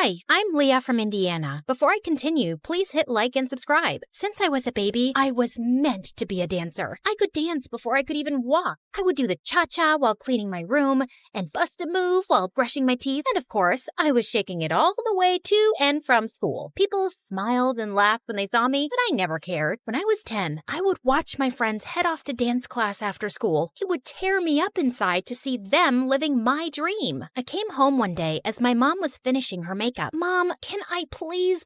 Hi, I'm Leah from Indiana. Before I continue, please hit like and subscribe. Since I was a baby, I was meant to be a dancer. I could dance before I could even walk. I would do the cha-cha while cleaning my room and bust a move while brushing my teeth. And of course, I was shaking it all the way to and from school. People smiled and laughed when they saw me, but I never cared. When I was 10, I would watch my friends head off to dance class after school. It would tear me up inside to see them living my dream. I came home one day as my mom was finishing her makeup. Mom, can I please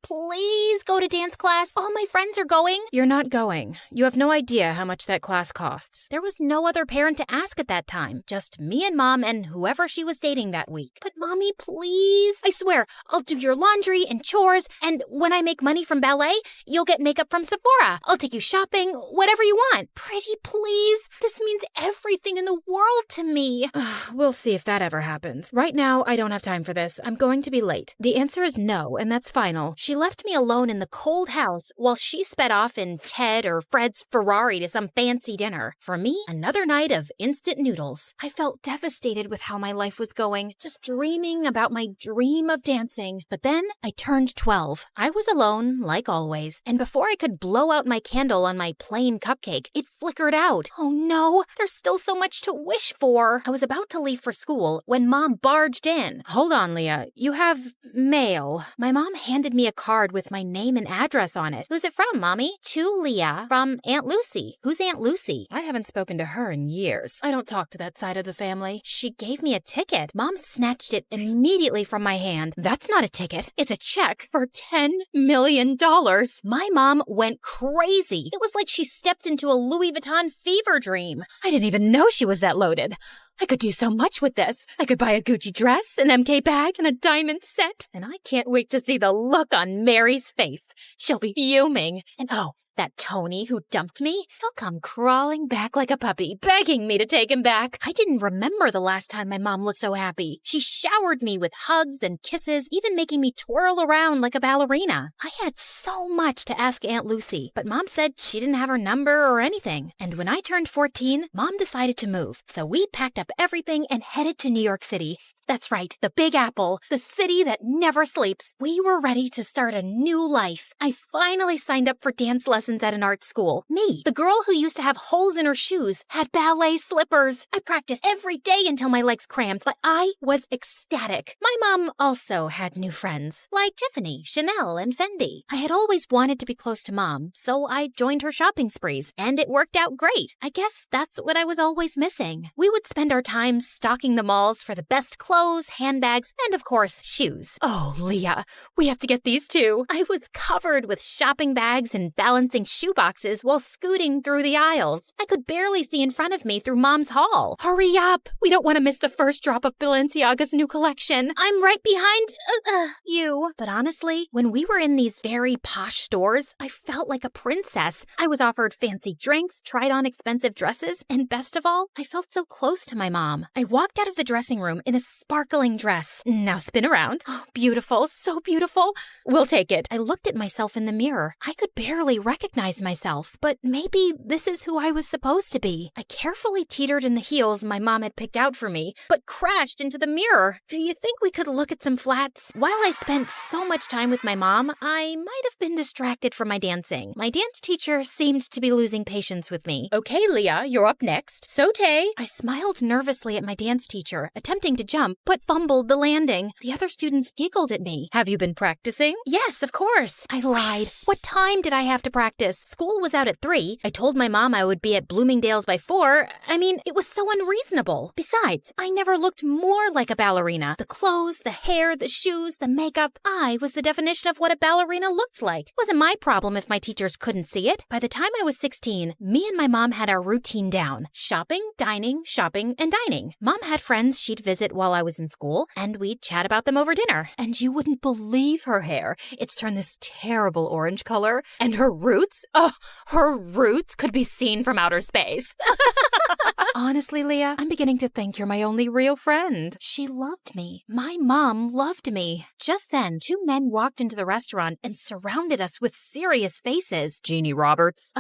go to dance class? All my friends are going. You're not going. You have no idea how much that class costs. There was no other parent to ask at that time. Just me and Mom and whoever she was dating that week. But Mommy, please. I swear, I'll do your laundry and chores, and when I make money from ballet, you'll get makeup from Sephora. I'll take you shopping, whatever you want. Pretty please. This means everything in the world to me. We'll see if that ever happens. Right now, I don't have time for this. I'm going to be late. The answer is no, and that's final. She left me alone in the cold house while she sped off in Ted or Fred's Ferrari to some fancy dinner. For me, another night of instant noodles. I felt devastated with how my life was going, just dreaming about my dream of dancing. But then I turned 12. I was alone, like always, and before I could blow out my candle on my plain cupcake, it flickered out. Oh no, there's still so much to wish for. I was about to leave for school when Mom barged in. Hold on, Leah. You have mail. My mom handed me a card with my name and address on it. Who's it from, Mommy? To Leah from Aunt Lucy. Who's Aunt Lucy? I haven't spoken to her in years. I don't talk to that side of the family. She gave me a ticket. Mom snatched it immediately from my hand. That's not a ticket. It's a check for $10 million. My mom went crazy. It was like she stepped into a Louis Vuitton fever dream. I didn't even know she was that loaded. I could do so much with this. I could buy a Gucci dress, an MK bag, and a diamond set. And I can't wait to see the look on Mary's face. She'll be fuming. And oh, that Tony who dumped me, he'll come crawling back like a puppy, begging me to take him back. I didn't remember the last time my mom looked so happy. She showered me with hugs and kisses, even making me twirl around like a ballerina. I had so much to ask Aunt Lucy, but Mom said she didn't have her number or anything. And when I turned 14, Mom decided to move. So we packed up everything and headed to New York City. That's right, the Big Apple, the city that never sleeps. We were ready to start a new life. I finally signed up for dance lessons at an art school. Me, the girl who used to have holes in her shoes, had ballet slippers. I practiced every day until my legs cramped, but I was ecstatic. My mom also had new friends, like Tiffany, Chanel, and Fendi. I had always wanted to be close to Mom, so I joined her shopping sprees, and it worked out great. I guess that's what I was always missing. We would spend our time stalking the malls for the best clothes, handbags, and of course, shoes. Oh, Leah, we have to get these too. I was covered with shopping bags and balancing shoe boxes while scooting through the aisles. I could barely see in front of me through Mom's haul. Hurry up! We don't want to miss the first drop of Balenciaga's new collection. I'm right behind you. But honestly, when we were in these very posh stores, I felt like a princess. I was offered fancy drinks, tried on expensive dresses, and best of all, I felt so close to my mom. I walked out of the dressing room in a sparkling dress. Now spin around. Oh, beautiful, so beautiful. We'll take it. I looked at myself in the mirror. I could barely recognize myself, but maybe this is who I was supposed to be. I carefully teetered in the heels my mom had picked out for me, but crashed into the mirror. Do you think we could look at some flats? While I spent so much time with my mom, I might have been distracted from my dancing. My dance teacher seemed to be losing patience with me. Okay, Leah, you're up next. Saute. I smiled nervously at my dance teacher, attempting to jump, but fumbled the landing. The other students giggled at me. Have you been practicing? Yes, of course. I lied. What time did I have to practice? School was out at 3. I told my mom I would be at Bloomingdale's by 4. I mean, it was so unreasonable. Besides, I never looked more like a ballerina. The clothes, the hair, the shoes, the makeup. I was the definition of what a ballerina looked like. It wasn't my problem if my teachers couldn't see it. By the time I was 16, me and my mom had our routine down. Shopping, dining, and dining. Mom had friends she'd visit while I was in school, and we'd chat about them over dinner. And you wouldn't believe her hair. It's turned this terrible orange color. And her roots? Oh, her roots could be seen from outer space. Honestly, Leah, I'm beginning to think you're my only real friend. She loved me. My mom loved me. Just then, two men walked into the restaurant and surrounded us with serious faces. Jeannie Roberts?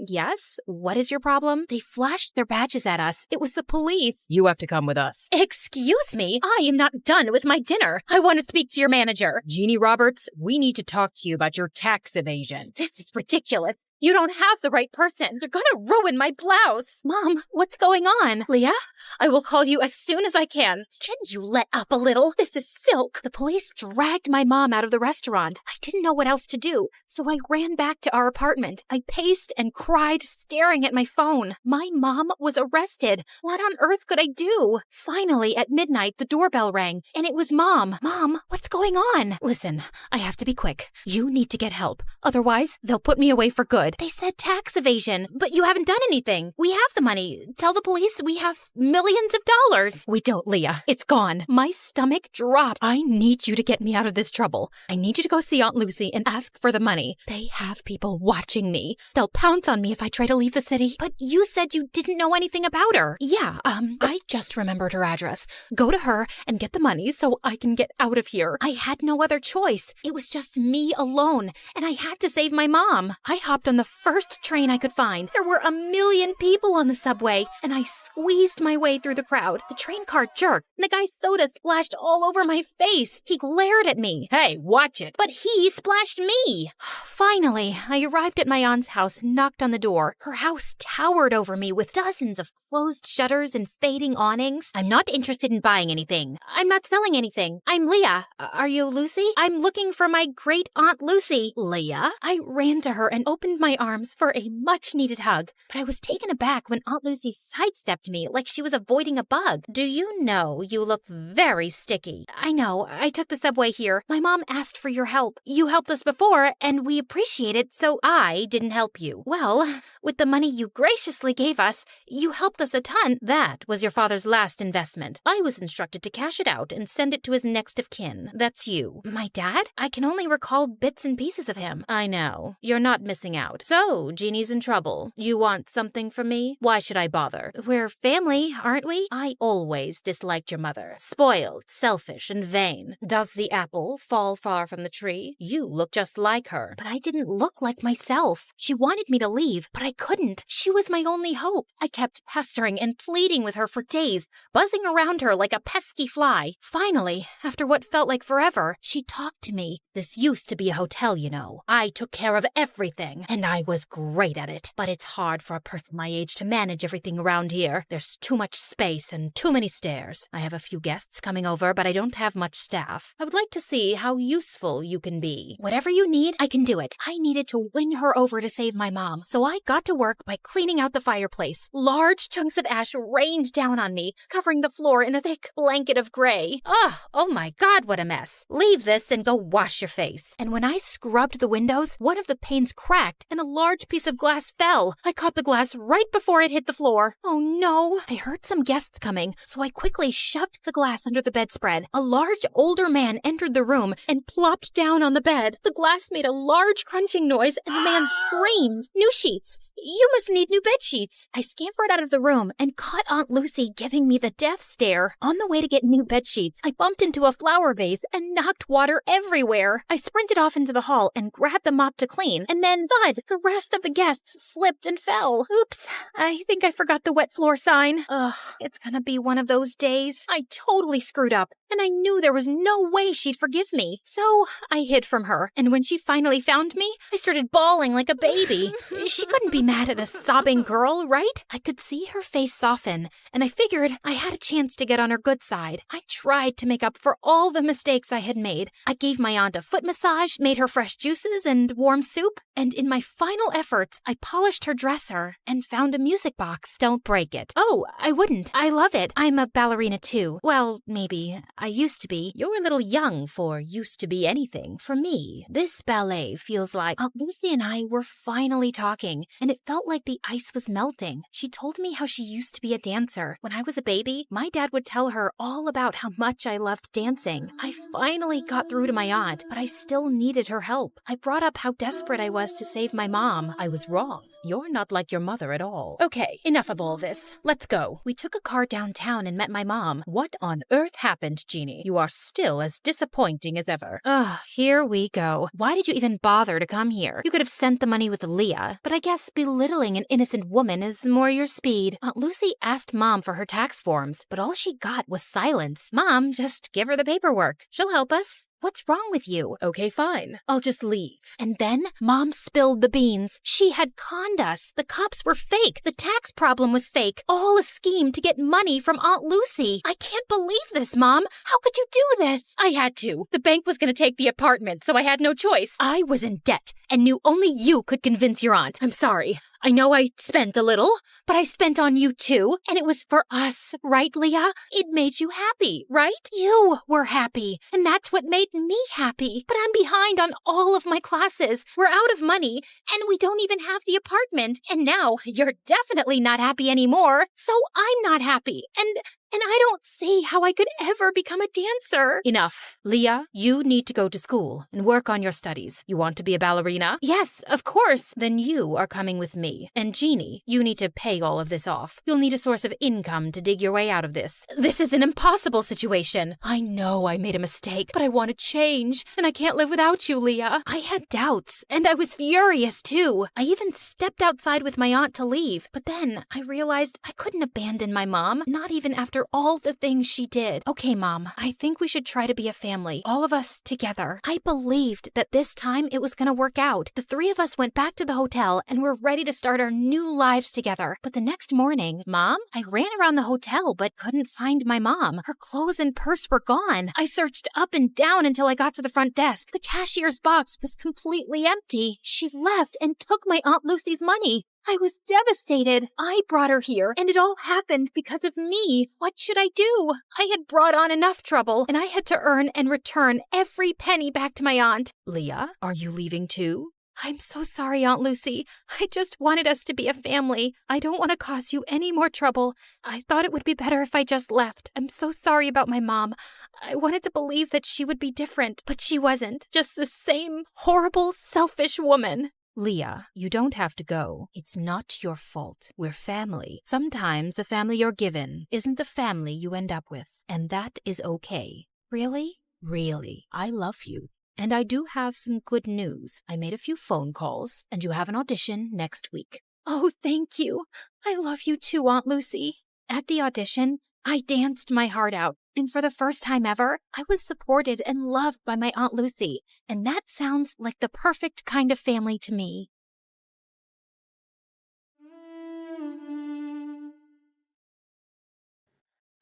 Yes? What is your problem? They flashed their badges at us. It was the police. You have to come with us. Excuse me? I am not done with my dinner. I want to speak to your manager. Jeannie Roberts, we need to talk to you about your tax evasion. This is ridiculous. You don't have the right person. You're gonna ruin my blouse. Mom, what's going on? Leah, I will call you as soon as I can. Can you let up a little? This is silk. The police dragged my mom out of the restaurant. I didn't know what else to do, so I ran back to our apartment. I paced and cried, staring at my phone. My mom was arrested. What on earth could I do? Finally, at midnight, the doorbell rang, and it was Mom. Mom, what's going on? Listen, I have to be quick. You need to get help. Otherwise, they'll put me away for good. They said tax evasion, but you haven't done anything. We have the money. Tell the police we have millions of dollars. We don't, Leah. It's gone. My stomach dropped. I need you to get me out of this trouble. I need you to go see Aunt Lucy and ask for the money. They have people watching me. They'll pounce on me if I try to leave the city. But you said you didn't know anything about her. Yeah, I just remembered her address. Go to her and get the money so I can get out of here. I had no other choice. It was just me alone, and I had to save my mom. I hopped on the first train I could find. There were 1 million people on the subway, and I squeezed my way through the crowd. The train car jerked, and the guy's soda splashed all over my face. He glared at me. Hey, watch it. But he splashed me. Finally, I arrived at my aunt's house and knocked on the door. Her house towered over me with dozens of closed shutters and fading awnings. I'm not interested in buying anything. I'm not selling anything. I'm Leah. Are you Lucy? I'm looking for my great Aunt Lucy. Leah? I ran to her and opened my arms for a much-needed hug, but I was taken aback when Aunt Lucy sidestepped me like she was avoiding a bug. Do you know you look very sticky? I know. I took the subway here. My mom asked for your help. You helped us before, and we appreciate it, so I didn't help you. Well, with the money you graciously gave us, you helped us a ton. That was your father's last investment. I was instructed to cash it out and send it to his next of kin. That's you. My dad? I can only recall bits and pieces of him. I know. You're not missing out. So, Jeannie's in trouble. You want something from me? Why should I bother? We're family, aren't we? I always disliked your mother. Spoiled, selfish, and vain. Does the apple fall far from the tree? You look just like her. But I didn't look like myself. She wanted me to leave, but I couldn't. She was my only hope. I kept pestering and pleading with her for days, buzzing around her like a pesky fly. Finally, after what felt like forever, she talked to me. This used to be a hotel, you know. I took care of everything, and I was great at it. But it's hard for a person my age to manage everything around here. There's too much space and too many stairs. I have a few guests coming over, but I don't have much staff. I would like to see how useful you can be. Whatever you need, I can do it. I needed to win her over to save my mom, so I got to work by cleaning out the fireplace. Large chunks of ash rained down on me, covering the floor in a thick blanket of gray. Ugh, oh my God, what a mess. Leave this and go wash your face. And when I scrubbed the windows, one of the panes cracked and a large piece of glass fell. I caught the glass right before it hit the floor. Oh no! I heard some guests coming, so I quickly shoved the glass under the bedspread. A large older man entered the room and plopped down on the bed. The glass made a large crunching noise and the man screamed, "New sheets! You must need new bed sheets!" I scampered out of the room and caught Aunt Lucy giving me the death stare. On the way to get new bed sheets, I bumped into a flower vase and knocked water everywhere. I sprinted off into the hall and grabbed the mop to clean, and then thud! The rest of the guests slipped and fell. Oops, I think I forgot the wet floor sign. Ugh, it's gonna be one of those days. I totally screwed up, and I knew there was no way she'd forgive me. So I hid from her, and when she finally found me, I started bawling like a baby. She couldn't be mad at a sobbing girl, right? I could see her face soften, and I figured I had a chance to get on her good side. I tried to make up for all the mistakes I had made. I gave my aunt a foot massage, made her fresh juices and warm soup, and in my final efforts, I polished her dresser and found a music box. Don't break it. Oh, I wouldn't. I love it. I'm a ballerina too. Well, maybe. I used to be. You're a little young for used to be anything. For me, this ballet feels like... Aunt Lucy and I were finally talking, and it felt like the ice was melting. She told me how she used to be a dancer. When I was a baby, my dad would tell her all about how much I loved dancing. I finally got through to my aunt, but I still needed her help. I brought up how desperate I was to save my mom. I was wrong. You're not like your mother at all. Okay, enough of all this. Let's go. We took a car downtown and met my mom. What on earth happened, Jeannie? You are still as disappointing as ever. Ugh, here we go. Why did you even bother to come here? You could have sent the money with Leah, but I guess belittling an innocent woman is more your speed. Aunt Lucy asked Mom for her tax forms, but all she got was silence. Mom, just give her the paperwork. She'll help us. What's wrong with you? Okay, fine. I'll just leave. And then Mom spilled the beans. She had conned us. The cops were fake. The tax problem was fake. All a scheme to get money from Aunt Lucy. I can't believe this, Mom. How could you do this? I had to. The bank was going to take the apartment, so I had no choice. I was in debt and knew only you could convince your aunt. I'm sorry. I know I spent a little. But I spent on you too, and it was for us, right, Leah? It made you happy, right? You were happy, and that's what made me happy. But I'm behind on all of my classes. We're out of money, and we don't even have the apartment. And now you're definitely not happy anymore, so I'm not happy. And I don't see how I could ever become a dancer. Enough. Leah, you need to go to school and work on your studies. You want to be a ballerina? Yes, of course. Then you are coming with me. And Jeannie, you need to pay all of this off. You'll need a source of income to dig your way out of this. This is an impossible situation. I know I made a mistake, but I want to change. And I can't live without you, Leah. I had doubts, and I was furious too. I even stepped outside with my aunt to leave. But then I realized I couldn't abandon my mom, not even after all the things she did. Okay, Mom, I think we should try to be a family, all of us together. I believed that this time it was gonna work out. The three of us went back to the hotel and were ready to start our new lives together. But the next morning, Mom, I ran around the hotel but couldn't find my mom. Her clothes and purse were gone. I searched up and down until I got to the front desk. The cashier's box was completely empty. She left and took my Aunt Lucy's money. I was devastated. I brought her here, and it all happened because of me. What should I do? I had brought on enough trouble, and I had to earn and return every penny back to my aunt. Leah, are you leaving too? I'm so sorry, Aunt Lucy. I just wanted us to be a family. I don't want to cause you any more trouble. I thought it would be better if I just left. I'm so sorry about my mom. I wanted to believe that she would be different, but she wasn't. Just the same horrible, selfish woman. Leah, you don't have to go. It's not your fault. We're family. Sometimes the family you're given isn't the family you end up with, and that is okay. Really? Really. I love you. And I do have some good news. I made a few phone calls, and you have an audition next week. Oh, thank you. I love you too, Aunt Lucy. At the audition, I danced my heart out, and for the first time ever, I was supported and loved by my Aunt Lucy, and that sounds like the perfect kind of family to me.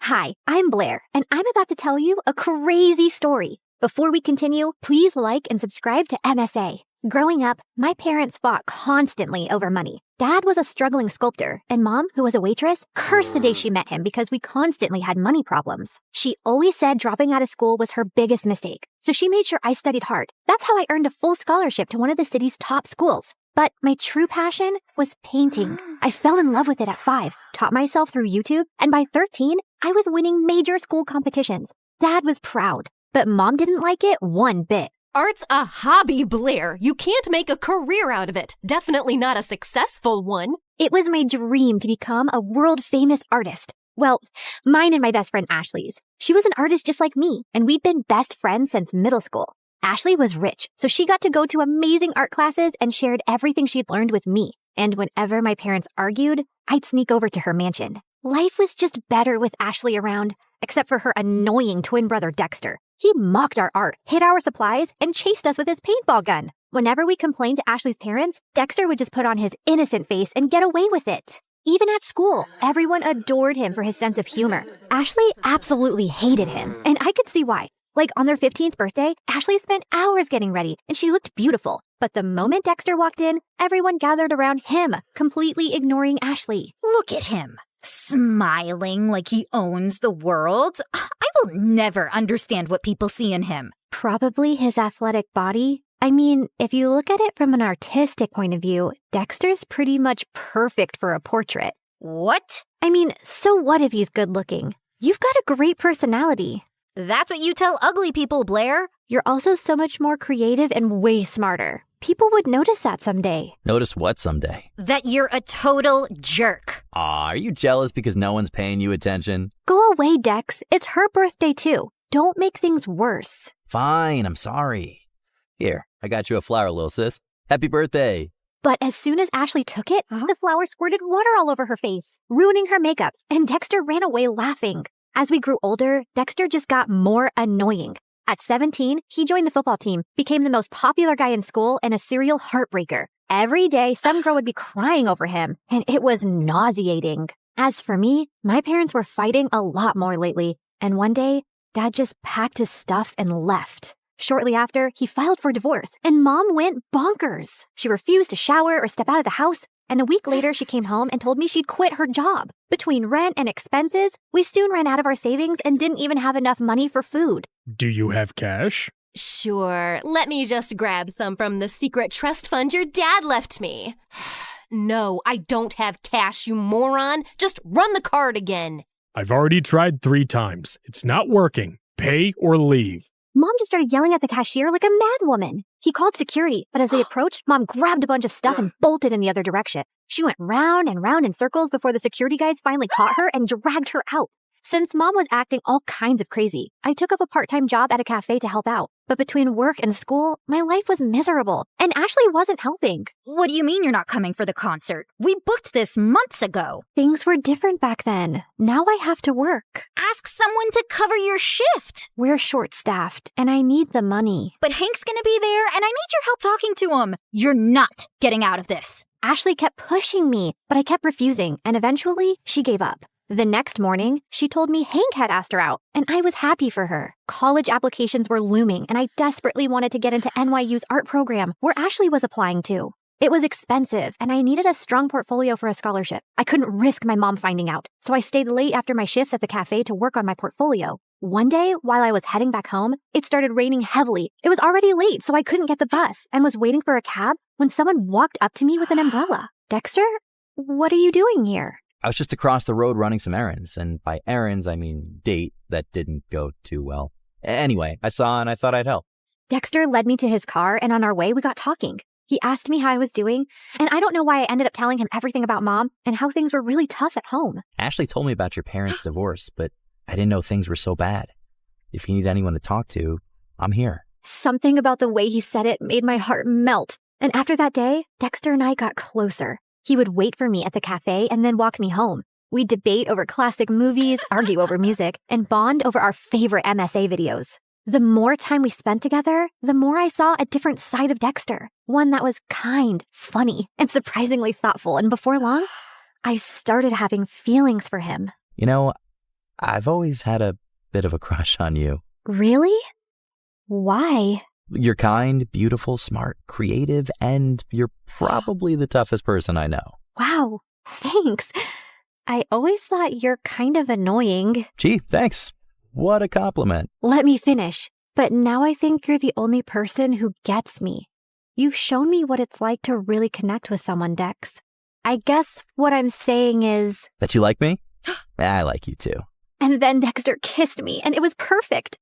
Hi, I'm Blair, and I'm about to tell you a crazy story. Before we continue, please like and subscribe to MSA. Growing up, my parents fought constantly over money. Dad was a struggling sculptor, and Mom, who was a waitress, cursed the day she met him because we constantly had money problems. She always said dropping out of school was her biggest mistake, so she made sure I studied hard. That's how I earned a full scholarship to one of the city's top schools. But my true passion was painting. I fell in love with it at 5, taught myself through YouTube, and by 13, I was winning major school competitions. Dad was proud, but Mom didn't like it one bit. Art's a hobby, Blair. You can't make a career out of it. Definitely not a successful one. It was my dream to become a world-famous artist. Well, mine and my best friend Ashley's. She was an artist just like me, and we'd been best friends since middle school. Ashley was rich, so she got to go to amazing art classes and shared everything she'd learned with me. And whenever my parents argued, I'd sneak over to her mansion. Life was just better with Ashley around, except for her annoying twin brother Dexter. He mocked our art, hid our supplies, and chased us with his paintball gun. Whenever we complained to Ashley's parents, Dexter would just put on his innocent face and get away with it. Even at school, everyone adored him for his sense of humor. Ashley absolutely hated him, and I could see why. Like on their 15th birthday, Ashley spent hours getting ready, and she looked beautiful. But the moment Dexter walked in, everyone gathered around him, completely ignoring Ashley. Look at him, smiling like he owns the world. I will never understand what people see in him. Probably his athletic body. I mean, if you look at it from an artistic point of view, Dexter's pretty much perfect for a portrait. What? I mean, so what if he's good looking? You've got a great personality. That's what you tell ugly people, Blair. You're also so much more creative and way smarter. People would notice that someday. Notice what someday? That you're a total jerk. Aw, are you jealous because no one's paying you attention? Go away, Dex. It's her birthday too. Don't make things worse. Fine, I'm sorry. Here, I got you a flower, little sis. Happy birthday. But as soon as Ashley took it, the flower squirted water all over her face, ruining her makeup, and Dexter ran away laughing. As we grew older, Dexter just got more annoying. At 17, he joined the football team, became the most popular guy in school, and a serial heartbreaker. Every day, some girl would be crying over him, and it was nauseating. As for me, my parents were fighting a lot more lately, and one day, Dad just packed his stuff and left. Shortly after, he filed for divorce, and Mom went bonkers. She refused to shower or step out of the house, and a week later, she came home and told me she'd quit her job. Between rent and expenses, we soon ran out of our savings and didn't even have enough money for food. Do you have cash? Sure, let me just grab some from the secret trust fund your dad left me. No, I don't have cash, you moron. Just run the card again. I've already tried 3 times. It's not working. Pay or leave. Mom just started yelling at the cashier like a madwoman. He called security, but as they approached, Mom grabbed a bunch of stuff and bolted in the other direction. She went round and round in circles before the security guys finally caught her and dragged her out. Since Mom was acting all kinds of crazy, I took up a part-time job at a cafe to help out. But between work and school, my life was miserable, and Ashley wasn't helping. What do you mean you're not coming for the concert? We booked this months ago. Things were different back then. Now I have to work. Ask someone to cover your shift. We're short-staffed, and I need the money. But Hank's gonna be there, and I need your help talking to him. You're not getting out of this. Ashley kept pushing me, but I kept refusing, and eventually she gave up. The next morning, she told me Hank had asked her out, and I was happy for her. College applications were looming, and I desperately wanted to get into NYU's art program, where Ashley was applying to. It was expensive, and I needed a strong portfolio for a scholarship. I couldn't risk my mom finding out, so I stayed late after my shifts at the cafe to work on my portfolio. One day, while I was heading back home, it started raining heavily. It was already late, so I couldn't get the bus, and was waiting for a cab when someone walked up to me with an umbrella. Dexter, what are you doing here? I was just across the road running some errands, and by errands, I mean date that didn't go too well. Anyway, I saw and I thought I'd help. Dexter led me to his car, and on our way, we got talking. He asked me how I was doing, and I don't know why I ended up telling him everything about Mom and how things were really tough at home. Ashley told me about your parents' divorce, but I didn't know things were so bad. If you need anyone to talk to, I'm here. Something about the way he said it made my heart melt. And after that day, Dexter and I got closer. He would wait for me at the cafe and then walk me home. We'd debate over classic movies, argue over music, and bond over our favorite MSA videos. The more time we spent together, the more I saw a different side of Dexter. One that was kind, funny, and surprisingly thoughtful. And before long, I started having feelings for him. You know, I've always had a bit of a crush on you. Really? Why? You're kind, beautiful, smart, creative, and you're probably the toughest person I know. Wow, thanks. I always thought you're kind of annoying. Gee, thanks. What a compliment. Let me finish. But now I think you're the only person who gets me. You've shown me what it's like to really connect with someone, Dex. I guess what I'm saying is... That you like me? I like you too. And then Dexter kissed me, and it was perfect.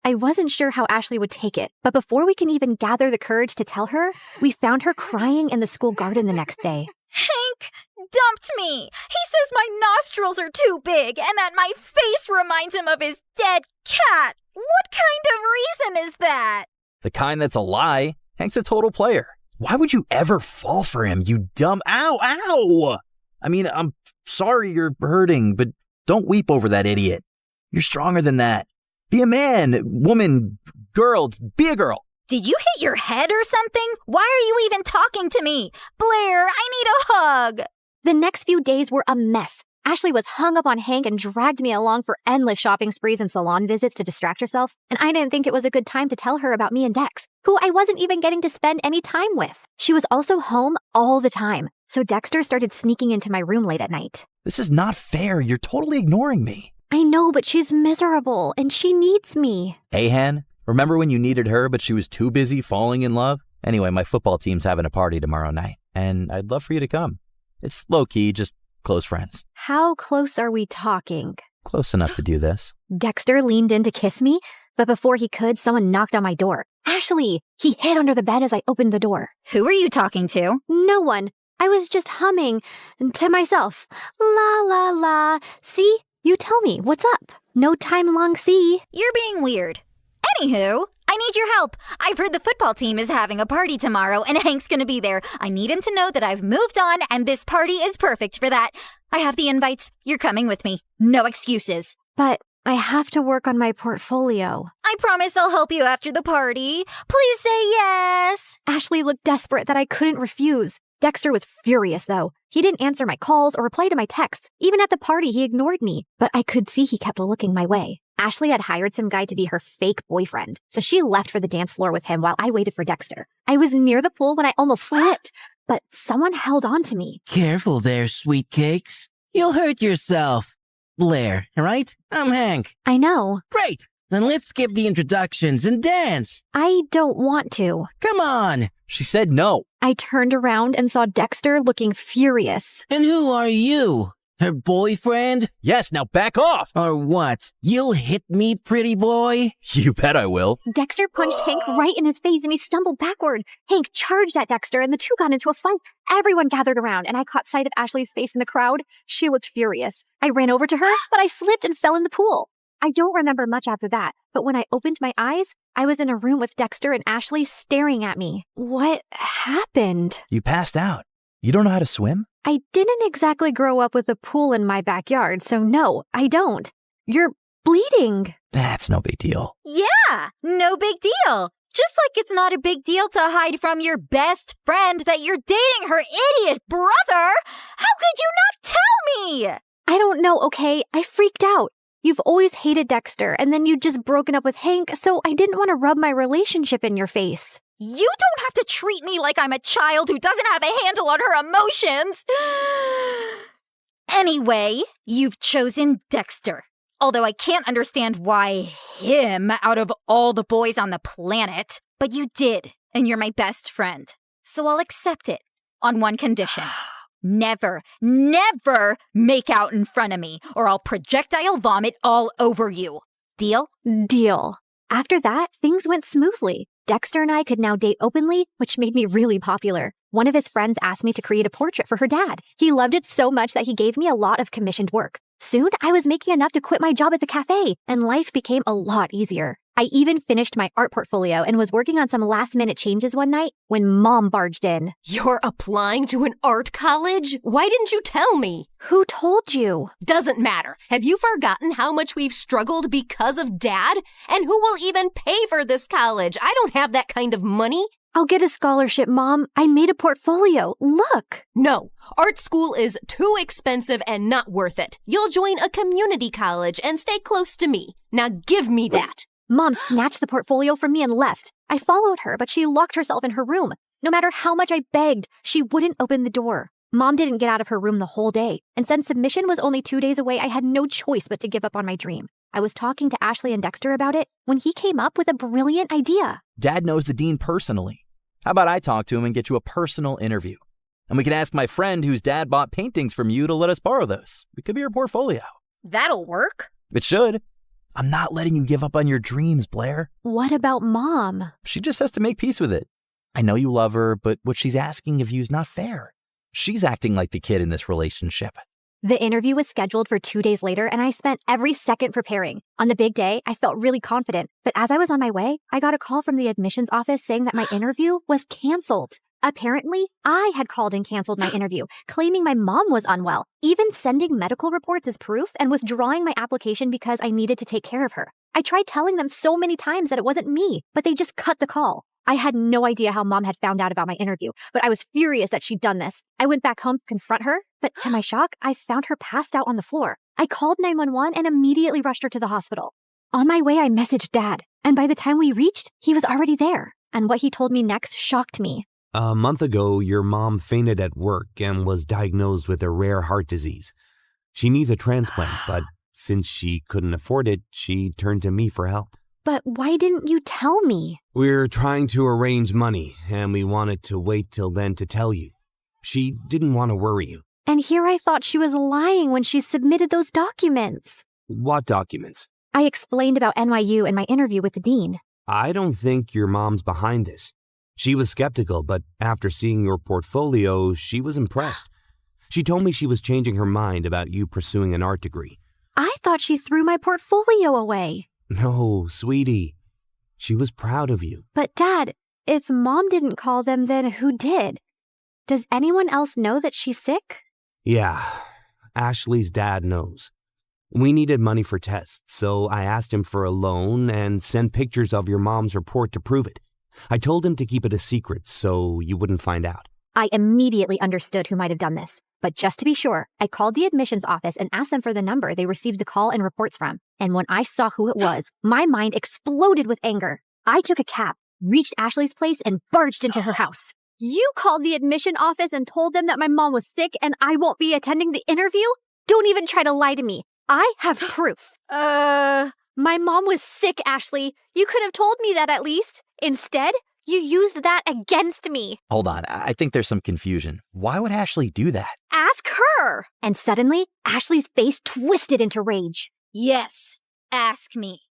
I wasn't sure how Ashley would take it, but before we can even gather the courage to tell her, we found her crying in the school garden the next day. Hank dumped me. He says my nostrils are too big and that my face reminds him of his dead cat. What kind of reason is that? The kind that's a lie. Hank's a total player. Why would you ever fall for him, you dumb... Ow! I mean, I'm sorry you're hurting, but don't weep over that idiot. You're stronger than that. Be a man, woman, girl, be a girl. Did you hit your head or something? Why are you even talking to me? Blair, I need a hug. The next few days were a mess. Ashley was hung up on Hank and dragged me along for endless shopping sprees and salon visits to distract herself, and I didn't think it was a good time to tell her about me and Dex, who I wasn't even getting to spend any time with. She was also home all the time, so Dexter started sneaking into my room late at night. This is not fair. You're totally ignoring me. I know, but she's miserable, and she needs me. Hey, Han, remember when you needed her, but she was too busy falling in love? Anyway, my football team's having a party tomorrow night, and I'd love for you to come. It's low-key, just close friends. How close are we talking? Close enough to do this. Dexter leaned in to kiss me, But before he could, someone knocked on my door. Ashley! He hid under the bed as I opened the door. Who are you talking to? No one. I was just humming to myself. La la la. See? You tell me, what's up? No time long see. You're being weird. Anywho, I need your help. I've heard the football team is having a party tomorrow and Hank's gonna be there. I need him to know that I've moved on and this party is perfect for that. I have the invites. You're coming with me. No excuses. But I have to work on my portfolio. I promise I'll help you after the party. Please say yes. Ashley looked desperate that I couldn't refuse. Dexter was furious, though. He didn't answer my calls or reply to my texts. Even at the party, he ignored me. But I could see he kept looking my way. Ashley had hired some guy to be her fake boyfriend, so she left for the dance floor with him while I waited for Dexter. I was near the pool when I almost slipped, but someone held on to me. Careful there, sweet cakes. You'll hurt yourself. Blair, right? I'm Hank. I know. Great. Then let's skip the introductions and dance. I don't want to. Come on. She said no. I turned around and saw Dexter looking furious. And who are you? Her boyfriend? Yes, now back off. Or what? You'll hit me, pretty boy? You bet I will. Dexter punched Hank right in his face and he stumbled backward. Hank charged at Dexter and the two got into a fight. Everyone gathered around and I caught sight of Ashley's face in the crowd. She looked furious. I ran over to her, but I slipped and fell in the pool. I don't remember much after that, but when I opened my eyes, I was in a room with Dexter and Ashley staring at me. What happened? You passed out. You don't know how to swim? I didn't exactly grow up with a pool in my backyard, so no, I don't. You're bleeding. That's no big deal. Yeah, no big deal. Just like it's not a big deal to hide from your best friend that you're dating her idiot brother. How could you not tell me? I don't know, okay? I freaked out. You've always hated Dexter, and then you'd just broken up with Hank, so I didn't want to rub my relationship in your face. You don't have to treat me like I'm a child who doesn't have a handle on her emotions. Anyway, you've chosen Dexter. Although I can't understand why him out of all the boys on the planet. But you did, and you're my best friend. So I'll accept it on one condition. Never, never make out in front of me, or I'll projectile vomit all over you. Deal? Deal. After that, things went smoothly. Dexter and I could now date openly, which made me really popular. One of his friends asked me to create a portrait for her dad. He loved it so much that he gave me a lot of commissioned work. Soon, I was making enough to quit my job at the cafe, and life became a lot easier. I even finished my art portfolio and was working on some last-minute changes one night when Mom barged in. You're applying to an art college? Why didn't you tell me? Who told you? Doesn't matter. Have you forgotten how much we've struggled because of Dad? And who will even pay for this college? I don't have that kind of money. I'll get a scholarship, Mom. I made a portfolio. Look. No, art school is too expensive and not worth it. You'll join a community college and stay close to me. Now give me that. Mom snatched the portfolio from me and left. I followed her, but she locked herself in her room. No matter how much I begged, she wouldn't open the door. Mom didn't get out of her room the whole day, and since submission was only 2 days away, I had no choice but to give up on my dream. I was talking to Ashley and Dexter about it when he came up with a brilliant idea. Dad knows the dean personally. How about I talk to him and get you a personal interview? And we can ask my friend whose dad bought paintings from you to let us borrow those. It could be your portfolio. That'll work. It should. I'm not letting you give up on your dreams, Blair. What about Mom? She just has to make peace with it. I know you love her, but what she's asking of you is not fair. She's acting like the kid in this relationship. The interview was scheduled for 2 days later, and I spent every second preparing. On the big day, I felt really confident. But as I was on my way, I got a call from the admissions office saying that my interview was canceled. Apparently, I had called and canceled my interview, claiming my mom was unwell, even sending medical reports as proof and withdrawing my application because I needed to take care of her. I tried telling them so many times that it wasn't me, but they just cut the call. I had no idea how Mom had found out about my interview, but I was furious that she'd done this. I went back home to confront her, but to my shock, I found her passed out on the floor. I called 911 and immediately rushed her to the hospital. On my way, I messaged Dad, and by the time we reached, he was already there. And what he told me next shocked me. A month ago, your mom fainted at work and was diagnosed with a rare heart disease. She needs a transplant, but since she couldn't afford it, she turned to me for help. But why didn't you tell me? We're trying to arrange money, and we wanted to wait till then to tell you. She didn't want to worry you. And here I thought she was lying when she submitted those documents. What documents? I explained about NYU and my interview with the dean. I don't think your mom's behind this. She was skeptical, but after seeing your portfolio, she was impressed. She told me she was changing her mind about you pursuing an art degree. I thought she threw my portfolio away. No, sweetie. She was proud of you. But Dad, if Mom didn't call them, then who did? Does anyone else know that she's sick? Yeah, Ashley's dad knows. We needed money for tests, so I asked him for a loan and sent pictures of your mom's report to prove it. I told him to keep it a secret so you wouldn't find out. I immediately understood who might have done this. But just to be sure, I called the admissions office and asked them for the number they received the call and reports from. And when I saw who it was, my mind exploded with anger. I took a cab, reached Ashley's place, and barged into her house. You called the admission office and told them that my mom was sick and I won't be attending the interview? Don't even try to lie to me. I have proof. My mom was sick, Ashley. You could have told me that at least. Instead, you used that against me. Hold on, I think there's some confusion. Why would Ashley do that? Ask her. And suddenly, Ashley's face twisted into rage. Yes, ask me.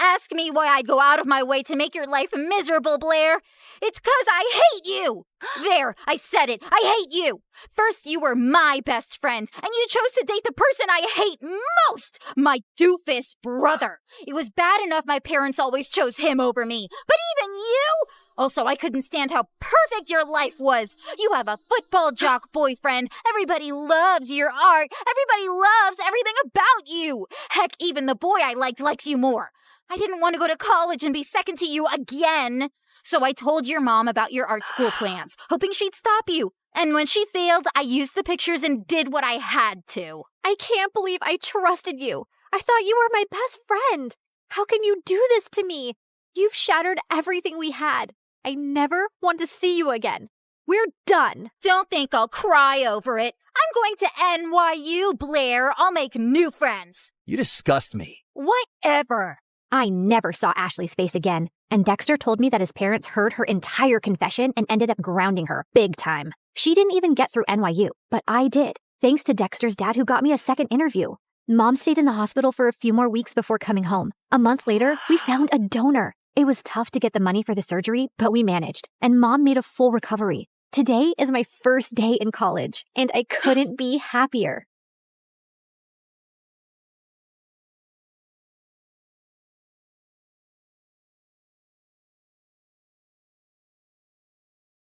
Ask me why I'd go out of my way to make your life miserable, Blair. It's 'cause I hate you. There, I said it. I hate you. First, you were my best friend, and you chose to date the person I hate most, my doofus brother. It was bad enough my parents always chose him over me, but even you? Also, I couldn't stand how perfect your life was. You have a football jock boyfriend. Everybody loves your art. Everybody loves everything about you. Heck, even the boy I likes you more. I didn't want to go to college and be second to you again. So I told your mom about your art school plans, hoping she'd stop you. And when she failed, I used the pictures and did what I had to. I can't believe I trusted you. I thought you were my best friend. How can you do this to me? You've shattered everything we had. I never want to see you again. We're done. Don't think I'll cry over it. I'm going to NYU, Blair. I'll make new friends. You disgust me. Whatever. I never saw Ashley's face again, and Dexter told me that his parents heard her entire confession and ended up grounding her big time. She didn't even get through NYU, but I did, thanks to Dexter's dad who got me a second interview. Mom stayed in the hospital for a few more weeks before coming home. A month later, we found a donor. It was tough to get the money for the surgery, but we managed, and Mom made a full recovery. Today is my first day in college, and I couldn't be happier.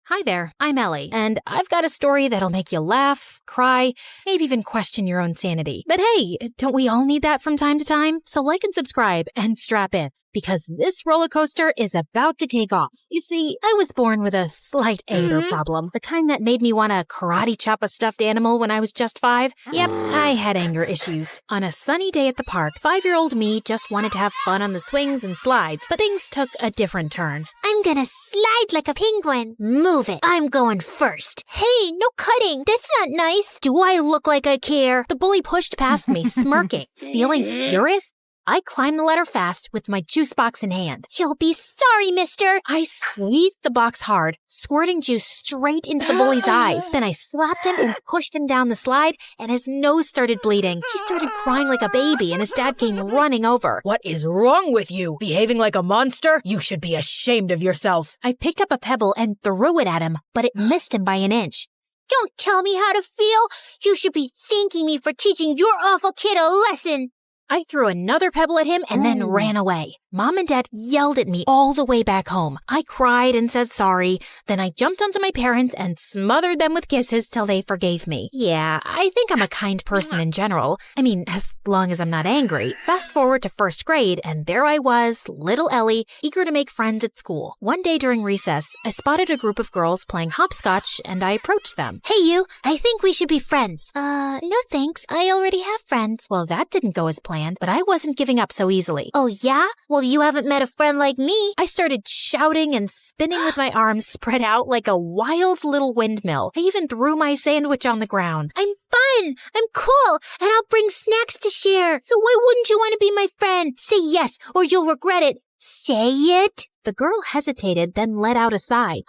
Hi there, I'm Ellie, and I've got a story that'll make you laugh, cry, maybe even question your own sanity. But hey, don't we all need that from time to time? So like and subscribe and strap in, because this roller coaster is about to take off. You see, I was born with a slight anger problem, the kind that made me want to karate chop a stuffed animal when I was just 5. Yep, I had anger issues. On a sunny day at the park, 5-year-old me just wanted to have fun on the swings and slides, but things took a different turn. I'm gonna slide like a penguin. Move it. I'm going first. Hey, no cutting. That's not nice. Do I look like I care? The bully pushed past me, smirking. Feeling furious, I climbed the ladder fast with my juice box in hand. You'll be sorry, mister. I squeezed the box hard, squirting juice straight into the bully's eyes. Then I slapped him and pushed him down the slide, and his nose started bleeding. He started crying like a baby, and his dad came running over. What is wrong with you? Behaving like a monster? You should be ashamed of yourself. I picked up a pebble and threw it at him, but it missed him by an inch. Don't tell me how to feel. You should be thanking me for teaching your awful kid a lesson. I threw another pebble at him and then ran away. Mom and Dad yelled at me all the way back home. I cried and said sorry. Then I jumped onto my parents and smothered them with kisses till they forgave me. Yeah, I think I'm a kind person in general. I mean, as long as I'm not angry. Fast forward to 1st grade, and there I was, little Ellie, eager to make friends at school. One day during recess, I spotted a group of girls playing hopscotch, and I approached them. Hey you, I think we should be friends. No thanks, I already have friends. Well, that didn't go as planned, but I wasn't giving up so easily. Oh yeah? Well, you haven't met a friend like me. I started shouting and spinning with my arms spread out like a wild little windmill. I even threw my sandwich on the ground. I'm fun, I'm cool, and I'll bring snacks to share. So why wouldn't you want to be my friend? Say yes, or you'll regret it. Say it. The girl hesitated, then let out a sigh.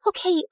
Okay,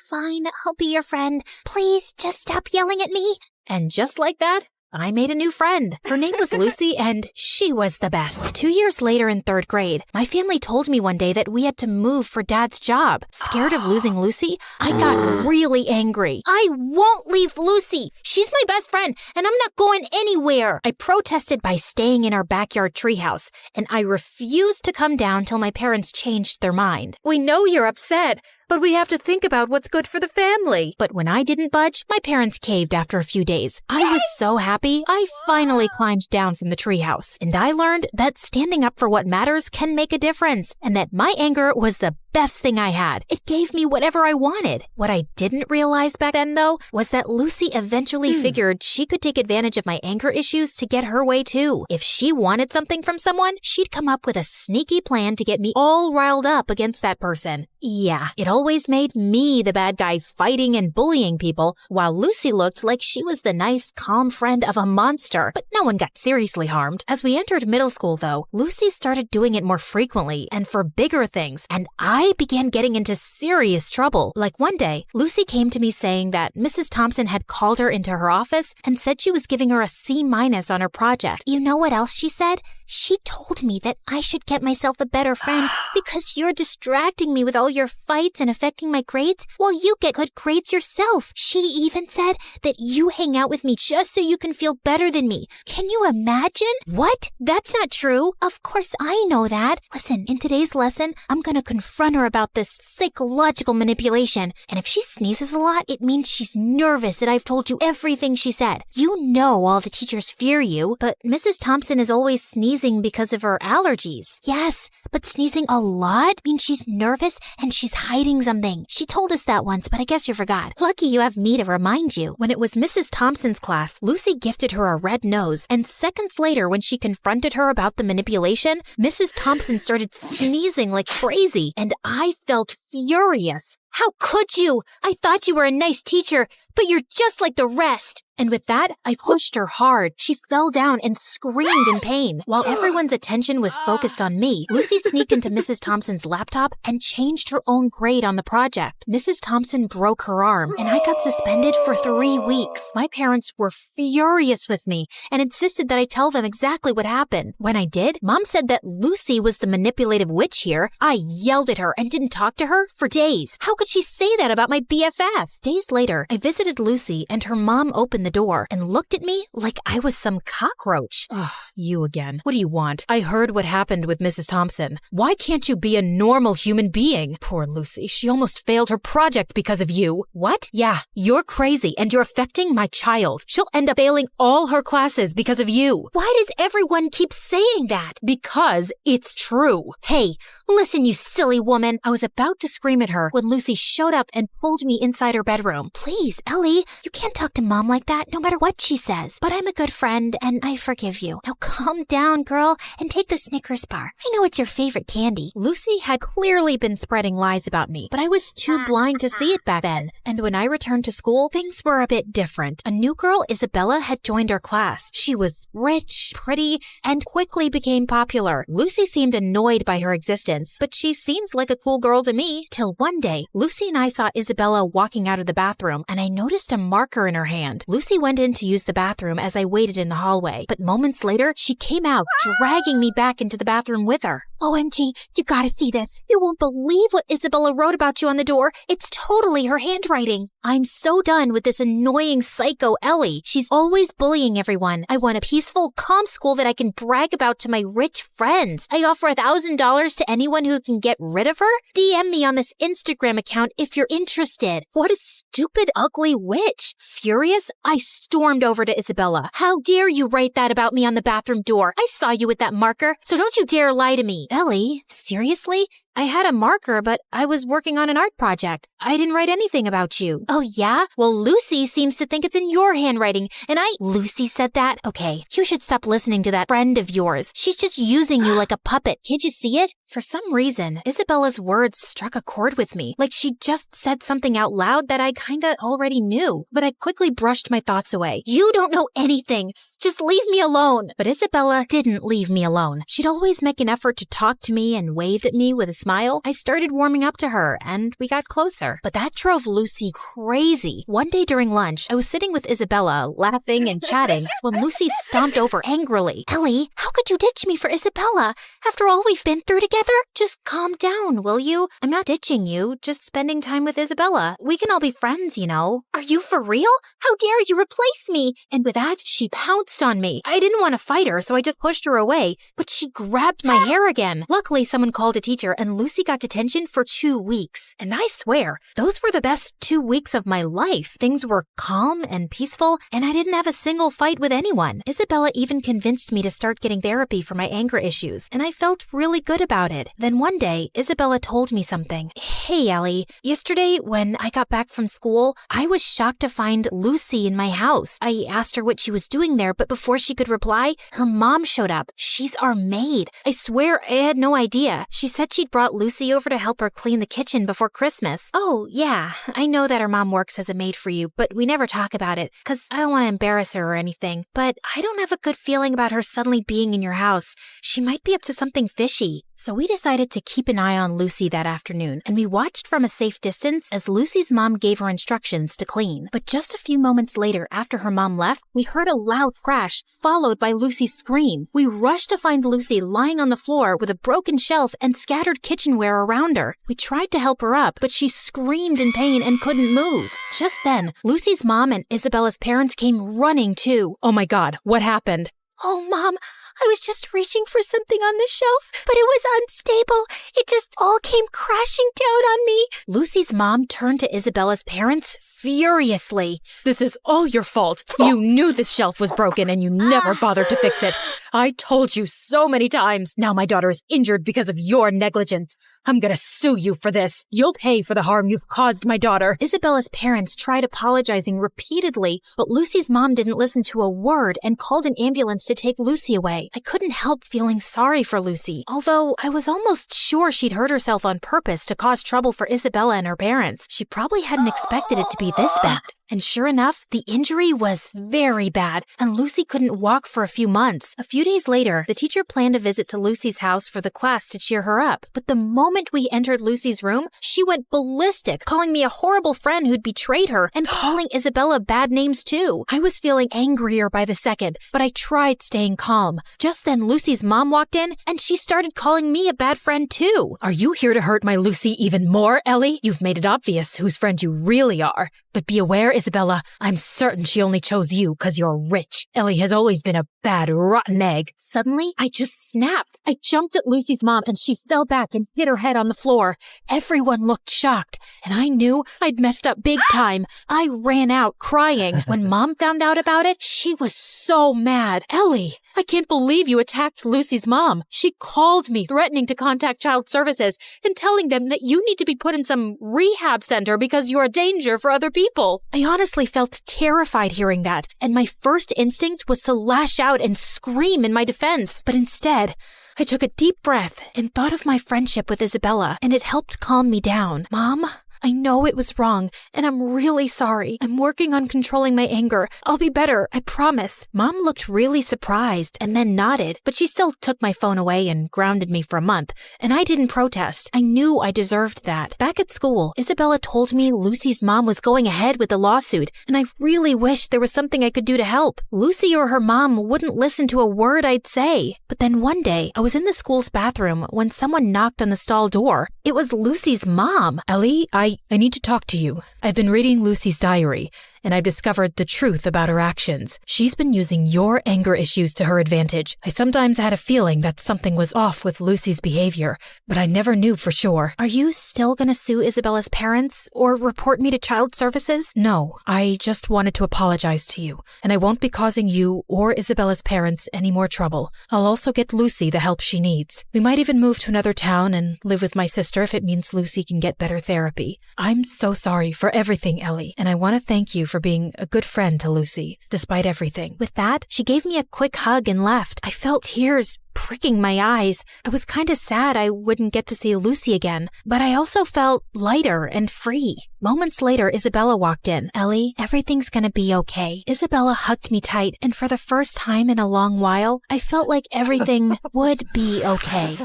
fine, I'll be your friend. Please, just stop yelling at me. And just like that, I made a new friend. Her name was Lucy, and she was the best. 2 years later in 3rd grade, my family told me one day that we had to move for Dad's job. Scared of losing Lucy, I got really angry. I won't leave Lucy. She's my best friend, and I'm not going anywhere. I protested by staying in our backyard treehouse, and I refused to come down till my parents changed their mind. We know you're upset, but we have to think about what's good for the family. But when I didn't budge, my parents caved after a few days. I was so happy, I finally climbed down from the treehouse. And I learned that standing up for what matters can make a difference, and that my anger was the best thing I had. It gave me whatever I wanted. What I didn't realize back then, though, was that Lucy eventually figured she could take advantage of my anger issues to get her way, too. If she wanted something from someone, she'd come up with a sneaky plan to get me all riled up against that person. Yeah, it always made me the bad guy fighting and bullying people, while Lucy looked like she was the nice, calm friend of a monster, but no one got seriously harmed. As we entered middle school, though, Lucy started doing it more frequently and for bigger things, and I began getting into serious trouble. Like one day, Lucy came to me saying that Mrs. Thompson had called her into her office and said she was giving her a C- on her project. You know what else she said? She told me that I should get myself a better friend because you're distracting me with all your fights and affecting my grades while you get good grades yourself. She even said that you hang out with me just so you can feel better than me. Can you imagine? What? That's not true. Of course I know that. Listen, in today's lesson, I'm going to confront her about this psychological manipulation. And if she sneezes a lot, it means she's nervous that I've told you everything she said. You know all the teachers fear you, But Mrs. Thompson is always sneezing because of her allergies. yes, but sneezing a lot means she's nervous and she's hiding something. She told us that once, but I guess you forgot. Lucky you have me to remind you. When it was Mrs. Thompson's class, Lucy gifted her a red nose, and seconds later, when she confronted her about the manipulation, Mrs. Thompson started sneezing like crazy, and I felt furious. How could you? I thought you were a nice teacher, but you're just like the rest. And with that, I pushed her hard. She fell down and screamed in pain. While everyone's attention was focused on me, Lucy sneaked into Mrs. Thompson's laptop and changed her own grade on the project. Mrs. Thompson broke her arm, and I got suspended for 3 weeks. My parents were furious with me and insisted that I tell them exactly what happened. When I did, Mom said that Lucy was the manipulative witch here. I yelled at her and didn't talk to her for days. How could she say that about my BFF? Days later, I visited Lucy, and her mom opened the door and looked at me like I was some cockroach. Ugh, you again. What do you want? I heard what happened with Mrs. Thompson. Why can't you be a normal human being? Poor Lucy, she almost failed her project because of you. What? Yeah, you're crazy and you're affecting my child. She'll end up failing all her classes because of you. Why does everyone keep saying that? Because it's true. Hey, listen, you silly woman. I was about to scream at her when Lucy showed up and pulled me inside her bedroom. Please, Ellie, you can't talk to Mom like that no matter what she says. But I'm a good friend and I forgive you. Now calm down, girl, and take the Snickers bar. I know it's your favorite candy. Lucy had clearly been spreading lies about me, but I was too blind to see it back then. And when I returned to school, things were a bit different. A new girl, Isabella, had joined our class. She was rich, pretty, and quickly became popular. Lucy seemed annoyed by her existence, but she seemed like a cool girl to me. Till one day, Lucy and I saw Isabella walking out of the bathroom, and I noticed a marker in her hand. Lucy went in to use the bathroom as I waited in the hallway, but moments later, she came out, dragging me back into the bathroom with her. OMG, you gotta see this. You won't believe what Isabella wrote about you on the door. It's totally her handwriting. I'm so done with this annoying psycho Ellie. She's always bullying everyone. I want a peaceful, calm school that I can brag about to my rich friends. I offer $1,000 to anyone who can get rid of her. DM me on this Instagram account if you're interested. What a stupid, ugly witch. Furious, I stormed over to Isabella. How dare you write that about me on the bathroom door? I saw you with that marker, so don't you dare lie to me. Ellie, seriously? I had a marker, but I was working on an art project. I didn't write anything about you. Oh, yeah? Well, Lucy seems to think it's in your handwriting, and Lucy said that? Okay, you should stop listening to that friend of yours. She's just using you like a puppet. Can't you see it? For some reason, Isabella's words struck a chord with me, like she just said something out loud that I kinda already knew, but I quickly brushed my thoughts away. You don't know anything. Just leave me alone. But Isabella didn't leave me alone. She'd always make an effort to talk to me and waved at me with a smile. I started warming up to her, and we got closer. But that drove Lucy crazy. One day during lunch, I was sitting with Isabella, laughing and chatting, when Lucy stomped over angrily. Ellie, how could you ditch me for Isabella? After all we've been through together? Just calm down, will you? I'm not ditching you, just spending time with Isabella. We can all be friends, you know. Are you for real? How dare you replace me? And with that, she pounced on me. I didn't want to fight her, so I just pushed her away, but she grabbed my hair again. Luckily, someone called a teacher, and Lucy got detention for 2 weeks. And I swear, those were the best 2 weeks of my life. Things were calm and peaceful, and I didn't have a single fight with anyone. Isabella even convinced me to start getting therapy for my anger issues, and I felt really good about it. Then one day, Isabella told me something. Hey, Ellie, yesterday when I got back from school, I was shocked to find Lucy in my house. I asked her what she was doing there, but before she could reply, her mom showed up. She's our maid. I swear I had no idea. She said she'd brought Lucy over to help her clean the kitchen before Christmas. Oh, yeah, I know that her mom works as a maid for you, but we never talk about it, because I don't want to embarrass her or anything. But I don't have a good feeling about her suddenly being in your house. She might be up to something fishy. So we decided to keep an eye on Lucy that afternoon, and we watched from a safe distance as Lucy's mom gave her instructions to clean. But just a few moments later, after her mom left, we heard a loud crash, followed by Lucy's scream. We rushed to find Lucy lying on the floor with a broken shelf and scattered kitchenware around her. We tried to help her up, but she screamed in pain and couldn't move. Just then, Lucy's mom and Isabella's parents came running too. Oh my God, what happened? Oh, Mom, I was just reaching for something on the shelf, but it was unstable. It just all came crashing down on me. Lucy's mom turned to Isabella's parents furiously. This is all your fault. You knew this shelf was broken and you never bothered to fix it. I told you so many times. Now my daughter is injured because of your negligence. I'm gonna sue you for this. You'll pay for the harm you've caused my daughter. Isabella's parents tried apologizing repeatedly, but Lucy's mom didn't listen to a word and called an ambulance to take Lucy away. I couldn't help feeling sorry for Lucy, although I was almost sure she'd hurt herself on purpose to cause trouble for Isabella and her parents. She probably hadn't expected it to be this bad. And sure enough, the injury was very bad, and Lucy couldn't walk for a few months. A few days later, the teacher planned a visit to Lucy's house for the class to cheer her up. But the moment we entered Lucy's room, she went ballistic, calling me a horrible friend who'd betrayed her, and calling Isabella bad names too. I was feeling angrier by the second, but I tried staying calm. Just then, Lucy's mom walked in, and she started calling me a bad friend too. Are you here to hurt my Lucy even more, Ellie? You've made it obvious whose friend you really are. But be aware, Isabella, I'm certain she only chose you because you're rich. Ellie has always been a bad, rotten egg. Suddenly, I just snapped. I jumped at Lucy's mom and she fell back and hit her head on the floor. Everyone looked shocked, and I knew I'd messed up big time. I ran out crying. When Mom found out about it, she was so mad. Ellie, I can't believe you attacked Lucy's mom. She called me, threatening to contact child services and telling them that you need to be put in some rehab center because you're a danger for other people. I honestly felt terrified hearing that, and my first instinct was to lash out and scream in my defense. But instead, I took a deep breath and thought of my friendship with Isabella, and it helped calm me down. Mom, I know it was wrong, and I'm really sorry. I'm working on controlling my anger. I'll be better, I promise. Mom looked really surprised and then nodded, but she still took my phone away and grounded me for a month, and I didn't protest. I knew I deserved that. Back at school, Isabella told me Lucy's mom was going ahead with the lawsuit, and I really wished there was something I could do to help. Lucy or her mom wouldn't listen to a word I'd say. But then one day, I was in the school's bathroom when someone knocked on the stall door. It was Lucy's mom. Ellie, I need to talk to you. I've been reading Lucy's diary, and I've discovered the truth about her actions. She's been using your anger issues to her advantage. I sometimes had a feeling that something was off with Lucy's behavior, but I never knew for sure. Are you still gonna sue Isabella's parents or report me to child services? No, I just wanted to apologize to you, and I won't be causing you or Isabella's parents any more trouble. I'll also get Lucy the help she needs. We might even move to another town and live with my sister if it means Lucy can get better therapy. I'm so sorry for everything, Ellie, and I want to thank you for being a good friend to Lucy, despite everything. With that, she gave me a quick hug and left. I felt tears pricking my eyes. I was kind of sad I wouldn't get to see Lucy again, but I also felt lighter and free. Moments later, Isabella walked in. Ellie, everything's gonna be okay. Isabella hugged me tight, and for the first time in a long while, I felt like everything would be okay.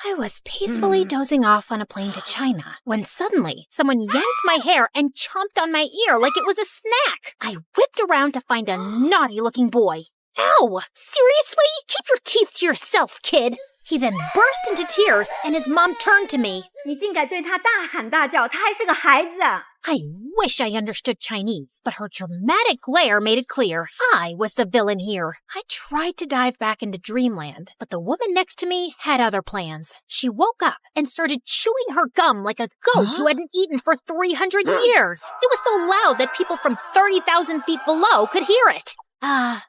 I was peacefully dozing off on a plane to China when suddenly someone yanked my hair and chomped on my ear like it was a snack. I whipped around to find a naughty-looking boy. Ow! Seriously? Keep your teeth to yourself, kid! He then burst into tears and his mom turned to me. 你竟敢对他大喊大叫，他还是个孩子。 I wish I understood Chinese, but her dramatic glare made it clear I was the villain here. I tried to dive back into dreamland, but the woman next to me had other plans. She woke up and started chewing her gum like a goat who hadn't eaten for 300 years. It was so loud that people from 30,000 feet below could hear it.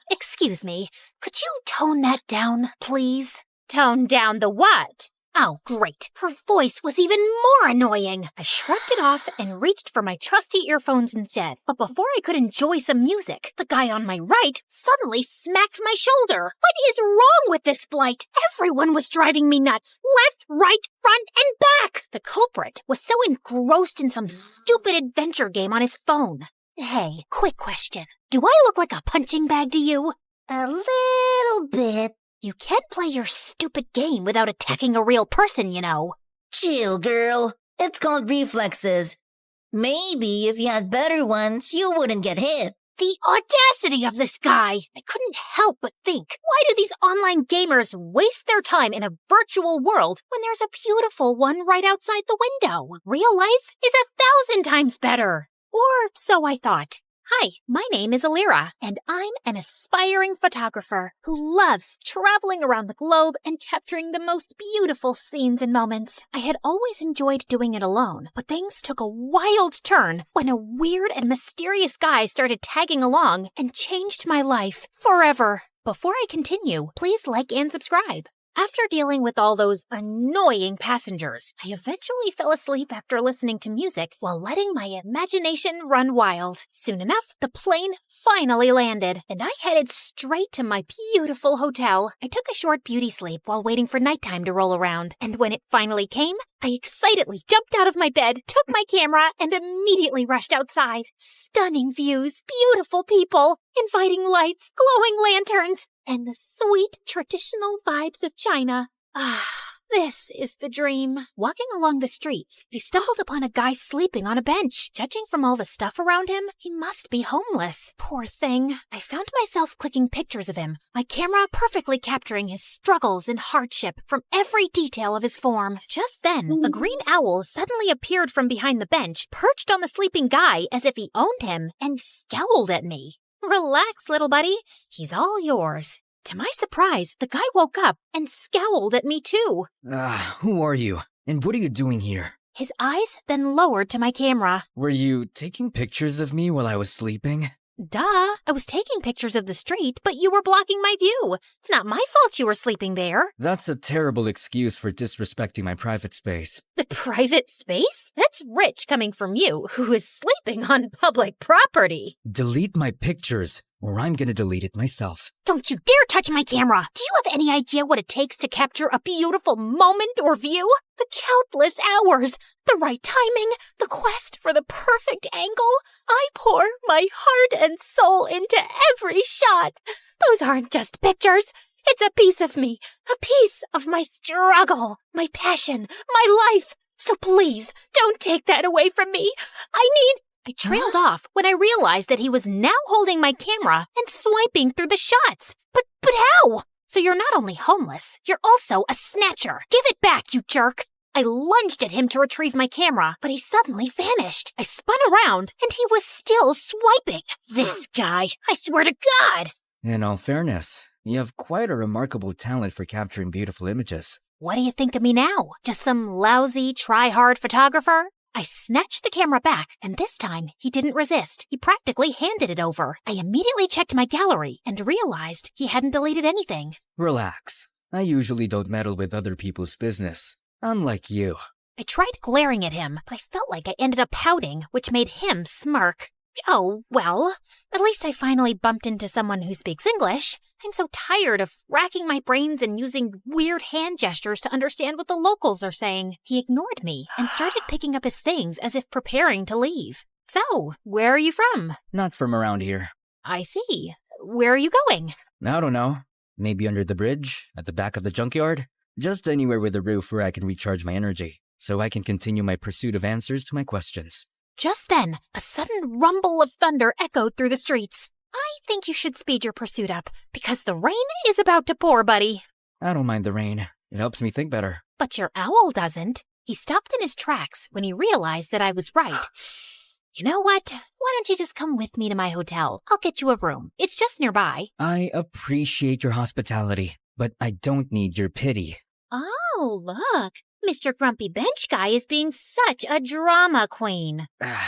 Excuse me, could you tone that down, please? Tone down the what? Oh, great. Her voice was even more annoying. I shrugged it off and reached for my trusty earphones instead. But before I could enjoy some music, the guy on my right suddenly smacked my shoulder. What is wrong with this flight? Everyone was driving me nuts. Left, right, front, and back. The culprit was so engrossed in some stupid adventure game on his phone. Hey, quick question. Do I look like a punching bag to you? A little bit. You can't play your stupid game without attacking a real person, you know. Chill, girl. It's called reflexes. Maybe if you had better ones, you wouldn't get hit. The audacity of this guy! I couldn't help but think, why do these online gamers waste their time in a virtual world when there's a beautiful one right outside the window? Real life is 1,000 times better. Or so I thought. Hi, my name is Alira, and I'm an aspiring photographer who loves traveling around the globe and capturing the most beautiful scenes and moments. I had always enjoyed doing it alone, but things took a wild turn when a weird and mysterious guy started tagging along and changed my life forever. Before I continue, please like and subscribe. After dealing with all those annoying passengers, I eventually fell asleep after listening to music while letting my imagination run wild. Soon enough, the plane finally landed, and I headed straight to my beautiful hotel. I took a short beauty sleep while waiting for nighttime to roll around, and when it finally came, I excitedly jumped out of my bed, took my camera, and immediately rushed outside. Stunning views, beautiful people, inviting lights, glowing lanterns, and the sweet traditional vibes of China. This is the dream. Walking along the streets, I stumbled upon a guy sleeping on a bench. Judging from all the stuff around him, he must be homeless. Poor thing. I found myself clicking pictures of him, my camera perfectly capturing his struggles and hardship from every detail of his form. Just then, a green owl suddenly appeared from behind the bench, perched on the sleeping guy as if he owned him, and scowled at me. Relax, little buddy. He's all yours. To my surprise, the guy woke up and scowled at me too. Who are you? And what are you doing here? His eyes then lowered to my camera. Were you taking pictures of me while I was sleeping? Duh, I was taking pictures of the street, but you were blocking my view. It's not my fault you were sleeping there. That's a terrible excuse for disrespecting my private space. The private space? That's rich coming from you, who is sleeping on public property. Delete my pictures, or I'm gonna delete it myself. Don't you dare touch my camera! Do you have any idea what it takes to capture a beautiful moment or view? The countless hours, the right timing, the quest for the perfect angle. I pour my heart and soul into every shot. Those aren't just pictures. It's a piece of me, a piece of my struggle, my passion, my life. So please, don't take that away from me. I trailed off when I realized that he was now holding my camera and swiping through the shots. But how? So you're not only homeless, you're also a snatcher. Give it back, you jerk. I lunged at him to retrieve my camera, but he suddenly vanished. I spun around, and he was still swiping. This guy, I swear to God. In all fairness, you have quite a remarkable talent for capturing beautiful images. What do you think of me now? Just some lousy, try-hard photographer? I snatched the camera back, and this time he didn't resist. He practically handed it over. I immediately checked my gallery and realized he hadn't deleted anything. Relax. I usually don't meddle with other people's business. Unlike you. I tried glaring at him, but I felt like I ended up pouting, which made him smirk. Oh, well, at least I finally bumped into someone who speaks English. I'm so tired of racking my brains and using weird hand gestures to understand what the locals are saying. He ignored me and started picking up his things as if preparing to leave. So, where are you from? Not from around here. I see. Where are you going? I don't know. Maybe under the bridge, at the back of the junkyard? Just anywhere with a roof where I can recharge my energy, so I can continue my pursuit of answers to my questions. Just then, a sudden rumble of thunder echoed through the streets. I think you should speed your pursuit up, because the rain is about to pour, buddy. I don't mind the rain. It helps me think better. But your owl doesn't. He stopped in his tracks when he realized that I was right. You know what? Why don't you just come with me to my hotel? I'll get you a room. It's just nearby. I appreciate your hospitality, but I don't need your pity. Oh, look. Mr. Grumpy Bench Guy is being such a drama queen.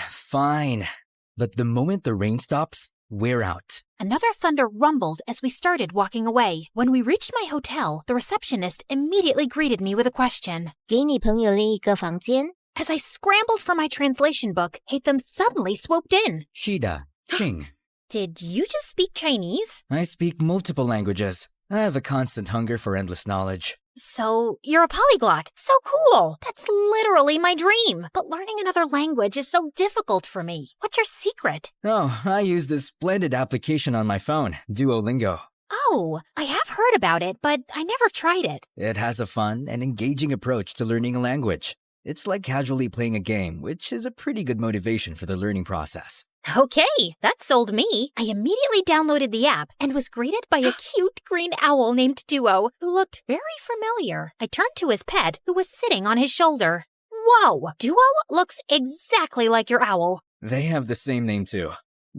Fine. But the moment the rain stops, we're out. Another thunder rumbled as we started walking away. When we reached my hotel, the receptionist immediately greeted me with a question. 给你朋友另一个房间。 As I scrambled for my translation book, Hatham suddenly swooped in. Shida, Ching. Did you just speak Chinese? I speak multiple languages. I have a constant hunger for endless knowledge. So, you're a polyglot. So cool. That's literally my dream. But learning another language is so difficult for me. What's your secret? Oh, I use this splendid application on my phone, Duolingo. Oh, I have heard about it, but I never tried it. It has a fun and engaging approach to learning a language. It's like casually playing a game, which is a pretty good motivation for the learning process. Okay, that sold me. I immediately downloaded the app and was greeted by a cute green owl named Duo, who looked very familiar. I turned to his pet, who was sitting on his shoulder. Whoa, Duo looks exactly like your owl. They have the same name too.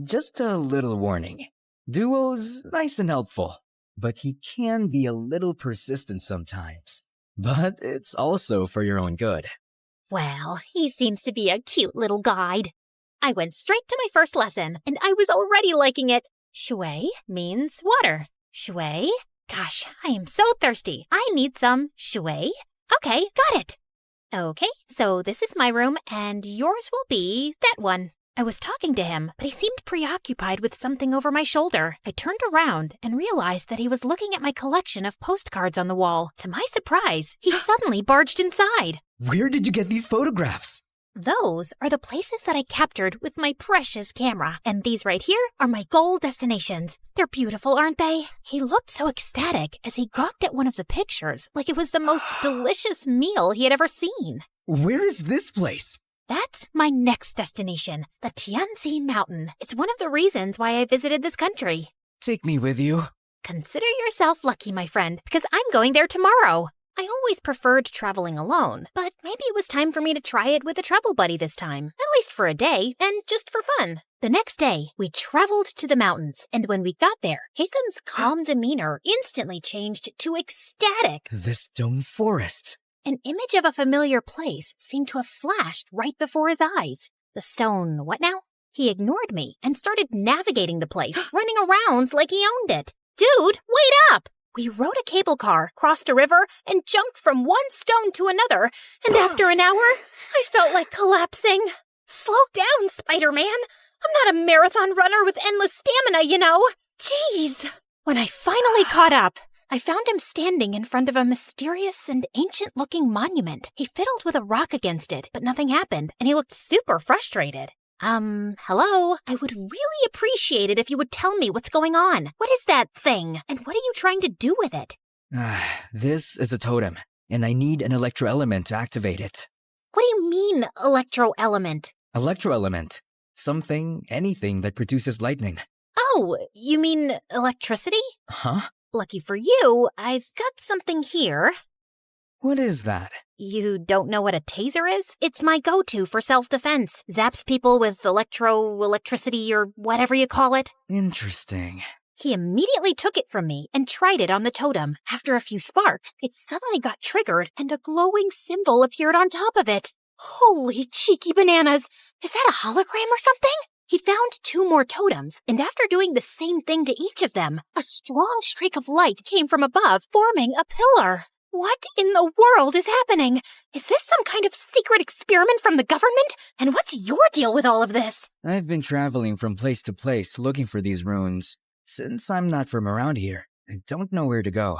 Just a little warning. Duo's nice and helpful, but he can be a little persistent sometimes. But it's also for your own good. Well, he seems to be a cute little guide. I went straight to my first lesson, and I was already liking it. Shui means water. Shui? Gosh, I am so thirsty. I need some shui. Okay, got it. Okay, so this is my room, and yours will be that one. I was talking to him, but he seemed preoccupied with something over my shoulder. I turned around and realized that he was looking at my collection of postcards on the wall. To my surprise, he suddenly barged inside. Where did you get these photographs? Those are the places that I captured with my precious camera. And these right here are my goal destinations. They're beautiful, aren't they? He looked so ecstatic as he gawked at one of the pictures like it was the most delicious meal he had ever seen. Where is this place? That's my next destination, the Tianzi Mountain. It's one of the reasons why I visited this country. Take me with you. Consider yourself lucky, my friend, because I'm going there tomorrow. I always preferred traveling alone, but maybe it was time for me to try it with a travel buddy this time, at least for a day, and just for fun. The next day, we traveled to the mountains, and when we got there, Hatham's calm demeanor instantly changed to ecstatic. The stone forest. An image of a familiar place seemed to have flashed right before his eyes. The stone, what now? He ignored me and started navigating the place, running around like he owned it. Dude, wait up! We rode a cable car, crossed a river, and jumped from one stone to another, and after an hour, I felt like collapsing. Slow down, Spider-Man. I'm not a marathon runner with endless stamina, you know. Jeez. When I finally caught up, I found him standing in front of a mysterious and ancient-looking monument. He fiddled with a rock against it, but nothing happened, and he looked super frustrated. Hello? I would really appreciate it if you would tell me what's going on. What is that thing? And what are you trying to do with it? This is a totem, and I need an electro-element to activate it. What do you mean, electro-element? Electro-element. Something, anything that produces lightning. Oh, you mean electricity? Huh? Lucky for you, I've got something here. What is that? You don't know what a taser is? It's my go-to for self-defense. Zaps people with electricity or whatever you call it. Interesting. He immediately took it from me and tried it on the totem. After a few sparks, it suddenly got triggered and a glowing symbol appeared on top of it. Holy cheeky bananas! Is that a hologram or something? He found 2 more totems, and after doing the same thing to each of them, a strong streak of light came from above, forming a pillar. What in the world is happening? Is this some kind of secret experiment from the government? And what's your deal with all of this? I've been traveling from place to place looking for these runes. Since I'm not from around here, I don't know where to go.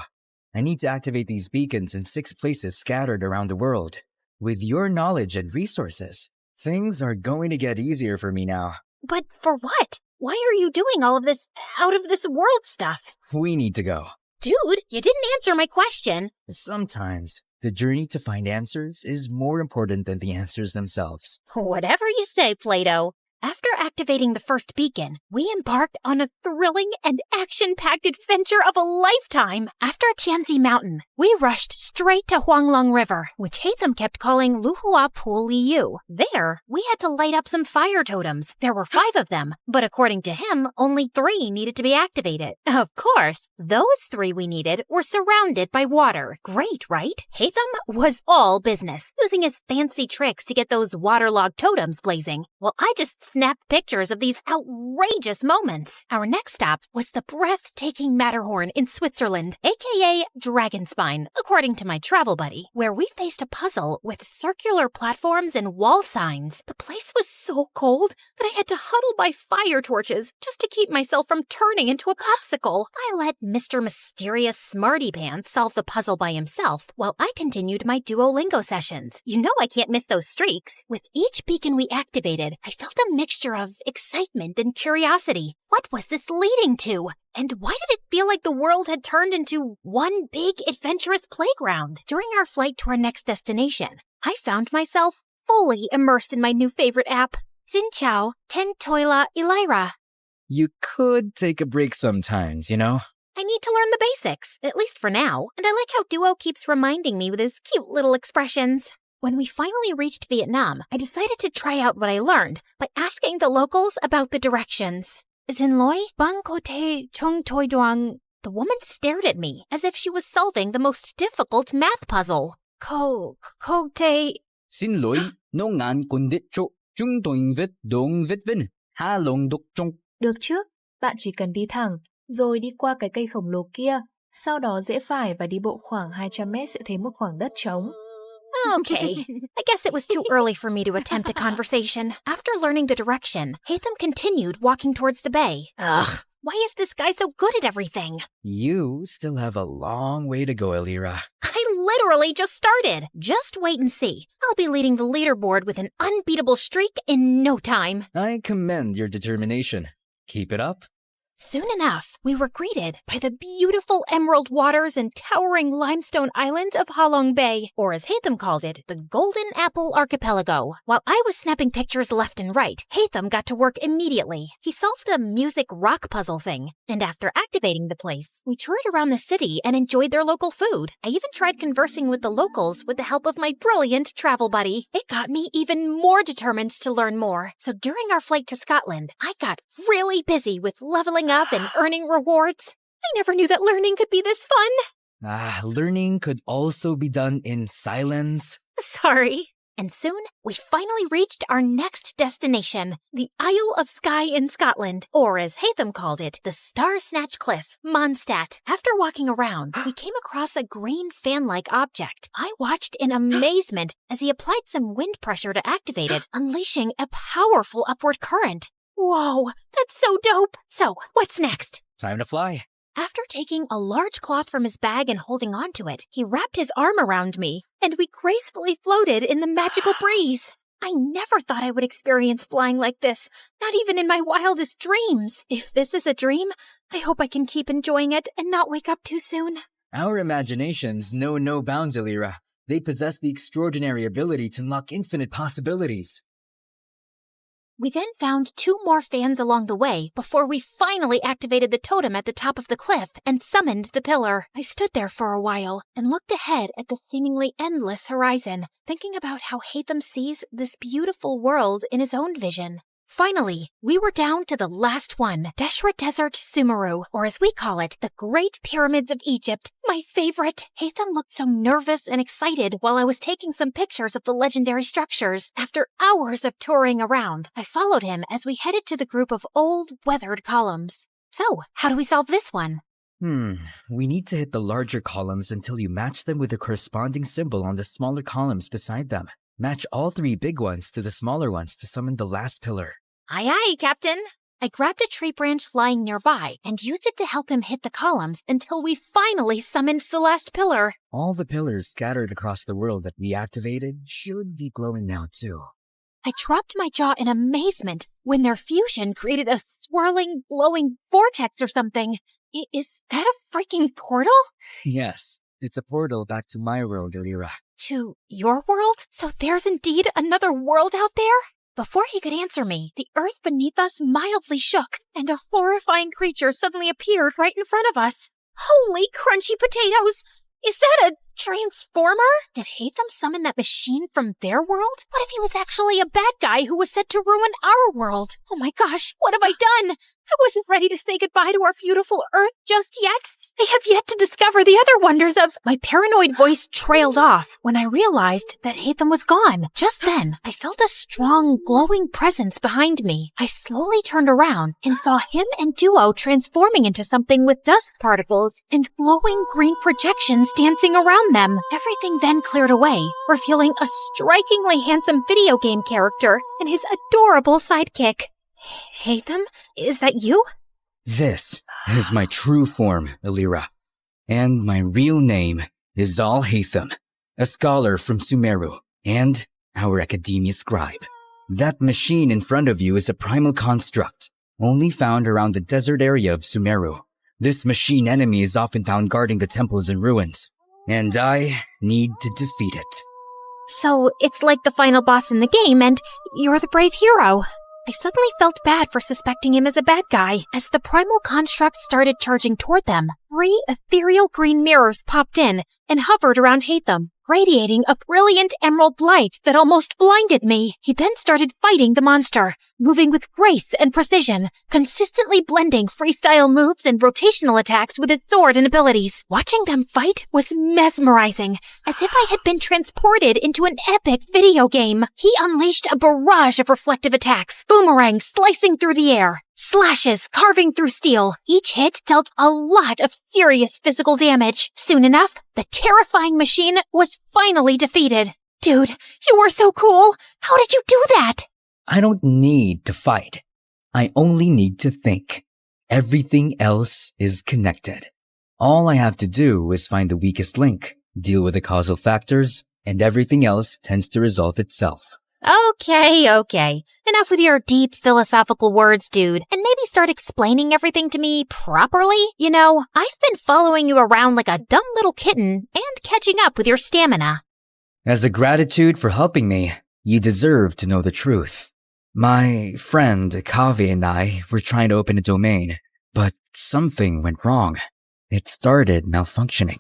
I need to activate these beacons in 6 places scattered around the world. With your knowledge and resources, things are going to get easier for me now. But for what? Why are you doing all of this out-of-this-world stuff? We need to go. Dude, you didn't answer my question. Sometimes, the journey to find answers is more important than the answers themselves. Whatever you say, Plato. After activating the first beacon, we embarked on a thrilling and action-packed adventure of a lifetime. After Tianzi Mountain, we rushed straight to Huanglong River, which Hatham kept calling Luhua Pool Liu. There, we had to light up some fire totems. There were 5 of them, but according to him, only 3 needed to be activated. Of course, those 3 we needed were surrounded by water. Great, right? Hatham was all business, using his fancy tricks to get those waterlogged totems blazing, while I just snapped pictures of these outrageous moments. Our next stop was the breathtaking Matterhorn in Switzerland, aka Dragonspine, according to my travel buddy, where we faced a puzzle with circular platforms and wall signs. The place was so cold that I had to huddle by fire torches just to keep myself from turning into a popsicle. I let Mr. Mysterious Smarty Pants solve the puzzle by himself, while I continued my Duolingo sessions. You know I can't miss those streaks. With each beacon we activated, I felt a mixture of excitement and curiosity. What was this leading to? And why did it feel like the world had turned into one big adventurous playground? During our flight to our next destination, I found myself fully immersed in my new favorite app, Xin Ten Toila Elira. You could take a break sometimes, you know? I need to learn the basics, at least for now, and I like how Duo keeps reminding me with his cute little expressions. When we finally reached Vietnam, I decided to try out what I learned by asking the locals about the directions. Xin Loi, Bang Ko Te Chung Toi Duang. The woman stared at me as if she was solving the most difficult math puzzle. Ko Te... Xin lỗi, nó ngàn con đít chỗ, chúng tôi vết đông vết vinh, ha lông đục trong. Được chứ, bạn chỉ cần đi thẳng, rồi đi qua cái cây khổng lồ kia, sau đó rẽ phải và đi bộ khoảng 200 mét sẽ thấy một khoảng đất trống. Okay, I guess it was too early for me to attempt a conversation. After learning the direction, Hatham continued walking towards the bay. Ugh, why is this guy so good at everything? You still have a long way to go, Elira. I literally just started. Just wait and see. I'll be leading the leaderboard with an unbeatable streak in no time. I commend your determination. Keep it up. Soon enough, we were greeted by the beautiful emerald waters and towering limestone islands of Halong Bay, or as Hatham called it, the Golden Apple Archipelago. While I was snapping pictures left and right, Hatham got to work immediately. He solved a music rock puzzle thing, and after activating the place, we toured around the city and enjoyed their local food. I even tried conversing with the locals with the help of my brilliant travel buddy. It got me even more determined to learn more. So during our flight to Scotland, I got really busy with leveling up and earning rewards. I never knew that learning could be this fun. Learning could also be done in silence. Sorry. And soon, we finally reached our next destination, the Isle of Skye in Scotland, or as Hatham called it, the Star Snatch Cliff, Mondstadt. After walking around, we came across a green fan-like object. I watched in amazement as he applied some wind pressure to activate it, unleashing a powerful upward current. Whoa, that's so dope! So, what's next? Time to fly. After taking a large cloth from his bag and holding onto it, he wrapped his arm around me, and we gracefully floated in the magical breeze. I never thought I would experience flying like this, not even in my wildest dreams. If this is a dream, I hope I can keep enjoying it and not wake up too soon. Our imaginations know no bounds, Elira. They possess the extraordinary ability to unlock infinite possibilities. We then found 2 more fans along the way before we finally activated the totem at the top of the cliff and summoned the pillar. I stood there for a while and looked ahead at the seemingly endless horizon, thinking about how Hatham sees this beautiful world in his own vision. Finally, we were down to the last one, Deshra Desert Sumeru, or as we call it, the Great Pyramids of Egypt, my favorite. Hatham looked so nervous and excited while I was taking some pictures of the legendary structures. After hours of touring around, I followed him as we headed to the group of old, weathered columns. So, how do we solve this one? We need to hit the larger columns until you match them with the corresponding symbol on the smaller columns beside them. Match all 3 big ones to the smaller ones to summon the last pillar. Aye, aye, Captain. I grabbed a tree branch lying nearby and used it to help him hit the columns until we finally summoned the last pillar. All the pillars scattered across the world that we activated should be glowing now too. I dropped my jaw in amazement when their fusion created a swirling, glowing vortex or something. Is that a freaking portal? Yes, it's a portal back to my world, Elira. To your world? So there's indeed another world out there? Before he could answer me, the earth beneath us mildly shook, and a horrifying creature suddenly appeared right in front of us. Holy crunchy potatoes! Is that a transformer? Did Hatham summon that machine from their world? What if he was actually a bad guy who was set to ruin our world? Oh my gosh, what have I done? I wasn't ready to say goodbye to our beautiful Earth just yet. I have yet to discover the other wonders of... My paranoid voice trailed off when I realized that Hatham was gone. Just then, I felt a strong, glowing presence behind me. I slowly turned around and saw him and Duo transforming into something with dust particles and glowing green projections dancing around them. Everything then cleared away, revealing a strikingly handsome video game character and his adorable sidekick. Hatham, is that you? This is my true form, Elira. And my real name is Zal Hatham, a scholar from Sumeru, and our academia scribe. That machine in front of you is a primal construct, only found around the desert area of Sumeru. This machine enemy is often found guarding the temples and ruins, and I need to defeat it. So it's like the final boss in the game, and you're the brave hero. I suddenly felt bad for suspecting him as a bad guy. As the primal construct started charging toward them, 3 ethereal green mirrors popped in and hovered around Hatham, radiating a brilliant emerald light that almost blinded me. He then started fighting the monster, moving with grace and precision, consistently blending freestyle moves and rotational attacks with his sword and abilities. Watching them fight was mesmerizing, as if I had been transported into an epic video game. He unleashed a barrage of reflective attacks, boomerangs slicing through the air, slashes carving through steel. Each hit dealt a lot of serious physical damage. Soon enough, the terrifying machine was finally defeated. Dude, you were so cool! How did you do that? I don't need to fight. I only need to think. Everything else is connected. All I have to do is find the weakest link, deal with the causal factors, and everything else tends to resolve itself. Okay. Enough with your deep philosophical words, dude, and maybe start explaining everything to me properly. You know, I've been following you around like a dumb little kitten and catching up with your stamina. As a gratitude for helping me, you deserve to know the truth. My friend Kaveh and I were trying to open a domain, but something went wrong. It started malfunctioning.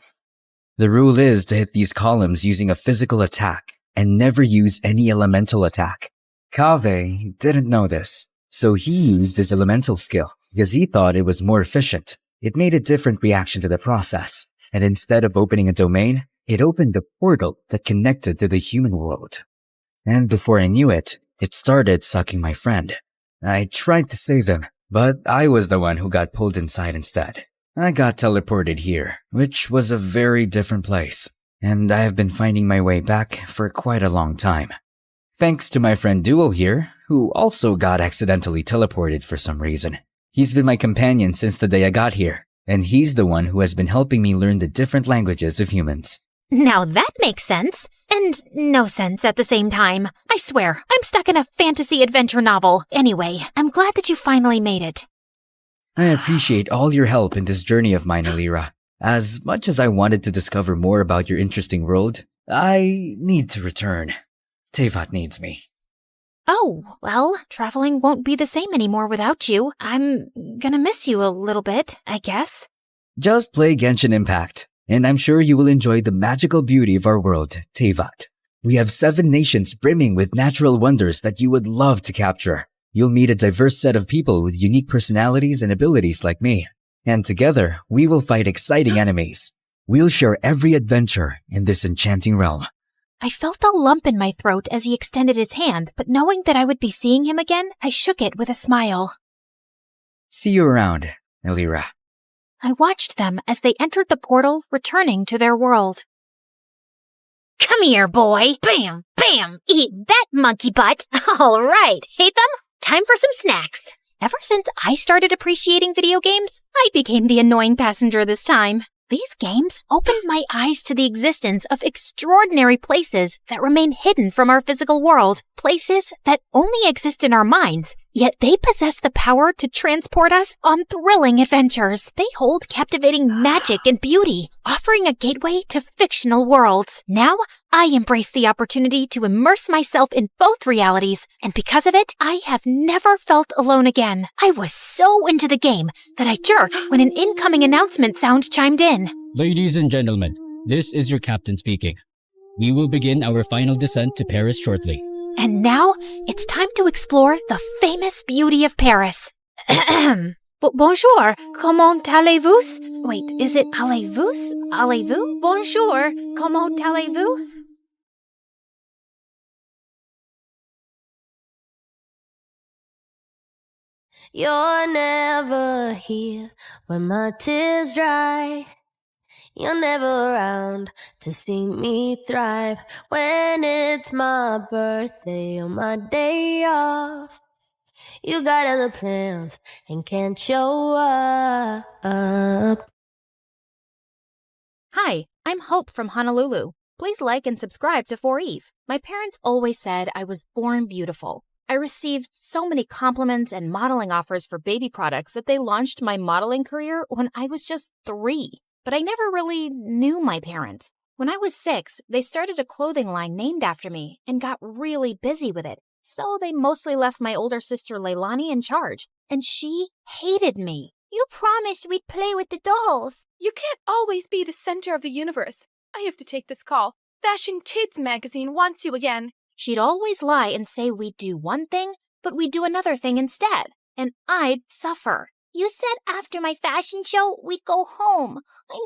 The rule is to hit these columns using a physical attack and never use any elemental attack. Kaveh didn't know this, so he used his elemental skill because he thought it was more efficient. It made a different reaction to the process, and instead of opening a domain, it opened a portal that connected to the human world. And before I knew it, it started sucking my friend. I tried to save him, but I was the one who got pulled inside instead. I got teleported here, which was a very different place, and I have been finding my way back for quite a long time. Thanks to my friend Duo here, who also got accidentally teleported for some reason. He's been my companion since the day I got here, and he's the one who has been helping me learn the different languages of humans. Now that makes sense. And no sense at the same time. I swear, I'm stuck in a fantasy adventure novel. Anyway, I'm glad that you finally made it. I appreciate all your help in this journey of mine, Elira. As much as I wanted to discover more about your interesting world, I need to return. Tevat needs me. Oh, well, traveling won't be the same anymore without you. I'm gonna miss you a little bit, I guess. Just play Genshin Impact, and I'm sure you will enjoy the magical beauty of our world, Tevat. We have 7 nations brimming with natural wonders that you would love to capture. You'll meet a diverse set of people with unique personalities and abilities like me. And together, we will fight exciting enemies. We'll share every adventure in this enchanting realm. I felt a lump in my throat as he extended his hand, but knowing that I would be seeing him again, I shook it with a smile. See you around, Elira. I watched them as they entered the portal, returning to their world. Come here, boy. Bam, bam. Eat that, monkey butt. All right. Hate them? Time for some snacks. Ever since I started appreciating video games, I became the annoying passenger this time. These games opened my eyes to the existence of extraordinary places that remain hidden from our physical world, places that only exist in our minds, yet they possess the power to transport us on thrilling adventures. They hold captivating magic and beauty, offering a gateway to fictional worlds. Now, I embrace the opportunity to immerse myself in both realities, and because of it, I have never felt alone again. I was so into the game that I jerked when an incoming announcement sound chimed in. Ladies and gentlemen, this is your captain speaking. We will begin our final descent to Paris shortly. And now, it's time to explore the famous beauty of Paris. Bonjour, comment allez-vous? Wait, is it allez-vous? Allez-vous? Bonjour, comment allez-vous? You're never here when my tears dry. You're never around to see me thrive. When it's my birthday or my day off, you got other plans and can't show up. Hi, I'm Hope from Honolulu. Please like and subscribe to 4Eve. My parents always said I was born beautiful. I received so many compliments and modeling offers for baby products that they launched my modeling career when I was just 3. But I never really knew my parents. When I was 6, they started a clothing line named after me and got really busy with it. So they mostly left my older sister Leilani in charge, and she hated me. You promised we'd play with the dolls. You can't always be the center of the universe. I have to take this call. Fashion Kids magazine wants you again. She'd always lie and say we'd do one thing, but we'd do another thing instead, and I'd suffer. You said after my fashion show, we'd go home. I'm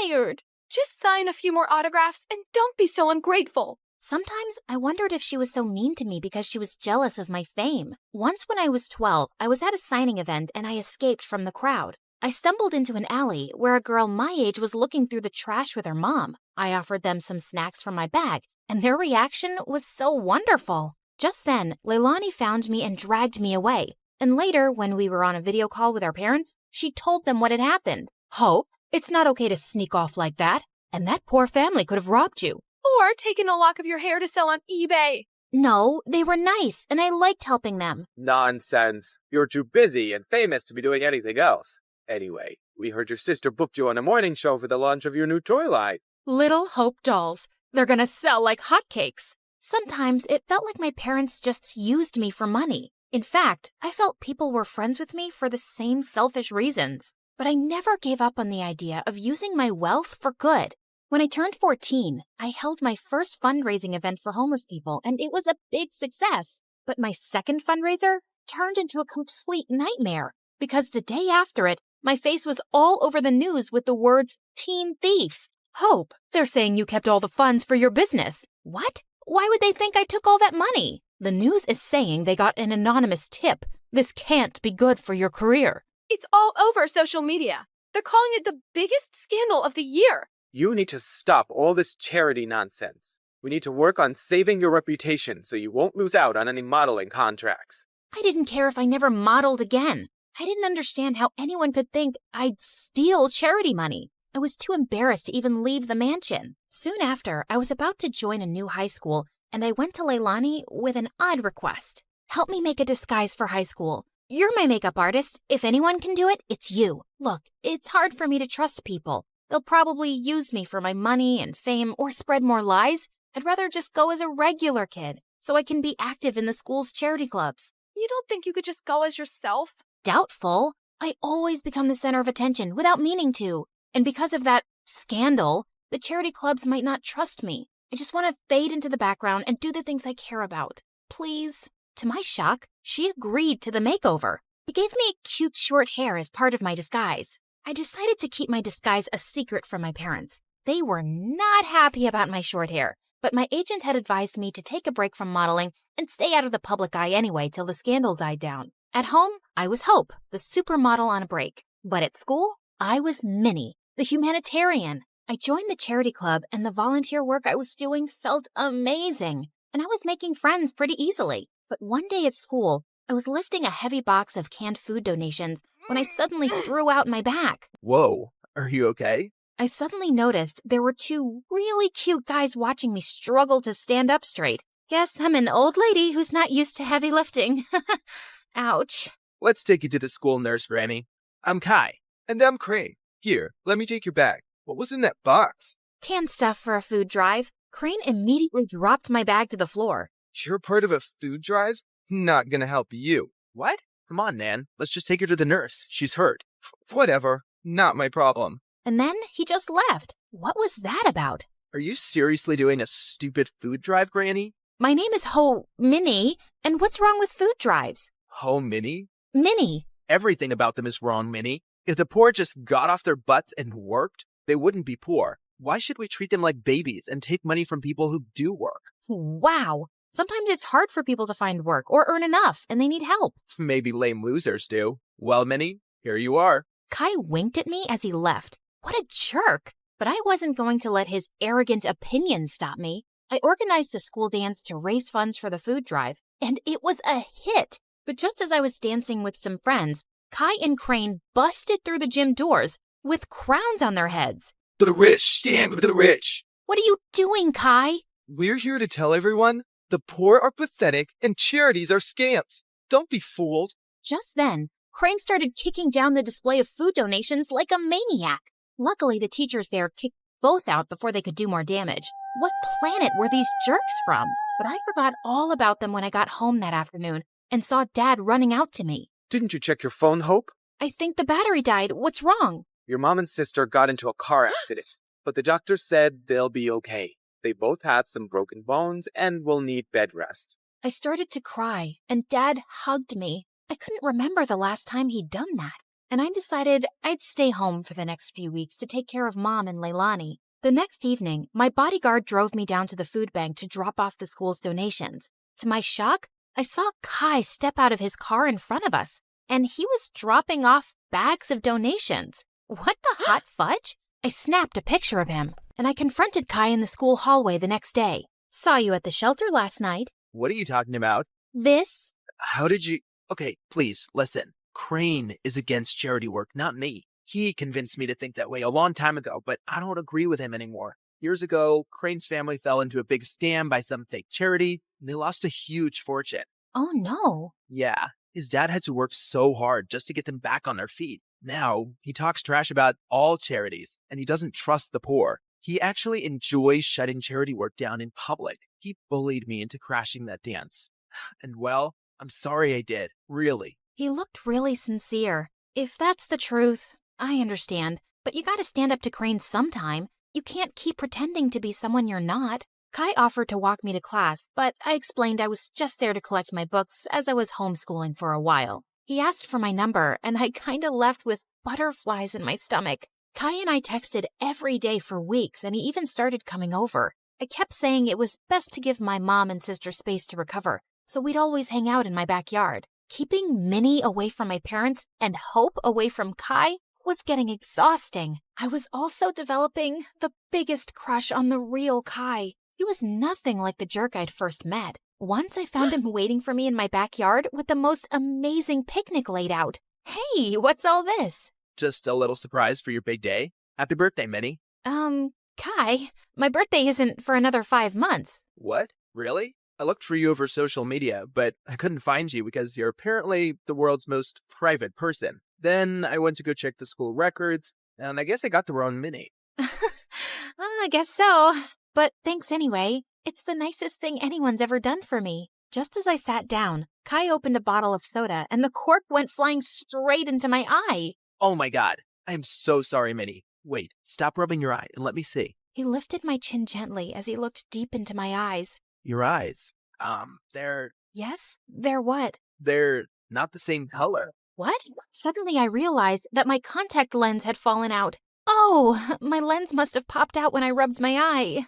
tired. Just sign a few more autographs and don't be so ungrateful. Sometimes I wondered if she was so mean to me because she was jealous of my fame. Once when I was 12, I was at a signing event and I escaped from the crowd. I stumbled into an alley where a girl my age was looking through the trash with her mom. I offered them some snacks from my bag, and their reaction was so wonderful. Just then, Leilani found me and dragged me away. And later, when we were on a video call with our parents, she told them what had happened. Hope, it's not okay to sneak off like that. And that poor family could have robbed you. Or taken a lock of your hair to sell on eBay. No, they were nice, and I liked helping them. Nonsense. You're too busy and famous to be doing anything else. Anyway, we heard your sister booked you on a morning show for the launch of your new toy line. Little Hope dolls. They're gonna sell like hotcakes. Sometimes it felt like my parents just used me for money. In fact, I felt people were friends with me for the same selfish reasons. But I never gave up on the idea of using my wealth for good. When I turned 14, I held my first fundraising event for homeless people, and it was a big success. But my second fundraiser turned into a complete nightmare, because the day after it, my face was all over the news with the words, "Teen Thief." Hope, they're saying you kept all the funds for your business. What? Why would they think I took all that money? The news is saying they got an anonymous tip. This can't be good for your career. It's all over social media. They're calling it the biggest scandal of the year. You need to stop all this charity nonsense. We need to work on saving your reputation so you won't lose out on any modeling contracts. I didn't care if I never modeled again. I didn't understand how anyone could think I'd steal charity money. I was too embarrassed to even leave the mansion. Soon after, I was about to join a new high school, and I went to Leilani with an odd request. Help me make a disguise for high school. You're my makeup artist. If anyone can do it, it's you. Look, it's hard for me to trust people. They'll probably use me for my money and fame or spread more lies. I'd rather just go as a regular kid so I can be active in the school's charity clubs. You don't think you could just go as yourself? Doubtful. I always become the center of attention without meaning to. And because of that scandal, the charity clubs might not trust me. I just want to fade into the background and do the things I care about. Please. To my shock, she agreed to the makeover. She gave me cute short hair as part of my disguise. I decided to keep my disguise a secret from my parents. They were not happy about my short hair, but my agent had advised me to take a break from modeling and stay out of the public eye anyway till the scandal died down. At home, I was Hope, the supermodel on a break. But at school, I was Minnie, the humanitarian. I joined the charity club, and the volunteer work I was doing felt amazing. And I was making friends pretty easily. But one day at school, I was lifting a heavy box of canned food donations when I suddenly threw out my back. Whoa, are you okay? I suddenly noticed there were two really cute guys watching me struggle to stand up straight. Guess I'm an old lady who's not used to heavy lifting. Ouch. Let's take you to the school nurse, Granny. I'm Kai. And I'm Crane. Here, let me take your bag. What was in that box? Canned stuff for a food drive. Crane immediately dropped my bag to the floor. You're part of a food drive? Not gonna help you. What? Come on, Nan. Let's just take her to the nurse. She's hurt. Whatever. Not my problem. And then he just left. What was that about? Are you seriously doing a stupid food drive, Granny? My name is Minnie, and what's wrong with food drives? Minnie? Minnie. Everything about them is wrong, Minnie. If the poor just got off their butts and worked, they wouldn't be poor. Why should we treat them like babies and take money from people who do work? Wow. Sometimes it's hard for people to find work or earn enough, and they need help. Maybe lame losers do. Well, Minnie, here you are. Kai winked at me as he left. What a jerk. But I wasn't going to let his arrogant opinions stop me. I organized a school dance to raise funds for the food drive, and it was a hit. But just as I was dancing with some friends, Kai and Crane busted through the gym doors with crowns on their heads. To the rich, stand with the rich. What are you doing, Kai? We're here to tell everyone the poor are pathetic and charities are scams. Don't be fooled. Just then, Crane started kicking down the display of food donations like a maniac. Luckily, the teachers there kicked both out before they could do more damage. What planet were these jerks from? But I forgot all about them when I got home that afternoon and saw Dad running out to me. Didn't you check your phone, Hope? I think the battery died. What's wrong? Your mom and sister got into a car accident, but the doctor said they'll be okay. They both had some broken bones and will need bed rest. I started to cry, and Dad hugged me. I couldn't remember the last time he'd done that, and I decided I'd stay home for the next few weeks to take care of Mom and Leilani. The next evening, my bodyguard drove me down to the food bank to drop off the school's donations. To my shock, I saw Kai step out of his car in front of us, and he was dropping off bags of donations. What the hot fudge? I snapped a picture of him, and I confronted Kai in the school hallway the next day. Saw you at the shelter last night. What are you talking about? This? How did you... Okay, please, listen. Crane is against charity work, not me. He convinced me to think that way a long time ago, but I don't agree with him anymore. Years ago, Crane's family fell into a big scam by some fake charity, and they lost a huge fortune. Oh no. Yeah, his dad had to work so hard just to get them back on their feet. Now, he talks trash about all charities, and he doesn't trust the poor. He actually enjoys shutting charity work down in public. He bullied me into crashing that dance. And well, I'm sorry I did, really. He looked really sincere. If that's the truth, I understand. But you gotta stand up to Crane sometime. You can't keep pretending to be someone you're not. Kai offered to walk me to class, but I explained I was just there to collect my books as I was homeschooling for a while. He asked for my number, and I kinda left with butterflies in my stomach. Kai and I texted every day for weeks, and he even started coming over. I kept saying it was best to give my mom and sister space to recover, so we'd always hang out in my backyard. Keeping Minnie away from my parents and Hope away from Kai was getting exhausting. I was also developing the biggest crush on the real Kai. He was nothing like the jerk I'd first met. Once I found him waiting for me in my backyard with the most amazing picnic laid out. Hey, what's all this? Just a little surprise for your big day. Happy birthday, Minnie. Kai, my birthday isn't for another 5 months. What? Really? I looked for you over social media, but I couldn't find you because you're apparently the world's most private person. Then I went to go check the school records, and I guess I got the wrong Minnie. I guess so. But thanks anyway. It's the nicest thing anyone's ever done for me. Just as I sat down, Kai opened a bottle of soda, and the cork went flying straight into my eye. Oh my god. I am so sorry, Minnie. Wait, stop rubbing your eye and let me see. He lifted my chin gently as he looked deep into my eyes. Your eyes? They're... Yes? They're what? They're not the same color. What? Suddenly I realized that my contact lens had fallen out. Oh, my lens must have popped out when I rubbed my eye.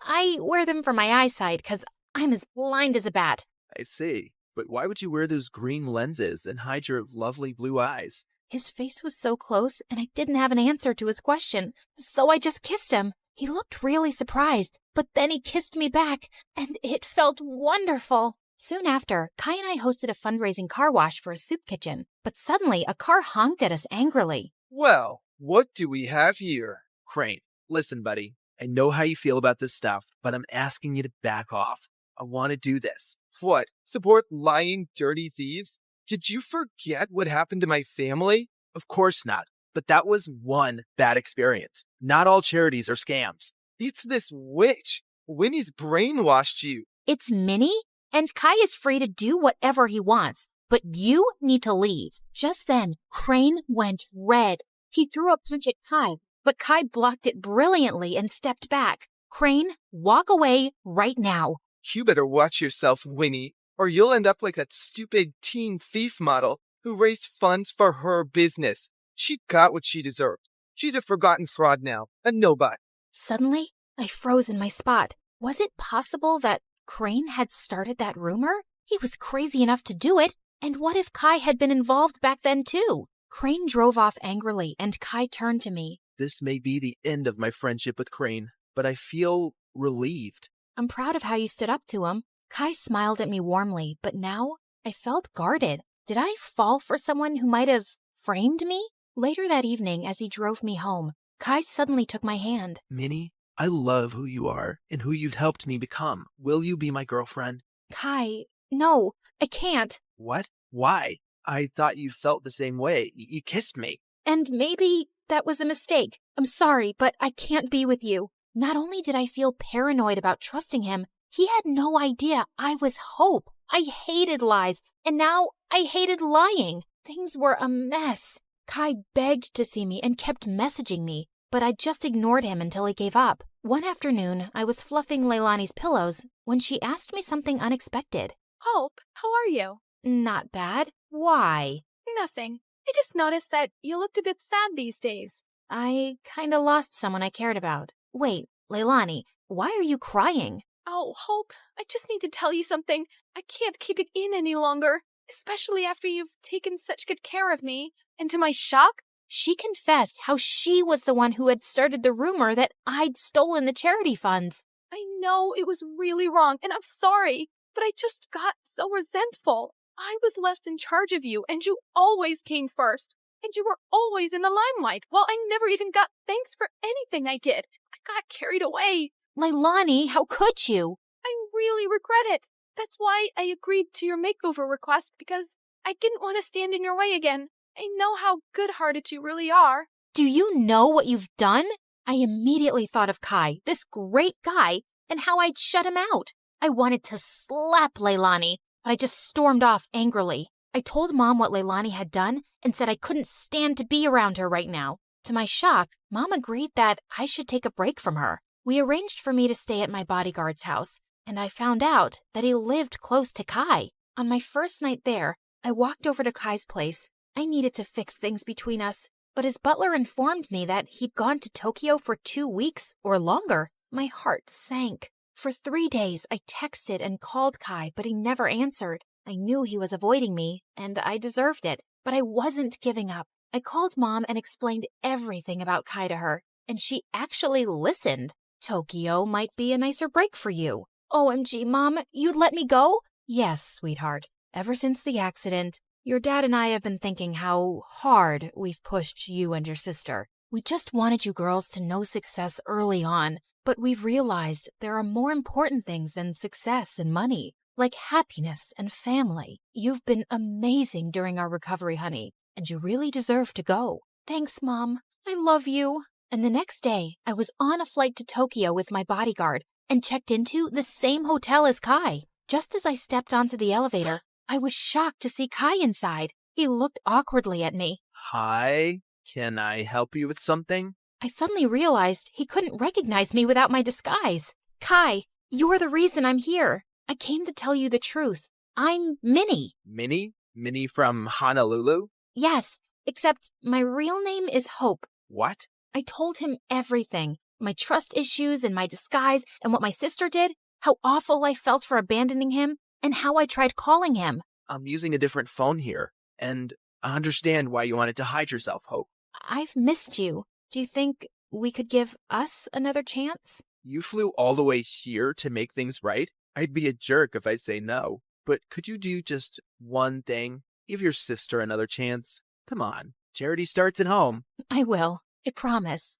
I wear them for my eyesight because I'm as blind as a bat. I see. But why would you wear those green lenses and hide your lovely blue eyes? His face was so close, and I didn't have an answer to his question, so I just kissed him. He looked really surprised, but then he kissed me back, and it felt wonderful. Soon after, Kai and I hosted a fundraising car wash for a soup kitchen, but suddenly a car honked at us angrily. Well, what do we have here? Crane, listen, buddy. I know how you feel about this stuff, but I'm asking you to back off. I want to do this. What? Support lying, dirty thieves? Did you forget what happened to my family? Of course not. But that was one bad experience. Not all charities are scams. It's this witch. Winnie's brainwashed you. It's Minnie, and Kai is free to do whatever he wants, but you need to leave. Just then, Crane went red. He threw a punch at Kai, but Kai blocked it brilliantly and stepped back. Crane, walk away right now. You better watch yourself, Winnie, or you'll end up like that stupid teen thief model who raised funds for her business. She got what she deserved. She's a forgotten fraud now, a nobody. Suddenly, I froze in my spot. Was it possible that Crane had started that rumor? He was crazy enough to do it. And what if Kai had been involved back then too? Crane drove off angrily, and Kai turned to me. This may be the end of my friendship with Crane, but I feel relieved. I'm proud of how you stood up to him. Kai smiled at me warmly, but now I felt guarded. Did I fall for someone who might have framed me? Later that evening, as he drove me home, Kai suddenly took my hand. Minnie, I love who you are and who you've helped me become. Will you be my girlfriend? Kai, no, I can't. What? Why? I thought you felt the same way. You kissed me. And maybe that was a mistake. I'm sorry, but I can't be with you. Not only did I feel paranoid about trusting him, he had no idea I was Hope. I hated lies, and now I hated lying. Things were a mess. Kai begged to see me and kept messaging me, but I just ignored him until he gave up. One afternoon, I was fluffing Leilani's pillows when she asked me something unexpected. Hope, how are you? Not bad. Why? Nothing. I just noticed that you looked a bit sad these days. I kinda lost someone I cared about. Wait, Leilani, why are you crying? Oh, Hope, I just need to tell you something. I can't keep it in any longer, especially after you've taken such good care of me. And to my shock, she confessed how she was the one who had started the rumor that I'd stolen the charity funds. I know it was really wrong, and I'm sorry, but I just got so resentful. I was left in charge of you, and you always came first. And you were always in the limelight, while I never even got thanks for anything I did. I got carried away. Leilani, how could you? I really regret it. That's why I agreed to your makeover request, because I didn't want to stand in your way again. I know how good-hearted you really are. Do you know what you've done? I immediately thought of Kai, this great guy, and how I'd shut him out. I wanted to slap Leilani, but I just stormed off angrily. I told Mom what Leilani had done and said I couldn't stand to be around her right now. To my shock, Mom agreed that I should take a break from her. We arranged for me to stay at my bodyguard's house, and I found out that he lived close to Kai. On my first night there, I walked over to Kai's place. I needed to fix things between us, but his butler informed me that he'd gone to Tokyo for 2 weeks or longer. My heart sank. For 3 days, I texted and called Kai, but he never answered. I knew he was avoiding me, and I deserved it, but I wasn't giving up. I called Mom and explained everything about Kai to her, and she actually listened. Tokyo might be a nicer break for you. OMG, Mom, you'd let me go? Yes, sweetheart. Ever since the accident, your dad and I have been thinking how hard we've pushed you and your sister. We just wanted you girls to know success early on, but we've realized there are more important things than success and money, like happiness and family. You've been amazing during our recovery, honey, and you really deserve to go. Thanks, Mom. I love you. And the next day, I was on a flight to Tokyo with my bodyguard and checked into the same hotel as Kai. Just as I stepped onto the elevator, I was shocked to see Kai inside. He looked awkwardly at me. Hi, can I help you with something? I suddenly realized he couldn't recognize me without my disguise. Kai, you're the reason I'm here. I came to tell you the truth. I'm Minnie. Minnie? Minnie from Honolulu? Yes, except my real name is Hope. What? I told him everything. My trust issues and my disguise and what my sister did, how awful I felt for abandoning him, and how I tried calling him. I'm using a different phone here, and I understand why you wanted to hide yourself, Hope. I've missed you. Do you think we could give us another chance? You flew all the way here to make things right? I'd be a jerk if I say no. But could you do just one thing? Give your sister another chance. Come on. Charity starts at home. I will. I promise.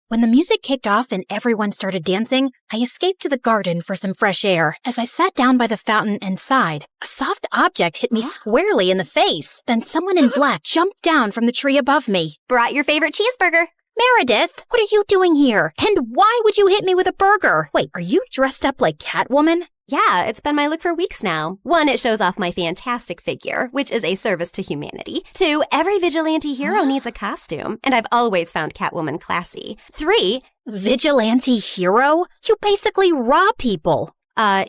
When the music kicked off and everyone started dancing, I escaped to the garden for some fresh air. As I sat down by the fountain and sighed, a soft object hit me squarely in the face. Then someone in black jumped down from the tree above me. Brought your favorite cheeseburger. Meredith, what are you doing here? And why would you hit me with a burger? Wait, are you dressed up like Catwoman? Yeah, it's been my look for weeks now. 1, it shows off my fantastic figure, which is a service to humanity. 2, every vigilante hero needs a costume, and I've always found Catwoman classy. 3, vigilante hero? You basically rob people.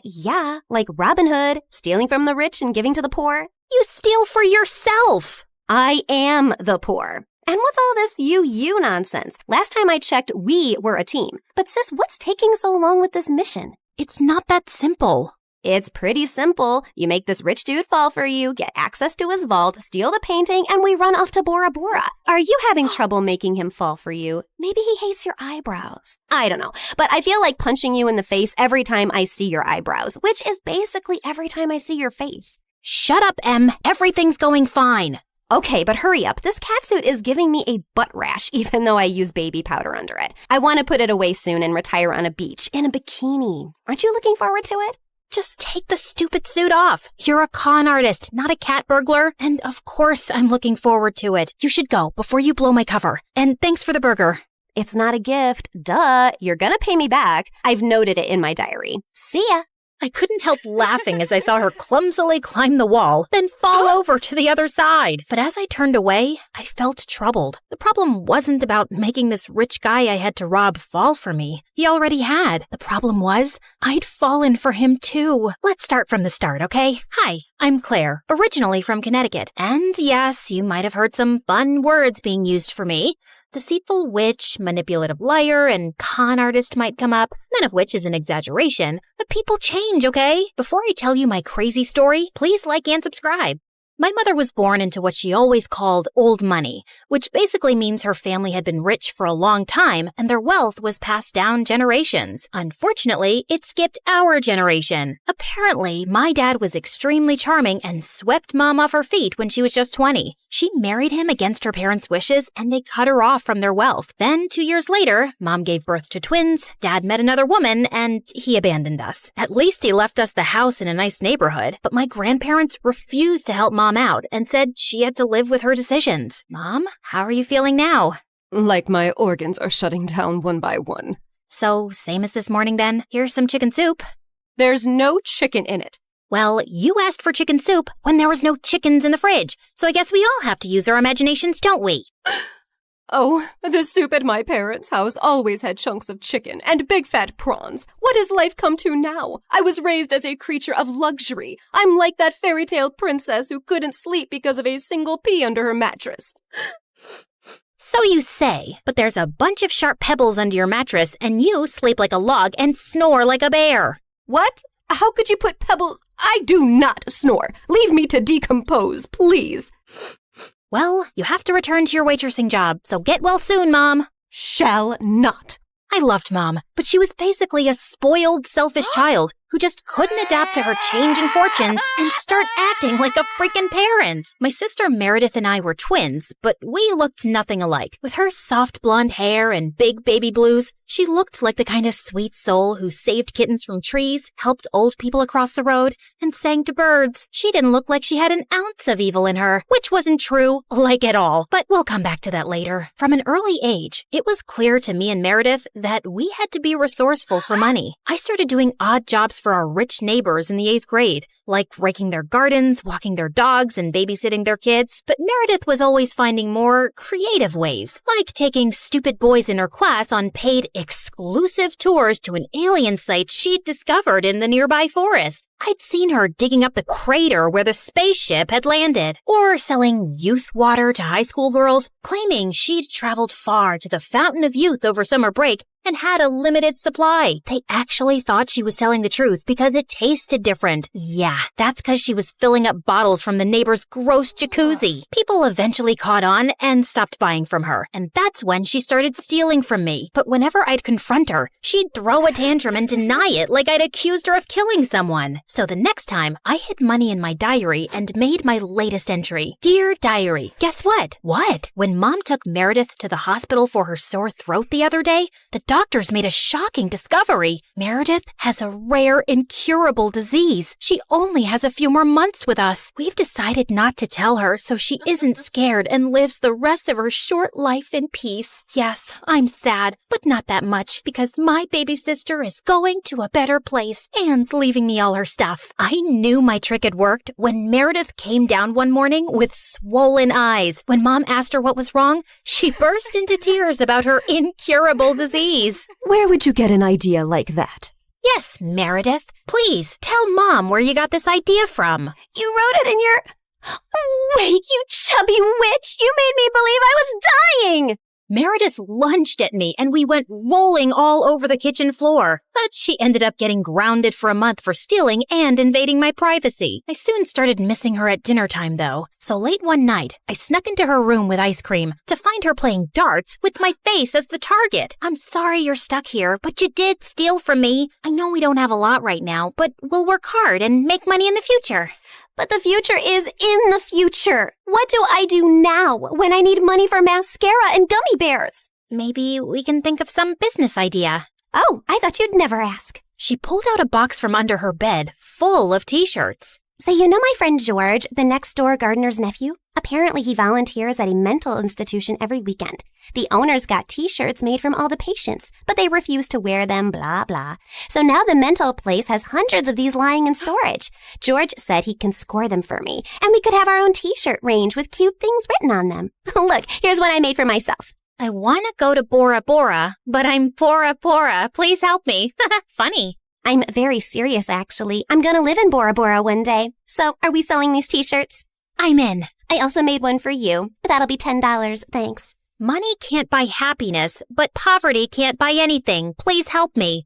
Yeah, like Robin Hood, stealing from the rich and giving to the poor. You steal for yourself. I am the poor. And what's all this you nonsense? Last time I checked, we were a team. But sis, what's taking so long with this mission? It's not that simple. It's pretty simple. You make this rich dude fall for you, get access to his vault, steal the painting, and we run off to Bora Bora. Are you having trouble making him fall for you? Maybe he hates your eyebrows. I don't know, but I feel like punching you in the face every time I see your eyebrows, which is basically every time I see your face. Shut up, Em. Everything's going fine. Okay, but hurry up. This catsuit is giving me a butt rash, even though I use baby powder under it. I want to put it away soon and retire on a beach in a bikini. Aren't you looking forward to it? Just take the stupid suit off. You're a con artist, not a cat burglar. And of course I'm looking forward to it. You should go before you blow my cover. And thanks for the burger. It's not a gift. Duh. You're gonna pay me back. I've noted it in my diary. See ya. I couldn't help laughing as I saw her clumsily climb the wall, then fall over to the other side. But as I turned away, I felt troubled. The problem wasn't about making this rich guy I had to rob fall for me. He already had. The problem was, I'd fallen for him too. Let's start from the start, okay? Hi, I'm Claire, originally from Connecticut. And yes, you might have heard some fun words being used for me. Deceitful witch, manipulative liar, and con artist might come up, none of which is an exaggeration. But people change, okay? Before I tell you my crazy story, please like and subscribe. My mother was born into what she always called old money, which basically means her family had been rich for a long time and their wealth was passed down generations. Unfortunately, it skipped our generation. Apparently, my dad was extremely charming and swept Mom off her feet when she was just 20. She married him against her parents' wishes and they cut her off from their wealth. Then, 2 years later, Mom gave birth to twins, Dad met another woman, and he abandoned us. At least he left us the house in a nice neighborhood, but my grandparents refused to help Mom out and said she had to live with her decisions. Mom, how are you feeling now? Like my organs are shutting down one by one. So, same as this morning then? Here's some chicken soup. There's no chicken in it. Well, you asked for chicken soup when there was no chickens in the fridge, so I guess we all have to use our imaginations, don't we? Oh, the soup at my parents' house always had chunks of chicken and big fat prawns. What has life come to now? I was raised as a creature of luxury. I'm like that fairy tale princess who couldn't sleep because of a single pea under her mattress. So you say, but there's a bunch of sharp pebbles under your mattress and you sleep like a log and snore like a bear. What? How could you put pebbles? I do not snore. Leave me to decompose, please. Well, you have to return to your waitressing job, so get well soon, Mom. Shall not. I loved Mom, but she was basically a spoiled, selfish child who just couldn't adapt to her change in fortunes and start acting like a freaking parent. My sister Meredith and I were twins, but we looked nothing alike. With her soft blonde hair and big baby blues, she looked like the kind of sweet soul who saved kittens from trees, helped old people across the road, and sang to birds. She didn't look like she had an ounce of evil in her, which wasn't true, like at all. But we'll come back to that later. From an early age, it was clear to me and Meredith that we had to be resourceful for money. I started doing odd jobs for our rich neighbors in the 8th grade, like raking their gardens, walking their dogs, and babysitting their kids. But Meredith was always finding more creative ways, like taking stupid boys in her class on paid exclusive tours to an alien site she'd discovered in the nearby forest. I'd seen her digging up the crater where the spaceship had landed, or selling youth water to high school girls, claiming she'd traveled far to the Fountain of Youth over summer break and had a limited supply. They actually thought she was telling the truth because it tasted different. Yeah, Yeah, that's because she was filling up bottles from the neighbor's gross jacuzzi. People eventually caught on and stopped buying from her, and that's when she started stealing from me. But whenever I'd confront her, she'd throw a tantrum and deny it like I'd accused her of killing someone. So the next time, I hid money in my diary and made my latest entry. Dear Diary, guess what? What? When Mom took Meredith to the hospital for her sore throat the other day, the doctors made a shocking discovery. Meredith has a rare, incurable disease. She only has a few more months with us. We've decided not to tell her so she isn't scared and lives the rest of her short life in peace. Yes, I'm sad, but not that much because my baby sister is going to a better place and leaving me all her stuff. I knew my trick had worked when Meredith came down one morning with swollen eyes. When Mom asked her what was wrong, she burst into tears about her incurable disease. Where would you get an idea like that? Yes, Meredith. Please, tell Mom where you got this idea from. You wrote it in your... Wait, you chubby witch! You made me believe I was dying! Meredith lunged at me and we went rolling all over the kitchen floor. But she ended up getting grounded for a month for stealing and invading my privacy. I soon started missing her at dinner time though. So late one night, I snuck into her room with ice cream to find her playing darts with my face as the target. I'm sorry you're stuck here, but you did steal from me. I know we don't have a lot right now, but we'll work hard and make money in the future. But the future is in the future. What do I do now when I need money for mascara and gummy bears? Maybe we can think of some business idea. Oh, I thought you'd never ask. She pulled out a box from under her bed full of t-shirts. So you know my friend George, the next-door gardener's nephew? Apparently he volunteers at a mental institution every weekend. The owners got t-shirts made from all the patients, but they refuse to wear them, blah, blah. So now the mental place has hundreds of these lying in storage. George said he can score them for me, and we could have our own t-shirt range with cute things written on them. Look, here's what I made for myself. I want to go to Bora Bora, but I'm Bora Bora. Please help me. Funny. I'm very serious, actually. I'm gonna live in Bora Bora one day. So, are we selling these t-shirts? I'm in. I also made one for you. That'll be $10, thanks. Money can't buy happiness, but poverty can't buy anything. Please help me.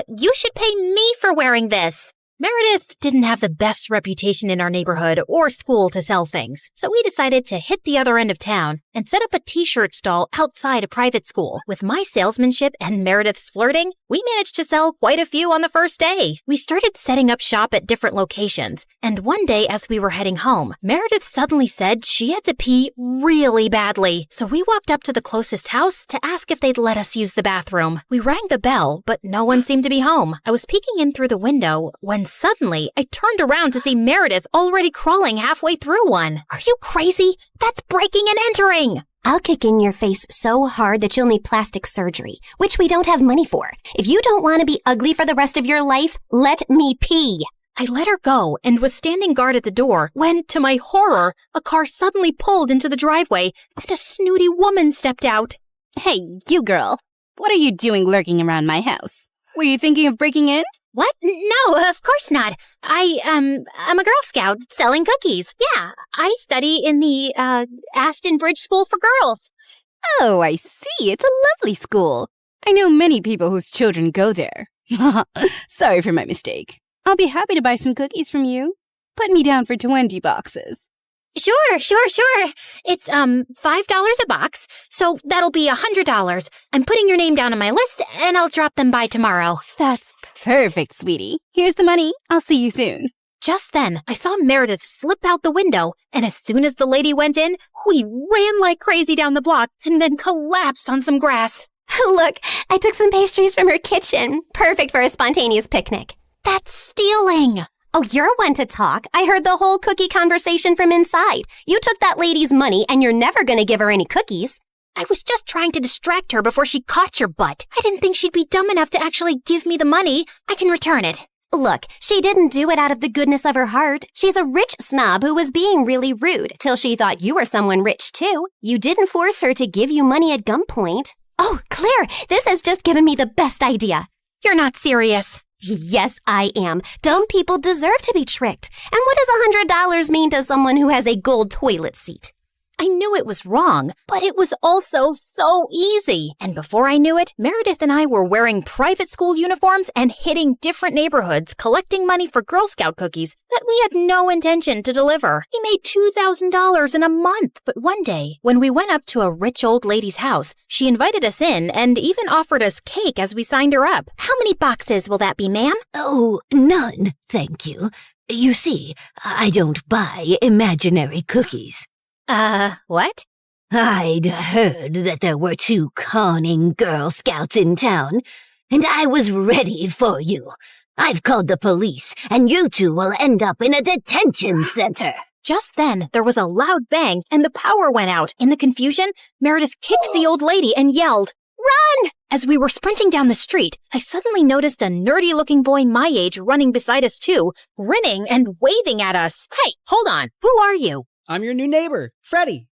You should pay me for wearing this. Meredith didn't have the best reputation in our neighborhood or school to sell things, so we decided to hit the other end of town and set up a t-shirt stall outside a private school. With my salesmanship and Meredith's flirting, we managed to sell quite a few on the first day. We started setting up shop at different locations, and one day as we were heading home, Meredith suddenly said she had to pee really badly. So we walked up to the closest house to ask if they'd let us use the bathroom. We rang the bell, but no one seemed to be home. I was peeking in through the window when suddenly I turned around to see Meredith already crawling halfway through one. Are you crazy? That's breaking and entering! I'll kick in your face so hard that you'll need plastic surgery, which we don't have money for. If you don't want to be ugly for the rest of your life, let me pee. I let her go and was standing guard at the door when, to my horror, a car suddenly pulled into the driveway and a snooty woman stepped out. Hey, you girl. What are you doing lurking around my house? Were you thinking of breaking in? What? No, of course not. I'm a Girl Scout selling cookies. Yeah, I study in the, Aston Bridge School for Girls. Oh, I see. It's a lovely school. I know many people whose children go there. Sorry for my mistake. I'll be happy to buy some cookies from you. Put me down for 20 boxes. Sure. It's, $5 a box, so that'll be $100. I'm putting your name down on my list, and I'll drop them by tomorrow. That's perfect, sweetie. Here's the money. I'll see you soon. Just then, I saw Meredith slip out the window, and as soon as the lady went in, we ran like crazy down the block and then collapsed on some grass. Look, I took some pastries from her kitchen. Perfect for a spontaneous picnic. That's stealing. Oh, you're one to talk. I heard the whole cookie conversation from inside. You took that lady's money, and you're never going to give her any cookies. I was just trying to distract her before she caught your butt. I didn't think she'd be dumb enough to actually give me the money. I can return it. Look, she didn't do it out of the goodness of her heart. She's a rich snob who was being really rude till she thought you were someone rich, too. You didn't force her to give you money at gunpoint. Oh, Claire, this has just given me the best idea. You're not serious. Yes, I am. Dumb people deserve to be tricked. And what does $100 mean to someone who has a gold toilet seat? I knew it was wrong, but it was also so easy. And before I knew it, Meredith and I were wearing private school uniforms and hitting different neighborhoods, collecting money for Girl Scout cookies that we had no intention to deliver. We made $2,000 in a month. But one day, when we went up to a rich old lady's house, she invited us in and even offered us cake as we signed her up. How many boxes will that be, ma'am? Oh, none, thank you. You see, I don't buy imaginary cookies. What? I'd heard that there were 2 conning Girl Scouts in town, and I was ready for you. I've called the police, and you 2 will end up in a detention center. Just then, there was a loud bang and the power went out. In the confusion, Meredith kicked the old lady and yelled, "Run!" As we were sprinting down the street, I suddenly noticed a nerdy-looking boy my age running beside us too, grinning and waving at us. Hey, hold on. Who are you? I'm your new neighbor, Freddie.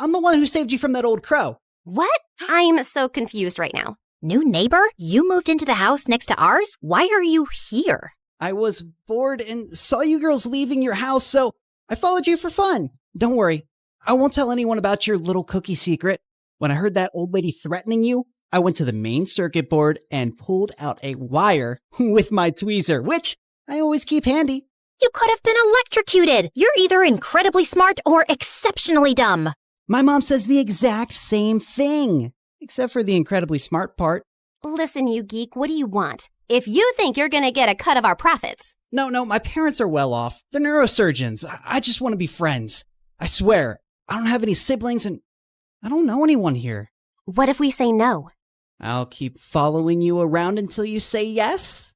I'm the one who saved you from that old crow. What? I'm so confused right now. New neighbor? You moved into the house next to ours? Why are you here? I was bored and saw you girls leaving your house, so I followed you for fun. Don't worry, I won't tell anyone about your little cookie secret. When I heard that old lady threatening you, I went to the main circuit board and pulled out a wire with my tweezer, which I always keep handy. You could have been electrocuted. You're either incredibly smart or exceptionally dumb. My mom says the exact same thing, except for the incredibly smart part. Listen, you geek, what do you want? If you think you're gonna get a cut of our profits. No, my parents are well off. They're neurosurgeons. I just want to be friends. I swear, I don't have any siblings and I don't know anyone here. What if we say no? I'll keep following you around until you say yes.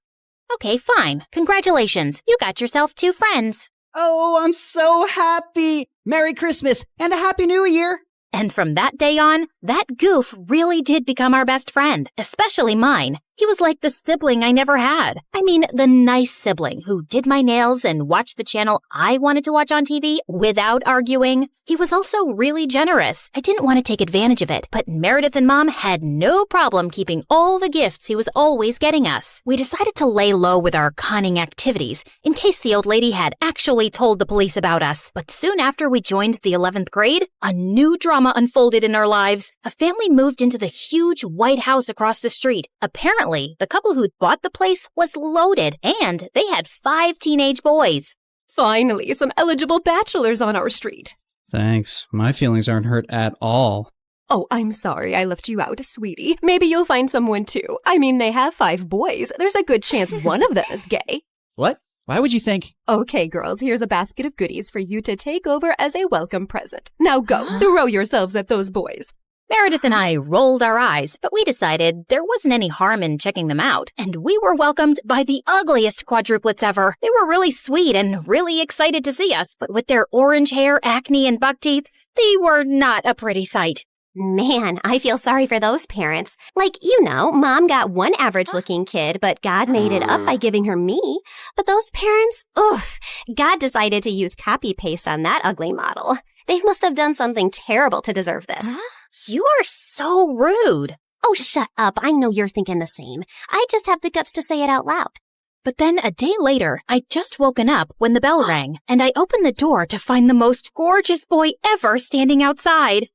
Okay, fine. Congratulations. You got yourself 2 friends. Oh, I'm so happy. Merry Christmas and a Happy New Year. And from that day on, that goof really did become our best friend, especially mine. He was like the sibling I never had. I mean, the nice sibling who did my nails and watched the channel I wanted to watch on TV without arguing. He was also really generous. I didn't want to take advantage of it, but Meredith and Mom had no problem keeping all the gifts he was always getting us. We decided to lay low with our conning activities in case the old lady had actually told the police about us. But soon after we joined the 11th grade, a new drama unfolded in our lives. A family moved into the huge white house across the street. Apparently, the couple who'd bought the place was loaded, and they had 5 teenage boys. Finally, some eligible bachelors on our street. Thanks. My feelings aren't hurt at all. Oh, I'm sorry I left you out, sweetie. Maybe you'll find someone too. I mean, they have 5 boys. There's a good chance one of them is gay. What? Why would you think? Okay, girls, here's a basket of goodies for you to take over as a welcome present. Now go, throw yourselves at those boys. Meredith and I rolled our eyes, but we decided there wasn't any harm in checking them out, and we were welcomed by the ugliest quadruplets ever. They were really sweet and really excited to see us, but with their orange hair, acne, and buck teeth, they were not a pretty sight. Man, I feel sorry for those parents. Like, Mom got one average-looking kid, but God made it up by giving her me. But those parents, oof, God decided to use copy-paste on that ugly model. They must have done something terrible to deserve this. Huh? You are so rude. Oh, shut up. I know you're thinking the same. I just have the guts to say it out loud. But then a day later, I'd just woken up when the bell rang, and I opened the door to find the most gorgeous boy ever standing outside.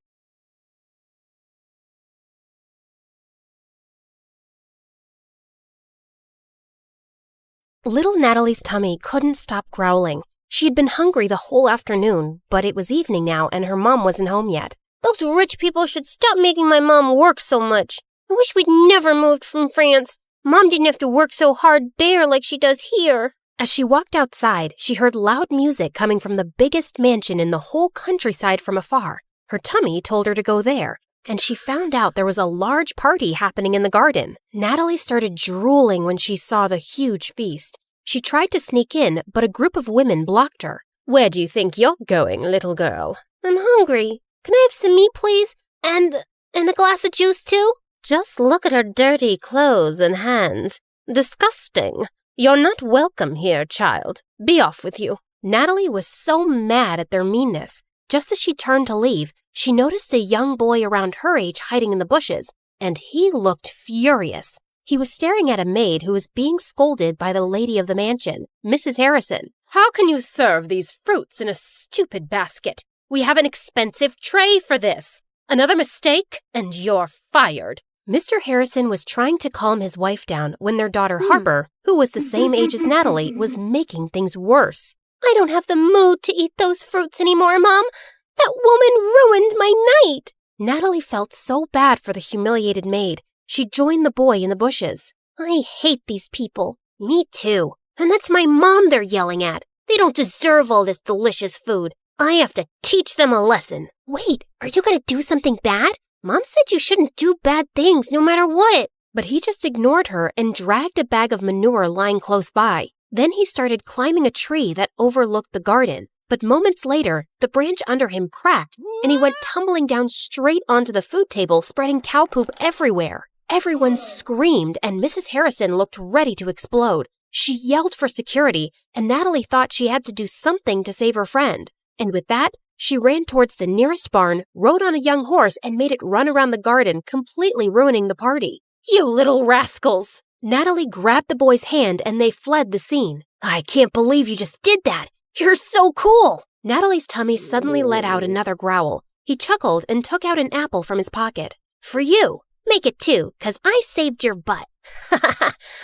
Little Natalie's tummy couldn't stop growling. She had been hungry the whole afternoon, but it was evening now and her mom wasn't home yet. Those rich people should stop making my mom work so much. I wish we'd never moved from France. Mom didn't have to work so hard there like she does here. As she walked outside, she heard loud music coming from the biggest mansion in the whole countryside from afar. Her tummy told her to go there, and she found out there was a large party happening in the garden. Natalie started drooling when she saw the huge feast. She tried to sneak in, but a group of women blocked her. Where do you think you're going, little girl? I'm hungry. Can I have some meat, please? And a glass of juice, too? Just look at her dirty clothes and hands. Disgusting. You're not welcome here, child. Be off with you. Natalie was so mad at their meanness. Just as she turned to leave, she noticed a young boy around her age hiding in the bushes, and he looked furious. He was staring at a maid who was being scolded by the lady of the mansion, Mrs. Harrison. How can you serve these fruits in a stupid basket? We have an expensive tray for this. Another mistake, and you're fired. Mr. Harrison was trying to calm his wife down when their daughter Harper, who was the same age as Natalie, was making things worse. I don't have the mood to eat those fruits anymore, Mom. That woman ruined my night. Natalie felt so bad for the humiliated maid. She joined the boy in the bushes. I hate these people. Me too. And that's my mom they're yelling at. They don't deserve all this delicious food. I have to teach them a lesson. Wait, are you going to do something bad? Mom said you shouldn't do bad things no matter what. But he just ignored her and dragged a bag of manure lying close by. Then he started climbing a tree that overlooked the garden. But moments later, the branch under him cracked, and he went tumbling down straight onto the food table, spreading cow poop everywhere. Everyone screamed, and Mrs. Harrison looked ready to explode. She yelled for security, and Natalie thought she had to do something to save her friend. And with that, she ran towards the nearest barn, rode on a young horse, and made it run around the garden, completely ruining the party. You little rascals! Natalie grabbed the boy's hand, and they fled the scene. I can't believe you just did that! You're so cool! Natalie's tummy suddenly let out another growl. He chuckled and took out an apple from his pocket. For you! Make it 2, 'cause I saved your butt.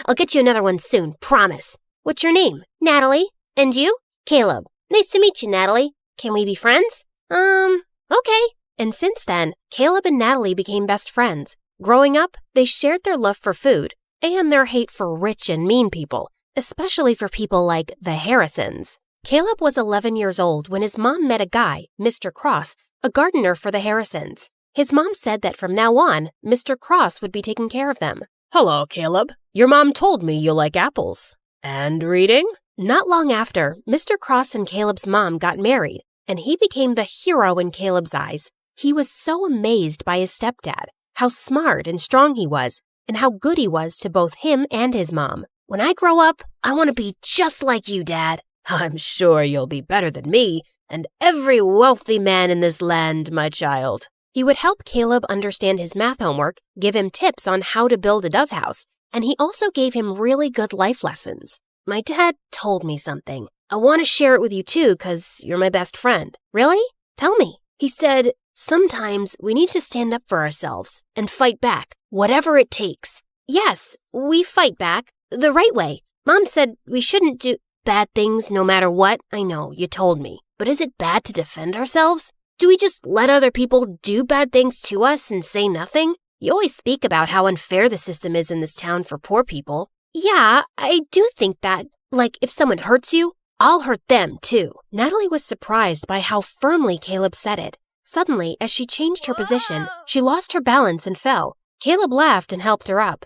I'll get you another one soon, promise. What's your name? Natalie. And you? Caleb. Nice to meet you, Natalie. Can we be friends? Okay. And since then, Caleb and Natalie became best friends. Growing up, they shared their love for food and their hate for rich and mean people, especially for people like the Harrisons. Caleb was 11 years old when his mom met a guy, Mr. Cross, a gardener for the Harrisons. His mom said that from now on, Mr. Cross would be taking care of them. Hello, Caleb. Your mom told me you like apples. And reading? Not long after, Mr. Cross and Caleb's mom got married, and he became the hero in Caleb's eyes. He was so amazed by his stepdad, how smart and strong he was, and how good he was to both him and his mom. When I grow up, I want to be just like you, Dad. I'm sure you'll be better than me and every wealthy man in this land, my child. He would help Caleb understand his math homework, give him tips on how to build a dove house, and he also gave him really good life lessons. My dad told me something. I want to share it with you too, 'cause you're my best friend. Really? Tell me. He said, sometimes we need to stand up for ourselves and fight back, whatever it takes. Yes, we fight back the right way. Mom said we shouldn't do bad things no matter what. I know, you told me. But is it bad to defend ourselves? Do we just let other people do bad things to us and say nothing? You always speak about how unfair the system is in this town for poor people. Yeah, I do think that. Like, if someone hurts you, I'll hurt them too. Natalie was surprised by how firmly Caleb said it. Suddenly, as she changed her position, she lost her balance and fell. Caleb laughed and helped her up.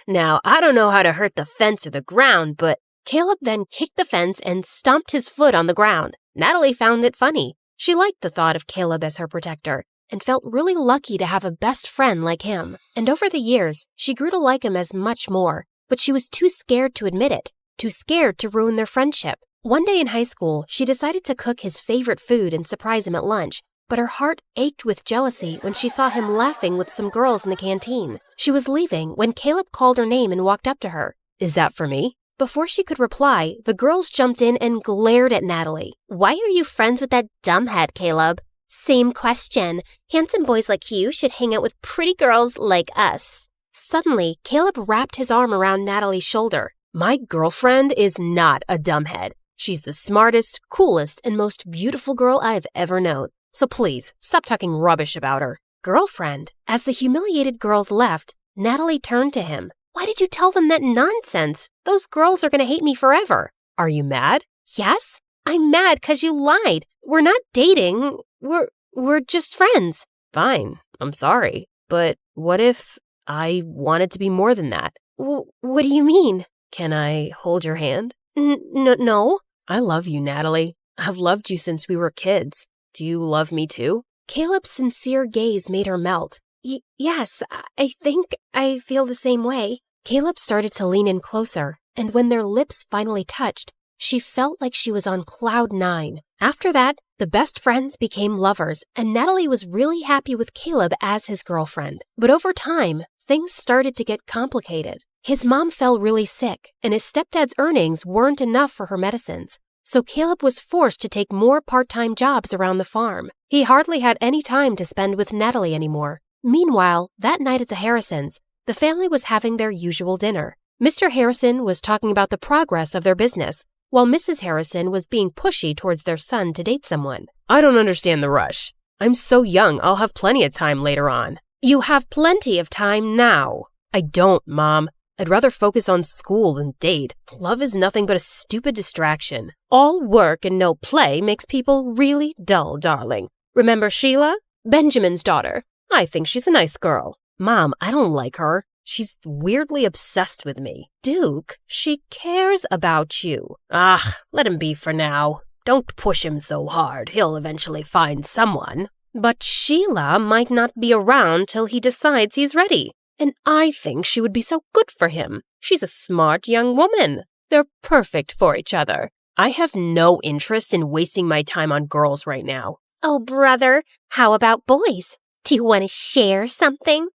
Now, I don't know how to hurt the fence or the ground, but... Caleb then kicked the fence and stomped his foot on the ground. Natalie found it funny. She liked the thought of Caleb as her protector and felt really lucky to have a best friend like him. And over the years, she grew to like him as much more, but she was too scared to admit it, too scared to ruin their friendship. One day in high school, she decided to cook his favorite food and surprise him at lunch, but her heart ached with jealousy when she saw him laughing with some girls in the canteen. She was leaving when Caleb called her name and walked up to her. Is that for me? Before she could reply, the girls jumped in and glared at Natalie. Why are you friends with that dumbhead, Caleb? Same question. Handsome boys like you should hang out with pretty girls like us. Suddenly, Caleb wrapped his arm around Natalie's shoulder. My girlfriend is not a dumbhead. She's the smartest, coolest, and most beautiful girl I've ever known. So please, stop talking rubbish about her. Girlfriend? As the humiliated girls left, Natalie turned to him. Why did you tell them that nonsense? Those girls are going to hate me forever. Are you mad? Yes, I'm mad because you lied. We're not dating. We're just friends. Fine, I'm sorry. But what if I wanted to be more than that? What do you mean? Can I hold your hand? No. I love you, Natalie. I've loved you since we were kids. Do you love me too? Caleb's sincere gaze made her melt. Yes, I think I feel the same way. Caleb started to lean in closer, and when their lips finally touched, she felt like she was on cloud 9. After that, the best friends became lovers, and Natalie was really happy with Caleb as his girlfriend. But over time, things started to get complicated. His mom fell really sick, and his stepdad's earnings weren't enough for her medicines. so Caleb was forced to take more part-time jobs around the farm. He hardly had any time to spend with Natalie anymore. Meanwhile, that night at the Harrisons, the family was having their usual dinner. Mr. Harrison was talking about the progress of their business, while Mrs. Harrison was being pushy towards their son to date someone. I don't understand the rush. I'm so young, I'll have plenty of time later on. You have plenty of time now. I don't, Mom. I'd rather focus on school than date. Love is nothing but a stupid distraction. All work and no play makes people really dull, darling. Remember Sheila? Benjamin's daughter. I think she's a nice girl. Mom, I don't like her. She's weirdly obsessed with me. Duke, she cares about you. Ah, let him be for now. Don't push him so hard. He'll eventually find someone. But Sheila might not be around till he decides he's ready. And I think she would be so good for him. She's a smart young woman. They're perfect for each other. I have no interest in wasting my time on girls right now. Oh, brother, how about boys? Do you want to share something?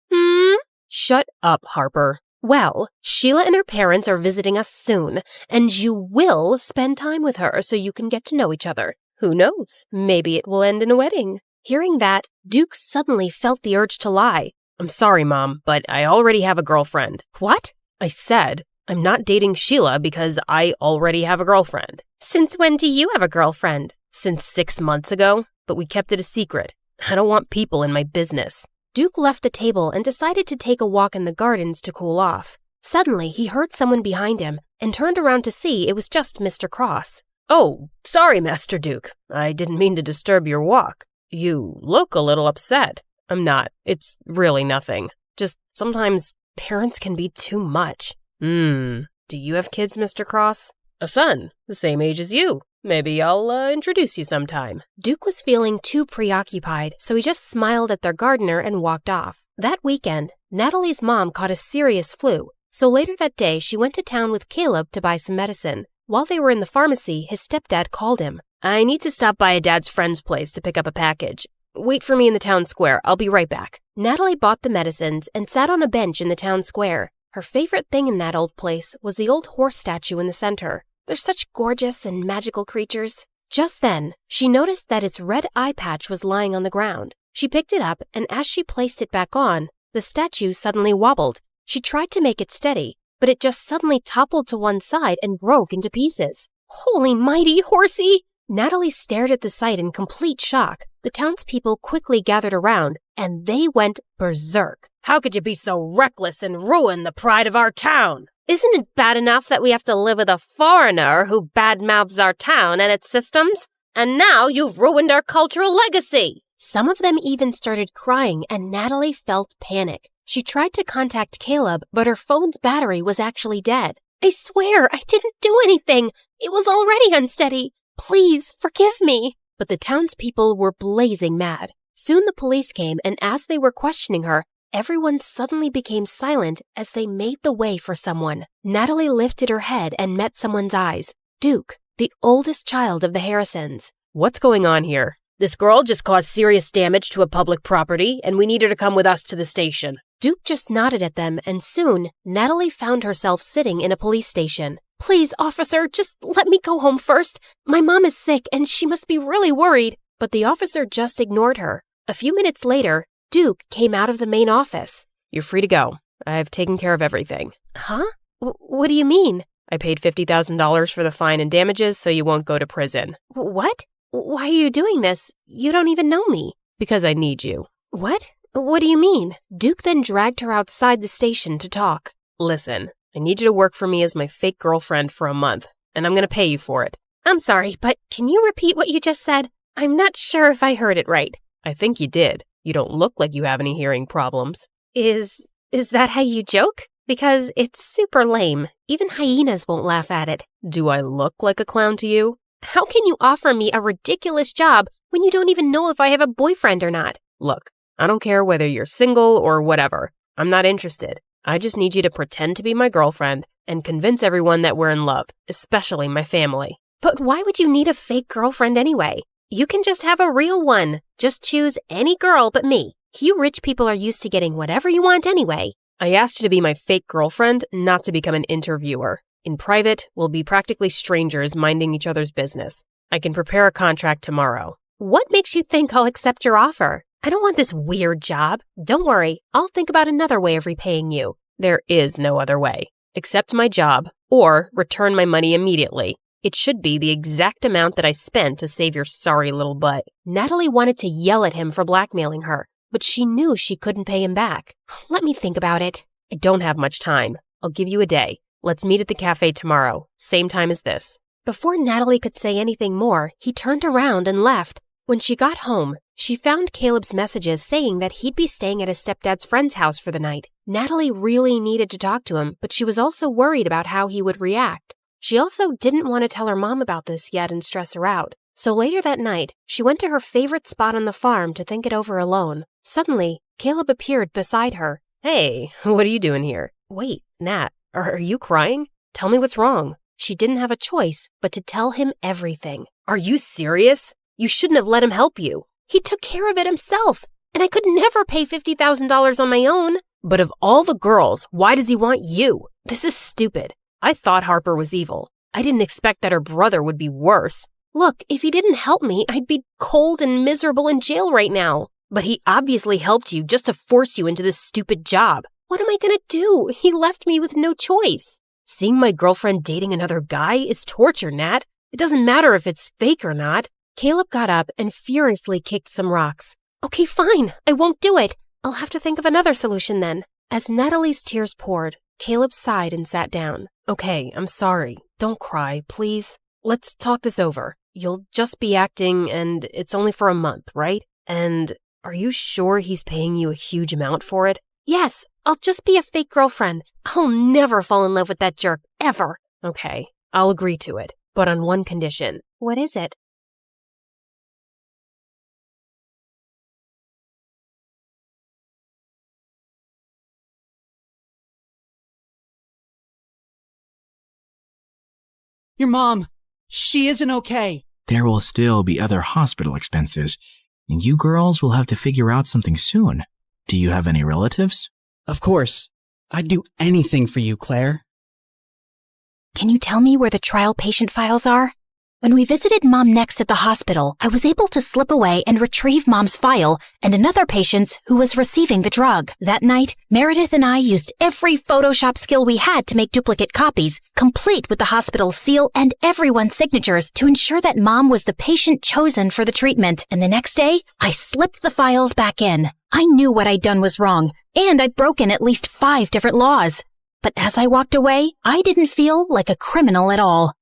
Shut up, Harper. Well, Sheila and her parents are visiting us soon, and you will spend time with her so you can get to know each other. Who knows? Maybe it will end in a wedding. Hearing that, Duke suddenly felt the urge to lie. I'm sorry, Mom, but I already have a girlfriend. What? I said I'm not dating Sheila because I already have a girlfriend. Since when do you have a girlfriend? Since 6 months ago, but we kept it a secret. I don't want people in my business. Duke left the table and decided to take a walk in the gardens to cool off. Suddenly, he heard someone behind him and turned around to see it was just Mr. Cross. Oh, sorry, Master Duke. I didn't mean to disturb your walk. You look a little upset. I'm not. It's really nothing. Just sometimes parents can be too much. Do you have kids, Mr. Cross? A son, the same age as you. Maybe I'll introduce you sometime. Duke was feeling too preoccupied, so he just smiled at their gardener and walked off. That weekend, Natalie's mom caught a serious flu, so later that day she went to town with Caleb to buy some medicine. While they were in the pharmacy, his stepdad called him. I need to stop by a dad's friend's place to pick up a package. Wait for me in the town square. I'll be right back. Natalie bought the medicines and sat on a bench in the town square. Her favorite thing in that old place was the old horse statue in the center. They're such gorgeous and magical creatures. Just then, she noticed that its red eye patch was lying on the ground. She picked it up, and as she placed it back on, the statue suddenly wobbled. She tried to make it steady, but it just suddenly toppled to one side and broke into pieces. Holy mighty horsey! Natalie stared at the sight in complete shock. The townspeople quickly gathered around, and they went berserk. How could you be so reckless and ruin the pride of our town? Isn't it bad enough that we have to live with a foreigner who badmouths our town and its systems? And now you've ruined our cultural legacy. Some of them even started crying, and Natalie felt panic. She tried to contact Caleb, but her phone's battery was actually dead. I swear, I didn't do anything. It was already unsteady. Please, forgive me. But the townspeople were blazing mad. Soon the police came, and as they were questioning her, everyone suddenly became silent as they made the way for someone. Natalie lifted her head and met someone's eyes. Duke, the oldest child of the Harrisons. What's going on here? This girl just caused serious damage to a public property, and we need her to come with us to the station. Duke just nodded at them, and soon, Natalie found herself sitting in a police station. Please, officer, just let me go home first. My mom is sick, and she must be really worried. But the officer just ignored her. A few minutes later, Duke came out of the main office. You're free to go. I've taken care of everything. Huh? What do you mean? I paid $50,000 for the fine and damages, so you won't go to prison. What? Why are you doing this? You don't even know me. Because I need you. What? What do you mean? Duke then dragged her outside the station to talk. Listen, I need you to work for me as my fake girlfriend for a month, and I'm going to pay you for it. I'm sorry, but can you repeat what you just said? I'm not sure if I heard it right. I think you did. You don't look like you have any hearing problems. Is that how you joke? Because it's super lame. Even hyenas won't laugh at it. Do I look like a clown to you? How can you offer me a ridiculous job when you don't even know if I have a boyfriend or not? Look, I don't care whether you're single or whatever. I'm not interested. I just need you to pretend to be my girlfriend and convince everyone that we're in love, especially my family. But why would you need a fake girlfriend anyway? You can just have a real one. Just choose any girl but me. You rich people are used to getting whatever you want anyway. I asked you to be my fake girlfriend, not to become an interviewer. In private, we'll be practically strangers minding each other's business. I can prepare a contract tomorrow. What makes you think I'll accept your offer? I don't want this weird job. Don't worry, I'll think about another way of repaying you. There is no other way. Accept my job or return my money immediately. It should be the exact amount that I spent to save your sorry little butt. Natalie wanted to yell at him for blackmailing her, but she knew she couldn't pay him back. Let me think about it. I don't have much time. I'll give you a day. Let's meet at the cafe tomorrow, same time as this. Before Natalie could say anything more, he turned around and left. When she got home, she found Caleb's messages saying that he'd be staying at his stepdad's friend's house for the night. Natalie really needed to talk to him, but she was also worried about how he would react. She also didn't want to tell her mom about this yet and stress her out. So later that night, she went to her favorite spot on the farm to think it over alone. Suddenly, Caleb appeared beside her. Hey, what are you doing here? Wait, Nat, are you crying? Tell me what's wrong. She didn't have a choice but to tell him everything. Are you serious? You shouldn't have let him help you. He took care of it himself, and I could never pay $50,000 on my own. But of all the girls, why does he want you? This is stupid. I thought Harper was evil. I didn't expect that her brother would be worse. Look, if he didn't help me, I'd be cold and miserable in jail right now. But he obviously helped you just to force you into this stupid job. What am I gonna do? He left me with no choice. Seeing my girlfriend dating another guy is torture, Nat. It doesn't matter if it's fake or not. Caleb got up and furiously kicked some rocks. Okay, fine. I won't do it. I'll have to think of another solution then. As Natalie's tears poured, Caleb sighed and sat down. Okay, I'm sorry. Don't cry, please. Let's talk this over. You'll just be acting, and it's only for a month, right? And are you sure he's paying you a huge amount for it? Yes, I'll just be a fake girlfriend. I'll never fall in love with that jerk, ever. Okay, I'll agree to it, but on one condition. What is it? Your mom, she isn't okay. There will still be other hospital expenses, and you girls will have to figure out something soon. Do you have any relatives? Of course. I'd do anything for you, Claire. Can you tell me where the trial patient files are? When we visited Mom next at the hospital, I was able to slip away and retrieve Mom's file and another patient's who was receiving the drug. That night, Meredith and I used every Photoshop skill we had to make duplicate copies, complete with the hospital seal and everyone's signatures to ensure that Mom was the patient chosen for the treatment. And the next day, I slipped the files back in. I knew what I'd done was wrong, and I'd broken at least 5 different laws. But as I walked away, I didn't feel like a criminal at all.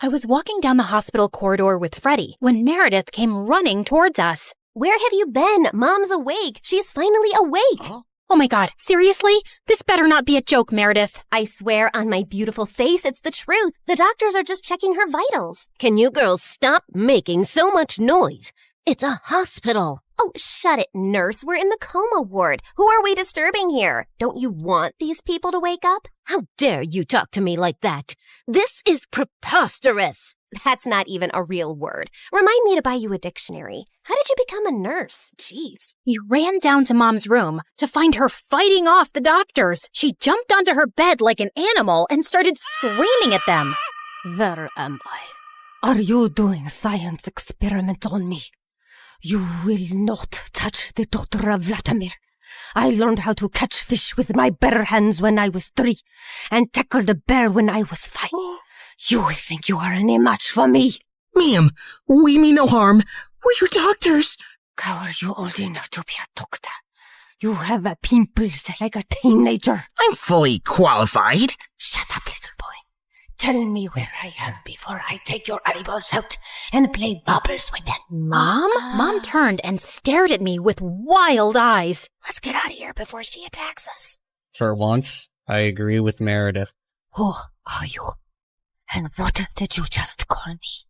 I was walking down the hospital corridor with Freddie when Meredith came running towards us. Where have you been? Mom's awake. She's finally awake. Huh? Oh my God, seriously? This better not be a joke, Meredith. I swear on my beautiful face, it's the truth. The doctors are just checking her vitals. Can you girls stop making so much noise? It's a hospital. Oh, shut it, nurse. We're in the coma ward. Who are we disturbing here? Don't you want these people to wake up? How dare you talk to me like that? This is preposterous. That's not even a real word. Remind me to buy you a dictionary. How did you become a nurse? Jeez. We ran down to Mom's room to find her fighting off the doctors. She jumped onto her bed like an animal and started screaming at them. Where am I? Are you doing science experiments on me? You will not touch the daughter of Vladimir. I learned how to catch fish with my bare hands when I was 3 and tackled a bear when I was 5. You think you are any match for me? Ma'am, we mean no harm. We're your doctors. How are you old enough to be a doctor? You have a pimples like a teenager. I'm fully qualified. Shut up, little boy. Tell me where I am before I take your eyeballs out and play bubbles with them. Mom? Mom turned and stared at me with wild eyes. Let's get out of here before she attacks us. For once, I agree with Meredith. Who are you? And what did you just call me?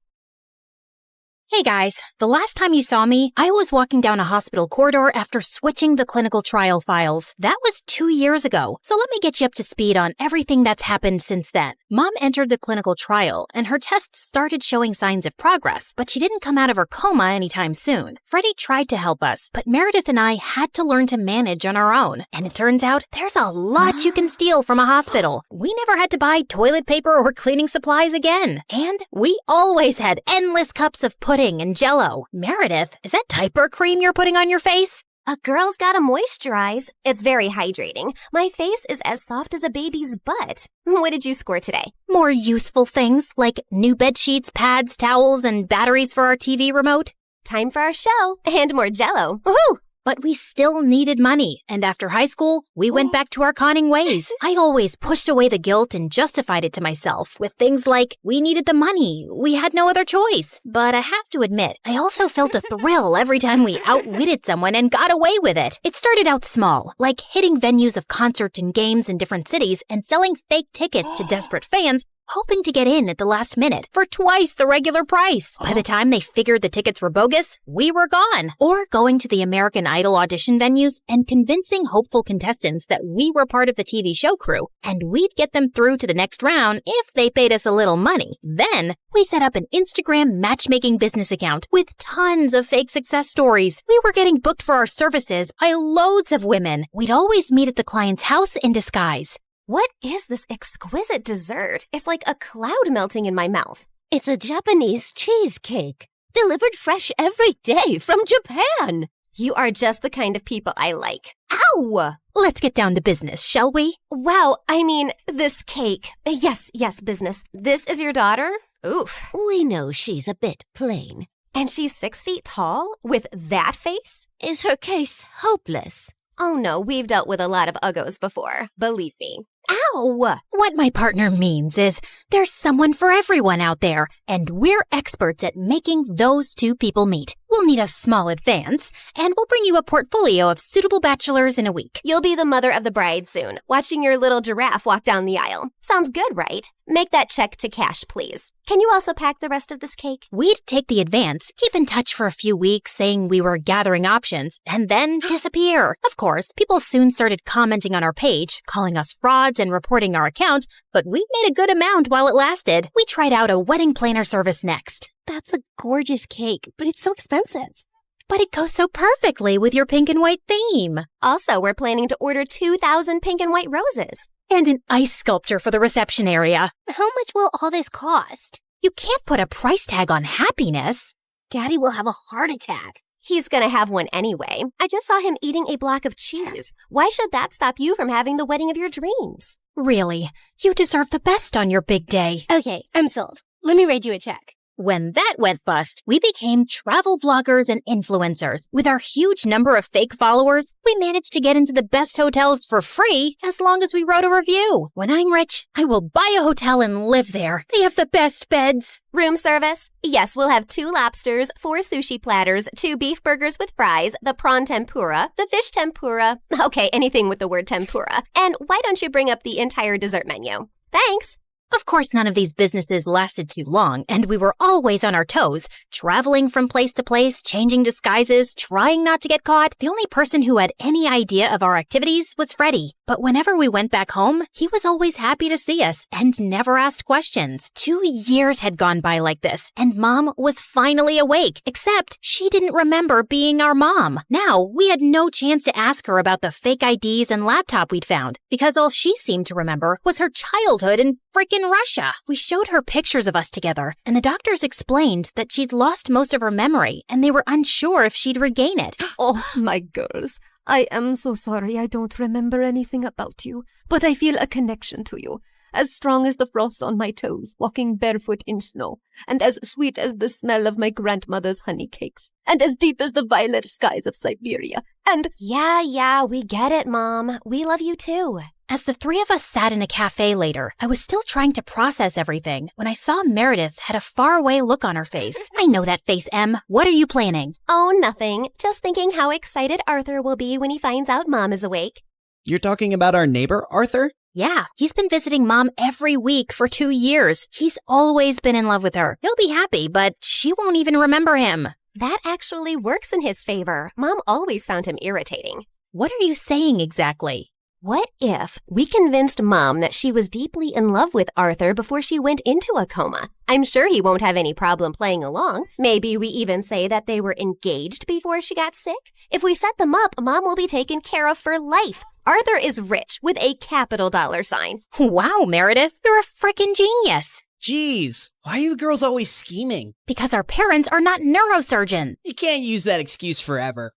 Hey guys, the last time you saw me, I was walking down a hospital corridor after switching the clinical trial files. That was 2 years ago, so let me get you up to speed on everything that's happened since then. Mom entered the clinical trial, and her tests started showing signs of progress, but she didn't come out of her coma anytime soon. Freddie tried to help us, but Meredith and I had to learn to manage on our own. And it turns out there's a lot you can steal from a hospital. We never had to buy toilet paper or cleaning supplies again. And we always had endless cups of pudding and Jell-O. Meredith, is that diaper cream you're putting on your face? A girl's gotta moisturize. It's very hydrating. My face is as soft as a baby's butt. What did you score today? More useful things like new bed sheets, pads, towels, and batteries for our TV remote. Time for our show and more Jell-O. Woohoo! But we still needed money, and after high school, we went back to our conning ways. I always pushed away the guilt and justified it to myself with things like, we needed the money, we had no other choice. But I have to admit, I also felt a thrill every time we outwitted someone and got away with it. It started out small, like hitting venues of concerts and games in different cities and selling fake tickets to desperate fans, hoping to get in at the last minute for twice the regular price. By the time they figured the tickets were bogus, we were gone. Or going to the American Idol audition venues and convincing hopeful contestants that we were part of the TV show crew, and we'd get them through to the next round if they paid us a little money. Then, we set up an Instagram matchmaking business account with tons of fake success stories. We were getting booked for our services by loads of women. We'd always meet at the client's house in disguise. What is this exquisite dessert? It's like a cloud melting in my mouth. It's a Japanese cheesecake, delivered fresh every day from Japan. You are just the kind of people I like. Ow! Let's get down to business, shall we? Wow, I mean, this cake. Yes, business. This is your daughter? Oof. We know she's a bit plain. And she's 6 feet tall? With that face? Is her case hopeless? Oh no, we've dealt with a lot of uggos before. Believe me. Ow! What my partner means is there's someone for everyone out there, and we're experts at making those two people meet. We'll need a small advance, and we'll bring you a portfolio of suitable bachelors in a week. You'll be the mother of the bride soon, watching your little giraffe walk down the aisle. Sounds good, right? Make that check to cash, please. Can you also pack the rest of this cake? We'd take the advance, keep in touch for a few weeks saying we were gathering options, and then disappear. Of course, people soon started commenting on our page, calling us frauds and reporting our account, but we made a good amount while it lasted. We tried out a wedding planner service next. That's a gorgeous cake, but it's so expensive. But it goes so perfectly with your pink and white theme. Also, we're planning to order 2,000 pink and white roses. And an ice sculpture for the reception area. How much will all this cost? You can't put a price tag on happiness. Daddy will have a heart attack. He's gonna have one anyway. I just saw him eating a block of cheese. Why should that stop you from having the wedding of your dreams? Really, you deserve the best on your big day. Okay, I'm sold. Let me write you a check. When that went bust, we became travel bloggers and influencers. With our huge number of fake followers, we managed to get into the best hotels for free as long as we wrote a review. When I'm rich, I will buy a hotel and live there. They have the best beds. Room service? Yes, we'll have 2 lobsters, 4 sushi platters, 2 beef burgers with fries, the prawn tempura, the fish tempura. Okay, anything with the word tempura. And why don't you bring up the entire dessert menu? Thanks. Of course, none of these businesses lasted too long, and we were always on our toes, traveling from place to place, changing disguises, trying not to get caught. The only person who had any idea of our activities was Freddie. But whenever we went back home, he was always happy to see us and never asked questions. 2 years had gone by like this, and Mom was finally awake, except she didn't remember being our mom. Now, we had no chance to ask her about the fake IDs and laptop we'd found, because all she seemed to remember was her childhood in frickin' Russia. We showed her pictures of us together, and the doctors explained that she'd lost most of her memory, and they were unsure if she'd regain it. Oh, my girls. I am so sorry I don't remember anything about you, but I feel a connection to you, as strong as the frost on my toes, walking barefoot in snow, and as sweet as the smell of my grandmother's honey cakes, and as deep as the violet skies of Siberia, and— Yeah, we get it, Mom. We love you too. As the 3 of us sat in a cafe later, I was still trying to process everything when I saw Meredith had a faraway look on her face. I know that face, Em. What are you planning? Oh, nothing. Just thinking how excited Arthur will be when he finds out Mom is awake. You're talking about our neighbor, Arthur? Yeah, he's been visiting Mom every week for 2 years. He's always been in love with her. He'll be happy, but she won't even remember him. That actually works in his favor. Mom always found him irritating. What are you saying exactly? What if we convinced Mom that she was deeply in love with Arthur before she went into a coma? I'm sure he won't have any problem playing along. Maybe we even say that they were engaged before she got sick. If we set them up, Mom will be taken care of for life. Arthur is rich with a capital dollar sign. Wow, Meredith, you're a frickin' genius. Jeez, why are you girls always scheming? Because our parents are not neurosurgeons. You can't use that excuse forever.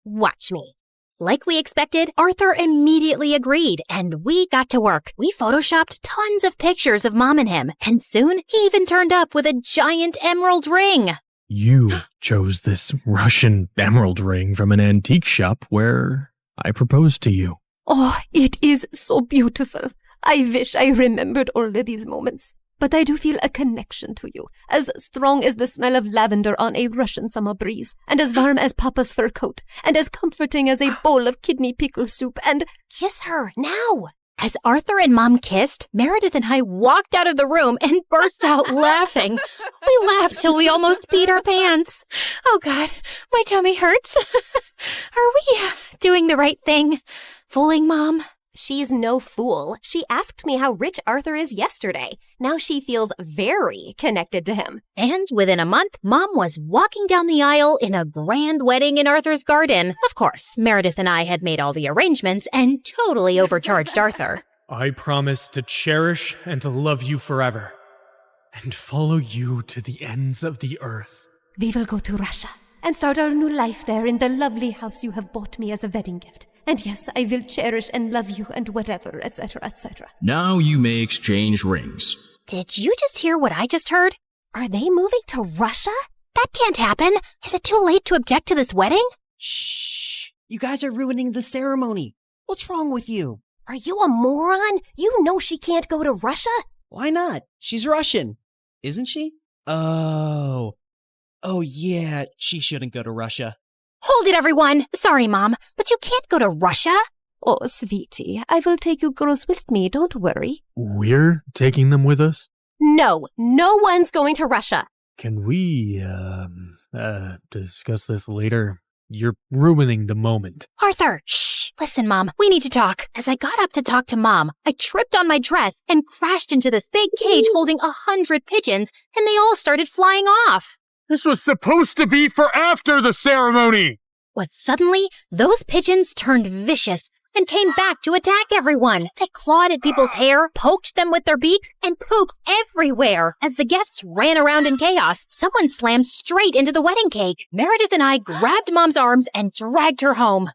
Watch me. Like we expected, Arthur immediately agreed, and we got to work. We photoshopped tons of pictures of Mom and him, and soon he even turned up with a giant emerald ring. You chose this Russian emerald ring from an antique shop where I proposed to you. Oh, it is so beautiful. I wish I remembered all of these moments. But I do feel a connection to you, as strong as the smell of lavender on a Russian summer breeze, and as warm as Papa's fur coat, and as comforting as a bowl of kidney pickle soup, and— Kiss her, now! As Arthur and Mom kissed, Meredith and I walked out of the room and burst out laughing. We laughed till we almost peed our pants. Oh God, my tummy hurts. Are we doing the right thing? Fooling Mom? She's no fool. She asked me how rich Arthur is yesterday. Now she feels very connected to him. And within a month, Mom was walking down the aisle in a grand wedding in Arthur's garden. Of course, Meredith and I had made all the arrangements and totally overcharged Arthur. I promise to cherish and to love you forever, and follow you to the ends of the earth. We will go to Russia and start our new life there in the lovely house you have bought me as a wedding gift. And yes, I will cherish and love you and whatever, etc., etc. Now you may exchange rings. Did you just hear what I just heard? Are they moving to Russia? That can't happen. Is it too late to object to this wedding? Shh! You guys are ruining the ceremony. What's wrong with you? Are you a moron? You know she can't go to Russia. Why not? She's Russian. Isn't she? Oh, yeah, she shouldn't go to Russia. Hold it, everyone. Sorry, Mom, but you can't go to Russia. Oh, sweetie, I will take you girls with me, don't worry. We're taking them with us? No one's going to Russia. Can we, discuss this later? You're ruining the moment. Arthur, shh. Listen, Mom, we need to talk. As I got up to talk to Mom, I tripped on my dress and crashed into this big cage holding 100 pigeons, and they all started flying off. This was supposed to be for after the ceremony! But suddenly, those pigeons turned vicious and came back to attack everyone. They clawed at people's hair, poked them with their beaks, and pooped everywhere. As the guests ran around in chaos, someone slammed straight into the wedding cake. Meredith and I grabbed Mom's arms and dragged her home.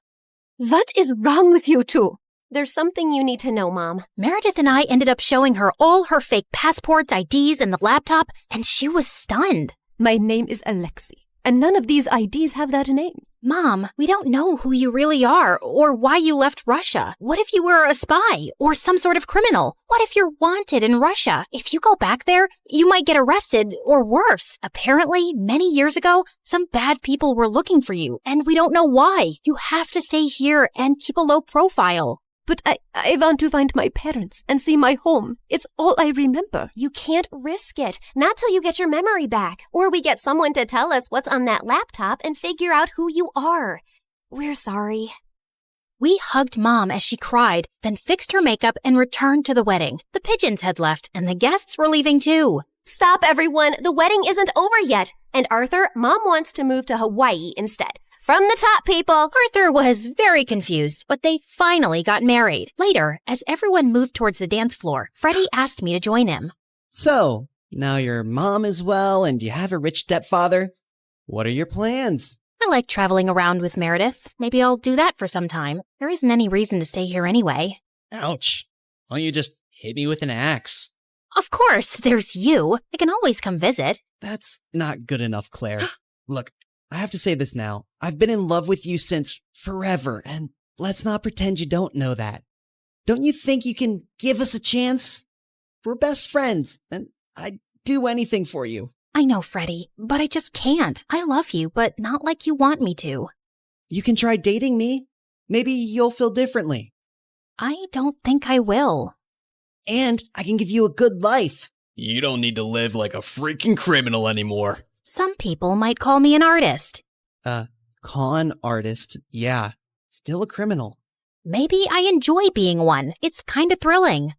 What is wrong with you two? There's something you need to know, Mom. Meredith and I ended up showing her all her fake passports, IDs, and the laptop, and she was stunned. My name is Alexei, and none of these IDs have that name. Mom, we don't know who you really are or why you left Russia. What if you were a spy or some sort of criminal? What if you're wanted in Russia? If you go back there, you might get arrested or worse. Apparently, many years ago, some bad people were looking for you, and we don't know why. You have to stay here and keep a low profile. But I want to find my parents and see my home. It's all I remember. You can't risk it. Not till you get your memory back. Or we get someone to tell us what's on that laptop and figure out who you are. We're sorry. We hugged Mom as she cried, then fixed her makeup and returned to the wedding. The pigeons had left, and the guests were leaving too. Stop, everyone. The wedding isn't over yet. And Arthur, Mom wants to move to Hawaii instead. From the top, people! Arthur was very confused, but they finally got married. Later, as everyone moved towards the dance floor, Freddie asked me to join him. So, now your mom is well and you have a rich stepfather. What are your plans? I like traveling around with Meredith. Maybe I'll do that for some time. There isn't any reason to stay here anyway. Ouch. Why don't you just hit me with an axe? Of course, there's you. I can always come visit. That's not good enough, Claire. Look, I have to say this now. I've been in love with you since forever, and let's not pretend you don't know that. Don't you think you can give us a chance? We're best friends, and I'd do anything for you. I know, Freddie, but I just can't. I love you, but not like you want me to. You can try dating me. Maybe you'll feel differently. I don't think I will. And I can give you a good life. You don't need to live like a freaking criminal anymore. Some people might call me an artist. Con artist, yeah. Still a criminal. Maybe I enjoy being one. It's kind of thrilling.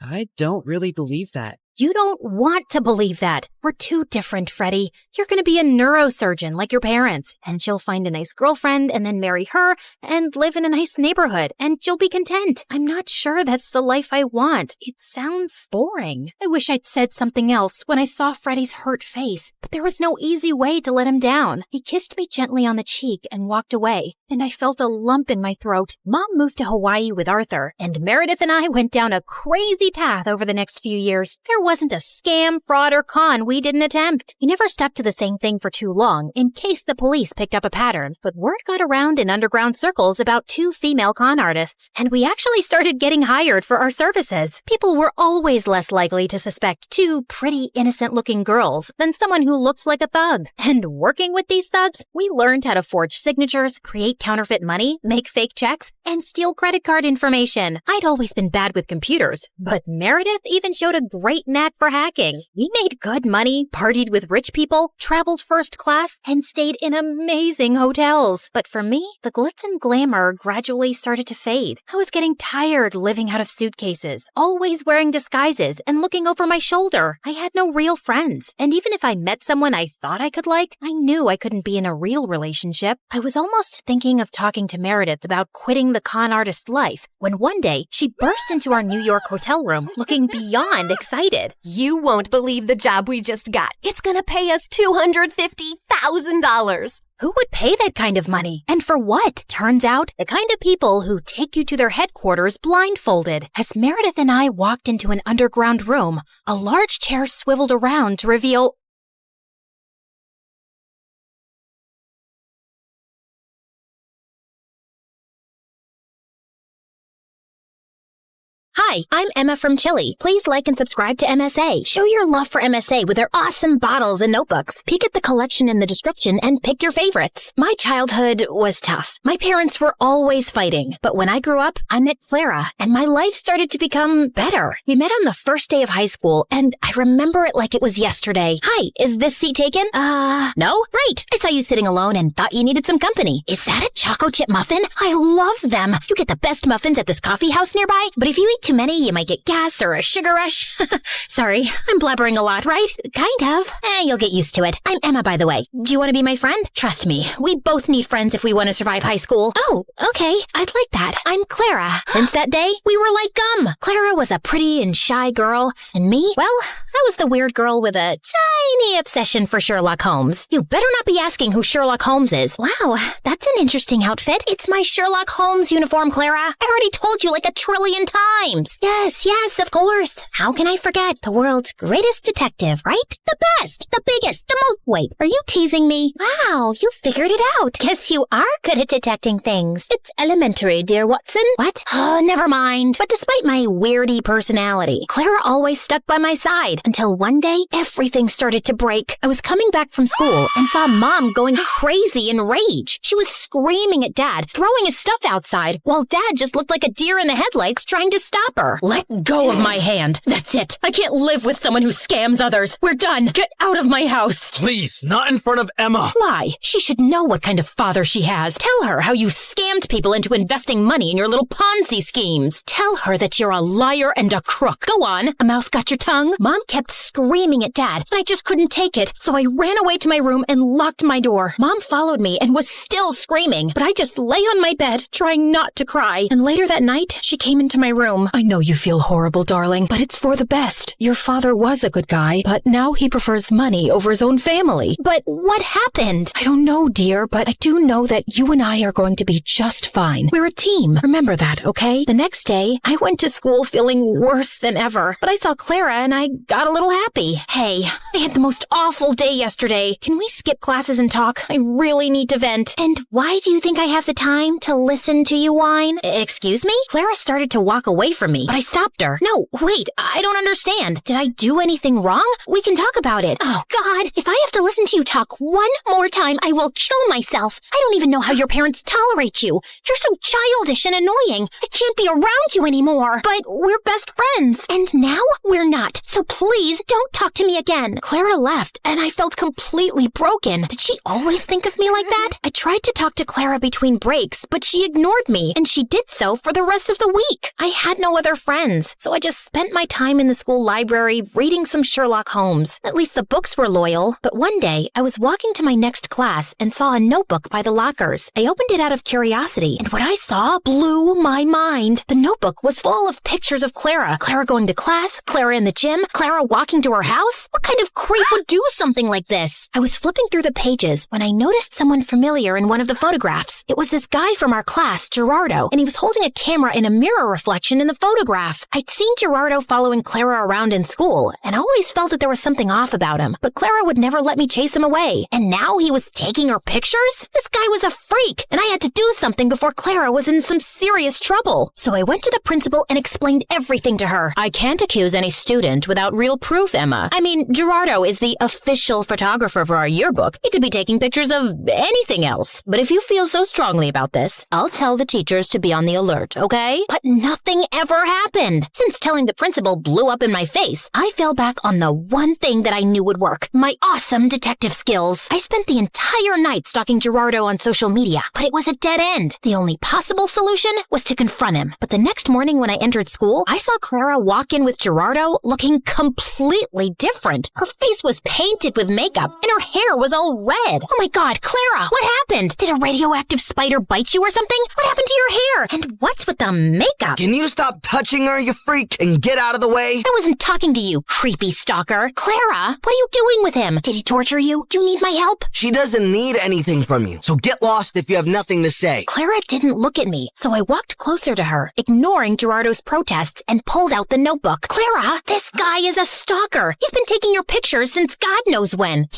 I don't really believe that. You don't want to believe that. We're too different, Freddie. You're going to be a neurosurgeon like your parents, and you'll find a nice girlfriend and then marry her and live in a nice neighborhood, and you'll be content. I'm not sure that's the life I want. It sounds boring. I wish I'd said something else when I saw Freddie's hurt face, but there was no easy way to let him down. He kissed me gently on the cheek and walked away, and I felt a lump in my throat. Mom moved to Hawaii with Arthur, and Meredith and I went down a crazy path over the next few years. There wasn't a scam, fraud, or con we didn't attempt. We never stuck to the same thing for too long, in case the police picked up a pattern, but word got around in underground circles about 2 female con artists, and we actually started getting hired for our services. People were always less likely to suspect 2 pretty, innocent-looking girls than someone who looks like a thug. And working with these thugs, we learned how to forge signatures, create counterfeit money, make fake checks, and steal credit card information. I'd always been bad with computers, but Meredith even showed a great knack for hacking. We made good money, partied with rich people, traveled first class, and stayed in amazing hotels. But for me, the glitz and glamour gradually started to fade. I was getting tired living out of suitcases, always wearing disguises and looking over my shoulder. I had no real friends, and even if I met someone I thought I could like, I knew I couldn't be in a real relationship. I was almost thinking of talking to Meredith about quitting the con artist life when one day she burst into our New York hotel room looking beyond excited. You won't believe the job we just got. It's gonna pay us $250,000. Who would pay that kind of money? And for what? Turns out, the kind of people who take you to their headquarters blindfolded. As Meredith and I walked into an underground room, a large chair swiveled around to reveal Hi, I'm Emma from Chile. Please like and subscribe to MSA. Show your love for MSA with their awesome bottles and notebooks. Peek at the collection in the description and pick your favorites. My childhood was tough. My parents were always fighting. But when I grew up, I met Clara, and my life started to become better. We met on the first day of high school, and I remember it like it was yesterday. Hi, is this seat taken? No? Great. I saw you sitting alone and thought you needed some company. Is that a choco chip muffin? I love them. You get the best muffins at this coffee house nearby, but if you eat too many, you might get gas or a sugar rush. Sorry, I'm blabbering a lot, right? Kind of. You'll get used to it. I'm Emma, by the way. Do you want to be my friend? Trust me, we both need friends if we want to survive high school. Oh, okay. I'd like that. I'm Clara. Since that day, we were like gum. Clara was a pretty and shy girl, and me, well, I was the weird girl with a tiny obsession for Sherlock Holmes. You better not be asking who Sherlock Holmes is. Wow, that's an interesting outfit. It's my Sherlock Holmes uniform, Clara. I already told you like 1 trillion times. Yes, of course. How can I forget? The world's greatest detective, right? The best, the biggest, the most... Wait, are you teasing me? Wow, you figured it out. Guess you are good at detecting things. It's elementary, dear Watson. What? Oh, never mind. But despite my weirdy personality, Clara always stuck by my side until one day, everything started to break. I was coming back from school and saw Mom going crazy in rage. She was screaming at Dad, throwing his stuff outside, while Dad just looked like a deer in the headlights trying to stop her. Let go of my hand. That's it. I can't live with someone who scams others. We're done. Get out of my house. Please, not in front of Emma. Why? She should know what kind of father she has. Tell her how you scammed people into investing money in your little Ponzi schemes. Tell her that you're a liar and a crook. Go on. A mouse got your tongue? Mom kept screaming at Dad, and I just couldn't take it, so I ran away to my room and locked my door. Mom followed me and was still screaming, but I just lay on my bed, trying not to cry. And later that night, she came into my room. I know you feel horrible, darling, but it's for the best. Your father was a good guy, but now he prefers money over his own family. But what happened? I don't know, dear, but I do know that you and I are going to be just fine. We're a team. Remember that, okay? The next day, I went to school feeling worse than ever, but I saw Clara and I got a little happy. Hey, I had the most awful day yesterday. Can we skip classes and talk? I really need to vent. And why do you think I have the time to listen to you whine? Excuse me? Clara started to walk away from me, but I stopped her. No, wait, I don't understand. Did I do anything wrong? We can talk about it. Oh, God, if I have to listen to you talk one more time, I will kill myself. I don't even know how your parents tolerate you. You're so childish and annoying. I can't be around you anymore. But we're best friends. And now we're not. So please Please, don't talk to me again. Clara left, and I felt completely broken. Did she always think of me like that? I tried to talk to Clara between breaks, but she ignored me, and she did so for the rest of the week. I had no other friends, so I just spent my time in the school library reading some Sherlock Holmes. At least the books were loyal. But one day, I was walking to my next class and saw a notebook by the lockers. I opened it out of curiosity, and what I saw blew my mind. The notebook was full of pictures of Clara. Clara going to class, Clara in the gym, Clara walking to her house. What kind of creep would do something like this? I was flipping through the pages when I noticed someone familiar in one of the photographs. It was this guy from our class, Gerardo, and he was holding a camera in a mirror reflection in the photograph. I'd seen Gerardo following Clara around in school, and I always felt that there was something off about him, but Clara would never let me chase him away. And now he was taking her pictures? This guy was a freak, and I had to do something before Clara was in some serious trouble. So I went to the principal and explained everything to her. I can't accuse any student without real proof, Emma. I mean, Gerardo is the official photographer for our yearbook. He could be taking pictures of anything else. But if you feel so strongly about this, I'll tell the teachers to be on the alert, okay? But nothing ever happened. Since telling the principal blew up in my face, I fell back on the one thing that I knew would work, my awesome detective skills. I spent the entire night stalking Gerardo on social media, but it was a dead end. The only possible solution was to confront him. But the next morning when I entered school, I saw Clara walk in with Gerardo looking completely different. Her face was painted with makeup, and her hair was all red. Oh my God, Clara, what happened? Did a radioactive spider bite you or something? What happened to your hair? And what's with the makeup? Can you stop touching her, you freak, and get out of the way? I wasn't talking to you, creepy stalker. Clara, what are you doing with him? Did he torture you? Do you need my help? She doesn't need anything from you, so get lost if you have nothing to say. Clara didn't look at me, so I walked closer to her, ignoring Gerardo's protests, and pulled out the notebook. Clara, this guy is a stalker. He's been taking your pictures since God knows when.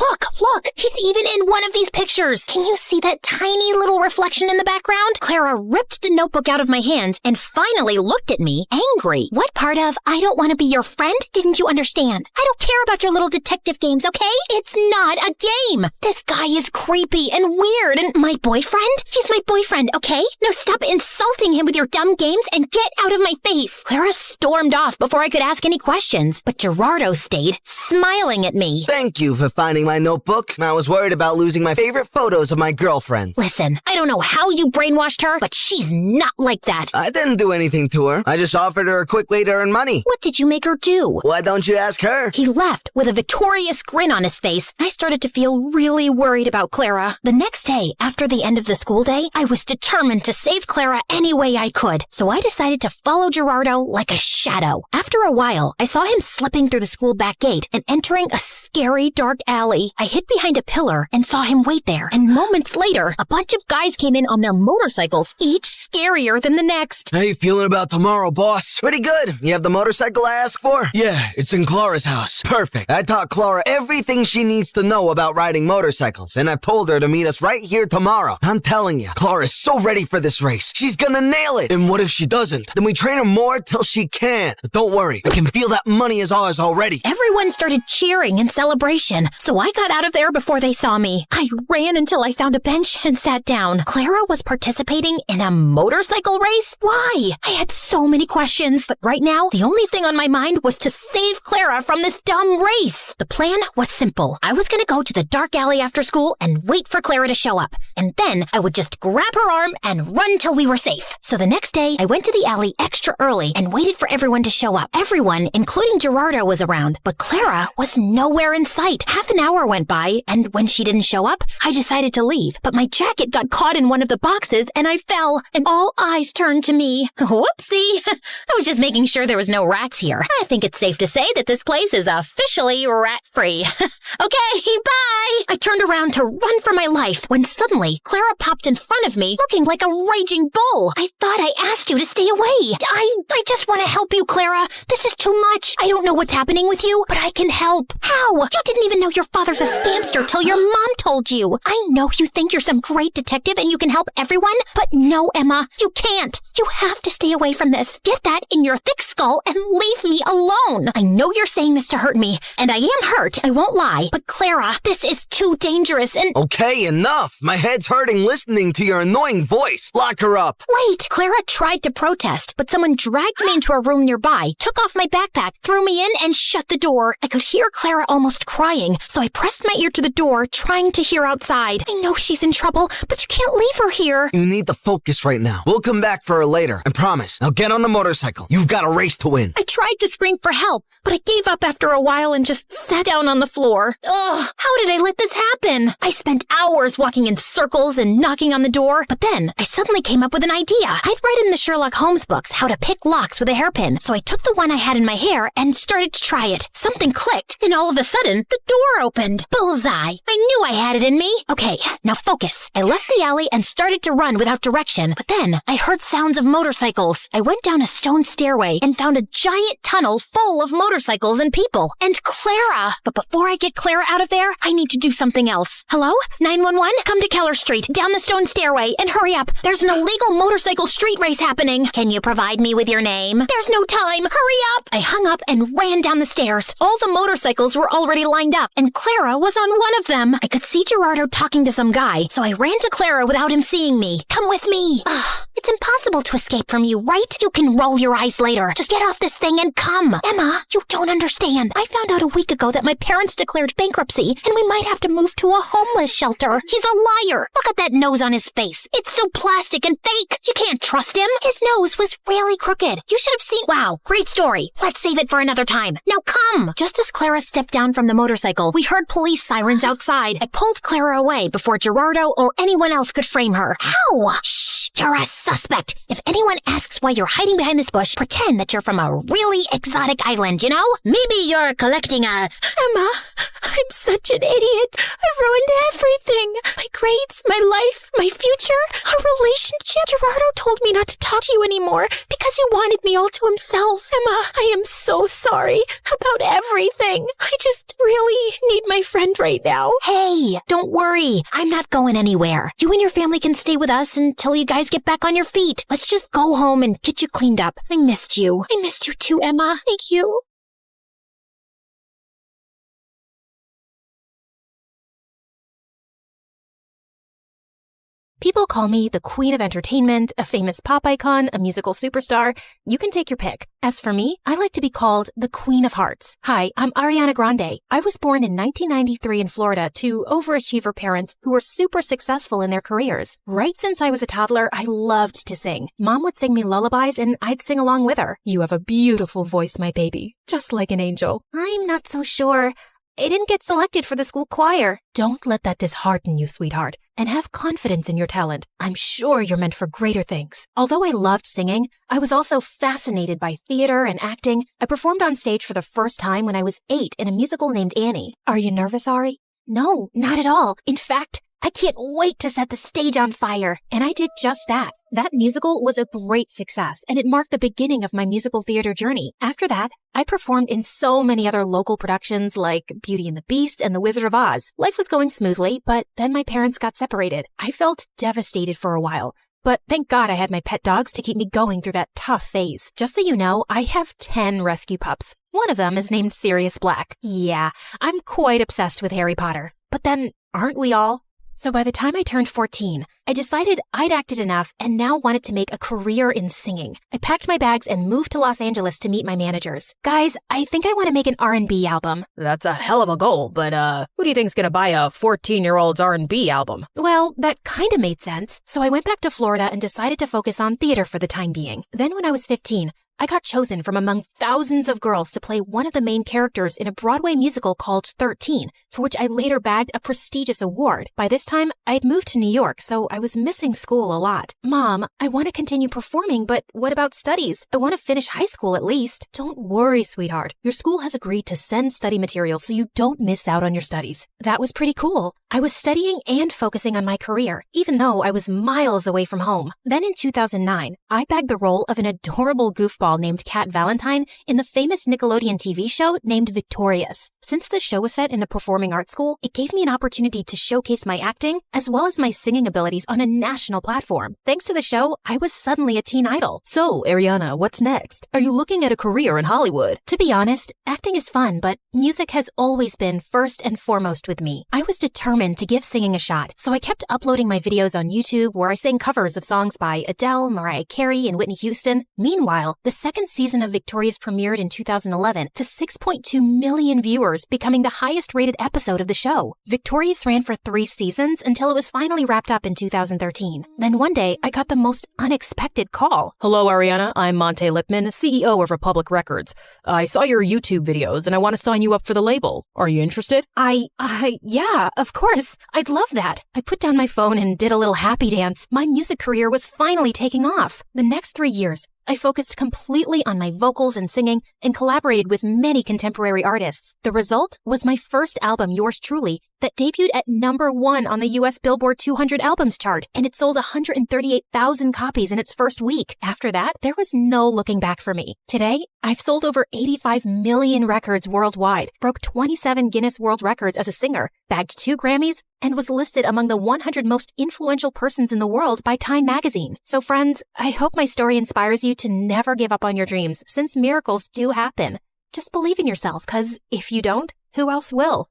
Look, he's even in one of these pictures. Can you see that tiny little reflection in the background? Clara ripped the notebook out of my hands and finally looked at me, angry. What part of I don't want to be your friend didn't you understand? I don't care about your little detective games, okay? It's not a game. This guy is creepy and weird, and my boyfriend? He's my boyfriend, okay? Now stop insulting him with your dumb games and get out of my face. Clara stormed off before I could ask any questions, but Gerardo stayed, smiling at me. Thank you for finding my notebook. I was worried about losing my favorite photos of my girlfriend. Listen, I don't know how you brainwashed her, but she's not like that. I didn't do anything to her. I just offered her a quick way to earn money. What did you make her do? Why don't you ask her? He left with a victorious grin on his face. I started to feel really worried about Clara. The next day, after the end of the school day, I was determined to save Clara any way I could, so I decided to follow Gerardo like a shadow. After a while, I saw him slipping through the school back gate and entering a scary dark alley. I hid behind a pillar and saw him wait there, and moments later, a bunch of guys came in on their motorcycles, each scarier than the next. How you feeling about tomorrow, boss? Pretty good. You have the motorcycle I asked for? Yeah, it's in Clara's house. Perfect. I taught Clara everything she needs to know about riding motorcycles, and I've told her to meet us right here tomorrow. I'm telling you, Clara's so ready for this race. She's gonna nail it. And what if she doesn't? Then we train her more till she can. But don't worry, I can feel that money is ours already. Everyone started cheering in celebration, so I got out of there before they saw me. I ran until I found a bench and sat down. Clara was participating in a motorcycle race? Why? I had so many questions, but right now, the only thing on my mind was to save Clara from this dumb race. The plan was simple. I was gonna go to the dark alley after school and wait for Clara to show up, and then I would just grab her arm and run till we were safe. So the next day, I went to the alley extra early and waited for everyone to show up. Everyone, including Gerardo, was around, but Clara was nowhere in sight. Half an hour went by, and when she didn't show up, I decided to leave. But my jacket got caught in one of the boxes, and I fell, and all eyes turned to me. Whoopsie! I was just making sure there was no rats here. I think it's safe to say that this place is officially rat-free. Okay, bye! I turned around to run for my life when suddenly Clara popped in front of me, looking like a raging bull. I thought I asked you to stay away. I just want to help you, Clara. This is too much. I don't know what's happening with you, but I can help. How? You didn't even know your father's a scamster till your mom told you. I know you think you're some great detective and you can help everyone, but no, Emma, you can't. You have to stay away from this. Get that in your thick skull and leave me alone. I know you're saying this to hurt me, and I am hurt, I won't lie. But Clara, this is too dangerous and— Okay, enough. My head's hurting listening listening to your annoying voice. Lock her up. Wait, Clara tried to protest, but someone dragged me into a room nearby, took off my backpack, threw me in, and shut the door. I could hear Clara almost crying, so I pressed my ear to the door, trying to hear outside. I know she's in trouble, but you can't leave her here. You need to focus right now. We'll come back for her later, I promise. Now get on the motorcycle. You've got a race to win. I tried to scream for help, but I gave up after a while and just sat down on the floor. Ugh, how did I let this happen? I spent hours walking in circles and knocking on the door, but then I suddenly came up with an idea. I'd read in the Sherlock Holmes books how to pick locks with a hairpin, so I took the one I had in my hair and started to try it. Something clicked, and all of a sudden, the door opened. Bullseye! I knew I had it in me. Okay, now focus. I left the alley and started to run without direction, but then I heard sounds of motorcycles. I went down a stone stairway and found a giant tunnel full of motorcycles and people. And Clara! But before I get Clara out of there, I need to do something else. Hello? 911? Come to Keller Street, down the stone stairway, and hurry up. There's an illegal motorcycle street race happening. Can you provide me with your name? There's no time. Hurry up! I hung up and ran down the stairs. All the motorcycles were already lined up, and Clara was on one of them. I could see Gerardo talking to some guy, so I ran to Clara without him seeing me. Come with me. It's impossible to escape from you, right? You can roll your eyes later. Just get off this thing and come. Emma, you don't understand. I found out a week ago that my parents declared bankruptcy, and we might have to move to a homeless shelter. He's a liar. Look at that nose on his face. It's so plastic and fake. You can't trust him. His nose was really crooked. You should have seen. Wow, great story. Let's save it for another time. Now come. Just as Clara stepped down from the motorcycle, we heard police sirens outside. I pulled Clara away before Gerardo or anyone else could frame her. How? Shh, you're a suspect. If anyone asks why you're hiding behind this bush, pretend that you're from a really exotic island, you know? Maybe you're collecting a... Emma, I'm such an idiot. I've ruined everything. My grades, my life, my future, our relationship. Gerardo told me not to talk to you anymore because he wanted me all to himself. Emma, I am so sorry about everything. I just really need my friend right now. Hey, don't worry. I'm not going anywhere. You and your family can stay with us until you guys get back on your feet. Let's just go home and get you cleaned up. I missed you. I missed you too, Emma. Thank you. People call me the queen of entertainment, a famous pop icon, a musical superstar. You can take your pick. As for me, I like to be called the Queen of Hearts. Hi, I'm Ariana Grande. I was born in 1993 in Florida to overachiever parents who were super successful in their careers. Right since I was a toddler, I loved to sing. Mom would sing me lullabies and I'd sing along with her. You have a beautiful voice, my baby, just like an angel. I'm not so sure. I didn't get selected for the school choir. Don't let that dishearten you, sweetheart, and have confidence in your talent. I'm sure you're meant for greater things. Although I loved singing, I was also fascinated by theater and acting. I performed on stage for the first time when I was 8 in a musical named Annie. Are you nervous, Ari? No, not at all. In fact, I can't wait to set the stage on fire. And I did just that. That musical was a great success, and it marked the beginning of my musical theater journey. After that, I performed in so many other local productions like Beauty and the Beast and The Wizard of Oz. Life was going smoothly, but then my parents got separated. I felt devastated for a while. But thank God I had my pet dogs to keep me going through that tough phase. Just so you know, I have 10 rescue pups. One of them is named Sirius Black. Yeah, I'm quite obsessed with Harry Potter. But then, aren't we all? So by the time I turned 14, I decided I'd acted enough and now wanted to make a career in singing. I packed my bags and moved to Los Angeles to meet my managers. Guys, I think I want to make an R&B album. That's a hell of a goal, but who do you think's gonna buy a 14-year-old's R&B album? Well, that kind of made sense. So I went back to Florida and decided to focus on theater for the time being. Then when I was 15, I got chosen from among thousands of girls to play one of the main characters in a Broadway musical called 13, for which I later bagged a prestigious award. By this time, I had moved to New York, so I was missing school a lot. Mom, I want to continue performing, but what about studies? I want to finish high school at least. Don't worry, sweetheart. Your school has agreed to send study materials so you don't miss out on your studies. That was pretty cool. I was studying and focusing on my career, even though I was miles away from home. Then in 2009, I bagged the role of an adorable goofball goofball named Kat Valentine in the famous Nickelodeon TV show named Victorious. Since the show was set in a performing arts school, it gave me an opportunity to showcase my acting as well as my singing abilities on a national platform. Thanks to the show, I was suddenly a teen idol. So, Ariana, what's next? Are you looking at a career in Hollywood? To be honest, acting is fun, but music has always been first and foremost with me. I was determined to give singing a shot, so I kept uploading my videos on YouTube where I sang covers of songs by Adele, Mariah Carey, and Whitney Houston. Meanwhile, the second season of Victorious premiered in 2011 to 6.2 million viewers, becoming the highest-rated episode of the show. Victorious ran for 3 seasons until it was finally wrapped up in 2013. Then one day, I got the most unexpected call. Hello, Ariana. I'm Monte Lipman, CEO of Republic Records. I saw your YouTube videos and I want to sign you up for the label. Are you interested? Yeah, of course. I'd love that. I put down my phone and did a little happy dance. My music career was finally taking off. The next 3 years, I focused completely on my vocals and singing and collaborated with many contemporary artists. The result was my first album, Yours Truly, that debuted at #1 on the US Billboard 200 albums chart, and it sold 138,000 copies in its first week. After that, there was no looking back for me. Today, I've sold over 85 million records worldwide, broke 27 Guinness World Records as a singer, bagged 2 Grammys, and was listed among the 100 most influential persons in the world by Time magazine. So friends, I hope my story inspires you to never give up on your dreams, since miracles do happen. Just believe in yourself, because if you don't, who else will?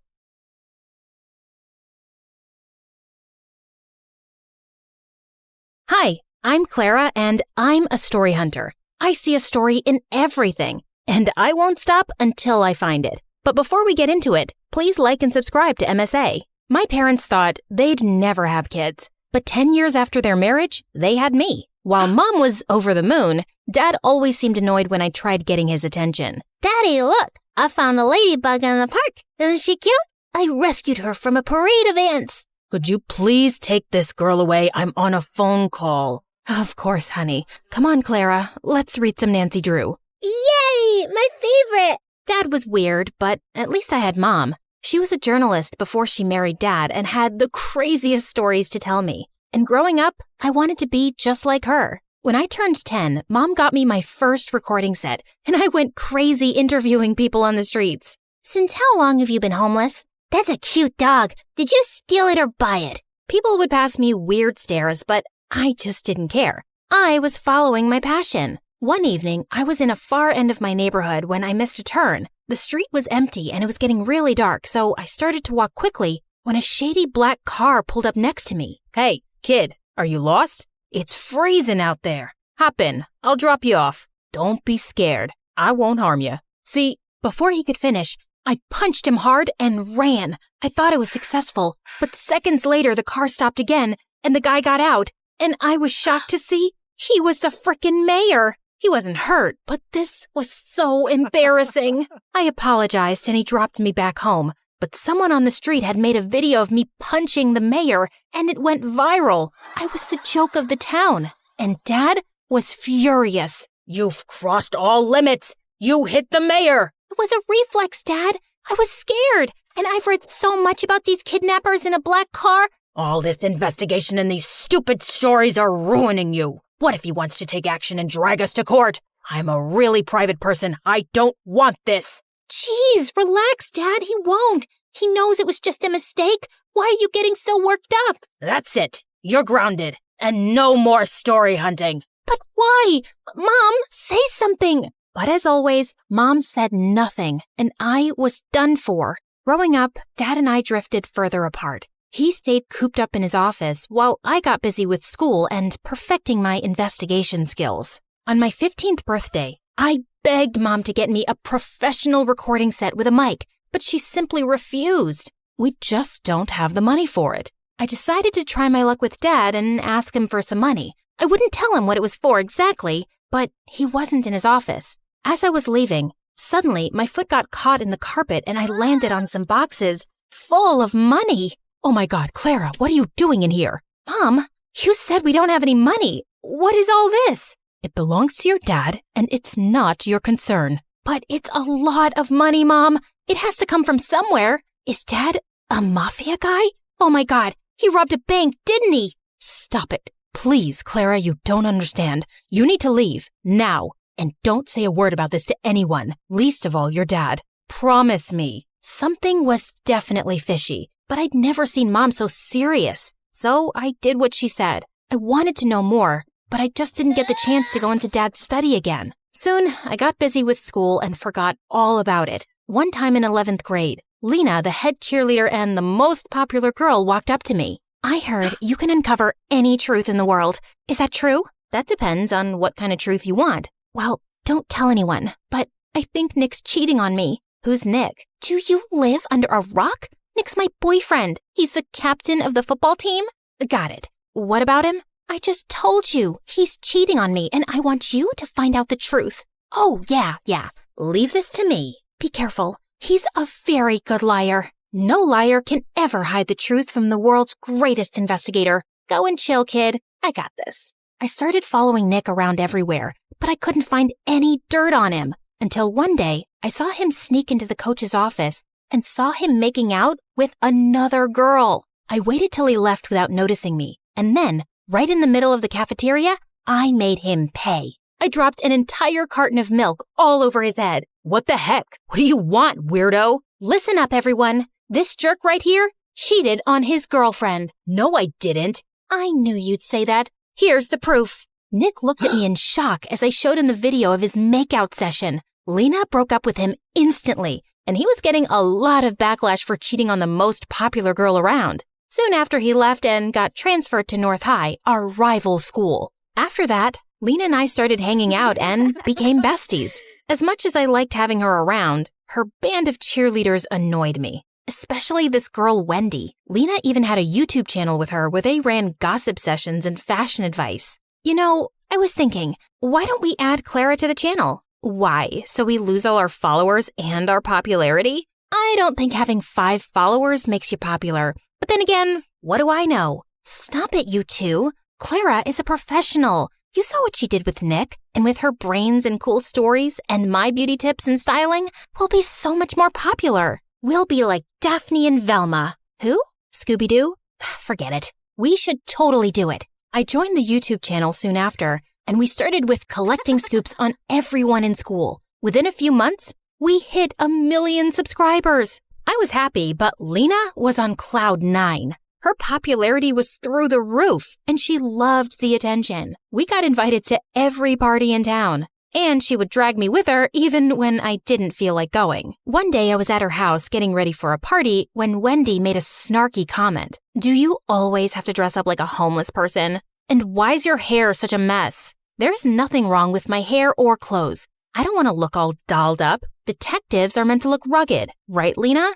Hi, I'm Clara, and I'm a story hunter. I see a story in everything, and I won't stop until I find it. But before we get into it, please like and subscribe to MSA. My parents thought they'd never have kids, but 10 years after their marriage, they had me. While Mom was over the moon, Dad always seemed annoyed when I tried getting his attention. Daddy, look! I found a ladybug in the park. Isn't she cute? I rescued her from a parade of ants. Could you please take this girl away? I'm on a phone call. Of course, honey. Come on, Clara. Let's read some Nancy Drew. Yay! My favorite! Dad was weird, but at least I had Mom. She was a journalist before she married Dad and had the craziest stories to tell me. And growing up, I wanted to be just like her. When I turned 10, Mom got me my first recording set, and I went crazy interviewing people on the streets. Since how long have you been homeless? That's a cute dog. Did you steal it or buy it? People would pass me weird stares, but I just didn't care. I was following my passion. One evening, I was in a far end of my neighborhood when I missed a turn. The street was empty and it was getting really dark, so I started to walk quickly when a shady black car pulled up next to me. Hey, kid, are you lost? It's freezing out there. Hop in. I'll drop you off. Don't be scared. I won't harm you. See, before he could finish, I punched him hard and ran. I thought I was successful, but seconds later the car stopped again and the guy got out, and I was shocked to see he was the frickin' mayor. He wasn't hurt, but this was so embarrassing. I apologized and he dropped me back home, but someone on the street had made a video of me punching the mayor and it went viral. I was the joke of the town, and Dad was furious. You've crossed all limits. You hit the mayor. It was a reflex, Dad. I was scared, and I've read so much about these kidnappers in a black car. All this investigation and these stupid stories are ruining you. What if he wants to take action and drag us to court? I'm a really private person. I don't want this. Jeez, relax, Dad. He won't. He knows it was just a mistake. Why are you getting so worked up? That's it. You're grounded. And no more story hunting. But why? Mom, say something. But as always, Mom said nothing, and I was done for. Growing up, Dad and I drifted further apart. He stayed cooped up in his office while I got busy with school and perfecting my investigation skills. On my 15th birthday, I begged Mom to get me a professional recording set with a mic, but she simply refused. We just don't have the money for it. I decided to try my luck with Dad and ask him for some money. I wouldn't tell him what it was for exactly, but he wasn't in his office. As I was leaving, suddenly my foot got caught in the carpet and I landed on some boxes full of money. Oh my God, Clara, what are you doing in here? Mom, you said we don't have any money. What is all this? It belongs to your dad, and it's not your concern. But it's a lot of money, Mom. It has to come from somewhere. Is Dad a mafia guy? Oh my God, he robbed a bank, didn't he? Stop it. Please, Clara, you don't understand. You need to leave, now. And don't say a word about this to anyone, least of all your dad. Promise me. Something was definitely fishy, but I'd never seen Mom so serious. So I did what she said. I wanted to know more, but I just didn't get the chance to go into Dad's study again. Soon, I got busy with school and forgot all about it. One time in 11th grade, Lena, the head cheerleader and the most popular girl, walked up to me. I heard you can uncover any truth in the world. Is that true? That depends on what kind of truth you want. Well, don't tell anyone, but I think Nick's cheating on me. Who's Nick? Do you live under a rock? Nick's my boyfriend. He's the captain of the football team. Got it. What about him? I just told you. He's cheating on me, and I want you to find out the truth. Oh, yeah. Leave this to me. Be careful. He's a very good liar. No liar can ever hide the truth from the world's greatest investigator. Go and chill, kid. I got this. I started following Nick around everywhere, but I couldn't find any dirt on him. Until one day, I saw him sneak into the coach's office and saw him making out with another girl. I waited till he left without noticing me, and then, right in the middle of the cafeteria, I made him pay. I dropped an entire carton of milk all over his head. What the heck? What do you want, weirdo? Listen up, everyone. This jerk right here cheated on his girlfriend. No, I didn't. I knew you'd say that. Here's the proof. Nick looked at me in shock as I showed him the video of his makeout session. Lena broke up with him instantly, and he was getting a lot of backlash for cheating on the most popular girl around. Soon after, he left and got transferred to North High, our rival school. After that, Lena and I started hanging out and became besties. As much as I liked having her around, her band of cheerleaders annoyed me. Especially this girl, Wendy. Lena even had a YouTube channel with her where they ran gossip sessions and fashion advice. You know, I was thinking, why don't we add Clara to the channel? Why? So we lose all our followers and our popularity? I don't think having 5 followers makes you popular. But then again, what do I know? Stop it, you two. Clara is a professional. You saw what she did with Nick, and with her brains and cool stories and my beauty tips and styling, we'll be so much more popular. We'll be like Daphne and Velma. Who? Scooby-Doo? Forget it. We should totally do it. I joined the YouTube channel soon after, and we started with collecting scoops on everyone in school. Within a few months, we hit 1 million subscribers. I was happy, but Lena was on cloud 9. Her popularity was through the roof, and she loved the attention. We got invited to every party in town, and she would drag me with her even when I didn't feel like going. One day I was at her house getting ready for a party when Wendy made a snarky comment. Do you always have to dress up like a homeless person? And why's your hair such a mess? There's nothing wrong with my hair or clothes. I don't want to look all dolled up. Detectives are meant to look rugged, right, Lena?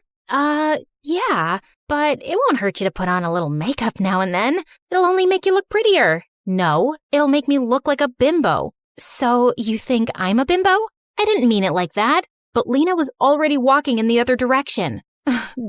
Yeah, but it won't hurt you to put on a little makeup now and then. It'll only make you look prettier. No, it'll make me look like a bimbo. So you think I'm a bimbo? I didn't mean it like that. But Lena was already walking in the other direction.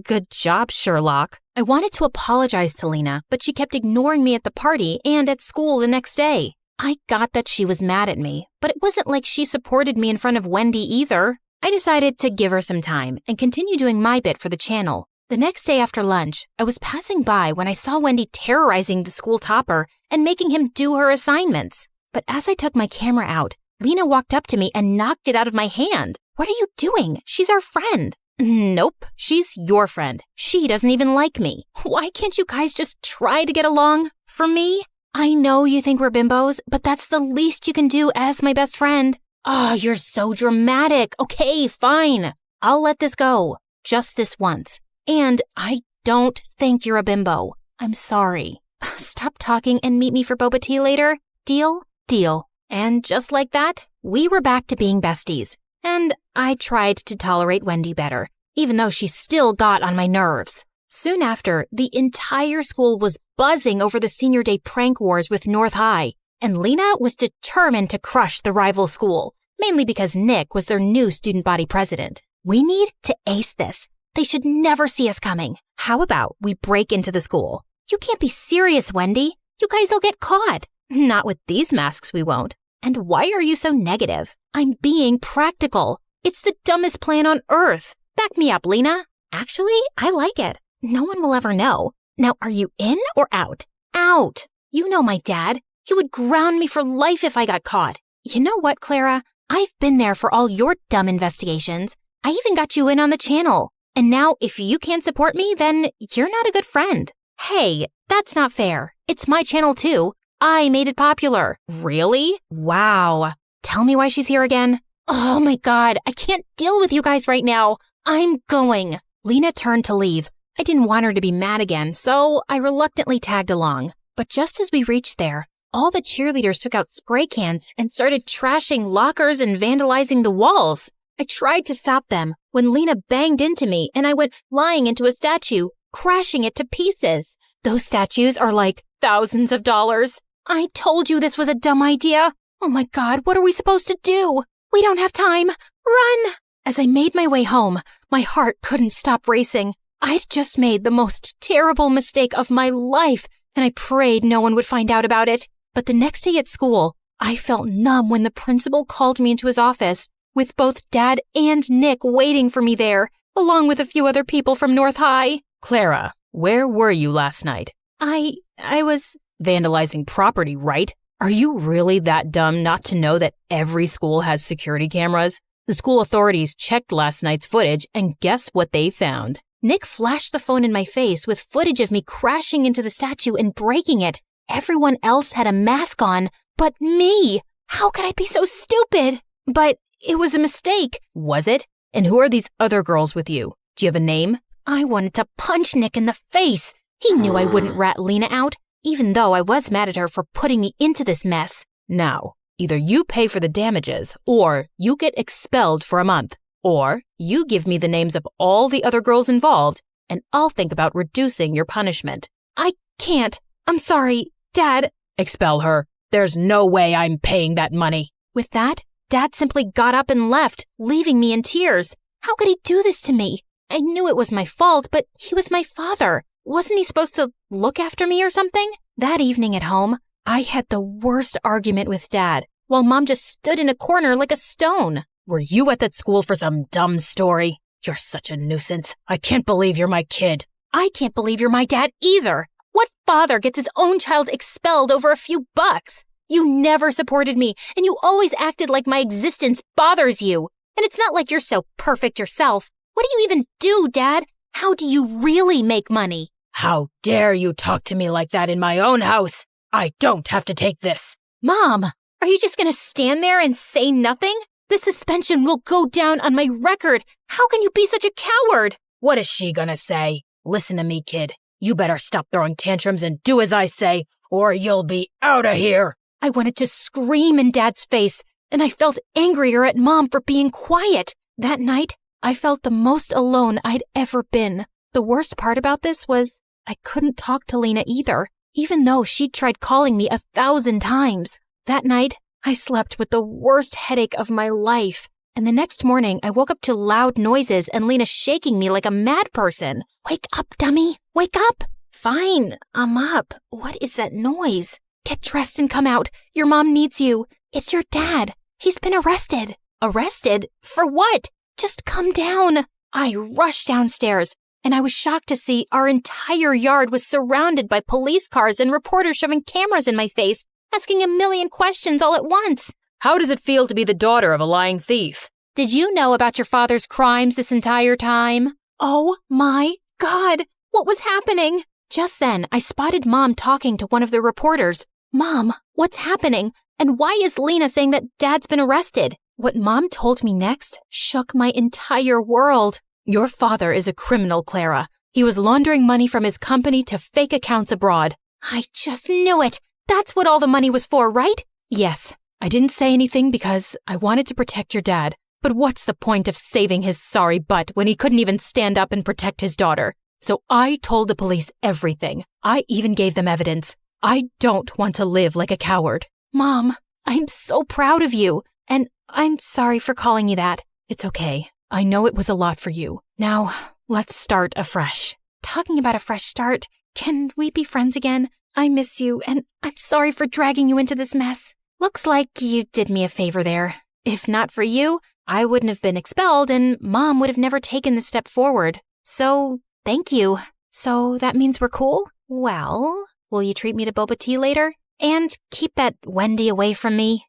Good job, Sherlock. I wanted to apologize to Lena, but she kept ignoring me at the party and at school the next day. I got that she was mad at me, but it wasn't like she supported me in front of Wendy either. I decided to give her some time and continue doing my bit for the channel. The next day after lunch, I was passing by when I saw Wendy terrorizing the school topper and making him do her assignments. But as I took my camera out, Lena walked up to me and knocked it out of my hand. What are you doing? She's our friend. Nope, she's your friend. She doesn't even like me. Why can't you guys just try to get along? For me? I know you think we're bimbos, but that's the least you can do as my best friend. Oh, you're so dramatic. Okay, fine. I'll let this go. Just this once. And I don't think you're a bimbo. I'm sorry. Stop talking and meet me for boba tea later. Deal? Deal. And just like that, we were back to being besties. And I tried to tolerate Wendy better, even though she still got on my nerves. Soon after, the entire school was buzzing over the senior day prank wars with North High, and Lena was determined to crush the rival school, mainly because Nick was their new student body president. We need to ace this. They should never see us coming. How about we break into the school? You can't be serious, Wendy. You guys will get caught. Not with these masks, we won't. And why are you so negative? I'm being practical. It's the dumbest plan on earth. Back me up, Lena. Actually, I like it. No one will ever know. Now, are you in or out? Out. You know my dad. He would ground me for life if I got caught. You know what, Clara? I've been there for all your dumb investigations. I even got you in on the channel. And now if you can't support me, then you're not a good friend. Hey, that's not fair. It's my channel too. I made it popular. Really? Wow. Tell me why she's here again. Oh my God, I can't deal with you guys right now. I'm going. Lena turned to leave. I didn't want her to be mad again, so I reluctantly tagged along. But just as we reached there, all the cheerleaders took out spray cans and started trashing lockers and vandalizing the walls. I tried to stop them when Lena banged into me and I went flying into a statue, crashing it to pieces. Those statues are like thousands of dollars. I told you this was a dumb idea. Oh my God, what are we supposed to do? We don't have time. Run! As I made my way home, my heart couldn't stop racing. I'd just made the most terrible mistake of my life, and I prayed no one would find out about it. But the next day at school, I felt numb when the principal called me into his office, with both Dad and Nick waiting for me there, along with a few other people from North High. Clara, where were you last night? I was vandalizing property, right? Are you really that dumb not to know that every school has security cameras? The school authorities checked last night's footage, and guess what they found? Nick flashed the phone in my face with footage of me crashing into the statue and breaking it. Everyone else had a mask on, but me. How could I be so stupid? But it was a mistake. Was it? And who are these other girls with you? Do you have a name? I wanted to punch Nick in the face. He knew I wouldn't rat Lena out, even though I was mad at her for putting me into this mess. Now, either you pay for the damages, or you get expelled for a month, or you give me the names of all the other girls involved, and I'll think about reducing your punishment. I can't. I'm sorry, Dad. Expel her. There's no way I'm paying that money. With that, Dad simply got up and left, leaving me in tears. How could he do this to me? I knew it was my fault, but he was my father. Wasn't he supposed to look after me or something? That evening at home, I had the worst argument with Dad, while Mom just stood in a corner like a stone. Were you at that school for some dumb story? You're such a nuisance. I can't believe you're my kid. I can't believe you're my dad either. What father gets his own child expelled over a few bucks? You never supported me, and you always acted like my existence bothers you. And it's not like you're so perfect yourself. What do you even do, Dad? How do you really make money? How dare you talk to me like that in my own house? I don't have to take this. Mom, are you just going to stand there and say nothing? The suspension will go down on my record. How can you be such a coward? What is she gonna say? Listen to me, kid. You better stop throwing tantrums and do as I say, or you'll be out of here. I wanted to scream in Dad's face, and I felt angrier at Mom for being quiet. That night, I felt the most alone I'd ever been. The worst part about this was I couldn't talk to Lena either, even though she'd tried calling me 1,000 times. That night, I slept with the worst headache of my life. And the next morning, I woke up to loud noises and Lena shaking me like a mad person. Wake up, dummy. Wake up. Fine, I'm up. What is that noise? Get dressed and come out. Your mom needs you. It's your dad. He's been arrested. Arrested? For what? Just come down. I rushed downstairs, and I was shocked to see our entire yard was surrounded by police cars and reporters shoving cameras in my face, asking a million questions all at once. How does it feel to be the daughter of a lying thief? Did you know about your father's crimes this entire time? Oh my God, what was happening? Just then, I spotted Mom talking to one of the reporters. Mom, what's happening? And why is Lena saying that Dad's been arrested? What Mom told me next shook my entire world. Your father is a criminal, Clara. He was laundering money from his company to fake accounts abroad. I just knew it. That's what all the money was for, right? Yes. I didn't say anything because I wanted to protect your dad. But what's the point of saving his sorry butt when he couldn't even stand up and protect his daughter? So I told the police everything. I even gave them evidence. I don't want to live like a coward. Mom, I'm so proud of you. And I'm sorry for calling you that. It's okay. I know it was a lot for you. Now, let's start afresh. Talking about a fresh start, can we be friends again? I miss you, and I'm sorry for dragging you into this mess. Looks like you did me a favor there. If not for you, I wouldn't have been expelled, and Mom would have never taken the step forward. So, thank you. So that means we're cool? Well, will you treat me to boba tea later? And keep that Wendy away from me?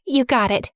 You got it.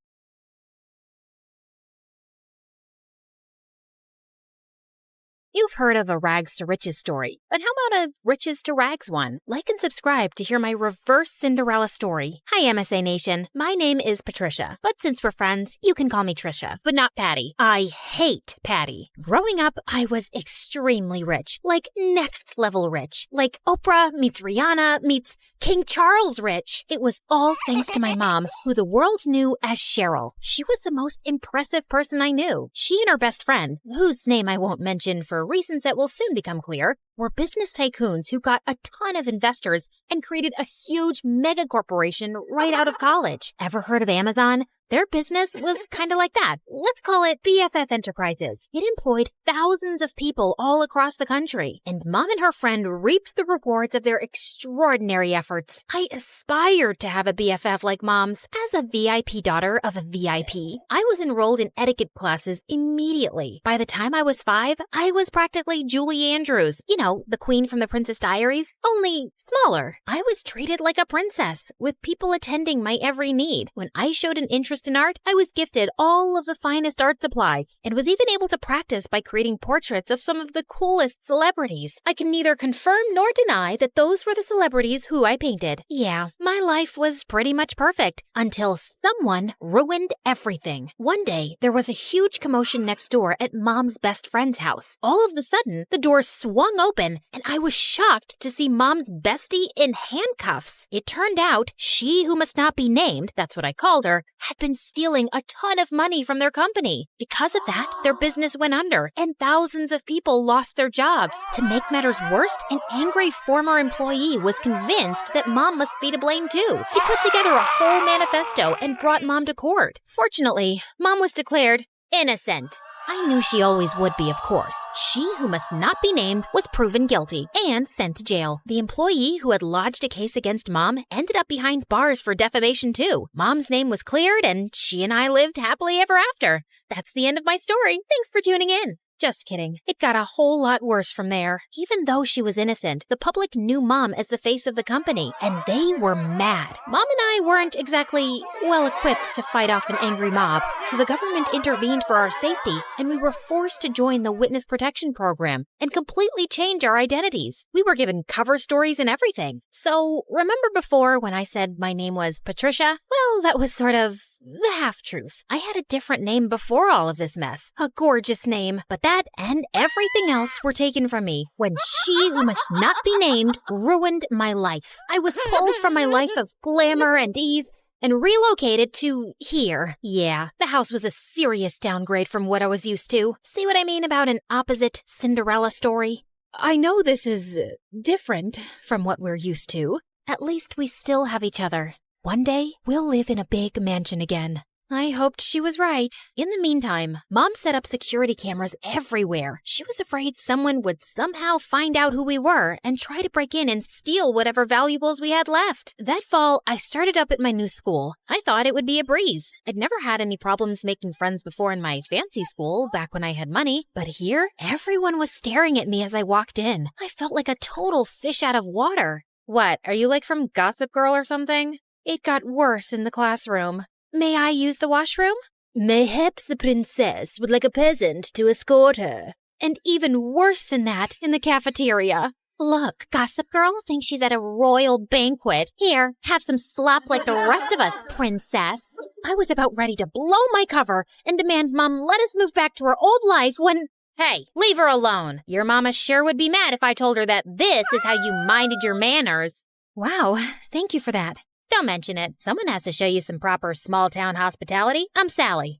You've heard of a rags to riches story, but how about a riches to rags one? Like and subscribe to hear my reverse Cinderella story. Hi, MSA Nation. My name is Patricia, but since we're friends, you can call me Trisha, but not Patty. I hate Patty. Growing up, I was extremely rich, like next level rich, like Oprah meets Rihanna meets King Charles rich. It was all thanks to my mom, who the world knew as Cheryl. She was the most impressive person I knew. She and her best friend, whose name I won't mention for reasons that will soon become clear, were business tycoons who got a ton of investors and created a huge mega corporation right out of college. Ever heard of Amazon? Their business was kind of like that. Let's call it BFF Enterprises. It employed thousands of people all across the country, and Mom and her friend reaped the rewards of their extraordinary efforts. I aspired to have a BFF like Mom's. As a VIP daughter of a VIP, I was enrolled in etiquette classes immediately. By the time I was 5, I was practically Julie Andrews. You know, the queen from the Princess Diaries, only smaller. I was treated like a princess, with people attending my every need. When I showed an interest in art, I was gifted all of the finest art supplies and was even able to practice by creating portraits of some of the coolest celebrities. I can neither confirm nor deny that those were the celebrities who I painted. Yeah, my life was pretty much perfect until someone ruined everything. One day, there was a huge commotion next door at Mom's best friend's house. All of a sudden, the door swung open and I was shocked to see Mom's bestie in handcuffs. It turned out she who must not be named, that's what I called her, had been stealing a ton of money from their company. Because of that, their business went under, and thousands of people lost their jobs. To make matters worse, an angry former employee was convinced that Mom must be to blame too. He put together a whole manifesto and brought Mom to court. Fortunately, Mom was declared innocent. I knew she always would be, of course. She who must not be named was proven guilty and sent to jail. The employee who had lodged a case against Mom ended up behind bars for defamation too. Mom's name was cleared and she and I lived happily ever after. That's the end of my story. Thanks for tuning in. Just kidding. It got a whole lot worse from there. Even though she was innocent, the public knew Mom as the face of the company, and they were mad. Mom and I weren't exactly well-equipped to fight off an angry mob, so the government intervened for our safety, and we were forced to join the Witness Protection Program and completely change our identities. We were given cover stories and everything. So, remember before when I said my name was Patricia? Well, that was sort of the half-truth. I had a different name before all of this mess. A gorgeous name. But that and everything else were taken from me when she who must not be named ruined my life. I was pulled from my life of glamour and ease and relocated to here. Yeah, the house was a serious downgrade from what I was used to. See what I mean about an opposite Cinderella story? I know this is different from what we're used to. At least we still have each other. One day, we'll live in a big mansion again. I hoped she was right. In the meantime, Mom set up security cameras everywhere. She was afraid someone would somehow find out who we were and try to break in and steal whatever valuables we had left. That fall, I started up at my new school. I thought it would be a breeze. I'd never had any problems making friends before in my fancy school back when I had money, but here, everyone was staring at me as I walked in. I felt like a total fish out of water. What, are you like from Gossip Girl or something? It got worse in the classroom. May I use the washroom? Mayhaps the princess would like a peasant to escort her. And even worse than that in the cafeteria. Look, Gossip Girl thinks she's at a royal banquet. Here, have some slop like the rest of us, princess. I was about ready to blow my cover and demand Mom let us move back to her old life when... Hey, leave her alone. Your mama sure would be mad if I told her that this is how you minded your manners. Wow, thank you for that. Don't mention it. Someone has to show you some proper small-town hospitality. I'm Sally.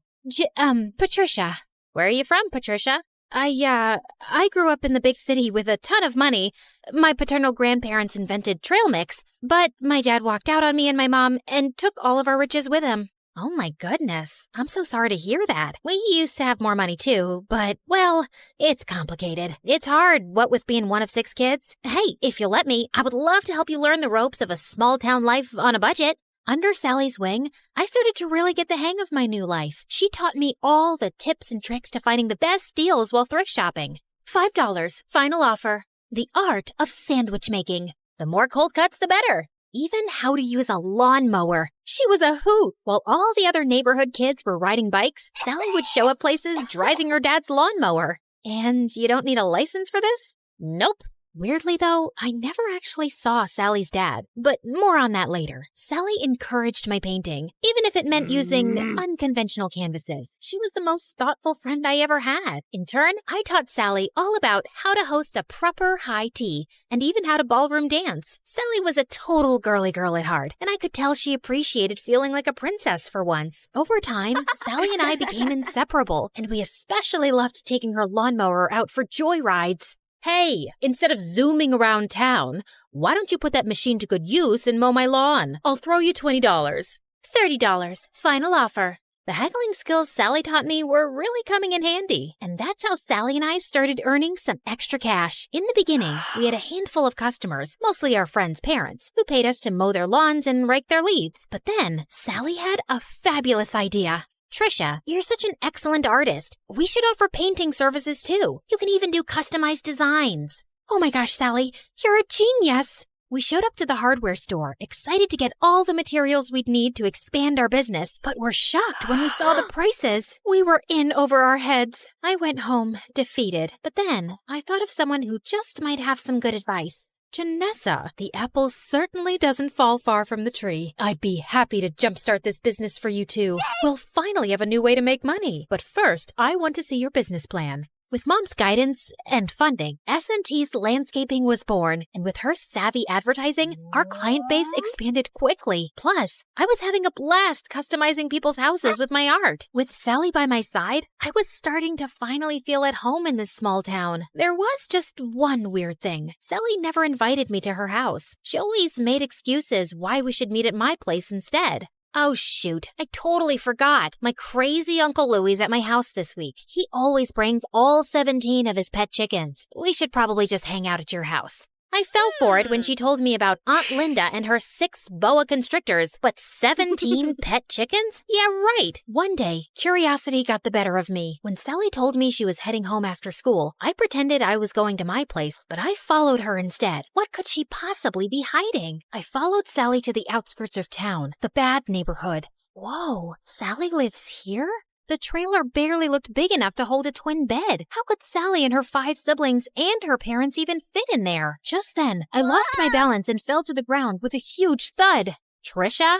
Patricia. Where are you from, Patricia? I grew up in the big city with a ton of money. My paternal grandparents invented trail mix, but my dad walked out on me and my mom and took all of our riches with him. Oh my goodness. I'm so sorry to hear that. We used to have more money too, but, well, it's complicated. It's hard, what with being one of 6 kids. Hey, if you'll let me, I would love to help you learn the ropes of a small-town life on a budget. Under Sally's wing, I started to really get the hang of my new life. She taught me all the tips and tricks to finding the best deals while thrift shopping. $5, final offer. The art of sandwich making. The more cold cuts, the better. Even how to use a lawnmower. She was a hoot. While all the other neighborhood kids were riding bikes, Sally would show up places driving her dad's lawnmower. And you don't need a license for this? Nope. Weirdly, though, I never actually saw Sally's dad, but more on that later. Sally encouraged my painting, even if it meant using unconventional canvases. She was the most thoughtful friend I ever had. In turn, I taught Sally all about how to host a proper high tea and even how to ballroom dance. Sally was a total girly girl at heart, and I could tell she appreciated feeling like a princess for once. Over time, Sally and I became inseparable, and we especially loved taking her lawnmower out for joyrides. Hey, instead of zooming around town, why don't you put that machine to good use and mow my lawn? I'll throw you $20. $30. Final offer. The haggling skills Sally taught me were really coming in handy, and that's how Sally and I started earning some extra cash. In the beginning, we had a handful of customers, mostly our friends' parents, who paid us to mow their lawns and rake their leaves. But then, Sally had a fabulous idea. Trisha, you're such an excellent artist. We should offer painting services too. You can even do customized designs. Oh my gosh, Sally, you're a genius. We showed up to the hardware store, excited to get all the materials we'd need to expand our business, but were shocked when we saw the prices. We were in over our heads. I went home, defeated, but then I thought of someone who just might have some good advice. Janessa, the apple certainly doesn't fall far from the tree. I'd be happy to jumpstart this business for you too. We'll finally have a new way to make money. But first, I want to see your business plan. With Mom's guidance and funding, S&T's Landscaping was born, and with her savvy advertising, our client base expanded quickly. Plus, I was having a blast customizing people's houses with my art. With Sally by my side, I was starting to finally feel at home in this small town. There was just one weird thing. Sally never invited me to her house. She always made excuses why we should meet at my place instead. Oh shoot, I totally forgot. My crazy Uncle Louie's at my house this week. He always brings all 17 of his pet chickens. We should probably just hang out at your house. I fell for it when she told me about Aunt Linda and her 6 boa constrictors, but 17 pet chickens? Yeah, right. One day, curiosity got the better of me. When Sally told me she was heading home after school, I pretended I was going to my place, but I followed her instead. What could she possibly be hiding? I followed Sally to the outskirts of town, the bad neighborhood. Whoa, Sally lives here? The trailer barely looked big enough to hold a twin bed. How could Sally and her 5 siblings and her parents even fit in there? Just then, I lost my balance and fell to the ground with a huge thud. Trisha?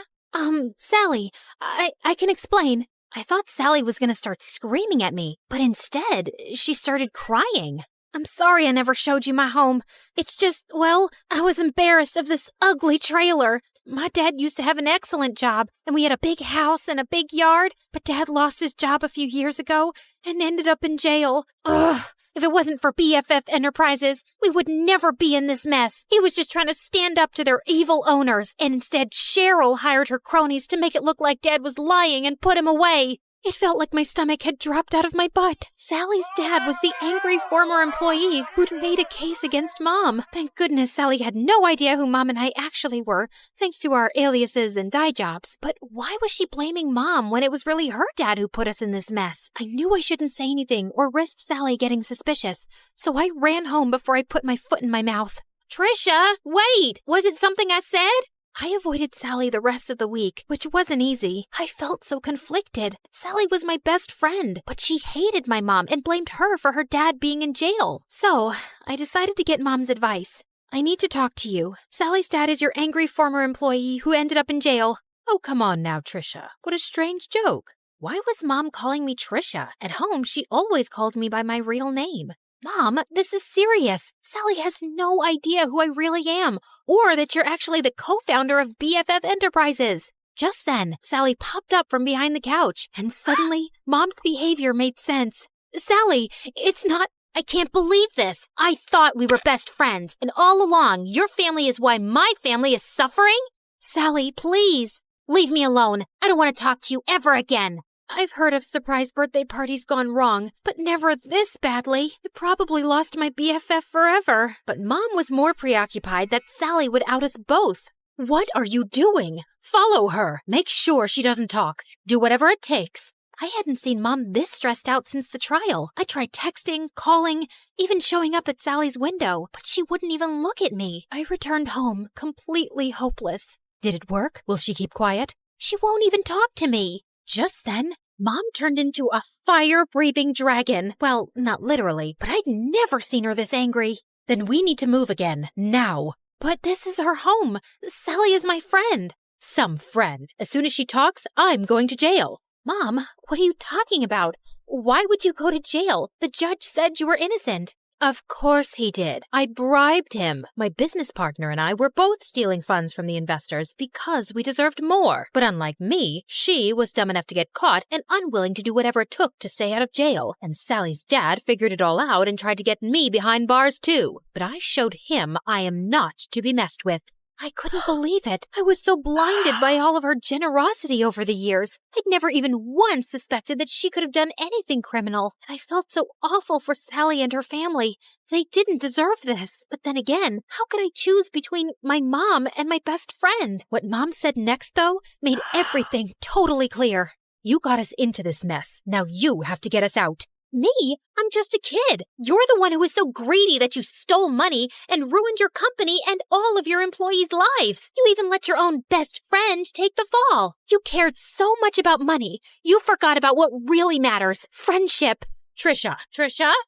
Sally, I can explain. I thought Sally was going to start screaming at me, but instead, she started crying. I'm sorry I never showed you my home. It's just, well, I was embarrassed of this ugly trailer. My dad used to have an excellent job, and we had a big house and a big yard, but Dad lost his job a few years ago and ended up in jail. Ugh! If it wasn't for BFF Enterprises, we would never be in this mess. He was just trying to stand up to their evil owners, and instead Cheryl hired her cronies to make it look like Dad was lying and put him away. It felt like my stomach had dropped out of my butt. Sally's dad was the angry former employee who'd made a case against Mom. Thank goodness Sally had no idea who Mom and I actually were, thanks to our aliases and dye jobs. But why was she blaming Mom when it was really her dad who put us in this mess? I knew I shouldn't say anything or risk Sally getting suspicious, so I ran home before I put my foot in my mouth. Trisha, wait! Was it something I said? I avoided Sally the rest of the week, which wasn't easy. I felt so conflicted. Sally was my best friend, but she hated my mom and blamed her for her dad being in jail. So, I decided to get Mom's advice. I need to talk to you. Sally's dad is your angry former employee who ended up in jail. Oh, come on now, Trisha. What a strange joke. Why was Mom calling me Trisha? At home, she always called me by my real name. Mom, this is serious. Sally has no idea who I really am, or that you're actually the co-founder of BFF Enterprises. Just then, Sally popped up from behind the couch, and suddenly, Mom's behavior made sense. Sally, it's not... I can't believe this. I thought we were best friends, and all along, your family is why my family is suffering? Sally, please, leave me alone. I don't want to talk to you ever again. I've heard of surprise birthday parties gone wrong, but never this badly. I probably lost my BFF forever. But Mom was more preoccupied that Sally would out us both. What are you doing? Follow her. Make sure she doesn't talk. Do whatever it takes. I hadn't seen Mom this stressed out since the trial. I tried texting, calling, even showing up at Sally's window, but she wouldn't even look at me. I returned home completely hopeless. Did it work? Will she keep quiet? She won't even talk to me. Just then, Mom turned into a fire-breathing dragon. Well, not literally, but I'd never seen her this angry. Then we need to move again, now. But this is her home. Sally is my friend. Some friend. As soon as she talks, I'm going to jail. Mom, what are you talking about? Why would you go to jail? The judge said you were innocent. Of course he did. I bribed him. My business partner and I were both stealing funds from the investors because we deserved more. But unlike me, she was dumb enough to get caught and unwilling to do whatever it took to stay out of jail. And Sally's dad figured it all out and tried to get me behind bars too. But I showed him I am not to be messed with. I couldn't believe it. I was so blinded by all of her generosity over the years. I'd never even once suspected that she could have done anything criminal. And I felt so awful for Sally and her family. They didn't deserve this. But then again, how could I choose between my mom and my best friend? What Mom said next, though, made everything totally clear. You got us into this mess. Now you have to get us out. Me? I'm just a kid. You're the one who was so greedy that you stole money and ruined your company and all of your employees' lives. You even let your own best friend take the fall. You cared so much about money, you forgot about what really matters, friendship. Trisha,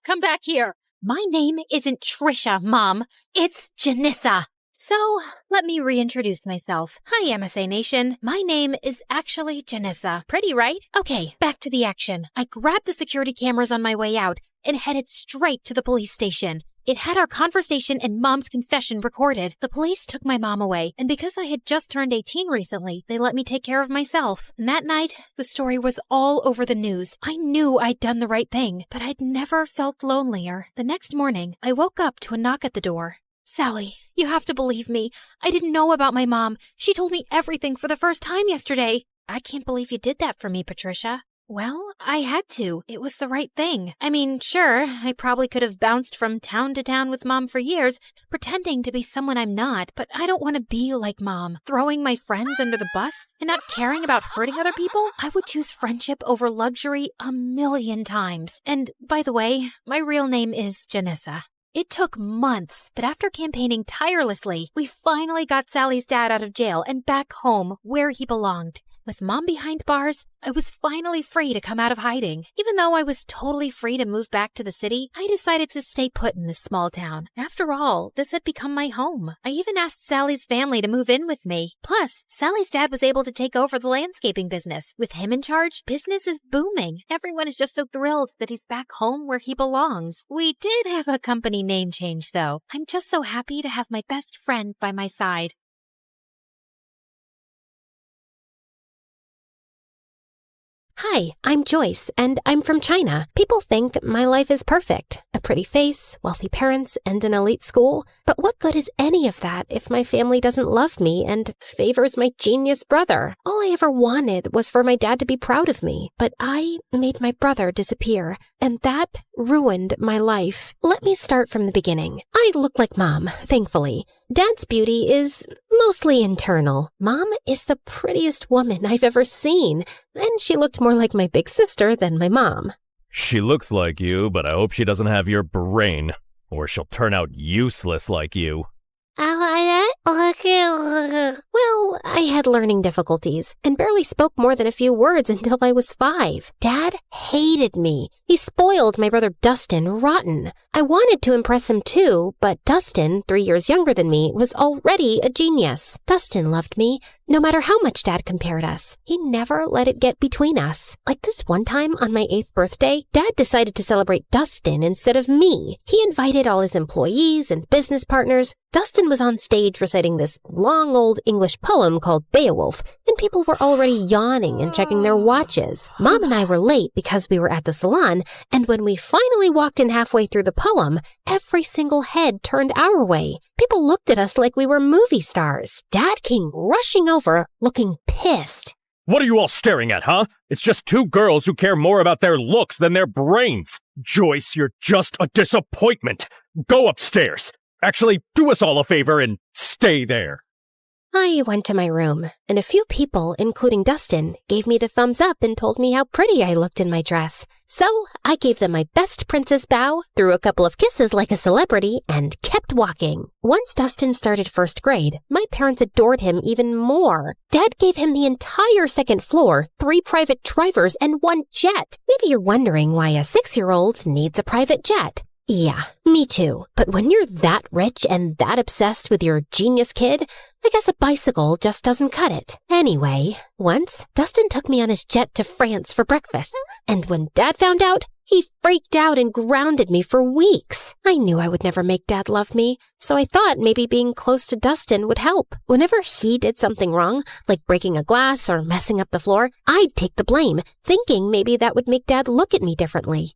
come back here. My name isn't Trisha, Mom. It's Janissa. So, let me reintroduce myself. Hi, MSA Nation. My name is actually Janissa. Pretty, right? Okay, back to the action. I grabbed the security cameras on my way out and headed straight to the police station. It had our conversation and Mom's confession recorded. The police took my mom away, and because I had just turned 18 recently, they let me take care of myself. And that night, the story was all over the news. I knew I'd done the right thing, but I'd never felt lonelier. The next morning, I woke up to a knock at the door. Sally, you have to believe me. I didn't know about my mom. She told me everything for the first time yesterday. I can't believe you did that for me, Patricia. Well, I had to. It was the right thing. I mean, sure, I probably could have bounced from town to town with Mom for years, pretending to be someone I'm not, but I don't want to be like Mom, throwing my friends under the bus and not caring about hurting other people. I would choose friendship over luxury 1,000,000 times. And, by the way, my real name is Janissa. It took months, but after campaigning tirelessly, we finally got Sally's dad out of jail and back home where he belonged. With Mom behind bars, I was finally free to come out of hiding. Even though I was totally free to move back to the city, I decided to stay put in this small town. After all, this had become my home. I even asked Sally's family to move in with me. Plus, Sally's dad was able to take over the landscaping business. With him in charge, business is booming. Everyone is just so thrilled that he's back home where he belongs. We did have a company name change, though. I'm just so happy to have my best friend by my side. Hi, I'm Joyce, and I'm from China. People think my life is perfect. A pretty face, wealthy parents, and an elite school. But what good is any of that if my family doesn't love me and favors my genius brother? All I ever wanted was for my dad to be proud of me. But I made my brother disappear, and that ruined my life. Let me start from the beginning. I look like Mom, thankfully. Dad's beauty is mostly internal. Mom is the prettiest woman I've ever seen, and she looked more like my big sister than my mom. She looks like you, but I hope she doesn't have your brain, or she'll turn out useless like you. Well, I had learning difficulties and barely spoke more than a few words until I was 5. Dad hated me. He spoiled my brother Dustin rotten. I wanted to impress him too, but Dustin, 3 years younger than me, was already a genius. Dustin loved me, no matter how much Dad compared us. He never let it get between us. Like this one time on my 8th birthday, Dad decided to celebrate Dustin instead of me. He invited all his employees and business partners. Dustin was on stage reciting this long old English poem called Beowulf, and people were already yawning and checking their watches. Mom and I were late because we were at the salon, and when we finally walked in halfway through the poem, every single head turned our way. People looked at us like we were movie stars. Dad came rushing over, looking pissed. What are you all staring at, huh? It's just 2 girls who care more about their looks than their brains. Joyce, you're just a disappointment. Go upstairs. Actually, do us all a favor and stay there. I went to my room, and a few people, including Dustin, gave me the thumbs up and told me how pretty I looked in my dress. So I gave them my best princess bow, threw a couple of kisses like a celebrity, and kept walking. Once Dustin started first grade, my parents adored him even more. Dad gave him the entire second floor, 3 private drivers, and 1 jet. Maybe you're wondering why a 6-year-old needs a private jet. Yeah, me too. But when you're that rich and that obsessed with your genius kid, I guess a bicycle just doesn't cut it. Anyway, once, Dustin took me on his jet to France for breakfast. And when Dad found out, he freaked out and grounded me for weeks. I knew I would never make Dad love me, so I thought maybe being close to Dustin would help. Whenever he did something wrong, like breaking a glass or messing up the floor, I'd take the blame, thinking maybe that would make Dad look at me differently.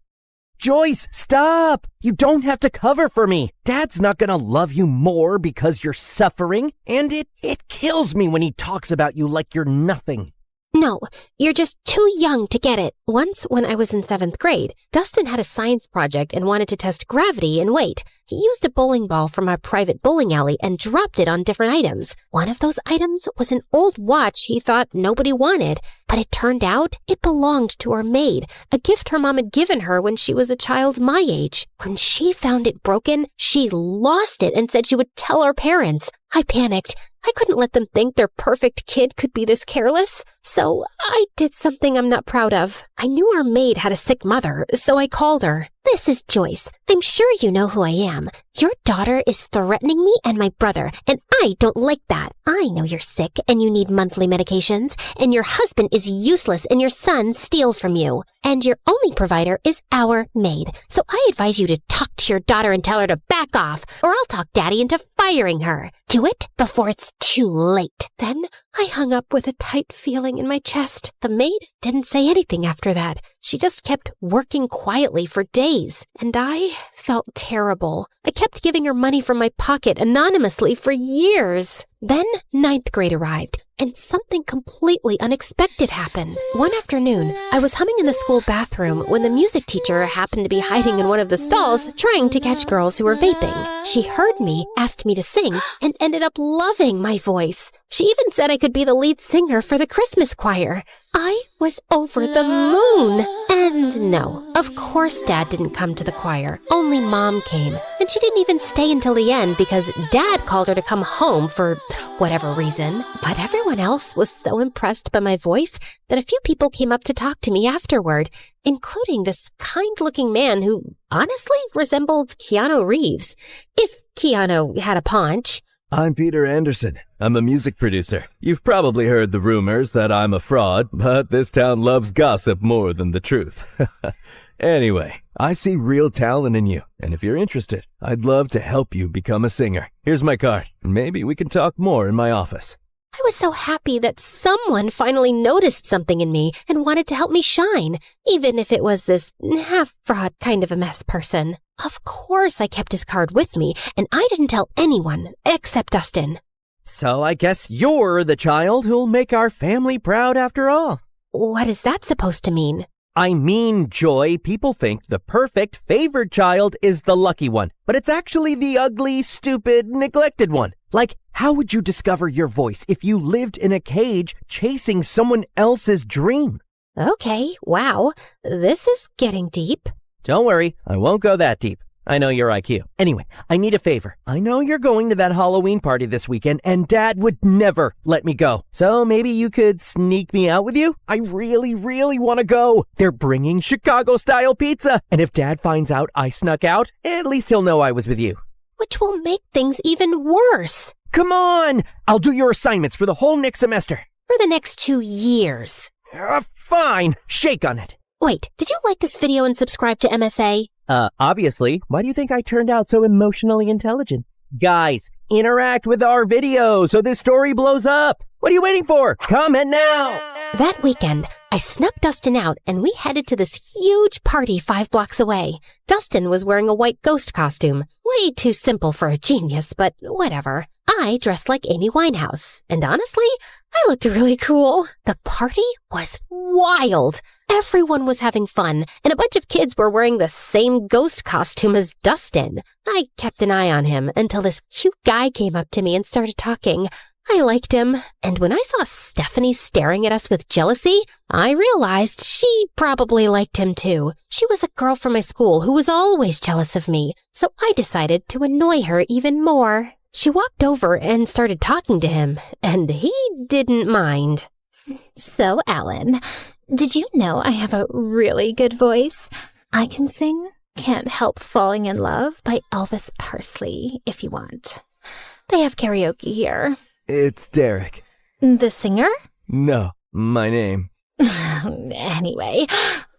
Joyce, stop! You don't have to cover for me. Dad's not gonna love you more because you're suffering, and it kills me when he talks about you like you're nothing. No, you're just too young to get it. Once, when I was in 7th grade, Dustin had a science project and wanted to test gravity and weight. He used a bowling ball from our private bowling alley and dropped it on different items. One of those items was an old watch he thought nobody wanted, but it turned out it belonged to our maid, a gift her mom had given her when she was a child my age. When she found it broken, she lost it and said she would tell our parents. I panicked. I couldn't let them think their perfect kid could be this careless. So I did something I'm not proud of. I knew our maid had a sick mother, so I called her. This is Joyce. I'm sure you know who I am. Your daughter is threatening me and my brother, and I don't like that. I know you're sick and you need monthly medications, and your husband is useless and your son steals from you. And your only provider is our maid. So I advise you to talk to your daughter and tell her to back off, or I'll talk Daddy into firing her. Do it before it's too late. Then I hung up with a tight feeling in my chest. The maid didn't say anything after that. She just kept working quietly for days, and I felt terrible. I kept giving her money from my pocket anonymously for years. Then 9th grade arrived, and something completely unexpected happened. One afternoon, I was humming in the school bathroom when the music teacher happened to be hiding in one of the stalls trying to catch girls who were vaping. She heard me, asked me to sing, and ended up loving my voice. She even said I could be the lead singer for the Christmas choir. I was over the moon. And no, of course Dad didn't come to the choir. Only Mom came. And she didn't even stay until the end because Dad called her to come home for whatever reason. But everyone else was so impressed by my voice that a few people came up to talk to me afterward, including this kind-looking man who honestly resembled Keanu Reeves, if Keanu had a paunch. I'm Peter Anderson. I'm a music producer. You've probably heard the rumors that I'm a fraud, but this town loves gossip more than the truth. Anyway, I see real talent in you, and if you're interested, I'd love to help you become a singer. Here's my card, and maybe we can talk more in my office. I was so happy that someone finally noticed something in me and wanted to help me shine, even if it was this half-fraud kind of a mess person. Of course I kept his card with me, and I didn't tell anyone except Dustin. So I guess you're the child who'll make our family proud after all. What is that supposed to mean? I mean, Joy, people think the perfect favored child is the lucky one, but it's actually the ugly, stupid, neglected one. Like, how would you discover your voice if you lived in a cage chasing someone else's dream? Okay, wow, this is getting deep. Don't worry, I won't go that deep. I know your IQ. Anyway, I need a favor. I know you're going to that Halloween party this weekend, and Dad would never let me go. So maybe you could sneak me out with you? I really, really want to go. They're bringing Chicago-style pizza. And if Dad finds out I snuck out, at least he'll know I was with you. Which will make things even worse. Come on! I'll do your assignments for the whole next semester. For the next 2 years. Fine. Shake on it. Wait, did you like this video and subscribe to MSA? Obviously. Why do you think I turned out so emotionally intelligent? Guys, interact with our video so this story blows up. What are you waiting for? Comment now! That weekend, I snuck Dustin out and we headed to this huge party 5 blocks away. Dustin was wearing a white ghost costume. Way too simple for a genius, but whatever. I dressed like Amy Winehouse, and honestly, I looked really cool. The party was wild. Everyone was having fun, and a bunch of kids were wearing the same ghost costume as Dustin. I kept an eye on him until this cute guy came up to me and started talking. I liked him. And when I saw Stephanie staring at us with jealousy, I realized she probably liked him too. She was a girl from my school who was always jealous of me, so I decided to annoy her even more. She walked over and started talking to him, and he didn't mind. So, Alan, did you know I have a really good voice? I can sing Can't Help Falling in Love by Elvis Presley if you want. They have karaoke here. It's Derek. The singer? No, my name. Anyway,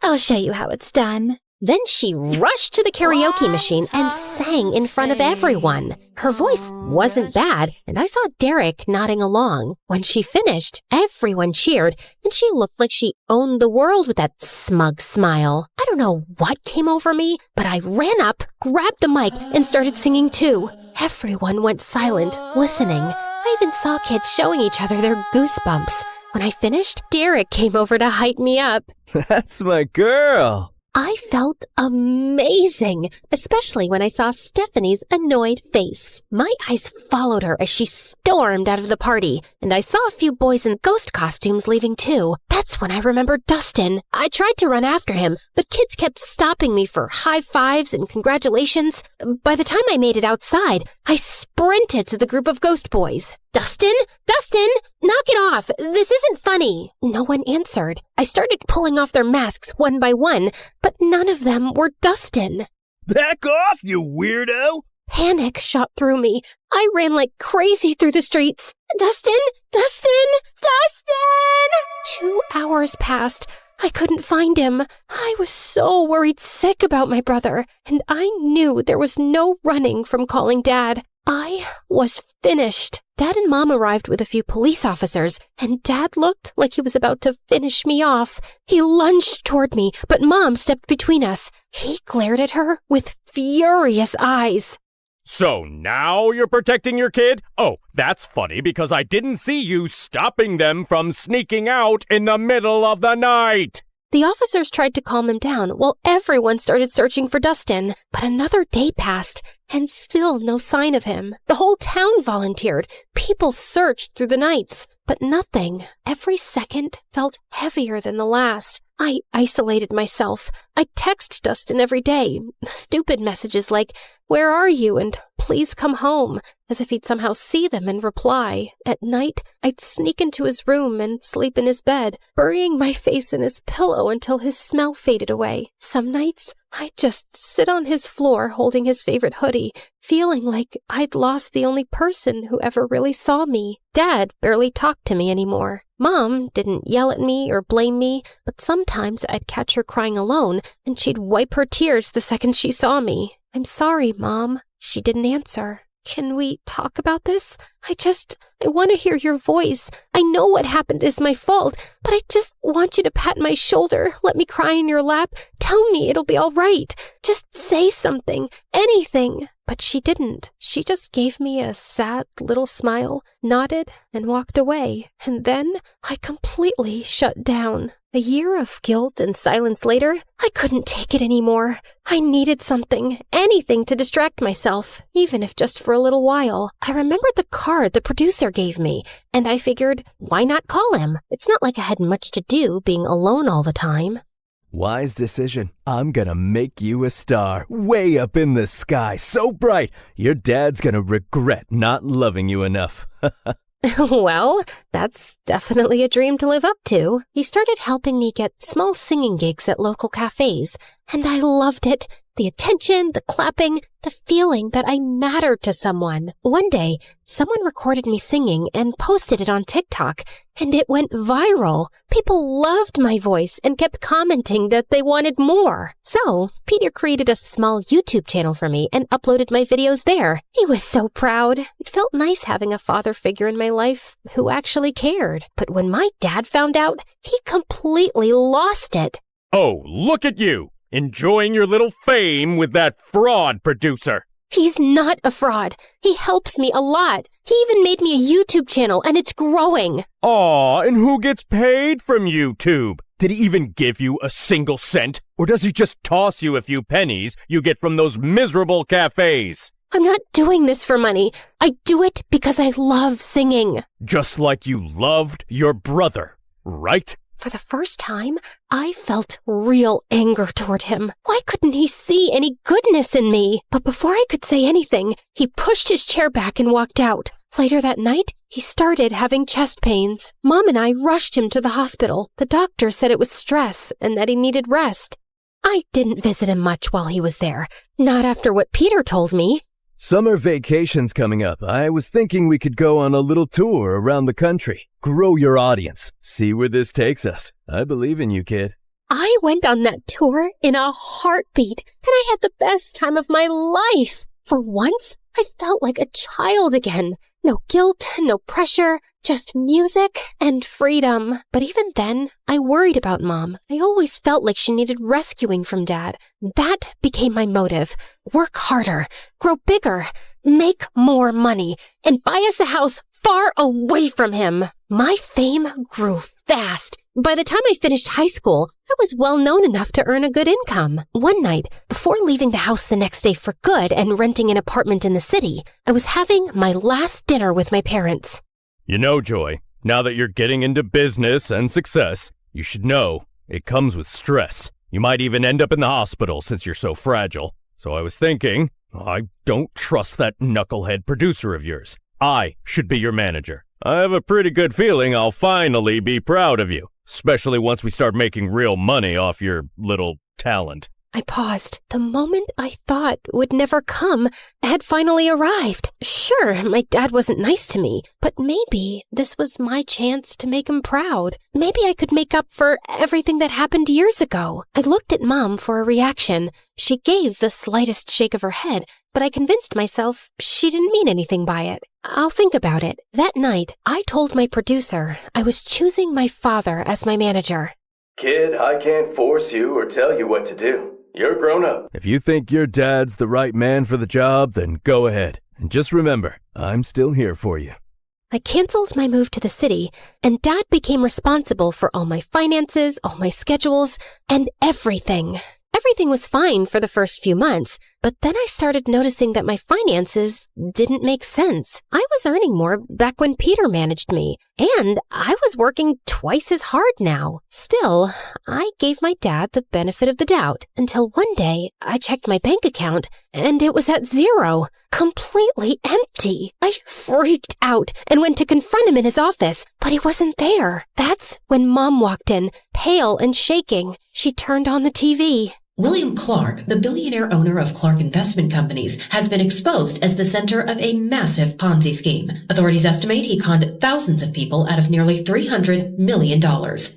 I'll show you how it's done. Then she rushed to the karaoke machine and sang in front of everyone. Her voice wasn't bad, and I saw Derek nodding along. When she finished, everyone cheered, and she looked like she owned the world with that smug smile. I don't know what came over me, but I ran up, grabbed the mic, and started singing too. Everyone went silent, listening. I even saw kids showing each other their goosebumps. When I finished, Derek came over to hype me up. That's my girl. I felt amazing, especially when I saw Stephanie's annoyed face. My eyes followed her as she stormed out of the party, and I saw a few boys in ghost costumes leaving too. That's when I remembered Dustin. I tried to run after him, but kids kept stopping me for high fives and congratulations. By the time I made it outside, I sprinted to the group of ghost boys. Dustin? Dustin! Knock it off! This isn't funny! No one answered. I started pulling off their masks one by one, but none of them were Dustin. Back off, you weirdo! Panic shot through me. I ran like crazy through the streets. Dustin! Dustin! Dustin! 2 hours passed. I couldn't find him. I was so worried sick about my brother, and I knew there was no running from calling Dad. I was finished. Dad and Mom arrived with a few police officers, and Dad looked like he was about to finish me off. He lunged toward me, but Mom stepped between us. He glared at her with furious eyes. So now you're protecting your kid? Oh, that's funny because I didn't see you stopping them from sneaking out in the middle of the night. The officers tried to calm him down while everyone started searching for Dustin. But another day passed, and still no sign of him. The whole town volunteered. People searched through the nights, but nothing. Every second felt heavier than the last. I isolated myself. I text Dustin every day. Stupid messages like, "Where are you?" and "Please come home," as if he'd somehow see them and reply. At night, I'd sneak into his room and sleep in his bed, burying my face in his pillow until his smell faded away. Some nights, I'd just sit on his floor holding his favorite hoodie, feeling like I'd lost the only person who ever really saw me. Dad barely talked to me anymore. Mom didn't yell at me or blame me, but sometimes I'd catch her crying alone, and she'd wipe her tears the second she saw me. "I'm sorry, Mom." She didn't answer. "Can we talk about this? I want to hear your voice. I know what happened is my fault, but I just want you to pat my shoulder, let me cry in your lap, tell me it'll be all right. Just say something, anything." But she didn't. She just gave me a sad little smile, nodded, and walked away. And then I completely shut down. A year of guilt and silence later, I couldn't take it anymore. I needed something, anything to distract myself, even if just for a little while. I remembered the card the producer gave me, and I figured, why not call him? It's not like I had much to do being alone all the time. Wise decision. I'm gonna make you a star, way up in the sky, so bright, your dad's gonna regret not loving you enough. Well, that's definitely a dream to live up to. He started helping me get small singing gigs at local cafes, and I loved it. The attention, the clapping, the feeling that I mattered to someone. One day, someone recorded me singing and posted it on TikTok, and it went viral. People loved my voice and kept commenting that they wanted more. So, Peter created a small YouTube channel for me and uploaded my videos there. He was so proud. It felt nice having a father figure in my life who actually cared. But when my dad found out, he completely lost it. Oh, look at you! Enjoying your little fame with that fraud producer. He's not a fraud. He helps me a lot. He even made me a YouTube channel, and it's growing. Aw, and who gets paid from YouTube? Did he even give you a single cent? Or does he just toss you a few pennies you get from those miserable cafes? I'm not doing this for money. I do it because I love singing. Just like you loved your brother, right? For the first time, I felt real anger toward him. Why couldn't he see any goodness in me? But before I could say anything, he pushed his chair back and walked out. Later that night, he started having chest pains. Mom and I rushed him to the hospital. The doctor said it was stress and that he needed rest. I didn't visit him much while he was there. Not after what Peter told me. Summer vacation's coming up. I was thinking we could go on a little tour around the country. Grow your audience. See where this takes us. I believe in you, kid. I went on that tour in a heartbeat, and I had the best time of my life. For once, I felt like a child again. No guilt, no pressure, just music and freedom. But even then, I worried about Mom. I always felt like she needed rescuing from Dad. That became my motive. Work harder, grow bigger, make more money, and buy us a house far away from him. My fame grew fast. By the time I finished high school, I was well known enough to earn a good income. One night, before leaving the house the next day for good and renting an apartment in the city, I was having my last dinner with my parents. You know, Joy, now that you're getting into business and success, you should know it comes with stress. You might even end up in the hospital since you're so fragile. So I was thinking, I don't trust that knucklehead producer of yours. I should be your manager. I have a pretty good feeling I'll finally be proud of you, especially once we start making real money off your little talent. I paused. The moment I thought would never come had finally arrived. Sure, my dad wasn't nice to me, but maybe this was my chance to make him proud. Maybe I could make up for everything that happened years ago. I looked at Mom for a reaction. She gave the slightest shake of her head, but I convinced myself she didn't mean anything by it. I'll think about it. That night, I told my producer I was choosing my father as my manager. Kid, I can't force you or tell you what to do. You're grown up. If you think your dad's the right man for the job, then go ahead. And just remember, I'm still here for you. I canceled my move to the city, and Dad became responsible for all my finances, all my schedules, and everything. Everything was fine for the first few months, but then I started noticing that my finances didn't make sense. I was earning more back when Peter managed me, and I was working twice as hard now. Still, I gave my dad the benefit of the doubt until one day I checked my bank account and it was at zero, completely empty. I freaked out and went to confront him in his office, but he wasn't there. That's when Mom walked in, pale and shaking. She turned on the TV. William Clark, the billionaire owner of Clark Investment Companies, has been exposed as the center of a massive Ponzi scheme. Authorities estimate he conned thousands of people out of nearly $300 million.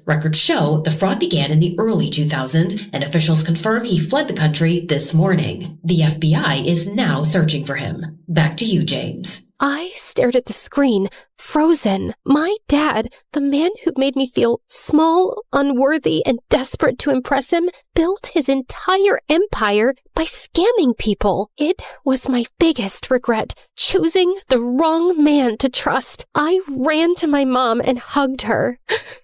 Records show the fraud began in the early 2000s, and officials confirm he fled the country this morning. The FBI is now searching for him. Back to you, James. I stared at the screen, frozen. My dad, the man who made me feel small, unworthy, and desperate to impress him, built his entire empire by scamming people. It was my biggest regret, choosing the wrong man to trust. I ran to my mom and hugged her.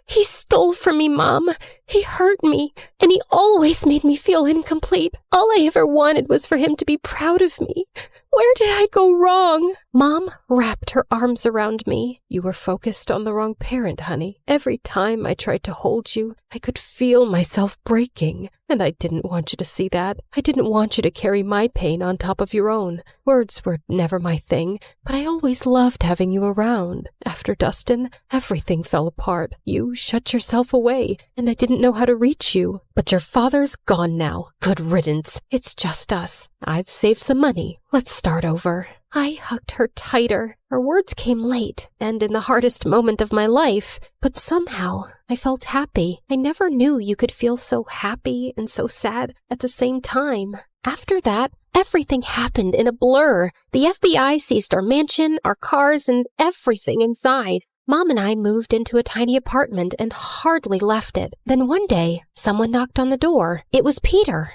He stole from me, Mom. He hurt me, and he always made me feel incomplete. All I ever wanted was for him to be proud of me. Where did I go wrong? Mom wrapped her arms around me. You were focused on the wrong parent, honey. Every time I tried to hold you, I could feel myself breaking. And I didn't want you to see that. I didn't want you to carry my pain on top of your own. Words were never my thing, but I always loved having you around. After Dustin, everything fell apart. You shut yourself away, and I didn't know how to reach you. But your father's gone now. Good riddance. It's just us. I've saved some money. Let's start over. I hugged her tighter. Her words came late, and in the hardest moment of my life, but somehow I felt happy. I never knew you could feel so happy and so sad at the same time. After that, everything happened in a blur. The FBI seized our mansion, our cars, and everything inside. Mom and I moved into a tiny apartment and hardly left it. Then one day, someone knocked on the door. It was Peter.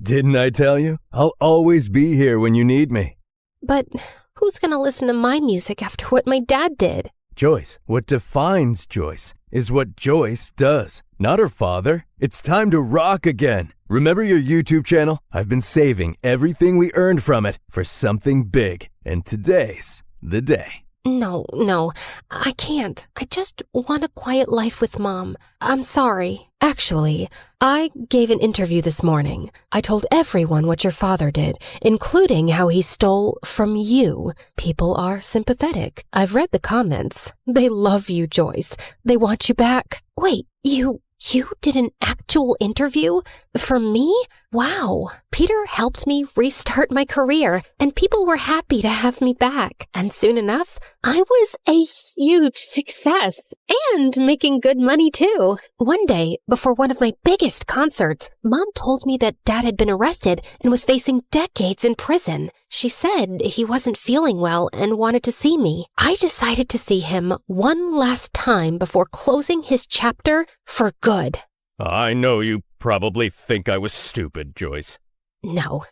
Didn't I tell you? I'll always be here when you need me. But who's gonna listen to my music after what my dad did? Joyce, what defines Joyce is what Joyce does, not her father. It's time to rock again. Remember your YouTube channel? I've been saving everything we earned from it for something big, and today's the day. No, I can't. I just want a quiet life with Mom. I'm sorry. Actually, I gave an interview this morning. I told everyone what your father did, including how he stole from you. People are sympathetic. I've read the comments. They love you, Joyce. They want you back. Wait, you did an actual interview? For me? Wow. Peter helped me restart my career, and people were happy to have me back. And soon enough, I was a huge success and making good money too. One day, before one of my biggest concerts, Mom told me that Dad had been arrested and was facing decades in prison. She said he wasn't feeling well and wanted to see me. I decided to see him one last time before closing his chapter for good. I know you probably think I was stupid, Joyce. No,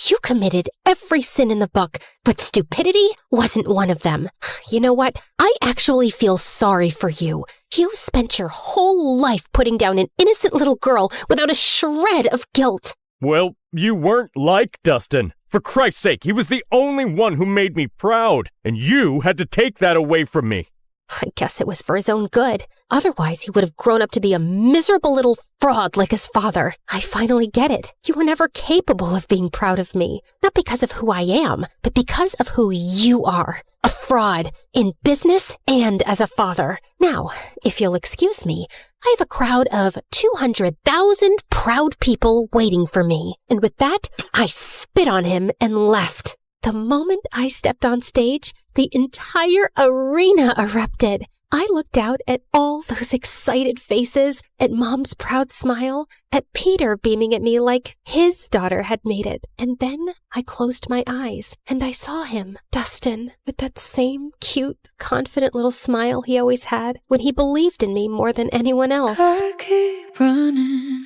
you committed every sin in the book, but stupidity wasn't one of them. You know what? I actually feel sorry for you. You spent your whole life putting down an innocent little girl without a shred of guilt. Well, you weren't like Dustin. For Christ's sake, he was the only one who made me proud, and you had to take that away from me. I guess it was for his own good. Otherwise, he would have grown up to be a miserable little fraud like his father. I finally get it. You were never capable of being proud of me. Not because of who I am, but because of who you are. A fraud, in business and as a father. Now, if you'll excuse me, I have a crowd of 200,000 proud people waiting for me. And with that, I spit on him and left. The moment I stepped on stage, the entire arena erupted. I looked out at all those excited faces, at Mom's proud smile, at Peter beaming at me like his daughter had made it. And then I closed my eyes, and I saw him, Dustin, with that same cute, confident little smile he always had when he believed in me more than anyone else. I keep running,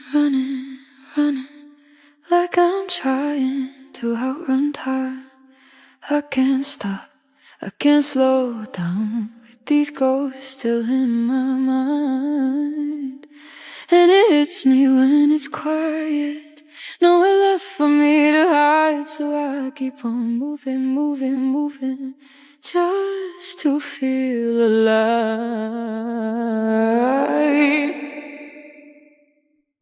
like I'm trying to outrun time. I can't stop, I can't slow down with these ghosts still in my mind. And it hits me when it's quiet, nowhere left for me to hide. So I keep on moving, just to feel alive.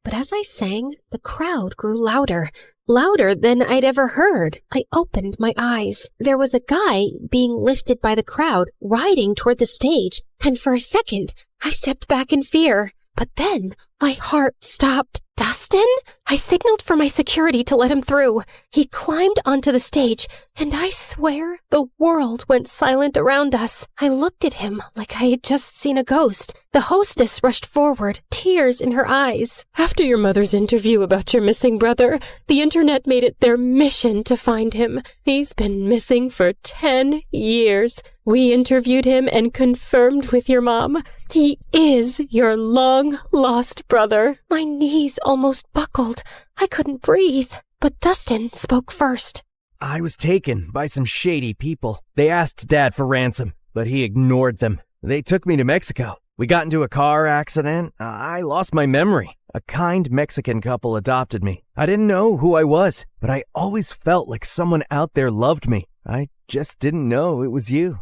But as I sang, the crowd grew louder than I'd ever heard. I opened my eyes. There was a guy being lifted by the crowd, riding toward the stage, and for a second, I stepped back in fear. But then, my heart stopped. Dustin? I signaled for my security to let him through. He climbed onto the stage, and I swear the world went silent around us. I looked at him like I had just seen a ghost. The hostess rushed forward, tears in her eyes. After your mother's interview about your missing brother, the internet made it their mission to find him. He's been missing for 10 years. We interviewed him and confirmed with your mom. He is your long-lost brother. My knees almost buckled. I couldn't breathe. But Dustin spoke first. I was taken by some shady people. They asked Dad for ransom, but he ignored them. They took me to Mexico. We got into a car accident. I lost my memory. A kind Mexican couple adopted me. I didn't know who I was, but I always felt like someone out there loved me. I just didn't know it was you.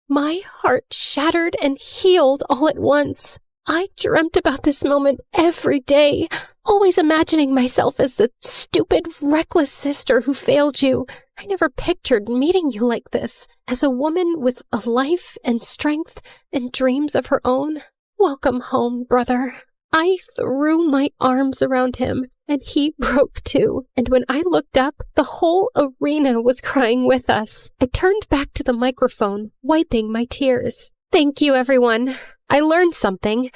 My heart shattered and healed all at once. I dreamt about this moment every day, always imagining myself as the stupid, reckless sister who failed you. I never pictured meeting you like this, as a woman with a life and strength and dreams of her own. Welcome home, brother. I threw my arms around him, and he broke too. And when I looked up, the whole arena was crying with us. I turned back to the microphone, wiping my tears. Thank you, everyone. I learned something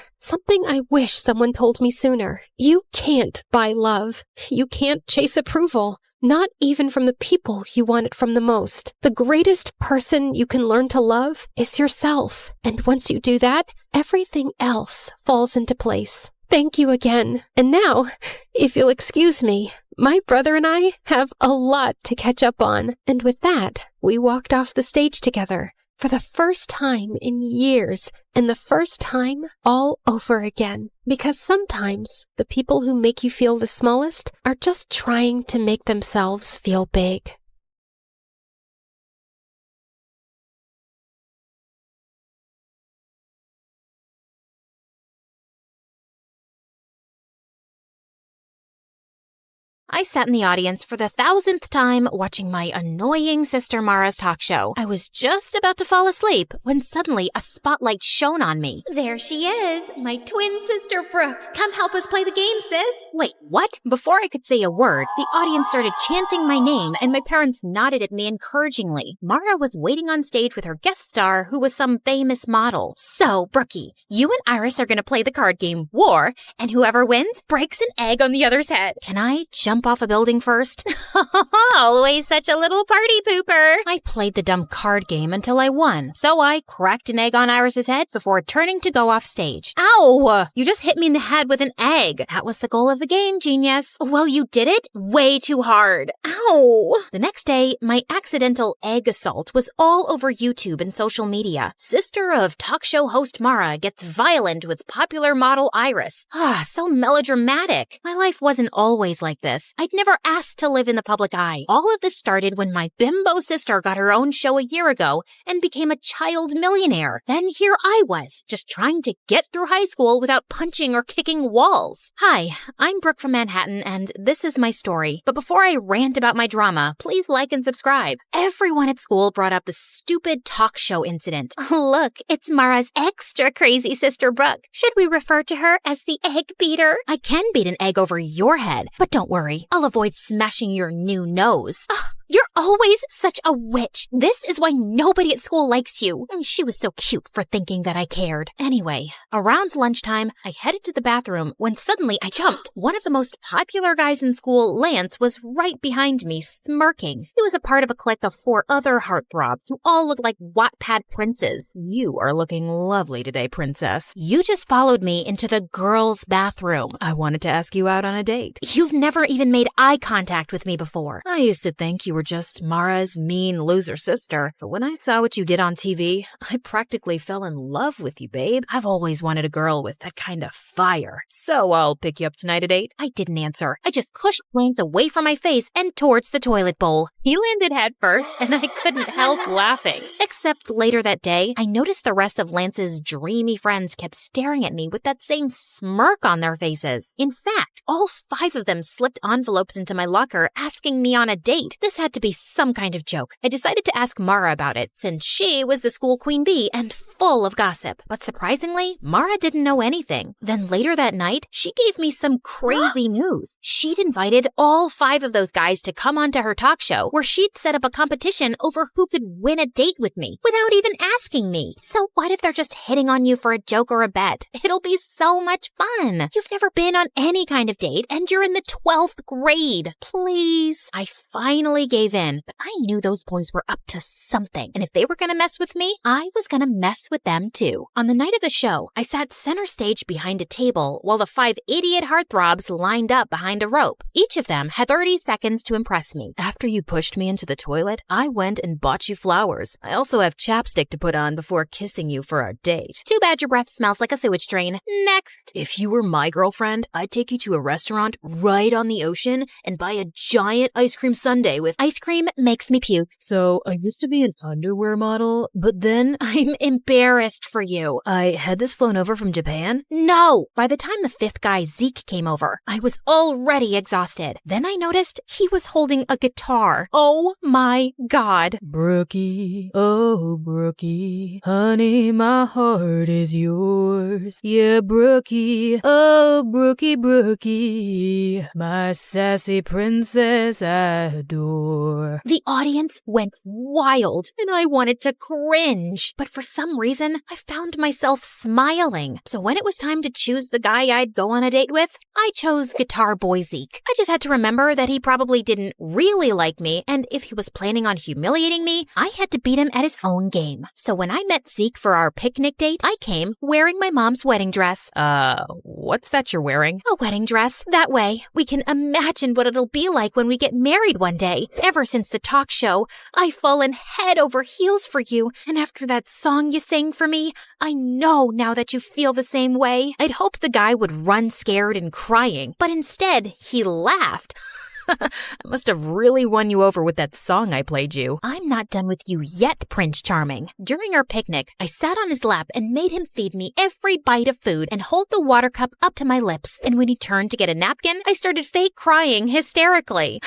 I wish someone told me sooner. You can't buy love. You can't chase approval. Not even from the people you want it from the most. The greatest person you can learn to love is yourself. And once you do that, everything else falls into place. Thank you again. And now, if you'll excuse me, my brother and I have a lot to catch up on. And with that, we walked off the stage together, For the first time in years, and the first time all over again. Because sometimes the people who make you feel the smallest are just trying to make themselves feel big. I sat in the audience for the 1000th time watching my annoying sister Mara's talk show. I was just about to fall asleep when suddenly a spotlight shone on me. There she is, my twin sister Brooke. Come help us play the game, sis. Wait, what? Before I could say a word, the audience started chanting my name and my parents nodded at me encouragingly. Mara was waiting on stage with her guest star, who was some famous model. So, Brookie, you and Iris are gonna play the card game War, and whoever wins breaks an egg on the other's head. Can I jump off a building first? Always such a little party pooper. I played the dumb card game until I won, so I cracked an egg on Iris's head before turning to go off stage. Ow! You just hit me in the head with an egg. That was the goal of the game, genius. Well, you did it way too hard. Ow! The next day, my accidental egg assault was all over YouTube and social media. Sister of talk show host Mara gets violent with popular model Iris. So melodramatic. My life wasn't always like this. I'd never asked to live in the public eye. All of this started when my bimbo sister got her own show a year ago and became a child millionaire. Then here I was, just trying to get through high school without punching or kicking walls. Hi, I'm Brooke from Manhattan, and this is my story. But before I rant about my drama, please like and subscribe. Everyone at school brought up the stupid talk show incident. Look, it's Mara's extra crazy sister Brooke. Should we refer to her as the egg beater? I can beat an egg over your head, but don't worry. I'll avoid smashing your new nose. You're always such a witch. This is why nobody at school likes you. She was so cute for thinking that I cared. Anyway, around lunchtime, I headed to the bathroom when suddenly I jumped. One of the most popular guys in school, Lance, was right behind me, smirking. He was a part of a clique of 4 other heartthrobs who all looked like Wattpad princes. You are looking lovely today, princess. You just followed me into the girls' bathroom. I wanted to ask you out on a date. You've never even made eye contact with me before. I used to think you were just Mara's mean loser sister, but when I saw what you did on TV, I practically fell in love with you, babe. I've always wanted a girl with that kind of fire. So I'll pick you up tonight at 8. I didn't answer. I just pushed Lance away from my face and towards the toilet bowl. He landed head first, and I couldn't help laughing. Except later that day, I noticed the rest of Lance's dreamy friends kept staring at me with that same smirk on their faces. In fact, all 5 of them slipped envelopes into my locker asking me on a date. This had to be some kind of joke. I decided to ask Mara about it, since she was the school queen bee and full of gossip. But surprisingly, Mara didn't know anything. Then later that night, she gave me some crazy news. She'd invited all 5 of those guys to come onto her talk show, where she'd set up a competition over who could win a date with me, without even asking me. So what if they're just hitting on you for a joke or a bet? It'll be so much fun. You've never been on any kind of date, and you're in the 12th grade. Please. I finally gave in, but I knew those boys were up to something, and if they were gonna mess with me, I was gonna mess with them too. On the night of the show, I sat center stage behind a table while the 5 idiot heartthrobs lined up behind a rope. Each of them had 30 seconds to impress me. After you pushed me into the toilet, I went and bought you flowers. I also have chapstick to put on before kissing you for our date. Too bad your breath smells like a sewage drain. Next. If you were my girlfriend, I'd take you to a restaurant right on the ocean and buy a giant ice cream sundae with ice cream makes me puke. So I used to be an underwear model, but then I'm embarrassed for you. I had this flown over from Japan. No! By the time the 5th guy, Zeke, came over, I was already exhausted. Then I noticed he was holding a guitar. Oh my God. Brookie, oh Brookie, honey, my heart is yours. Yeah, Brookie, oh Brookie, Brookie, my sassy princess I adore. The audience went wild, and I wanted to cringe. But for some reason, I found myself smiling. So when it was time to choose the guy I'd go on a date with, I chose Guitar Boy Zeke. I just had to remember that he probably didn't really like me, and if he was planning on humiliating me, I had to beat him at his own game. So when I met Zeke for our picnic date, I came wearing my mom's wedding dress. What's that you're wearing? A wedding dress. dress. That way, we can imagine what it'll be like when we get married one day. Ever since the talk show, I've fallen head over heels for you, and after that song you sang for me, I know now that you feel the same way. I'd hoped the guy would run scared and crying, but instead, he laughed. I must have really won you over with that song I played you. I'm not done with you yet, Prince Charming. During our picnic, I sat on his lap and made him feed me every bite of food and hold the water cup up to my lips. And when he turned to get a napkin, I started fake crying hysterically.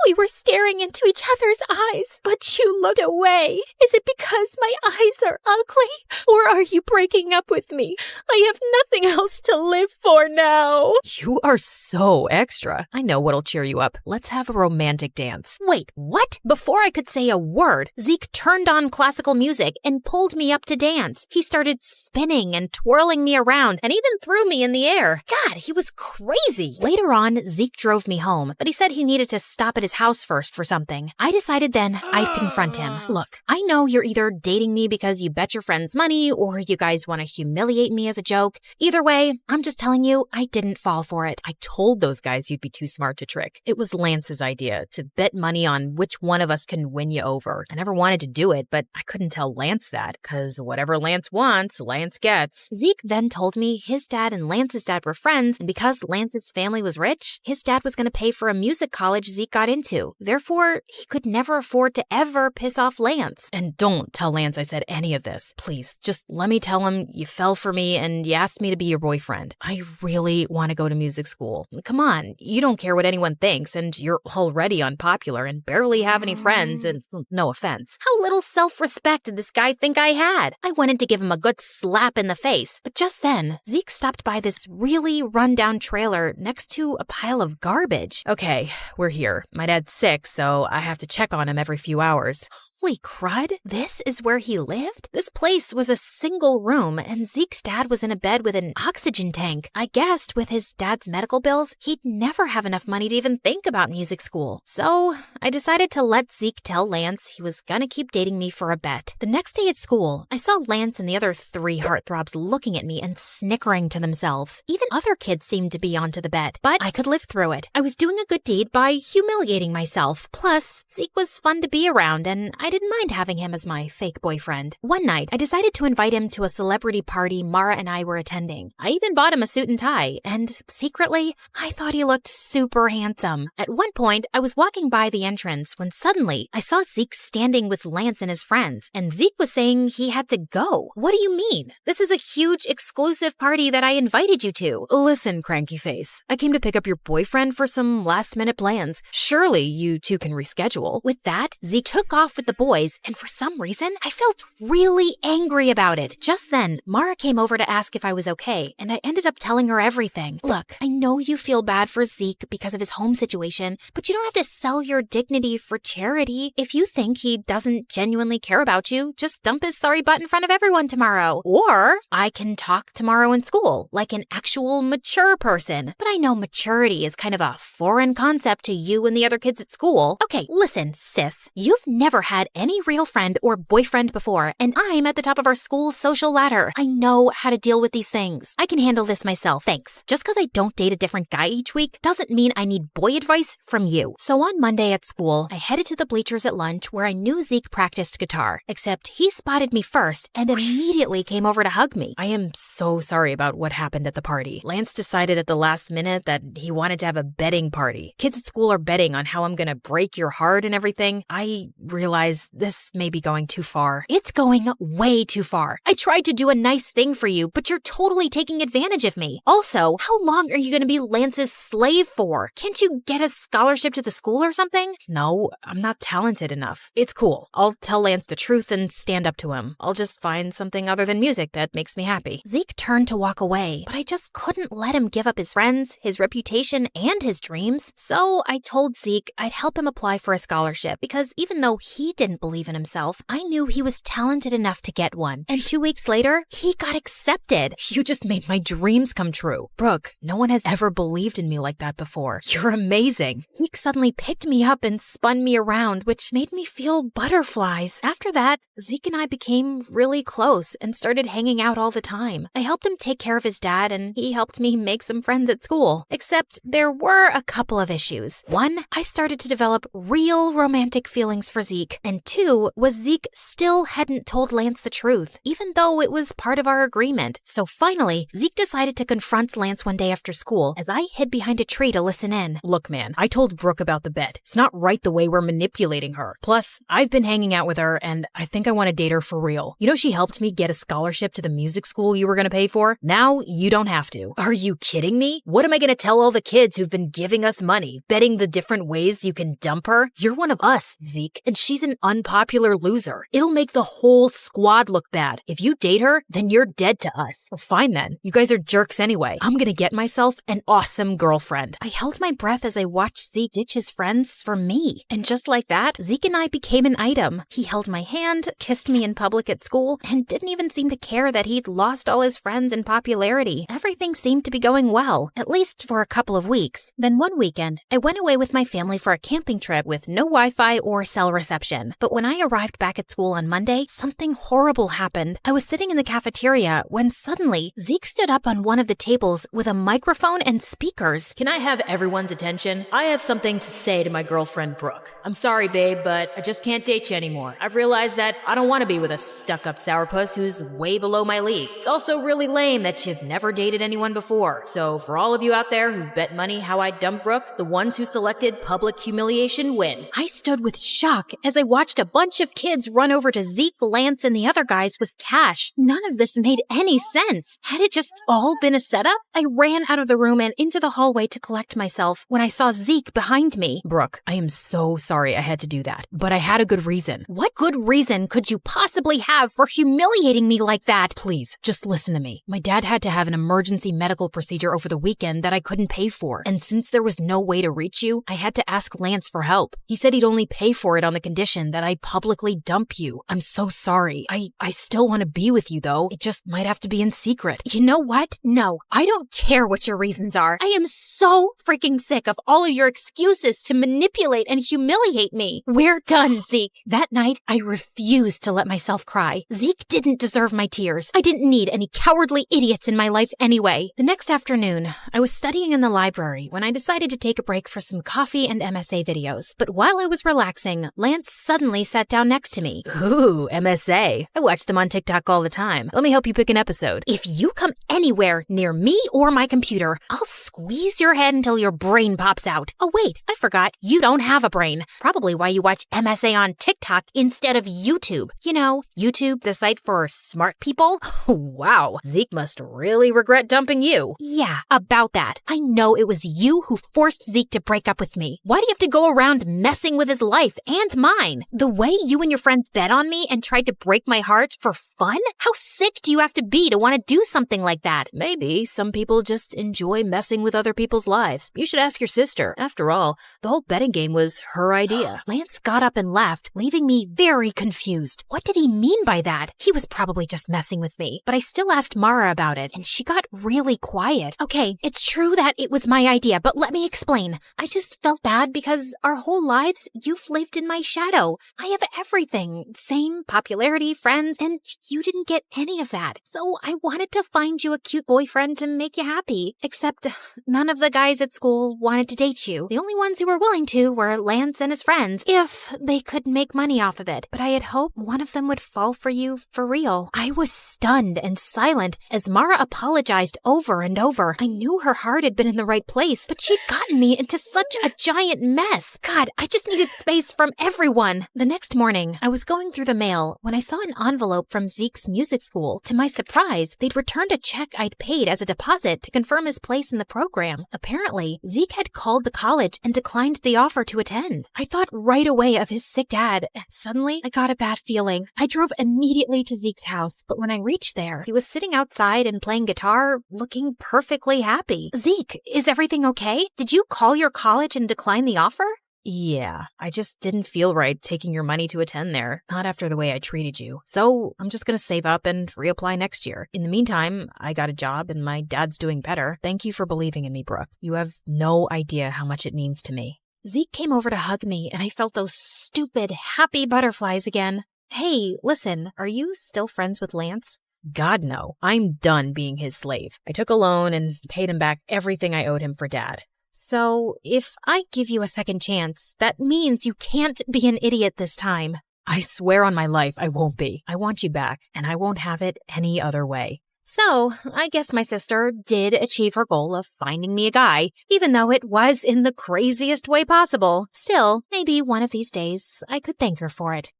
We were staring into each other's eyes, but you looked away. Is it because my eyes are ugly? Or are you breaking up with me? I have nothing else to live for now. You are so extra. I know what'll cheer you up. Let's have a romantic dance. Wait, what? Before I could say a word, Zeke turned on classical music and pulled me up to dance. He started spinning and twirling me around and even threw me in the air. God, he was crazy. Later on, Zeke drove me home, but he said he needed to stop at his house first for something. I decided then I'd confront him. Look, I know you're either dating me because you bet your friends money or you guys want to humiliate me as a joke. Either way, I'm just telling you, I didn't fall for it. I told those guys you'd be too smart to trick. It was Lance's idea to bet money on which one of us can win you over. I never wanted to do it, but I couldn't tell Lance that because whatever Lance wants, Lance gets. Zeke then told me his dad and Lance's dad were friends, and because Lance's family was rich, his dad was going to pay for a music college Zeke got into. Therefore, he could never afford to ever piss off Lance. And don't tell Lance I said any of this. Please, just let me tell him you fell for me and you asked me to be your boyfriend. I really want to go to music school. Come on, you don't care what anyone thinks, and you're already unpopular and barely have any friends, and no offense. How little self-respect did this guy think I had? I wanted to give him a good slap in the face, but just then, Zeke stopped by this really run-down trailer next to a pile of garbage. Okay, we're here. My dad's sick, so I have to check on him every few hours. Holy crud, this is where he lived? This place was a single room, and Zeke's dad was in a bed with an oxygen tank. I guessed with his dad's medical bills, he'd never have enough money to even think about music school. So I decided to let Zeke tell Lance he was gonna keep dating me for a bet. The next day at school, I saw Lance and the other 3 heartthrobs looking at me and snickering to themselves. Even other kids seemed to be onto the bet, but I could live through it. I was doing a good deed by humiliating myself. Plus, Zeke was fun to be around, and I didn't mind having him as my fake boyfriend. One night, I decided to invite him to a celebrity party Mara and I were attending. I even bought him a suit and tie, and secretly, I thought he looked super handsome. At one point, I was walking by the entrance when suddenly I saw Zeke standing with Lance and his friends, and Zeke was saying he had to go. What do you mean? This is a huge exclusive party that I invited you to. Listen, cranky face, I came to pick up your boyfriend for some last-minute plans. Surely you two can reschedule. With that, Zeke took off with the boys, and for some reason, I felt really angry about it. Just then, Mara came over to ask if I was okay, and I ended up telling her everything. Look, I know you feel bad for Zeke because of his home situation, but you don't have to sell your dignity for charity. If you think he doesn't genuinely care about you, just dump his sorry butt in front of everyone tomorrow. Or I can talk tomorrow in school, like an actual mature person. But I know maturity is kind of a foreign concept to you and the other kids at school. Okay, listen, sis. You've never had any real friend or boyfriend before, and I'm at the top of our school's social ladder. I know how to deal with these things. I can handle this myself, thanks. Just because I don't date a different guy each week doesn't mean I need boy advice from you. So on Monday at school, I headed to the bleachers at lunch where I knew Zeke practiced guitar, except he spotted me first and immediately came over to hug me. I am so sorry about what happened at the party. Lance decided at the last minute that he wanted to have a betting party. Kids at school are betting on how I'm gonna break your heart and everything. I realize this may be going too far. It's going way too far. I tried to do a nice thing for you, but you're totally taking advantage of me. Also, how long are you going to be Lance's slave for? Can't you get a scholarship to the school or something? No, I'm not talented enough. It's cool. I'll tell Lance the truth and stand up to him. I'll just find something other than music that makes me happy. Zeke turned to walk away, but I just couldn't let him give up his friends, his reputation, and his dreams. So I told Zeke I'd help him apply for a scholarship because even though he didn't didn't believe in himself, I knew he was talented enough to get one. And 2 weeks later, he got accepted. You just made my dreams come true. Brooke, no one has ever believed in me like that before. You're amazing. Zeke suddenly picked me up and spun me around, which made me feel butterflies. After that, Zeke and I became really close and started hanging out all the time. I helped him take care of his dad, and he helped me make some friends at school. Except there were a couple of issues. One, I started to develop real romantic feelings for Zeke. And two, was Zeke still hadn't told Lance the truth, even though it was part of our agreement. So finally, Zeke decided to confront Lance one day after school as I hid behind a tree to listen in. Look, man, I told Brooke about the bet. It's not right the way we're manipulating her. Plus, I've been hanging out with her, and I think I want to date her for real. You know, she helped me get a scholarship to the music school you were going to pay for. Now, you don't have to. Are you kidding me? What am I going to tell all the kids who've been giving us money, betting the different ways you can dump her? You're one of us, Zeke, and she's an unpopular loser. It'll make the whole squad look bad. If you date her, then you're dead to us. Well, fine then. You guys are jerks anyway. I'm going to get myself an awesome girlfriend. I held my breath as I watched Zeke ditch his friends for me. And just like that, Zeke and I became an item. He held my hand, kissed me in public at school, and didn't even seem to care that he'd lost all his friends in popularity. Everything seemed to be going well, at least for a couple of weeks. Then one weekend, I went away with my family for a camping trip with no Wi-Fi or cell reception. But when I arrived back at school on Monday, something horrible happened. I was sitting in the cafeteria when suddenly Zeke stood up on one of the tables with a microphone and speakers. Can I have everyone's attention? I have something to say to my girlfriend, Brooke. I'm sorry, babe, but I just can't date you anymore. I've realized that I don't want to be with a stuck-up sourpuss who's way below my league. It's also really lame that she's never dated anyone before. So for all of you out there who bet money how I dump Brooke, the ones who selected public humiliation win. I stood with shock as I watched a bunch of kids run over to Zeke, Lance, and the other guys with cash. None of this made any sense. Had it just all been a setup? I ran out of the room and into the hallway to collect myself when I saw Zeke behind me. Brooke, I am so sorry I had to do that, but I had a good reason. What good reason could you possibly have for humiliating me like that? Please, just listen to me. My dad had to have an emergency medical procedure over the weekend that I couldn't pay for, and since there was no way to reach you, I had to ask Lance for help. He said he'd only pay for it on the condition that I publicly dump you. I'm so sorry. I still want to be with you, though. It just might have to be in secret. You know what? No, I don't care what your reasons are. I am so freaking sick of all of your excuses to manipulate and humiliate me. We're done, Zeke. That night, I refused to let myself cry. Zeke didn't deserve my tears. I didn't need any cowardly idiots in my life anyway. The next afternoon, I was studying in the library when I decided to take a break for some coffee and MSA videos. But while I was relaxing, Lance suddenly sat down next to me. Ooh, MSA. I watch them on TikTok all the time. Let me help you pick an episode. If you come anywhere near me or my computer, I'll squeeze your head until your brain pops out. Oh wait, I forgot. You don't have a brain. Probably why you watch MSA on TikTok instead of YouTube. You know, YouTube, the site for smart people. Wow, Zeke must really regret dumping you. Yeah, about that. I know it was you who forced Zeke to break up with me. Why do you have to go around messing with his life and mine? The way you and your friends bet on me and tried to break my heart for fun? How sick do you have to be to want to do something like that? Maybe some people just enjoy messing with other people's lives. You should ask your sister. After all, the whole betting game was her idea. Lance got up and left, leaving me very confused. What did he mean by that? He was probably just messing with me, but I still asked Mara about it, and she got really quiet. Okay, it's true that it was my idea, but let me explain. I just felt bad because our whole lives, you've lived in my shadow. I have everything. Fame, popularity, friends, and you didn't get any of that. So I wanted to find you a cute boyfriend to make you happy. Except none of the guys at school wanted to date you. The only ones who were willing to were Lance and his friends, if they could make money off of it. But I had hoped one of them would fall for you for real. I was stunned and silent as Mara apologized over and over. I knew her heart had been in the right place, but she'd gotten me into such a giant mess. God, I just needed space from everyone. The next morning, I was going through the mail when I saw an envelope from Zeke's music school. To my surprise, they'd returned a check I'd paid as a deposit to confirm his place in the program. Apparently, Zeke had called the college and declined the offer to attend. I thought right away of his sick dad, and suddenly I got a bad feeling. I drove immediately to Zeke's house, but when I reached there, he was sitting outside and playing guitar, looking perfectly happy. Zeke, is everything okay? Did you call your college and decline the offer? Yeah, I just didn't feel right taking your money to attend there, not after the way I treated you. So I'm just going to save up and reapply next year. In the meantime, I got a job and my dad's doing better. Thank you for believing in me, Brooke. You have no idea how much it means to me. Zeke came over to hug me and I felt those stupid, happy butterflies again. Hey, listen, are you still friends with Lance? God, no. I'm done being his slave. I took a loan and paid him back everything I owed him for Dad. So, if I give you a second chance, that means you can't be an idiot this time. I swear on my life I won't be. I want you back, and I won't have it any other way. So, I guess my sister did achieve her goal of finding me a guy, even though it was in the craziest way possible. Still, maybe one of these days I could thank her for it.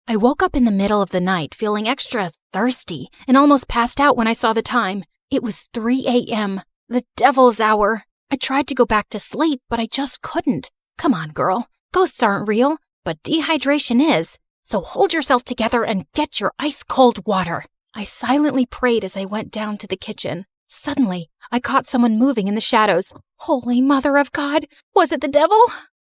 I woke up in the middle of the night feeling extra thirsty and almost passed out when I saw the time. It was 3 a.m., the devil's hour. I tried to go back to sleep, but I just couldn't. Come on, girl. Ghosts aren't real, but dehydration is. So hold yourself together and get your ice-cold water. I silently prayed as I went down to the kitchen. Suddenly, I caught someone moving in the shadows. Holy Mother of God! Was it the devil?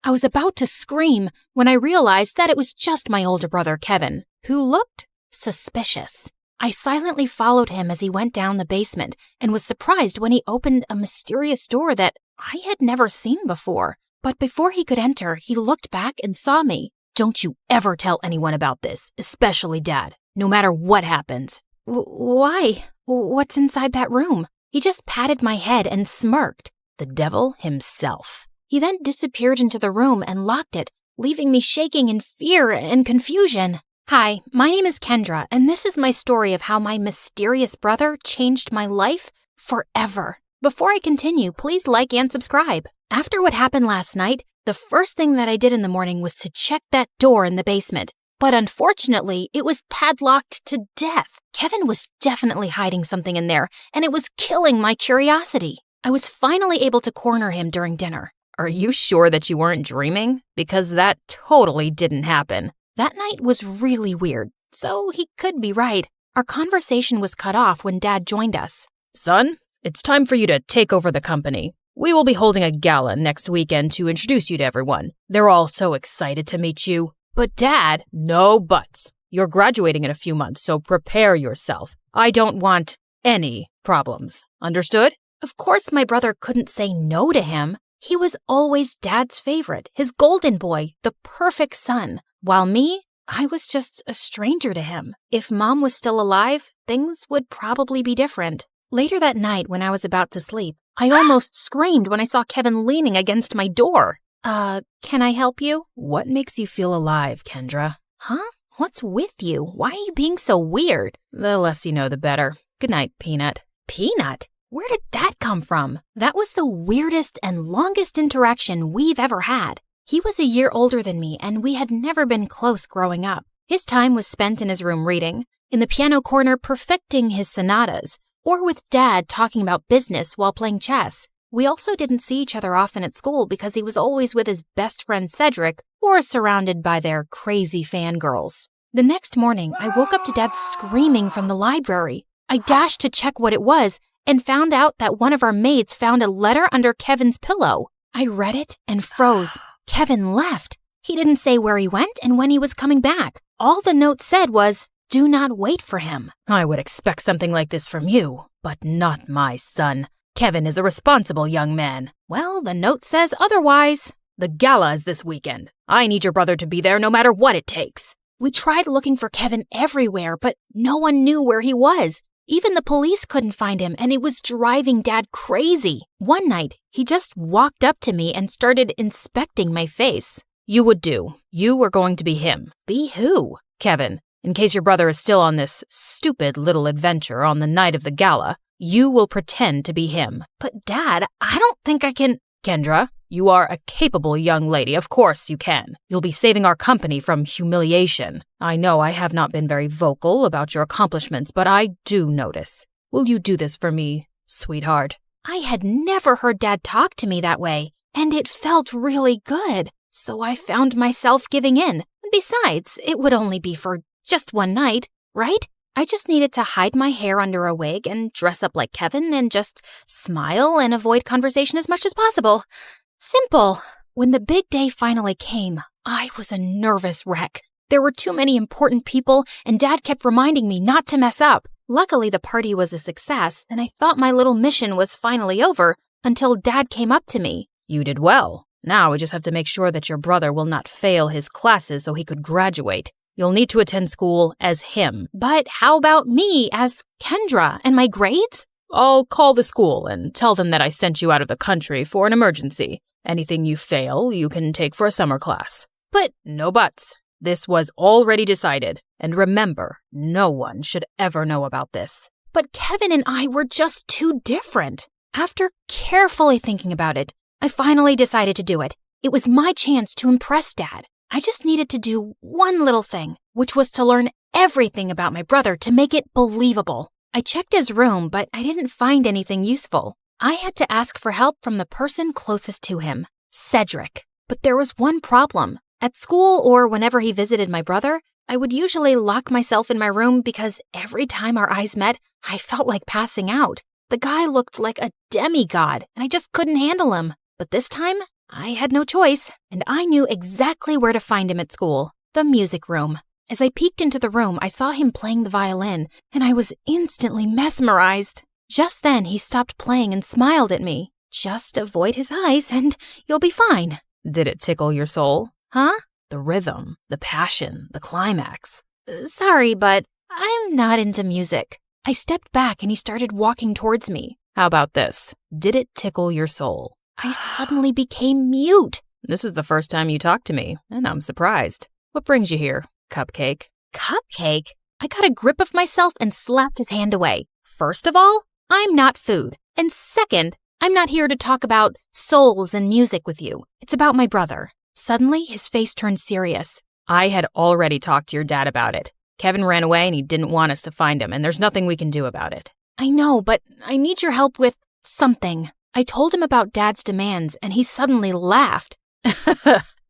I was about to scream when I realized that it was just my older brother, Kevin, who looked suspicious. I silently followed him as he went down the basement and was surprised when he opened a mysterious door that I had never seen before. But before he could enter, he looked back and saw me. Don't you ever tell anyone about this, especially Dad, no matter what happens. Why? What's inside that room? He just patted my head and smirked. The devil himself. He then disappeared into the room and locked it, leaving me shaking in fear and confusion. Hi, my name is Kendra, and this is my story of how my mysterious brother changed my life forever. Before I continue, please like and subscribe. After what happened last night, the first thing that I did in the morning was to check that door in the basement. But unfortunately, it was padlocked to death. Kevin was definitely hiding something in there, and it was killing my curiosity. I was finally able to corner him during dinner. Are you sure that you weren't dreaming? Because that totally didn't happen. That night was really weird, so he could be right. Our conversation was cut off when Dad joined us. Son, it's time for you to take over the company. We will be holding a gala next weekend to introduce you to everyone. They're all so excited to meet you. But Dad, no buts. You're graduating in a few months, so prepare yourself. I don't want any problems. Understood? Of course, my brother couldn't say no to him. He was always Dad's favorite, his golden boy, the perfect son. While me, I was just a stranger to him. If Mom was still alive, things would probably be different. Later that night, when I was about to sleep, I almost screamed when I saw Kevin leaning against my door. Can I help you? What makes you feel alive, Kendra? Huh? What's with you? Why are you being so weird? The less you know, the better. Good night, Peanut. Peanut? Where did that come from? That was the weirdest and longest interaction we've ever had. He was a year older than me, and we had never been close growing up. His time was spent in his room reading, in the piano corner perfecting his sonatas, or with Dad talking about business while playing chess. We also didn't see each other often at school because he was always with his best friend Cedric or surrounded by their crazy fangirls. The next morning, I woke up to Dad screaming from the library. I dashed to check what it was and found out that one of our maids found a letter under Kevin's pillow. I read it and froze. Kevin left. He didn't say where he went and when he was coming back. All the note said was, "Do not wait for him." I would expect something like this from you, but not my son. Kevin is a responsible young man. Well, the note says otherwise. The gala is this weekend. I need your brother to be there no matter what it takes. We tried looking for Kevin everywhere, but no one knew where he was. Even the police couldn't find him, and it was driving Dad crazy. One night, he just walked up to me and started inspecting my face. You would do. You were going to be him. Be who? Kevin. In case your brother is still on this stupid little adventure on the night of the gala, you will pretend to be him. But Dad, I don't think I can... Kendra, you are a capable young lady. Of course you can. You'll be saving our company from humiliation. I know I have not been very vocal about your accomplishments, but I do notice. Will you do this for me, sweetheart? I had never heard Dad talk to me that way, and it felt really good. So I found myself giving in. Besides, it would only be for just one night, right? I just needed to hide my hair under a wig and dress up like Kevin and just smile and avoid conversation as much as possible. Simple. When the big day finally came, I was a nervous wreck. There were too many important people, and Dad kept reminding me not to mess up. Luckily, the party was a success, and I thought my little mission was finally over until Dad came up to me. You did well. Now we just have to make sure that your brother will not fail his classes so he could graduate. You'll need to attend school as him. But how about me as Kendra and my grades? I'll call the school and tell them that I sent you out of the country for an emergency. Anything you fail, you can take for a summer class. But no buts. This was already decided. And remember, no one should ever know about this. But Kevin and I were just too different. After carefully thinking about it, I finally decided to do it. It was my chance to impress Dad. I just needed to do one little thing, which was to learn everything about my brother to make it believable. I checked his room, but I didn't find anything useful. I had to ask for help from the person closest to him, Cedric. But there was one problem. At school or whenever he visited my brother, I would usually lock myself in my room because every time our eyes met, I felt like passing out. The guy looked like a demigod, and I just couldn't handle him. But this time, I had no choice, and I knew exactly where to find him at school, the music room. As I peeked into the room, I saw him playing the violin, and I was instantly mesmerized. Just then, he stopped playing and smiled at me. Just avoid his eyes, and you'll be fine. Did it tickle your soul? Huh? The rhythm, the passion, the climax. Sorry, but I'm not into music. I stepped back and he started walking towards me. How about this? Did it tickle your soul? I suddenly became mute. This is the first time you talked to me, and I'm surprised. What brings you here, Cupcake? Cupcake? I got a grip of myself and slapped his hand away. First of all, I'm not food. And second, I'm not here to talk about souls and music with you. It's about my brother. Suddenly, his face turned serious. I had already talked to your dad about it. Kevin ran away and he didn't want us to find him, and there's nothing we can do about it. I know, but I need your help with something. I told him about Dad's demands, and he suddenly laughed.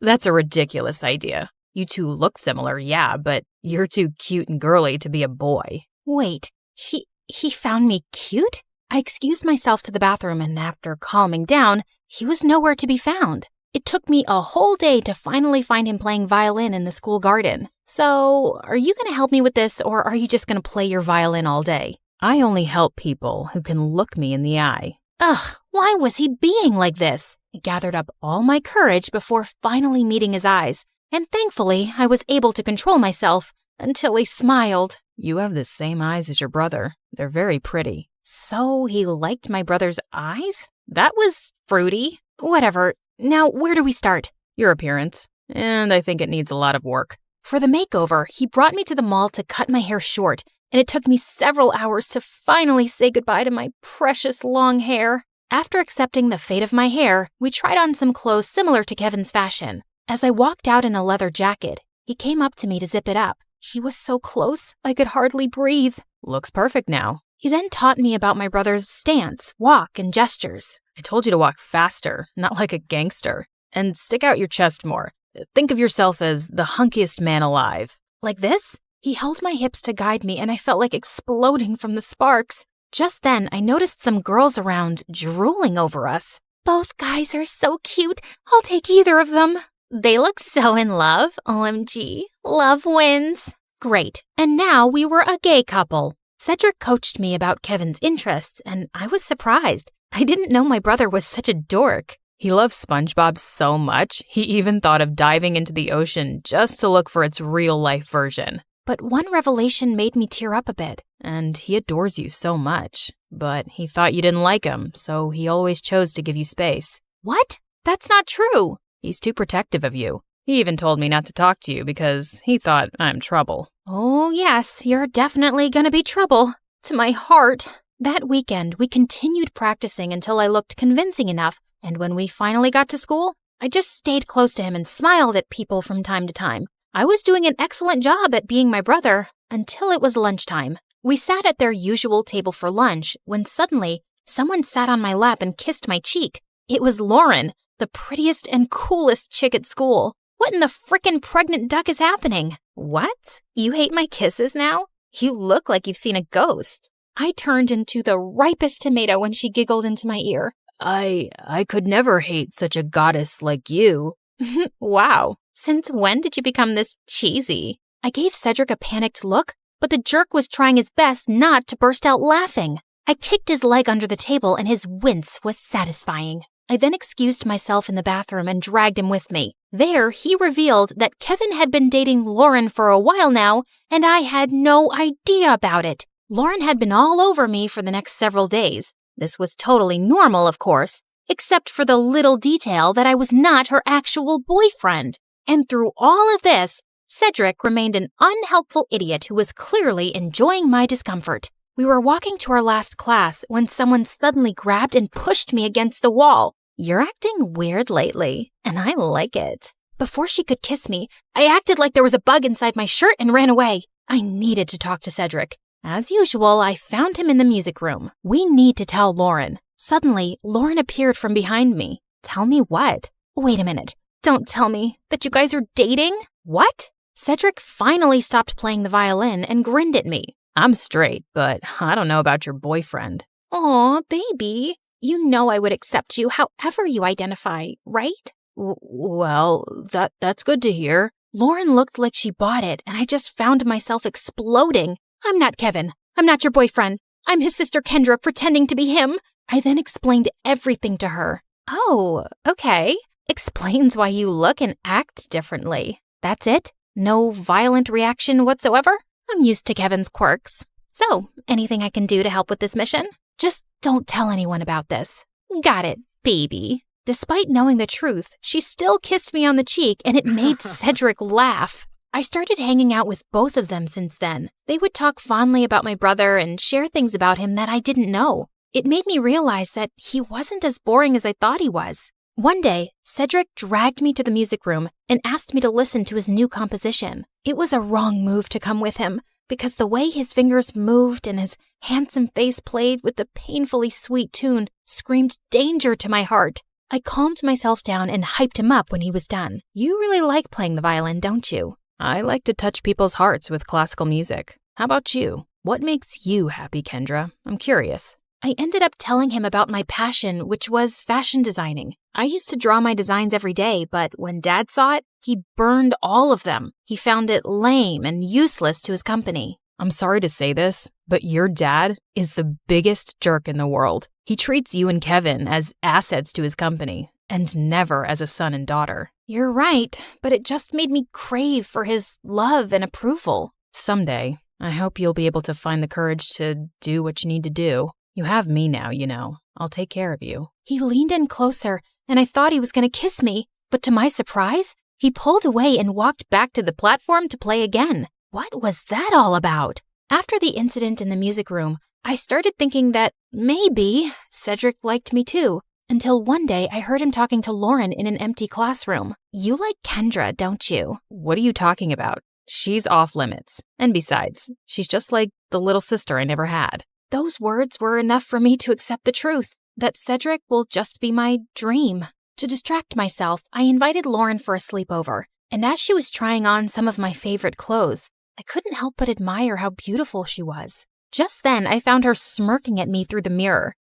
That's a ridiculous idea. You two look similar, yeah, but you're too cute and girly to be a boy. Wait, he found me cute? I excused myself to the bathroom, and after calming down, he was nowhere to be found. It took me a whole day to finally find him playing violin in the school garden. So, are you going to help me with this, or are you just going to play your violin all day? I only help people who can look me in the eye. Ugh, why was he being like this? I gathered up all my courage before finally meeting his eyes, and thankfully I was able to control myself until he smiled. You have the same eyes as your brother. They're very pretty. So he liked my brother's eyes? That was fruity. Whatever. Now, where do we start? Your appearance. And I think it needs a lot of work. For the makeover, he brought me to the mall to cut my hair short, and it took me several hours to finally say goodbye to my precious long hair. After accepting the fate of my hair, we tried on some clothes similar to Kevin's fashion. As I walked out in a leather jacket, he came up to me to zip it up. He was so close, I could hardly breathe. Looks perfect now. He then taught me about my brother's stance, walk, and gestures. I told you to walk faster, not like a gangster. And stick out your chest more. Think of yourself as the hunkiest man alive. Like this? He held my hips to guide me, and I felt like exploding from the sparks. Just then, I noticed some girls around drooling over us. Both guys are so cute. I'll take either of them. They look so in love. OMG. Love wins. Great. And now we were a gay couple. Cedric coached me about Kevin's interests, and I was surprised. I didn't know my brother was such a dork. He loves SpongeBob so much, he even thought of diving into the ocean just to look for its real-life version. But one revelation made me tear up a bit. And he adores you so much. But he thought you didn't like him, so he always chose to give you space. What? That's not true. He's too protective of you. He even told me not to talk to you because he thought I'm trouble. Oh, yes, you're definitely gonna be trouble. To my heart. That weekend, we continued practicing until I looked convincing enough, and when we finally got to school, I just stayed close to him and smiled at people from time to time. I was doing an excellent job at being my brother until it was lunchtime. We sat at their usual table for lunch when suddenly someone sat on my lap and kissed my cheek. It was Lauren, the prettiest and coolest chick at school. What in the frickin' pregnant duck is happening? What? You hate my kisses now? You look like you've seen a ghost. I turned into the ripest tomato when she giggled into my ear. I could never hate such a goddess like you. Wow. Since when did you become this cheesy? I gave Cedric a panicked look, but the jerk was trying his best not to burst out laughing. I kicked his leg under the table and his wince was satisfying. I then excused myself in the bathroom and dragged him with me. There, he revealed that Kevin had been dating Lauren for a while now, and I had no idea about it. Lauren had been all over me for the next several days. This was totally normal, of course, except for the little detail that I was not her actual boyfriend. And through all of this, Cedric remained an unhelpful idiot who was clearly enjoying my discomfort. We were walking to our last class when someone suddenly grabbed and pushed me against the wall. You're acting weird lately, and I like it. Before she could kiss me, I acted like there was a bug inside my shirt and ran away. I needed to talk to Cedric. As usual, I found him in the music room. We need to tell Lauren. Suddenly, Lauren appeared from behind me. Tell me what? Wait a minute. Don't tell me that you guys are dating? What? Cedric finally stopped playing the violin and grinned at me. I'm straight, but I don't know about your boyfriend. Aw, baby. You know I would accept you however you identify, right? Well, that's good to hear. Lauren looked like she bought it, and I just found myself exploding. I'm not Kevin. I'm not your boyfriend. I'm his sister Kendra pretending to be him. I then explained everything to her. Oh, okay. Explains why you look and act differently. That's it? No violent reaction whatsoever? I'm used to Kevin's quirks. So, anything I can do to help with this mission? Just don't tell anyone about this. Got it, baby. Despite knowing the truth, she still kissed me on the cheek and it made Cedric laugh. I started hanging out with both of them since then. They would talk fondly about my brother and share things about him that I didn't know. It made me realize that he wasn't as boring as I thought he was. One day, Cedric dragged me to the music room and asked me to listen to his new composition. It was a wrong move to come with him, because the way his fingers moved and his handsome face played with the painfully sweet tune screamed danger to my heart. I calmed myself down and hyped him up when he was done. You really like playing the violin, don't you? I like to touch people's hearts with classical music. How about you? What makes you happy, Kendra? I'm curious. I ended up telling him about my passion, which was fashion designing. I used to draw my designs every day, but when Dad saw it, he burned all of them. He found it lame and useless to his company. I'm sorry to say this, but your dad is the biggest jerk in the world. He treats you and Kevin as assets to his company, and never as a son and daughter. You're right, but it just made me crave for his love and approval. Someday, I hope you'll be able to find the courage to do what you need to do. You have me now, you know. I'll take care of you. He leaned in closer, and I thought he was going to kiss me, but to my surprise, he pulled away and walked back to the platform to play again. What was that all about? After the incident in the music room, I started thinking that maybe Cedric liked me too, until one day I heard him talking to Lauren in an empty classroom. You like Kendra, don't you? What are you talking about? She's off limits. And besides, she's just like the little sister I never had. Those words were enough for me to accept the truth, that Cedric will just be my dream. To distract myself, I invited Lauren for a sleepover, and as she was trying on some of my favorite clothes, I couldn't help but admire how beautiful she was. Just then, I found her smirking at me through the mirror.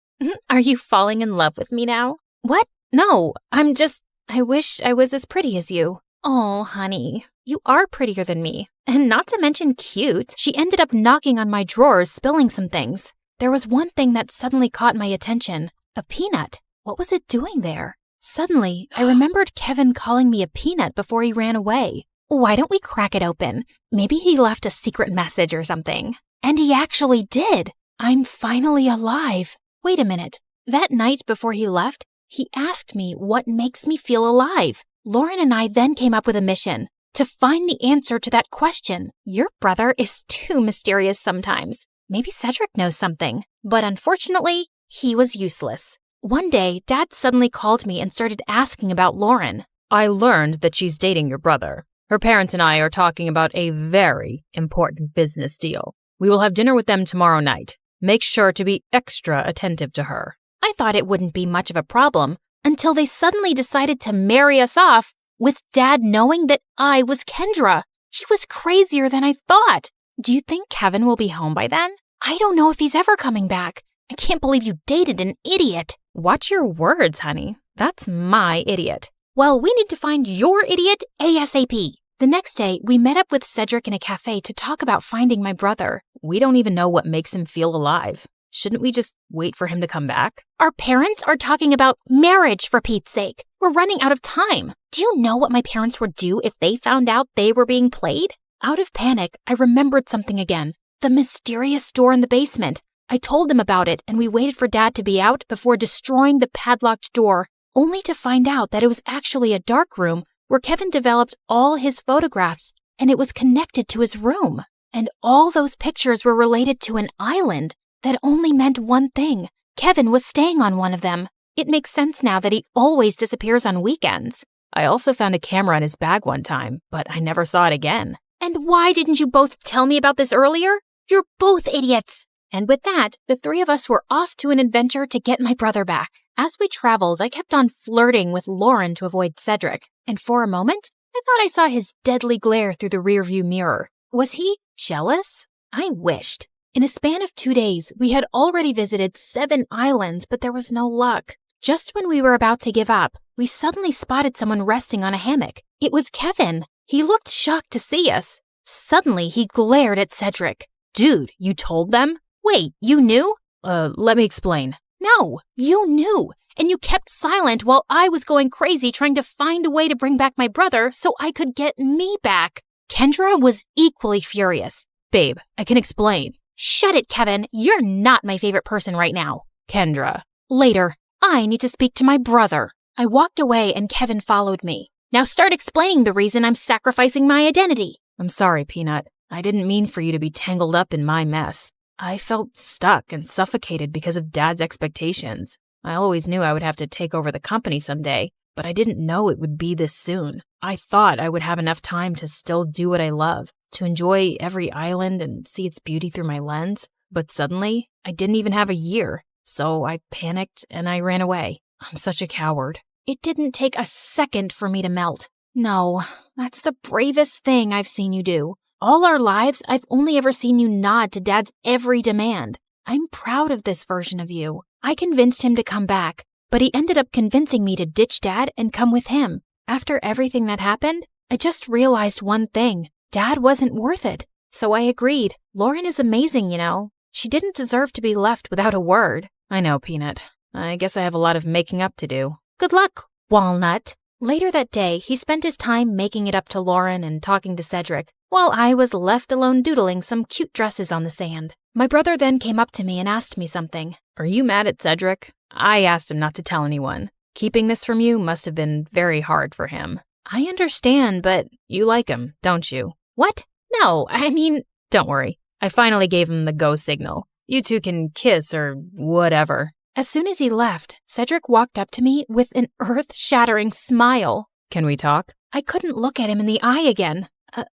Are you falling in love with me now? What? No, I wish I was as pretty as you. Oh, honey, you are prettier than me. And not to mention cute. She ended up knocking on my drawers, spilling some things. There was one thing that suddenly caught my attention. A peanut. What was it doing there? Suddenly, I remembered Kevin calling me a peanut before he ran away. Why don't we crack it open? Maybe he left a secret message or something. And he actually did. I'm finally alive. Wait a minute. That night before he left, he asked me what makes me feel alive. Lauren and I then came up with a mission to find the answer to that question. Your brother is too mysterious sometimes. Maybe Cedric knows something. But unfortunately, he was useless. One day, Dad suddenly called me and started asking about Lauren. I learned that she's dating your brother. Her parents and I are talking about a very important business deal. We will have dinner with them tomorrow night. Make sure to be extra attentive to her. I thought it wouldn't be much of a problem until they suddenly decided to marry us off with Dad knowing that I was Kendra. He was crazier than I thought. Do you think Kevin will be home by then? I don't know if he's ever coming back. I can't believe you dated an idiot. Watch your words, honey. That's my idiot. Well, we need to find your idiot ASAP. The next day, we met up with Cedric in a cafe to talk about finding my brother. We don't even know what makes him feel alive. Shouldn't we just wait for him to come back? Our parents are talking about marriage, for Pete's sake. We're running out of time. Do you know what my parents would do if they found out they were being played? Out of panic, I remembered something again. The mysterious door in the basement. I told them about it, and we waited for Dad to be out before destroying the padlocked door, only to find out that it was actually a dark room where Kevin developed all his photographs, and it was connected to his room. And all those pictures were related to an island that only meant one thing. Kevin was staying on one of them. It makes sense now that he always disappears on weekends. I also found a camera in his bag one time, but I never saw it again. And why didn't you both tell me about this earlier? You're both idiots. And with that, the three of us were off to an adventure to get my brother back. As we traveled, I kept on flirting with Lauren to avoid Cedric. And for a moment, I thought I saw his deadly glare through the rearview mirror. Was he jealous? I wished. In a span of 2 days, we had already visited 7 islands, but there was no luck. Just when we were about to give up, we suddenly spotted someone resting on a hammock. It was Kevin. He looked shocked to see us. Suddenly, he glared at Cedric. Dude, you told them? Wait, you knew? Let me explain. No, you knew. And you kept silent while I was going crazy trying to find a way to bring back my brother so I could get me back. Kendra was equally furious. Babe, I can explain. Shut it, Kevin. You're not my favorite person right now. Kendra. Later. I need to speak to my brother. I walked away and Kevin followed me. Now start explaining the reason I'm sacrificing my identity. I'm sorry, Peanut. I didn't mean for you to be tangled up in my mess. I felt stuck and suffocated because of Dad's expectations. I always knew I would have to take over the company someday, but I didn't know it would be this soon. I thought I would have enough time to still do what I love, to enjoy every island and see its beauty through my lens. But suddenly, I didn't even have a year, so I panicked and I ran away. I'm such a coward. It didn't take a second for me to melt. No, that's the bravest thing I've seen you do. All our lives, I've only ever seen you nod to Dad's every demand. I'm proud of this version of you. I convinced him to come back, but he ended up convincing me to ditch Dad and come with him. After everything that happened, I just realized one thing. Dad wasn't worth it. So I agreed. Lauren is amazing, you know. She didn't deserve to be left without a word. I know, Peanut. I guess I have a lot of making up to do. Good luck, Walnut. Later that day, he spent his time making it up to Lauren and talking to Cedric, while I was left alone doodling some cute dresses on the sand. My brother then came up to me and asked me something. Are you mad at Cedric? I asked him not to tell anyone. Keeping this from you must have been very hard for him. I understand, but you like him, don't you? What? No, I mean... Don't worry. I finally gave him the go signal. You two can kiss or whatever. As soon as he left, Cedric walked up to me with an earth-shattering smile. Can we talk? I couldn't look at him in the eye again.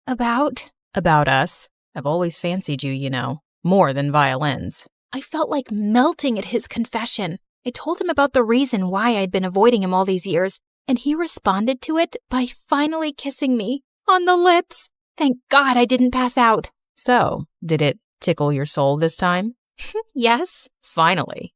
About us. I've always fancied you, you know. More than violins. I felt like melting at his confession. I told him about the reason why I'd been avoiding him all these years, and he responded to it by finally kissing me on the lips. Thank God I didn't pass out. So, did it tickle your soul this time? Yes. Finally.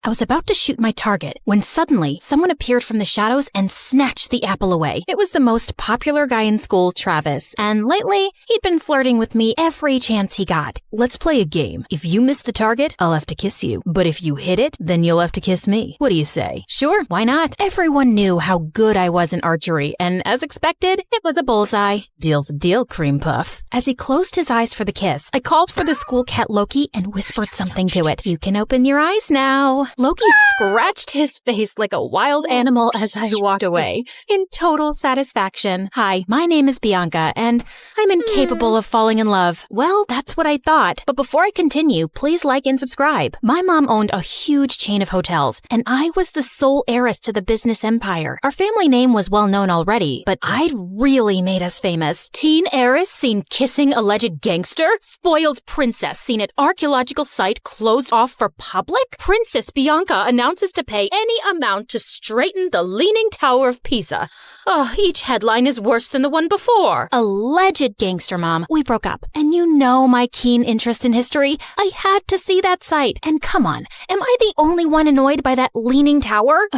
I was about to shoot my target when suddenly someone appeared from the shadows and snatched the apple away. It was the most popular guy in school, Travis, and lately he'd been flirting with me every chance he got. Let's play a game. If you miss the target, I'll have to kiss you. But if you hit it, then you'll have to kiss me. What do you say? Sure, why not? Everyone knew how good I was in archery, and as expected, it was a bullseye. Deal's a deal, cream puff. As he closed his eyes for the kiss, I called for the school cat Loki and whispered something to it. You can open your eyes now. Loki scratched his face like a wild animal as I walked away, in total satisfaction. Hi, my name is Bianca, and I'm incapable of falling in love. Well, that's what I thought. But before I continue, please like and subscribe. My mom owned a huge chain of hotels, and I was the sole heiress to the business empire. Our family name was well known already, but I'd really made us famous. Teen heiress seen kissing alleged gangster? Spoiled princess seen at archaeological site closed off for public? Princess Bianca announces to pay any amount to straighten the Leaning Tower of Pisa. Oh, each headline is worse than the one before. Alleged gangster, Mom. We broke up. And you know my keen interest in history. I had to see that site. And come on, am I the only one annoyed by that Leaning Tower?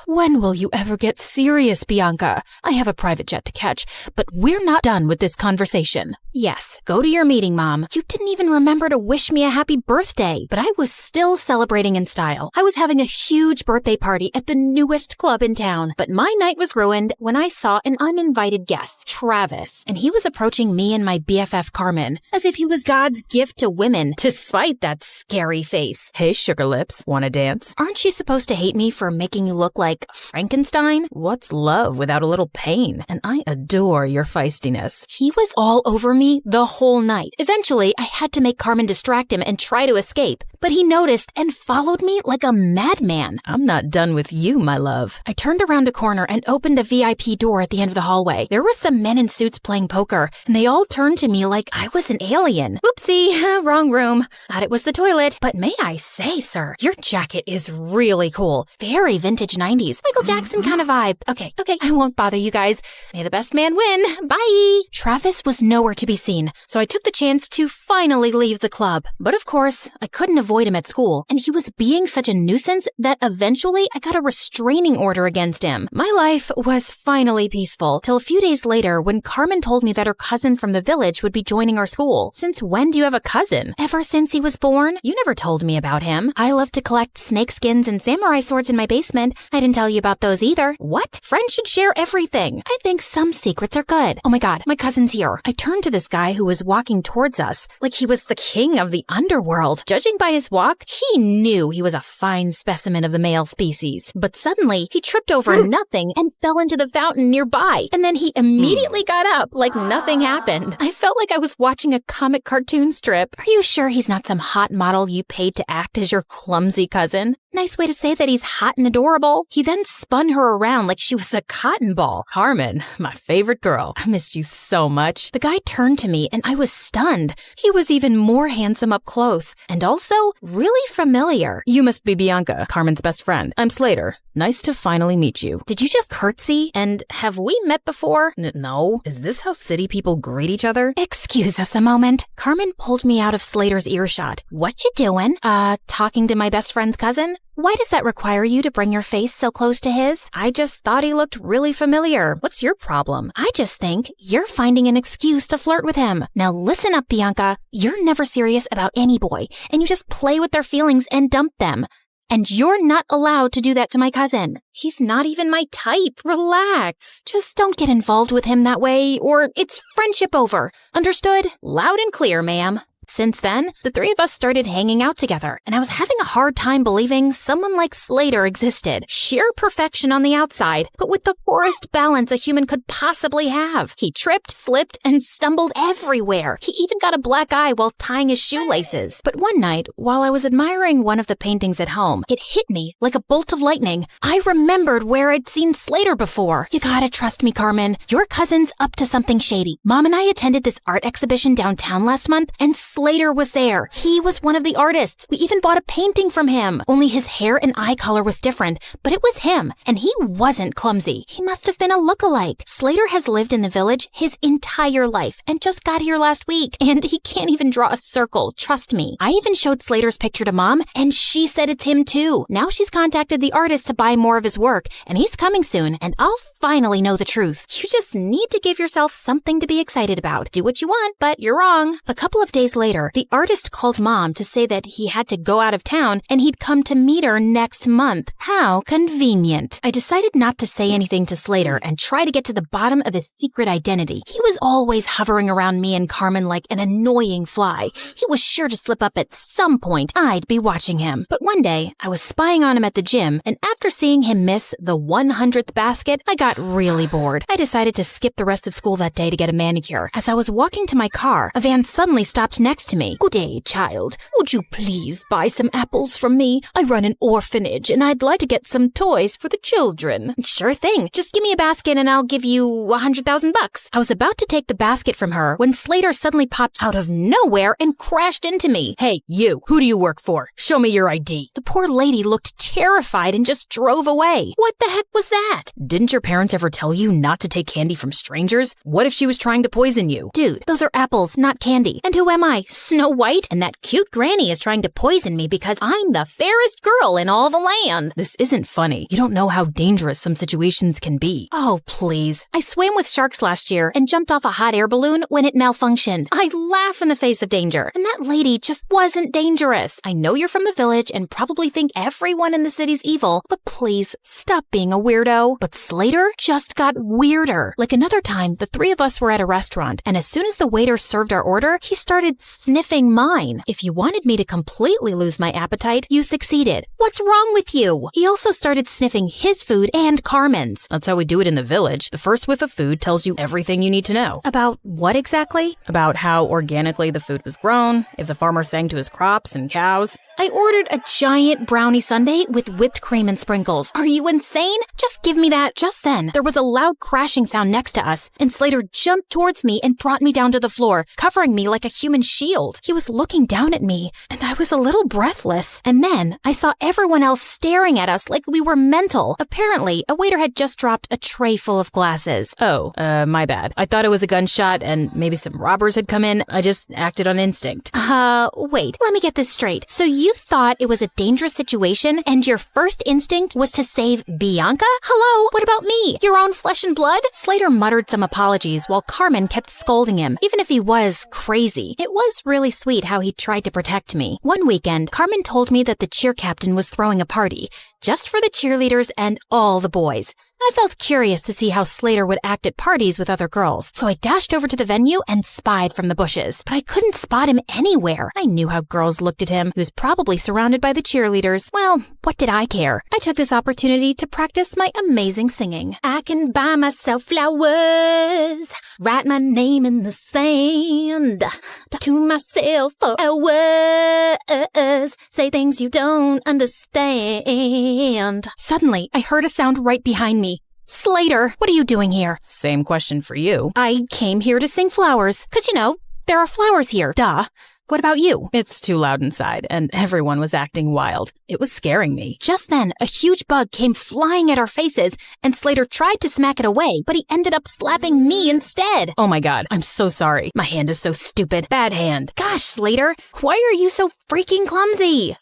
When will you ever get serious, Bianca? I have a private jet to catch, but we're not done with this conversation. Yes, go to your meeting, Mom. You didn't even remember to wish me a happy birthday, but I was still celebrating in style. I was having a huge birthday party at the newest club in town, but my night was ruined when I saw an uninvited guest, Travis, and he was approaching me and my BFF Carmen, as if he was God's gift to women, despite that scary face. Hey, sugar lips, wanna dance? Aren't you supposed to hate me for making you look like Frankenstein? What's love without a little pain? And I adore your feistiness. He was all over me the whole night. Eventually, I had to make Carmen distract him and try to escape, but he noticed and followed me like a madman. I'm not done with you, my love. I turned around a corner and opened a VIP door at the end of the hallway. There were some men in suits playing poker, and they all turned to me like I was an alien. Oopsie, wrong room. Thought it was the toilet. But may I say, sir, your jacket is really cool. Very vintage 90s. Michael Jackson kind of vibe. Okay, I won't bother you guys. May the best man win. Bye. Travis was nowhere to be seen, so I took the chance to finally leave the club. But of course, I couldn't avoid him at school, and he was being such a nuisance that eventually I got a restraining order against him. My life was finally peaceful, till a few days later when Carmen told me that her cousin from the village would be joining our school. Since when do you have a cousin? Ever since he was born? You never told me about him. I love to collect snake skins and samurai swords in my basement. I didn't tell you about those either. What? Friends should share everything. I think some secrets are good. Oh my god, my cousin's here. I turned to this guy who was walking towards us, like he was the king of the underworld. Judging by his walk, he knew he was a fine specimen of the male species. But suddenly, he tripped over nothing and fell into the fountain nearby. And then he immediately got up like nothing happened. I felt like I was watching a comic cartoon strip. Are you sure he's not some hot model you paid to act as your clumsy cousin? Nice way to say that he's hot and adorable. He then spun her around like she was a cotton ball. Carmen, my favorite girl. I missed you so much. The guy turned to me and I was stunned. He was even more handsome up close and also really familiar. You must be Bianca, Carmen's best friend. I'm Slater. Nice to finally meet you. Did you just curtsy? And have we met before? No. Is this how city people greet each other? Excuse us a moment. Carmen pulled me out of Slater's earshot. What you doing? Talking to my best friend's cousin? Why does that require you to bring your face so close to his? I just thought he looked really familiar. What's your problem? I just think you're finding an excuse to flirt with him. Now listen up, Bianca. You're never serious about any boy, and you just play with their feelings and dump them. And you're not allowed to do that to my cousin. He's not even my type. Relax. Just don't get involved with him that way, or it's friendship over. Understood? Loud and clear, ma'am. Since then, the three of us started hanging out together, and I was having a hard time believing someone like Slater existed. Sheer perfection on the outside, but with the poorest balance a human could possibly have. He tripped, slipped, and stumbled everywhere. He even got a black eye while tying his shoelaces. But one night, while I was admiring one of the paintings at home, it hit me like a bolt of lightning. I remembered where I'd seen Slater before. You gotta trust me, Carmen. Your cousin's up to something shady. Mom and I attended this art exhibition downtown last month, and Slater was there. He was one of the artists. We even bought a painting from him. Only his hair and eye color was different, but it was him, and he wasn't clumsy. He must have been a look-alike. Slater has lived in the village his entire life and just got here last week, and he can't even draw a circle, trust me. I even showed Slater's picture to Mom, and she said it's him too. Now she's contacted the artist to buy more of his work, and he's coming soon, and I'll finally know the truth. You just need to give yourself something to be excited about. Do what you want, but you're wrong. A couple of days later, later, the artist called Mom to say that he had to go out of town and he'd come to meet her next month. How convenient. I decided not to say anything to Slater and try to get to the bottom of his secret identity. He was always hovering around me and Carmen like an annoying fly. He was sure to slip up at some point. I'd be watching him. But one day, I was spying on him at the gym, and after seeing him miss the 100th basket, I got really bored. I decided to skip the rest of school that day to get a manicure. As I was walking to my car, a van suddenly stopped next to me. "Good day, child. Would you please buy some apples from me? I run an orphanage, and I'd like to get some toys for the children." "Sure thing. Just give me a basket and I'll give you $100,000. I was about to take the basket from her when Slater suddenly popped out of nowhere and crashed into me. "Hey, you, who do you work for? Show me your ID. The poor lady looked terrified and just drove away. What the heck was that? Didn't your parents ever tell you not to take candy from strangers? What if she was trying to poison you? Dude, those are apples, not candy. And who am I? Snow White? And that cute granny is trying to poison me because I'm the fairest girl in all the land. This isn't funny. You don't know how dangerous some situations can be. Oh, please. I swam with sharks last year and jumped off a hot air balloon when it malfunctioned. I laugh in the face of danger. And that lady just wasn't dangerous. I know you're from the village and probably think everyone in the city's evil, but please stop being a weirdo. But Slater just got weirder. Like another time, the three of us were at a restaurant, and as soon as the waiter served our order, he started sniffing mine. If you wanted me to completely lose my appetite, you succeeded. What's wrong with you? He also started sniffing his food and Carmen's. That's how we do it in the village. The first whiff of food tells you everything you need to know. About what exactly? About how organically the food was grown, if the farmer sang to his crops and cows. I ordered a giant brownie sundae with whipped cream and sprinkles. Are you insane? Just give me that. Just then, there was a loud crashing sound next to us, and Slater jumped towards me and brought me down to the floor, covering me like a human shield. He was looking down at me, and I was a little breathless. And then, I saw everyone else staring at us like we were mental. Apparently, a waiter had just dropped a tray full of glasses. Oh, my bad. I thought it was a gunshot and maybe some robbers had come in. I just acted on instinct. Wait, let me get this straight. So you thought it was a dangerous situation and your first instinct was to save Bianca? Hello, what about me? Your own flesh and blood? Slater muttered some apologies while Carmen kept scolding him, even if he was crazy. It was really sweet how he tried to protect me. One weekend, Carmen told me that the cheer captain was throwing a party, just for the cheerleaders and all the boys. I felt curious to see how Slater would act at parties with other girls, so I dashed over to the venue and spied from the bushes. But I couldn't spot him anywhere. I knew how girls looked at him. He was probably surrounded by the cheerleaders. Well, what did I care? I took this opportunity to practice my amazing singing. I can buy myself flowers, write my name in the sand, talk to myself for hours, say things you don't understand. Suddenly, I heard a sound right behind me. Slater, what are you doing here? Same question for you. I came here to sing flowers, 'cause you know, there are flowers here, duh. What about you? It's too loud inside, and everyone was acting wild. It was scaring me. Just then, a huge bug came flying at our faces, and Slater tried to smack it away, but he ended up slapping me instead. Oh my god, I'm so sorry. My hand is so stupid. Bad hand. Gosh, Slater, why are you so freaking clumsy?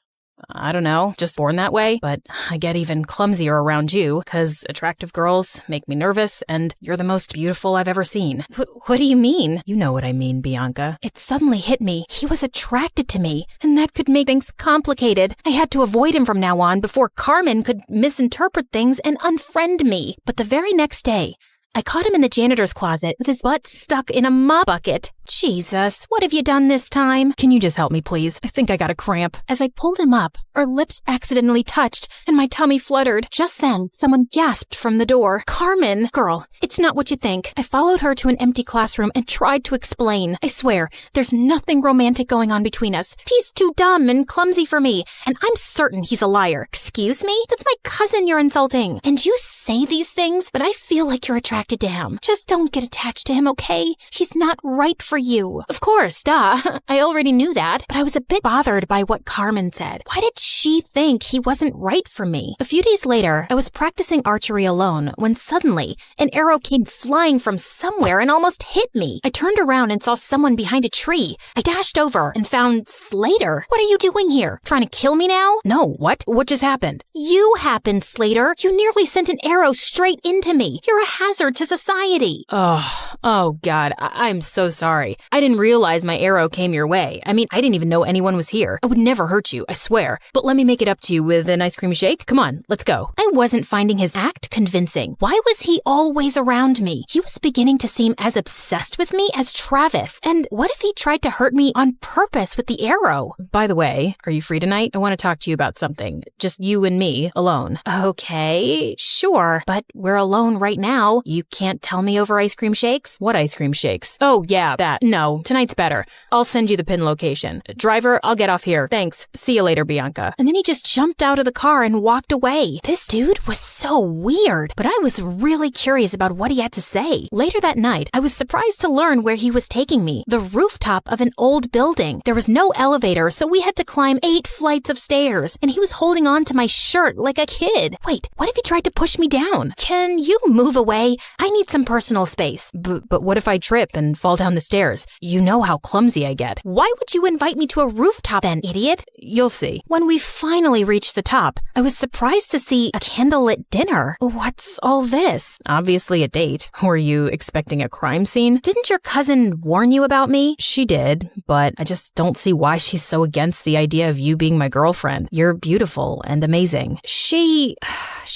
I don't know, just born that way, but I get even clumsier around you, 'cause attractive girls make me nervous, and you're the most beautiful I've ever seen. What do you mean? You know what I mean, Bianca. It suddenly hit me. He was attracted to me, and that could make things complicated. I had to avoid him from now on before Carmen could misinterpret things and unfriend me. But the very next day, I caught him in the janitor's closet with his butt stuck in a mop bucket. Jesus, what have you done this time? Can you just help me, please? I think I got a cramp. As I pulled him up, our lips accidentally touched, and my tummy fluttered. Just then, someone gasped from the door. Carmen! Girl, it's not what you think. I followed her to an empty classroom and tried to explain. I swear, there's nothing romantic going on between us. He's too dumb and clumsy for me, and I'm certain he's a liar. Excuse me? That's my cousin you're insulting. And you say these things, but I feel like you're attracted to him. Just don't get attached to him, okay? He's not right for you. Of course, duh. I already knew that, but I was a bit bothered by what Carmen said. Why did she think he wasn't right for me? A few days later, I was practicing archery alone when suddenly an arrow came flying from somewhere and almost hit me. I turned around and saw someone behind a tree. I dashed over and found Slater. What are you doing here? Trying to kill me now? No, what? What just happened? You happened, Slater. You nearly sent an arrow arrow straight into me. You're a hazard to society. Oh God, I'm so sorry. I didn't realize my arrow came your way. I mean, I didn't even know anyone was here. I would never hurt you, I swear. But let me make it up to you with an ice cream shake. Come on, let's go. I wasn't finding his act convincing. Why was he always around me? He was beginning to seem as obsessed with me as Travis. And what if he tried to hurt me on purpose with the arrow? By the way, are you free tonight? I want to talk to you about something. Just you and me, alone. Okay, sure. But we're alone right now. You can't tell me over ice cream shakes? What ice cream shakes? Oh, yeah, that. No, tonight's better. I'll send you the pin location. Driver, I'll get off here. Thanks. See you later, Bianca. And then he just jumped out of the car and walked away. This dude was so weird, but I was really curious about what he had to say. Later that night, I was surprised to learn where he was taking me. The rooftop of an old building. There was no elevator, so we had to climb 8 flights of stairs, and he was holding on to my shirt like a kid. Wait, what if he tried to push me down? Can you move away? I need some personal space. But what if I trip and fall down the stairs? You know how clumsy I get. Why would you invite me to a rooftop then, idiot? You'll see. When we finally reached the top, I was surprised to see a candlelit dinner. What's all this? Obviously a date. Were you expecting a crime scene? Didn't your cousin warn you about me? She did, but I just don't see why she's so against the idea of you being my girlfriend. You're beautiful and amazing. She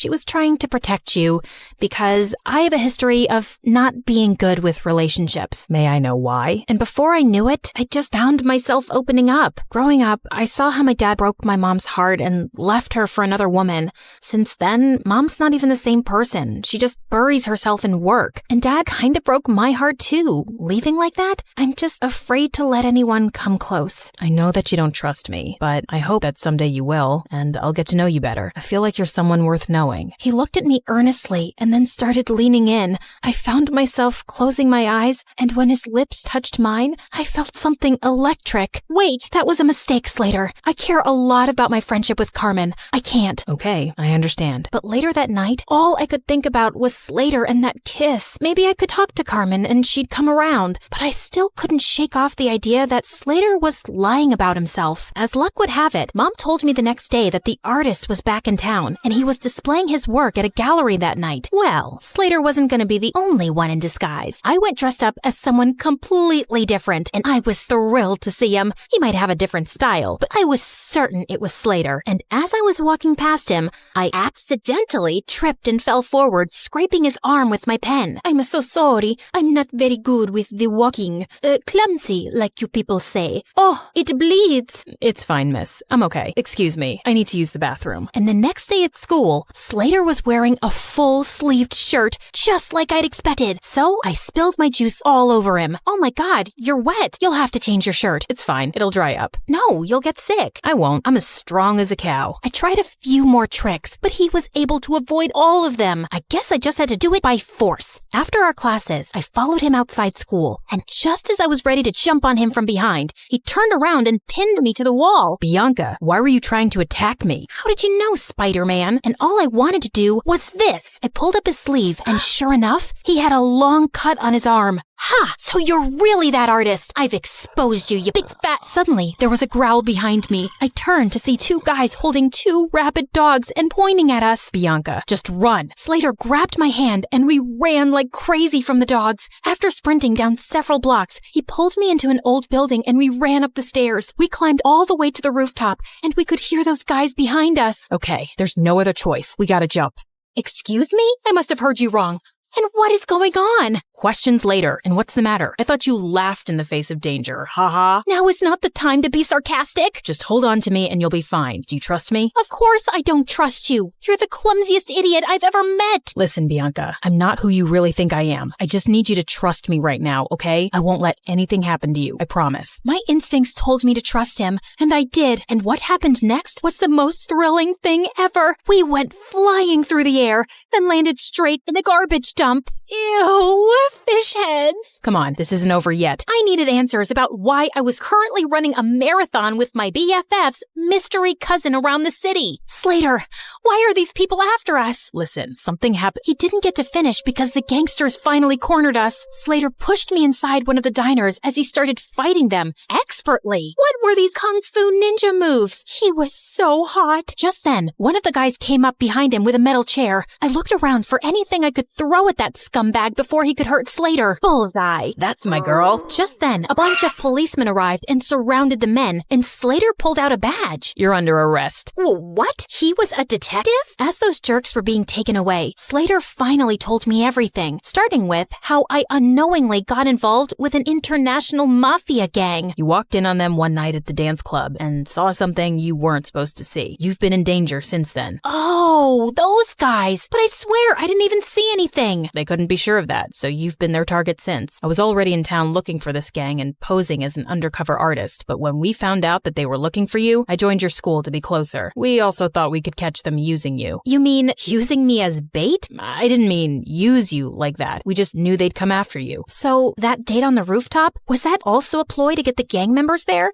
was trying to protect you because I have a history of not being good with relationships. May I know why? And before I knew it, I just found myself opening up. Growing up, I saw how my dad broke my mom's heart and left her for another woman. Since then, mom's not even the same person. She just buries herself in work. And dad kind of broke my heart too. Leaving like that? I'm just afraid to let anyone come close. I know that you don't trust me, but I hope that someday you will, and I'll get to know you better. I feel like you're someone worth knowing. He looked at me earnestly and then started leaning in. I found myself closing my eyes, and when his lips touched mine, I felt something electric. Wait, that was a mistake, Slater. I care a lot about my friendship with Carmen. I can't. Okay, I understand. But later that night, all I could think about was Slater and that kiss. Maybe I could talk to Carmen and she'd come around, but I still couldn't shake off the idea that Slater was lying about himself. As luck would have it, Mom told me the next day that the artist was back in town, and he was displaying his work at a gallery that night. Well, Slater wasn't going to be the only one in disguise. I went dressed up as someone completely different, and I was thrilled to see him. He might have a different style, but I was certain it was Slater. And as I was walking past him, I accidentally tripped and fell forward, scraping his arm with my pen. I'm so sorry. I'm not very good with the walking. Clumsy, like you people say. Oh, it bleeds. It's fine, miss. I'm okay. Excuse me. I need to use the bathroom. And the next day at school, Slater was wearing a full-sleeved shirt, just like I'd expected. So I spilled my juice all over him. Oh my God, you're wet. You'll have to change your shirt. It's fine. It'll dry up. No, you'll get sick. I won't. I'm as strong as a cow. I tried a few more tricks, but he was able to avoid all of them. I guess I just had to do it by force. After our classes, I followed him outside school, and just as I was ready to jump on him from behind, he turned around and pinned me to the wall. Bianca, why were you trying to attack me? How did you know, Spider-Man? And all I wanted to do was this. I pulled up his sleeve, and sure enough, he had a long cut on his arm. Ha! So you're really that artist. I've exposed you, you big fat... Suddenly, there was a growl behind me. I turned to see 2 guys holding 2 rabid dogs and pointing at us. Bianca, just run. Slater grabbed my hand, and we ran like crazy from the dogs. After sprinting down several blocks, he pulled me into an old building, and we ran up the stairs. We climbed all the way to the rooftop, and we could hear those guys behind us. Okay, there's no other choice. We gotta jump. Excuse me? I must have heard you wrong. And what is going on? Questions later. And what's the matter? I thought you laughed in the face of danger. Ha. Now is not the time to be sarcastic. Just hold on to me and you'll be fine. Do you trust me? Of course I don't trust you. You're the clumsiest idiot I've ever met. Listen, Bianca, I'm not who you really think I am. I just need you to trust me right now, okay? I won't let anything happen to you. I promise. My instincts told me to trust him, and I did. And what happened next was the most thrilling thing ever. We went flying through the air and landed straight in a garbage dump. Ew, the fish heads? Come on, this isn't over yet. I needed answers about why I was currently running a marathon with my BFF's mystery cousin around the city. Slater, why are these people after us? Listen, something happened. He didn't get to finish because the gangsters finally cornered us. Slater pushed me inside one of the diners as he started fighting them expertly. What were these kung fu ninja moves? He was so hot. Just then, one of the guys came up behind him with a metal chair. I looked around for anything I could throw at that scumbag before he could hurt Slater. Bullseye. That's my girl. Just then, a bunch of policemen arrived and surrounded the men, and Slater pulled out a badge. You're under arrest. What? He was a detective? As those jerks were being taken away, Slater finally told me everything, starting with how I unknowingly got involved with an international mafia gang. You walked in on them one night at the dance club and saw something you weren't supposed to see. You've been in danger since then. Oh, those guys. But I swear I didn't even see anything. They couldn't be sure of that, so you've been their target since. I was already in town looking for this gang and posing as an undercover artist, but when we found out that they were looking for you, I joined your school to be closer. We also thought we could catch them using you. You mean using me as bait? I didn't mean use you like that. We just knew they'd come after you. So that date on the rooftop, was that also a ploy to get the gang members there?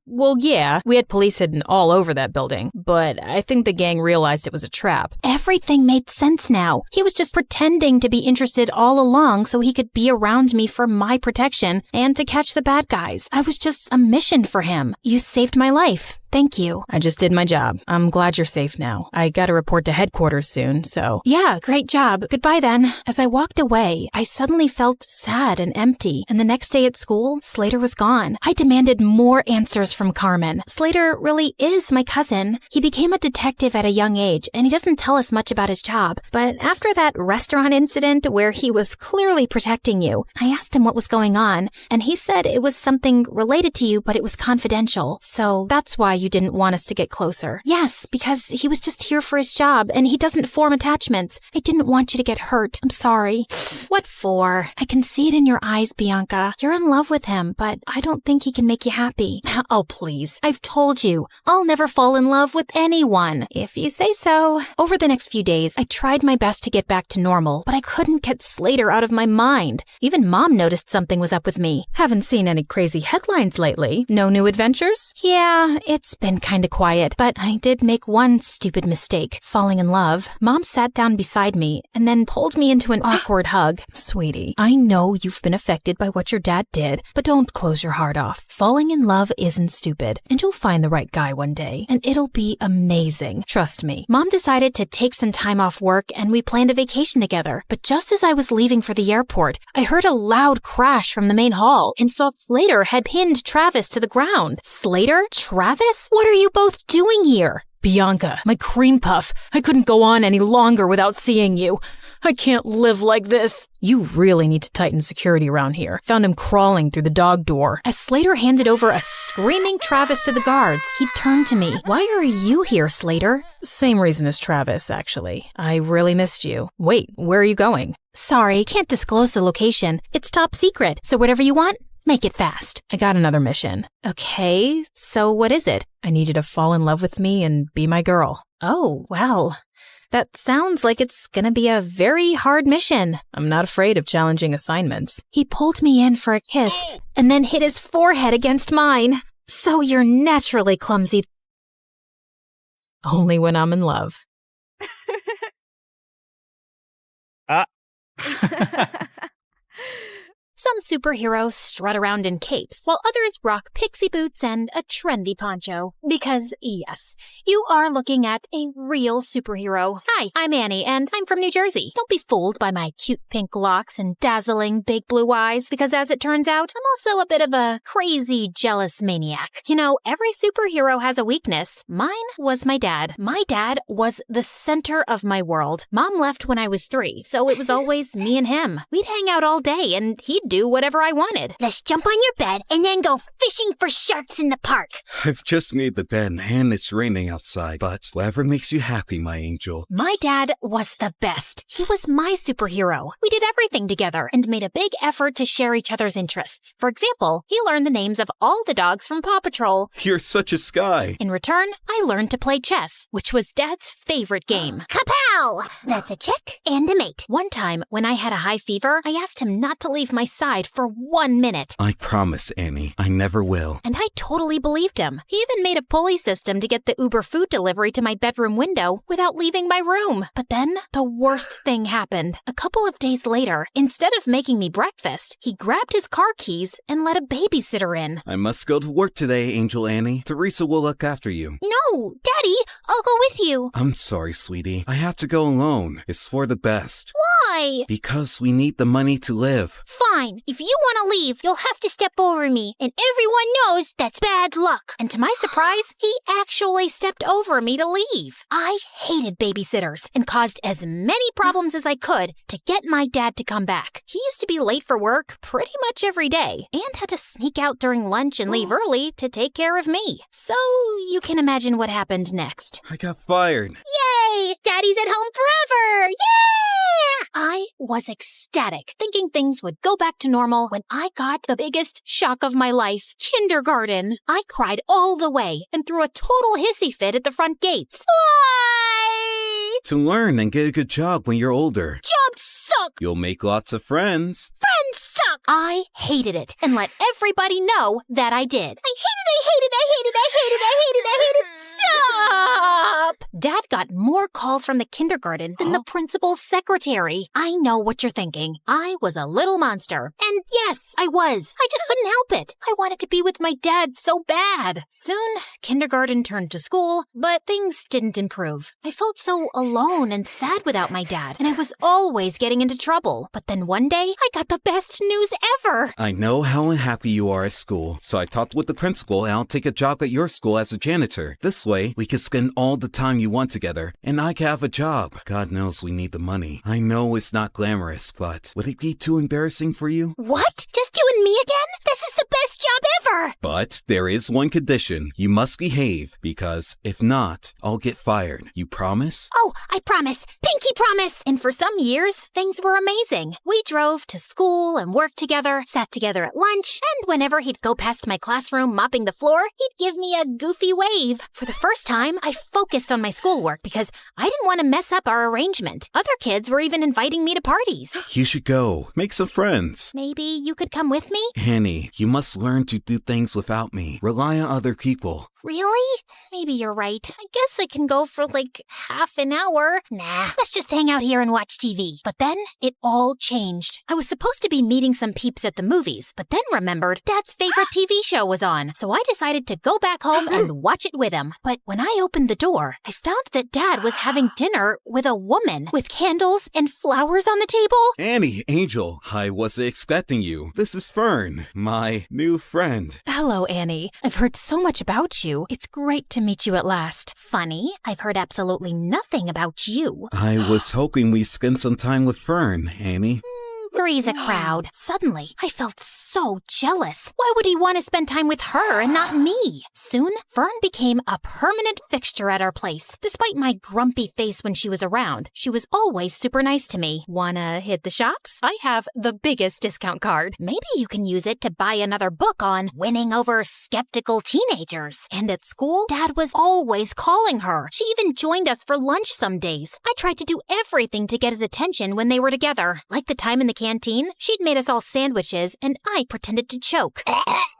Well, yeah, we had police hidden all over that building, but I think the gang realized it was a trap. Everything made sense now. He was just pretending to be interested all along so he could be around me for my protection and to catch the bad guys. I was just a mission for him. You saved my life. Thank you. I just did my job. I'm glad you're safe now. I gotta report to headquarters soon, so... Yeah, great job. Goodbye then. As I walked away, I suddenly felt sad and empty, and the next day at school, Slater was gone. I demanded more answers from Carmen. Slater really is my cousin. He became a detective at a young age, and he doesn't tell us much about his job. But after that restaurant incident where he was clearly protecting you, I asked him what was going on, and he said it was something related to you, but it was confidential. So that's why you didn't want us to get closer. Yes, because he was just here for his job, and he doesn't form attachments. I didn't want you to get hurt. I'm sorry. What for? I can see it in your eyes, Bianca. You're in love with him, but I don't think he can make you happy. Oh, please. I've told you, I'll never fall in love with anyone, if you say so. Over the next few days, I tried my best to get back to normal, but I couldn't get Slater out of my mind. Even Mom noticed something was up with me. Haven't seen any crazy headlines lately. No new adventures? Yeah, it's been kinda quiet, but I did make one stupid mistake, falling in love. Mom sat down beside me and then pulled me into an awkward hug. Sweetie, I know you've been affected by what your dad did, but don't close your heart off. Falling in love isn't stupid, and you'll find the right guy one day, and it'll be amazing. Trust me. Mom decided to take some time off work and we planned a vacation together, but just as I was leaving for the airport, I heard a loud crash from the main hall and saw Slater had pinned Travis to the ground. Slater? Travis? What are you both doing here? Bianca, my cream puff, I couldn't go on any longer without seeing you. I can't live like this. You really need to tighten security around here. Found him crawling through the dog door. As Slater handed over a screaming Travis to the guards, he turned to me. Why are you here, Slater? Same reason as Travis, actually. I really missed you. Wait, where are you going? Sorry, can't disclose the location. It's top secret, so whatever you want, make it fast. I got another mission. Okay, so what is it? I need you to fall in love with me and be my girl. Oh, well, that sounds like it's gonna be a very hard mission. I'm not afraid of challenging assignments. He pulled me in for a kiss and then hit his forehead against mine. So you're naturally clumsy. Only when I'm in love. Some superheroes strut around in capes, while others rock pixie boots and a trendy poncho. Because, yes, you are looking at a real superhero. Hi, I'm Annie, and I'm from New Jersey. Don't be fooled by my cute pink locks and dazzling big blue eyes, because as it turns out, I'm also a bit of a crazy, jealous maniac. You know, every superhero has a weakness. Mine was my dad. My dad was the center of my world. Mom left when I was 3, so it was always me and him. We'd hang out all day, and he'd do whatever I wanted. Let's jump on your bed and then go fishing for sharks in the park. I've just made the bed and it's raining outside, but whatever makes you happy, my angel. My dad was the best. He was my superhero. We did everything together and made a big effort to share each other's interests. For example, he learned the names of all the dogs from Paw Patrol. You're such a Skye. In return, I learned to play chess, which was Dad's favorite game. Kapow! Wow! That's a check and a mate. One time, when I had a high fever, I asked him not to leave my side for 1 minute. I promise, Annie, I never will. And I totally believed him. He even made a pulley system to get the Uber food delivery to my bedroom window without leaving my room. But then, the worst thing happened. A couple of days later, instead of making me breakfast, he grabbed his car keys and let a babysitter in. I must go to work today, Angel Annie. Teresa will look after you. No, Daddy, I'll go with you. I'm sorry, sweetie. I have to go alone. It's for the best. Why? Because we need the money to live. Fine. If you want to leave, you'll have to step over me. And everyone knows that's bad luck. And to my surprise, he actually stepped over me to leave. I hated babysitters and caused as many problems as I could to get my dad to come back. He used to be late for work pretty much every day and had to sneak out during lunch and leave early to take care of me. So you can imagine what happened next. I got fired. Yay! Daddy's at home forever! Yeah! I was ecstatic, thinking things would go back to normal when I got the biggest shock of my life, kindergarten. I cried all the way and threw a total hissy fit at the front gates. Why? To learn and get a good job when you're older. Jobs suck! You'll make lots of friends. Friends suck! I hated it and let everybody know that I did. I hate it. Stop! Dad got more calls from the kindergarten than the principal's secretary. I know what you're thinking. I was a little monster. And yes, I was. I just couldn't help it. I wanted to be with my dad so bad. Soon, kindergarten turned to school, but things didn't improve. I felt so alone and sad without my dad, and I was always getting into trouble. But then one day, I got the best news ever. I know how unhappy you are at school, so I talked with the principal and I'll take a job at your school as a janitor. This way, we can spend all the time you want together, and I can have a job. God knows we need the money. I know it's not glamorous, but would it be too embarrassing for you? What? Just you and me again? This is the best job ever! But there is one condition. You must behave, because if not, I'll get fired. You promise? Oh, I promise. Pinky promise! And for some years, things were amazing. We drove to school and worked together, sat together at lunch, and whenever he'd go past my classroom mopping the floor, he'd give me a goofy wave. For the first time, I focused on my schoolwork because I didn't want to mess up our arrangement. Other kids were even inviting me to parties. You should go. Make some friends. Maybe you could come with me? Annie, you must learn to do things without me. Rely on other people. Really? Maybe you're right. I guess I can go for like half an hour. Nah, let's just hang out here and watch TV. But then it all changed. I was supposed to be meeting some peeps at the movies, but then remembered Dad's favorite TV show was on. So I decided to go back home and watch it with him. But when I opened the door, I found that Dad was having dinner with a woman with candles and flowers on the table. Annie, Angel, I wasn't expecting you. This is Fern, my new friend. Hello, Annie. I've heard so much about you. It's great to meet you at last. Funny, I've heard absolutely nothing about you. I was hoping we'd spend some time with Fern, Annie. Three's a crowd. Suddenly, I felt so jealous. Why would he want to spend time with her and not me? Soon, Fern became a permanent fixture at our place. Despite my grumpy face when she was around, she was always super nice to me. Wanna hit the shops? I have the biggest discount card. Maybe you can use it to buy another book on winning over skeptical teenagers. And at school, Dad was always calling her. She even joined us for lunch some days. I tried to do everything to get his attention when they were together. Like the time in the canteen, she'd made us all sandwiches, and I pretended to choke.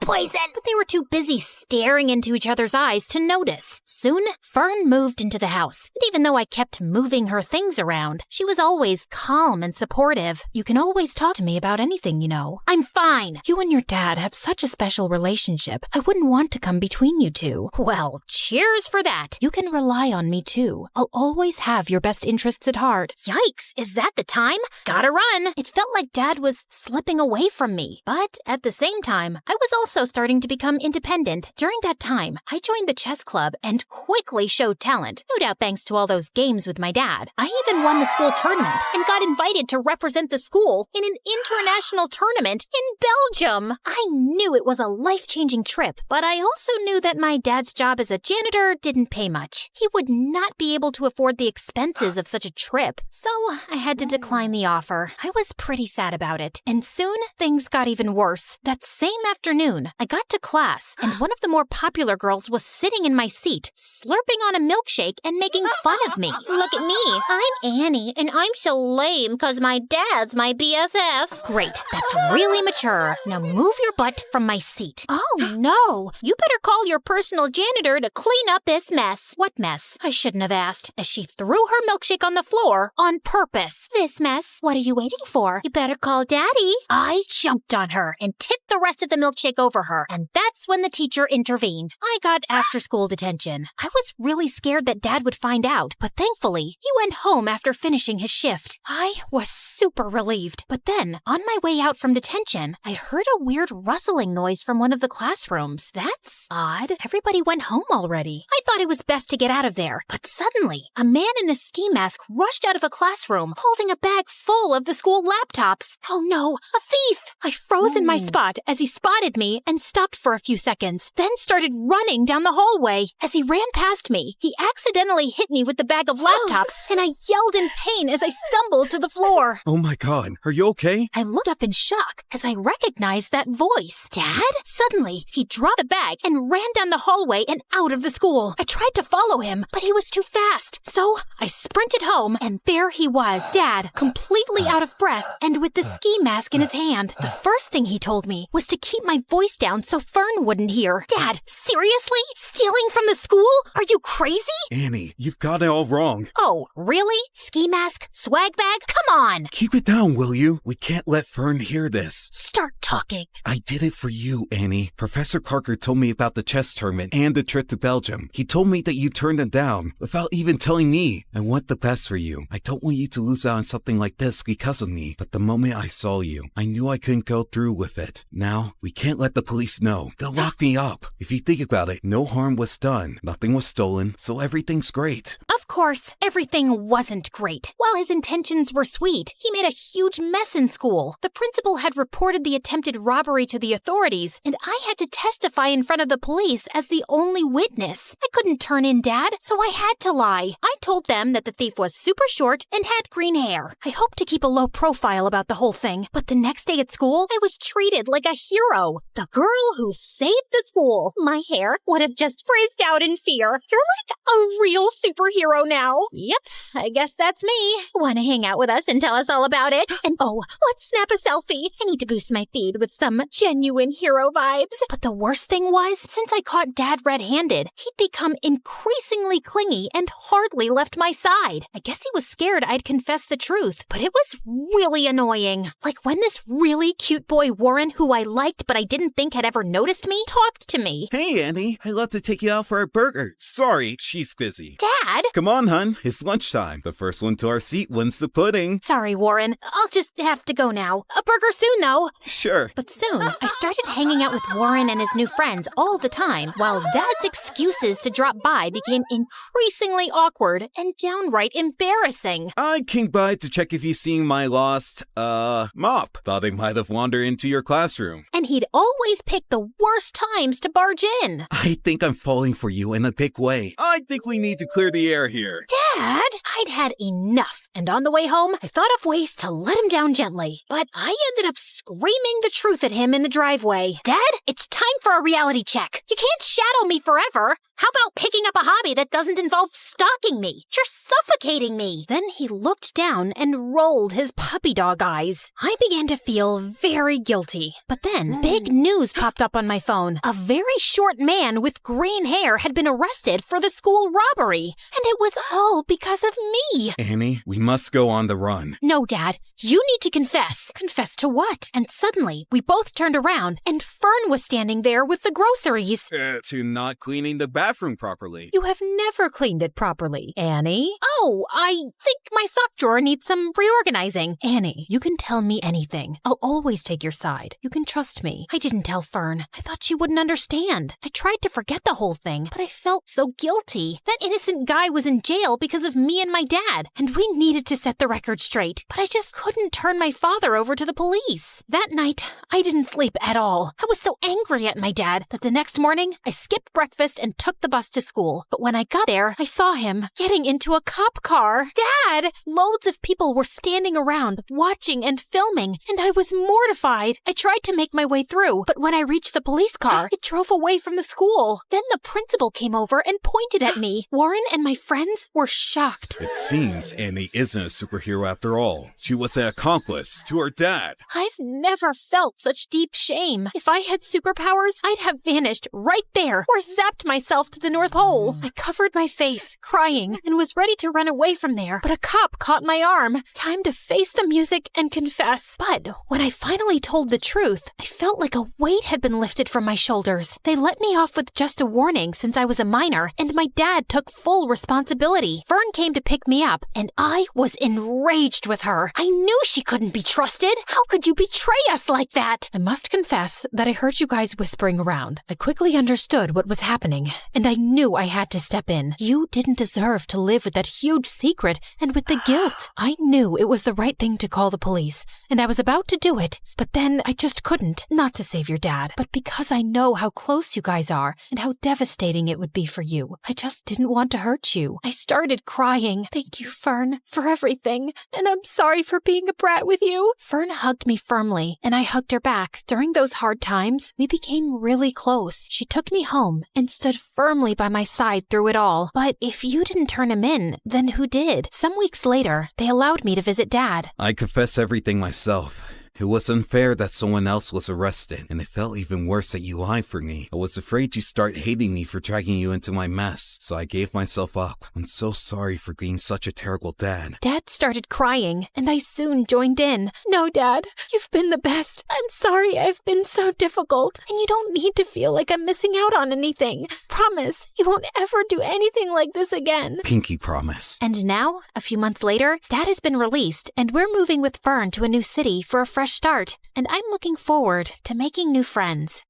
Poison! But they were too busy staring into each other's eyes to notice. Soon, Fern moved into the house, and even though I kept moving her things around, she was always calm and supportive. You can always talk to me about anything, you know. I'm fine. You and your dad have such a special relationship. I wouldn't want to come between you two. Well, cheers for that. You can rely on me, too. I'll always have your best interests at heart. Yikes, is that the time? Gotta run. It felt like Dad was slipping away from me. But at the same time, I was also starting to become independent. During that time, I joined the chess club and quickly showed talent, no doubt thanks to all those games with my dad. I even won the school tournament and got invited to represent the school in an international tournament in Belgium. I knew it was a life-changing trip, but I also knew that my dad's job as a janitor didn't pay much. He would not be able to afford the expenses of such a trip, so I had to decline the offer. I was pretty pretty sad about it. And soon, things got even worse. That same afternoon, I got to class, and one of the more popular girls was sitting in my seat, slurping on a milkshake and making fun of me. Look at me. I'm Annie, and I'm so lame because my dad's my BFF. Great, that's really mature. Now move your butt from my seat. Oh, no. You better call your personal janitor to clean up this mess. What mess? I shouldn't have asked, as she threw her milkshake on the floor on purpose. This mess. What are you waiting for? You better call Daddy. I jumped on her and tipped the rest of the milkshake over her, and that's when the teacher intervened. I got after-school detention. I was really scared that Dad would find out, but thankfully, he went home after finishing his shift. I was super relieved. But then, on my way out from detention, I heard a weird rustling noise from one of the classrooms. That's odd. Everybody went home already. I thought it was best to get out of there. But suddenly, a man in a ski mask rushed out of a classroom, holding a bag full of the school laptops. Oh no, a thief! I froze in my spot as he spotted me and stopped for a few seconds, then started running down the hallway. As he ran past me, he accidentally hit me with the bag of laptops, and I yelled in pain as I stumbled to the floor. Oh my god, are you okay? I looked up in shock as I recognized that voice. Dad? Suddenly, he dropped the bag and ran down the hallway and out of the school. I tried to follow him, but he was too fast. So I sprinted home, and there he was, Dad, completely out of breath and with the ski mask in his hand. The first thing he told me was to keep my voice down so Fern wouldn't hear. Dad, seriously? Stealing from the school? Are you crazy? Annie, you've got it all wrong. Oh, really? Ski mask? Swag bag? Come on! Keep it down, will you? We can't let Fern hear this. Start talking. I did it for you, Annie. Professor Parker told me about the chess tournament and the trip to Belgium. He told me that you turned him down without even telling me. I want the best for you. I don't want you to lose out on something like this because of me. But the moment I saw you, I knew I couldn't go through with it. Now, we can't let the police know. They'll lock me up. If you think about it, no harm was done. Nothing was stolen, so everything's great. Of course, everything wasn't great. While his intentions were sweet, he made a huge mess in school. The principal had reported the attempted robbery to the authorities, and I had to testify in front of the police as the only witness. I couldn't turn in Dad, so I had to lie. I told them that the thief was super short and had green hair. I hoped to keep a low profile about the whole thing, but the next day at school, I was treated like a hero. The girl who saved the school. My hair would have just frizzed out in fear. You're like a real superhero now. Yep, I guess that's me. Want to hang out with us and tell us all about it? And oh, let's snap a selfie. I need to boost my feed with some genuine hero vibes. But the worst thing was, since I caught Dad red-handed, he'd become increasingly clingy and hardly left my side. I guess he was scared I'd confess the truth, but it was really annoying. Like when this really cute boy Warren, who I liked but I didn't think had ever noticed me, talked to me. Hey, Annie, I'd love to take you out for a burger. Sorry, she's busy. Dad? Come on, hun. It's lunchtime. The first one to our seat wins the pudding. Sorry, Warren. I'll just have to go now. A burger soon, though. Sure. But soon, I started hanging out with Warren and his new friends all the time, while Dad's excuses to drop by became increasingly awkward and downright embarrassing. I came by to check if you seen my lost, mop. Thought it might have wandered into your classroom. And he'd always pick the worst times to barge in. I think I'm falling for you in a big way. I think we need to clear the air here. Dad! I'd had enough, and on the way home, I thought of ways to let him down gently. But I ended up screaming the truth at him in the driveway. Dad, it's time for a reality check. You can't shadow me forever. How about picking up a hobby that doesn't involve stalking me? You're suffocating me. Then he looked down and rolled his puppy dog eyes. I began to feel very guilty. But then big news popped up on my phone. A very short man with green hair had been arrested for the school robbery. And it was all because of me. Annie, we must go on the run. No, Dad. You need to confess. Confess to what? And suddenly, we both turned around, and Fern was standing there with the groceries. To not cleaning the bathroom properly. You have never cleaned it properly, Annie. Oh, I think my sock drawer needs some reorganizing. Annie, you can tell me anything. I'll always take your side. You can trust me. I didn't tell Fern. I thought she wouldn't understand. I tried to forget the whole thing, but I felt so guilty. That innocent guy was in jail because of me and my dad, and we needed to set the record straight. But I just couldn't turn my father over to the police. That night, I didn't sleep at all. I was so angry at my dad that the next morning, I skipped breakfast and took the bus to school. But when I got there, I saw him getting into a cop car. Dad! Loads of people were standing around, watching watching and filming, and I was mortified. I tried to make my way through, but when I reached the police car, it drove away from the school. Then the principal came over and pointed at me. Warren and my friends were shocked. It seems Annie isn't a superhero after all. She was an accomplice to her dad. I've never felt such deep shame. If I had superpowers, I'd have vanished right there or zapped myself to the North Pole. I covered my face, crying, and was ready to run away from there, but a cop caught my arm. Time to face the music and confess. But when I finally told the truth, I felt like a weight had been lifted from my shoulders. They let me off with just a warning since I was a minor, and my dad took full responsibility. Fern came to pick me up, and I was enraged with her. I knew she couldn't be trusted. How could you betray us like that? I must confess that I heard you guys whispering around. I quickly understood what was happening, and I knew I had to step in. You didn't deserve to live with that huge secret and with the guilt. I knew it was the right thing to call the police, and I was about to do it, but then I just couldn't. Not to save your dad, but because I know how close you guys are and how devastating it would be for you. I just didn't want to hurt you. I started crying. Thank you, Fern, for everything, and I'm sorry for being a brat with you. Fern hugged me firmly, and I hugged her back. During those hard times, we became really close. She took me home and stood firmly by my side through it all. But if you didn't turn him in, then who did? Some weeks later, they allowed me to visit Dad. I confess everything myself. It was unfair that someone else was arrested, and it felt even worse that you lied for me. I was afraid you'd start hating me for dragging you into my mess, so I gave myself up. I'm so sorry for being such a terrible dad. Dad started crying, and I soon joined in. No, Dad, you've been the best. I'm sorry I've been so difficult, and you don't need to feel like I'm missing out on anything. Promise, you won't ever do anything like this again. Pinky promise. And now, a few months later, Dad has been released, and we're moving with Fern to a new city for a fresh start, and I'm looking forward to making new friends.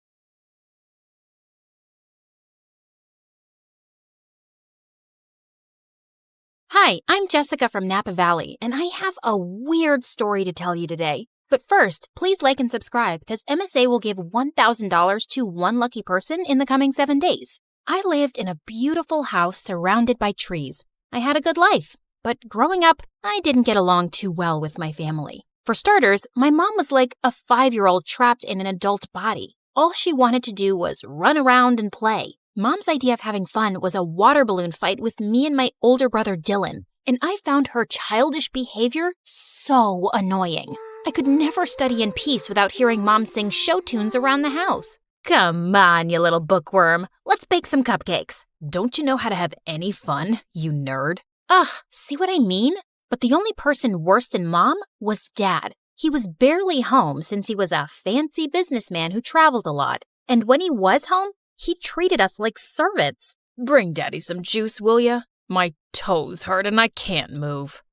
Hi, I'm Jessica from Napa Valley, and I have a weird story to tell you today. But first, please like and subscribe because MSA will give $1,000 to one lucky person in the coming 7 days. I lived in a beautiful house surrounded by trees. I had a good life, but growing up, I didn't get along too well with my family. For starters, my mom was like a 5-year-old trapped in an adult body. All she wanted to do was run around and play. Mom's idea of having fun was a water balloon fight with me and my older brother Dylan, and I found her childish behavior so annoying. I could never study in peace without hearing Mom sing show tunes around the house. Come on, you little bookworm. Let's bake some cupcakes. Don't you know how to have any fun, you nerd? Ugh, see what I mean? But the only person worse than Mom was Dad. He was barely home since he was a fancy businessman who traveled a lot. And when he was home, he treated us like servants. Bring Daddy some juice, will ya? My toes hurt and I can't move.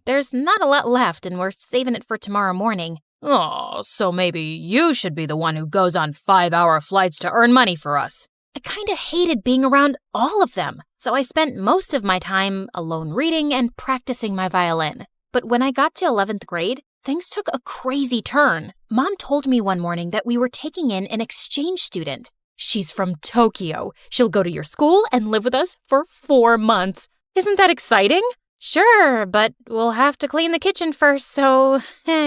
There's not a lot left and we're saving it for tomorrow morning. Oh, so maybe you should be the one who goes on 5-hour flights to earn money for us. I kinda hated being around all of them, so I spent most of my time alone reading and practicing my violin. But when I got to 11th grade, things took a crazy turn. Mom told me one morning that we were taking in an exchange student. She's from Tokyo. She'll go to your school and live with us for 4 months. Isn't that exciting? Sure, but we'll have to clean the kitchen first so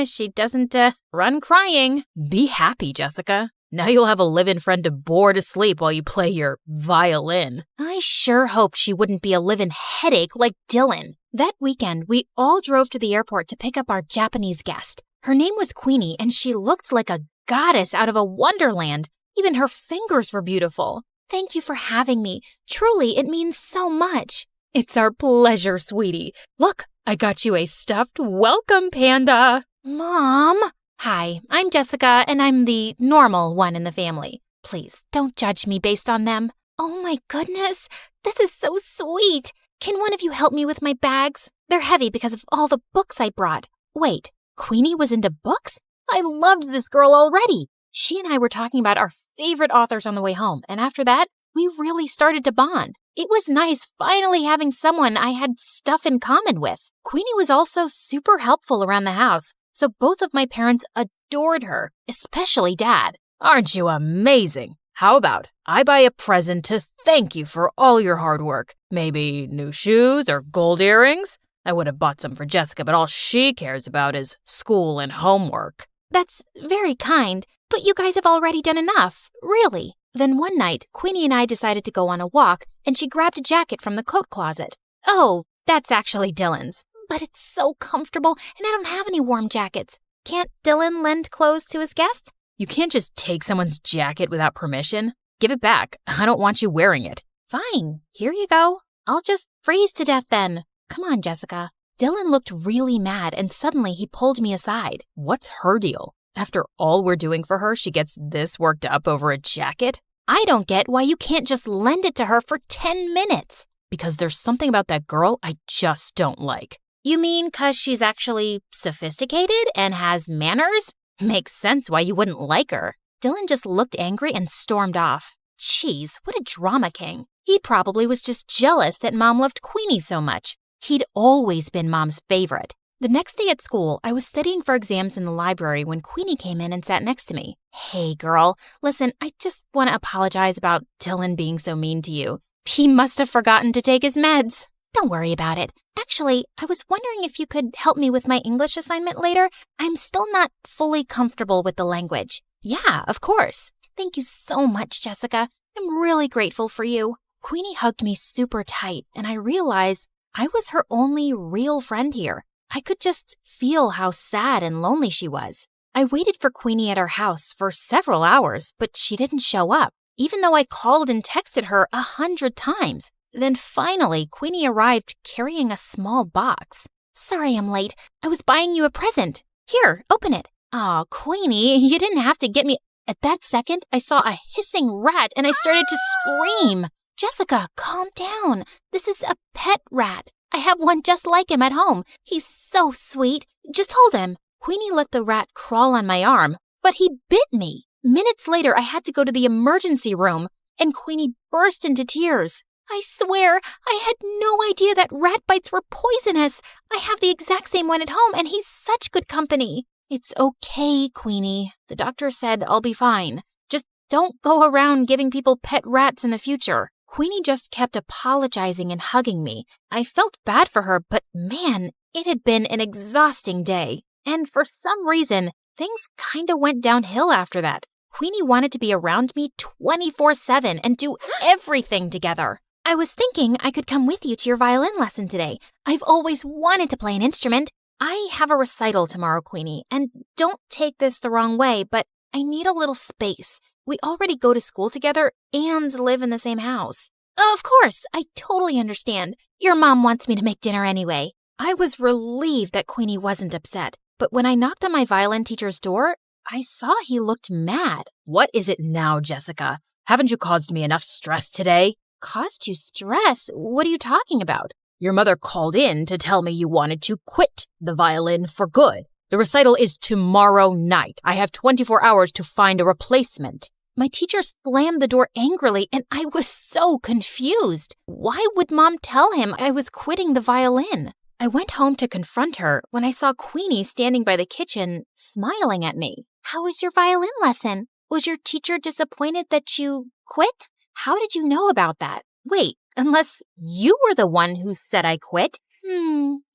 she doesn't run crying. Be happy, Jessica. Now you'll have a live-in friend to bore to sleep while you play your violin. I sure hoped she wouldn't be a live-in headache like Dylan. That weekend, we all drove to the airport to pick up our Japanese guest. Her name was Queenie, and she looked like a goddess out of a wonderland. Even her fingers were beautiful. Thank you for having me. Truly, it means so much. It's our pleasure, sweetie. Look, I got you a stuffed welcome panda. Mom? Hi, I'm Jessica, and I'm the normal one in the family. Please, don't judge me based on them. Oh my goodness, this is so sweet. Can one of you help me with my bags? They're heavy because of all the books I brought. Wait, Queenie was into books? I loved this girl already. She and I were talking about our favorite authors on the way home, and after that, we really started to bond. It was nice finally having someone I had stuff in common with. Queenie was also super helpful around the house, so both of my parents adored her, especially Dad. Aren't you amazing? How about I buy a present to thank you for all your hard work? Maybe new shoes or gold earrings? I would have bought some for Jessica, but all she cares about is school and homework. That's very kind, but you guys have already done enough, really. Then one night, Queenie and I decided to go on a walk, and she grabbed a jacket from the coat closet. Oh, that's actually Dylan's. But it's so comfortable, and I don't have any warm jackets. Can't Dylan lend clothes to his guests? You can't just take someone's jacket without permission. Give it back. I don't want you wearing it. Fine, here you go. I'll just freeze to death then. Come on, Jessica. Dylan looked really mad, and suddenly he pulled me aside. What's her deal? After all we're doing for her, she gets this worked up over a jacket? I don't get why you can't just lend it to her for 10 minutes. Because there's something about that girl I just don't like. You mean 'cause she's actually sophisticated and has manners? Makes sense why you wouldn't like her. Dylan just looked angry and stormed off. Jeez, what a drama king. He probably was just jealous that Mom loved Queenie so much. He'd always been Mom's favorite. The next day at school, I was studying for exams in the library when Queenie came in and sat next to me. Hey, girl, listen, I just want to apologize about Dylan being so mean to you. He must have forgotten to take his meds. Don't worry about it. Actually, I was wondering if you could help me with my English assignment later. I'm still not fully comfortable with the language. Yeah, of course. Thank you so much, Jessica. I'm really grateful for you. Queenie hugged me super tight, and I realized I was her only real friend here. I could just feel how sad and lonely she was. I waited for Queenie at her house for several hours, but she didn't show up, even though I called and texted her 100 times. Then finally, Queenie arrived carrying a small box. Sorry I'm late. I was buying you a present. Here, open it. Aw, Queenie, you didn't have to get me. At that second, I saw a hissing rat and I started to scream. Jessica, calm down. This is a pet rat. I have one just like him at home. He's so sweet. Just hold him. Queenie let the rat crawl on my arm, but he bit me. Minutes later, I had to go to the emergency room, and Queenie burst into tears. I swear, I had no idea that rat bites were poisonous. I have the exact same one at home, and he's such good company. It's okay, Queenie. The doctor said I'll be fine. Just don't go around giving people pet rats in the future. Queenie just kept apologizing and hugging me. I felt bad for her, but man, it had been an exhausting day. And for some reason, things kinda went downhill after that. Queenie wanted to be around me 24/7 and do everything together. I was thinking I could come with you to your violin lesson today. I've always wanted to play an instrument. I have a recital tomorrow, Queenie, and don't take this the wrong way, but I need a little space. We already go to school together and live in the same house. Of course, I totally understand. Your mom wants me to make dinner anyway. I was relieved that Queenie wasn't upset, but when I knocked on my violin teacher's door, I saw he looked mad. What is it now, Jessica? Haven't you caused me enough stress today? Caused you stress? What are you talking about? Your mother called in to tell me you wanted to quit the violin for good. The recital is tomorrow night. I have 24 hours to find a replacement. My teacher slammed the door angrily, and I was so confused. Why would Mom tell him I was quitting the violin? I went home to confront her when I saw Queenie standing by the kitchen, smiling at me. How was your violin lesson? Was your teacher disappointed that you quit? How did you know about that? Wait, unless you were the one who said I quit?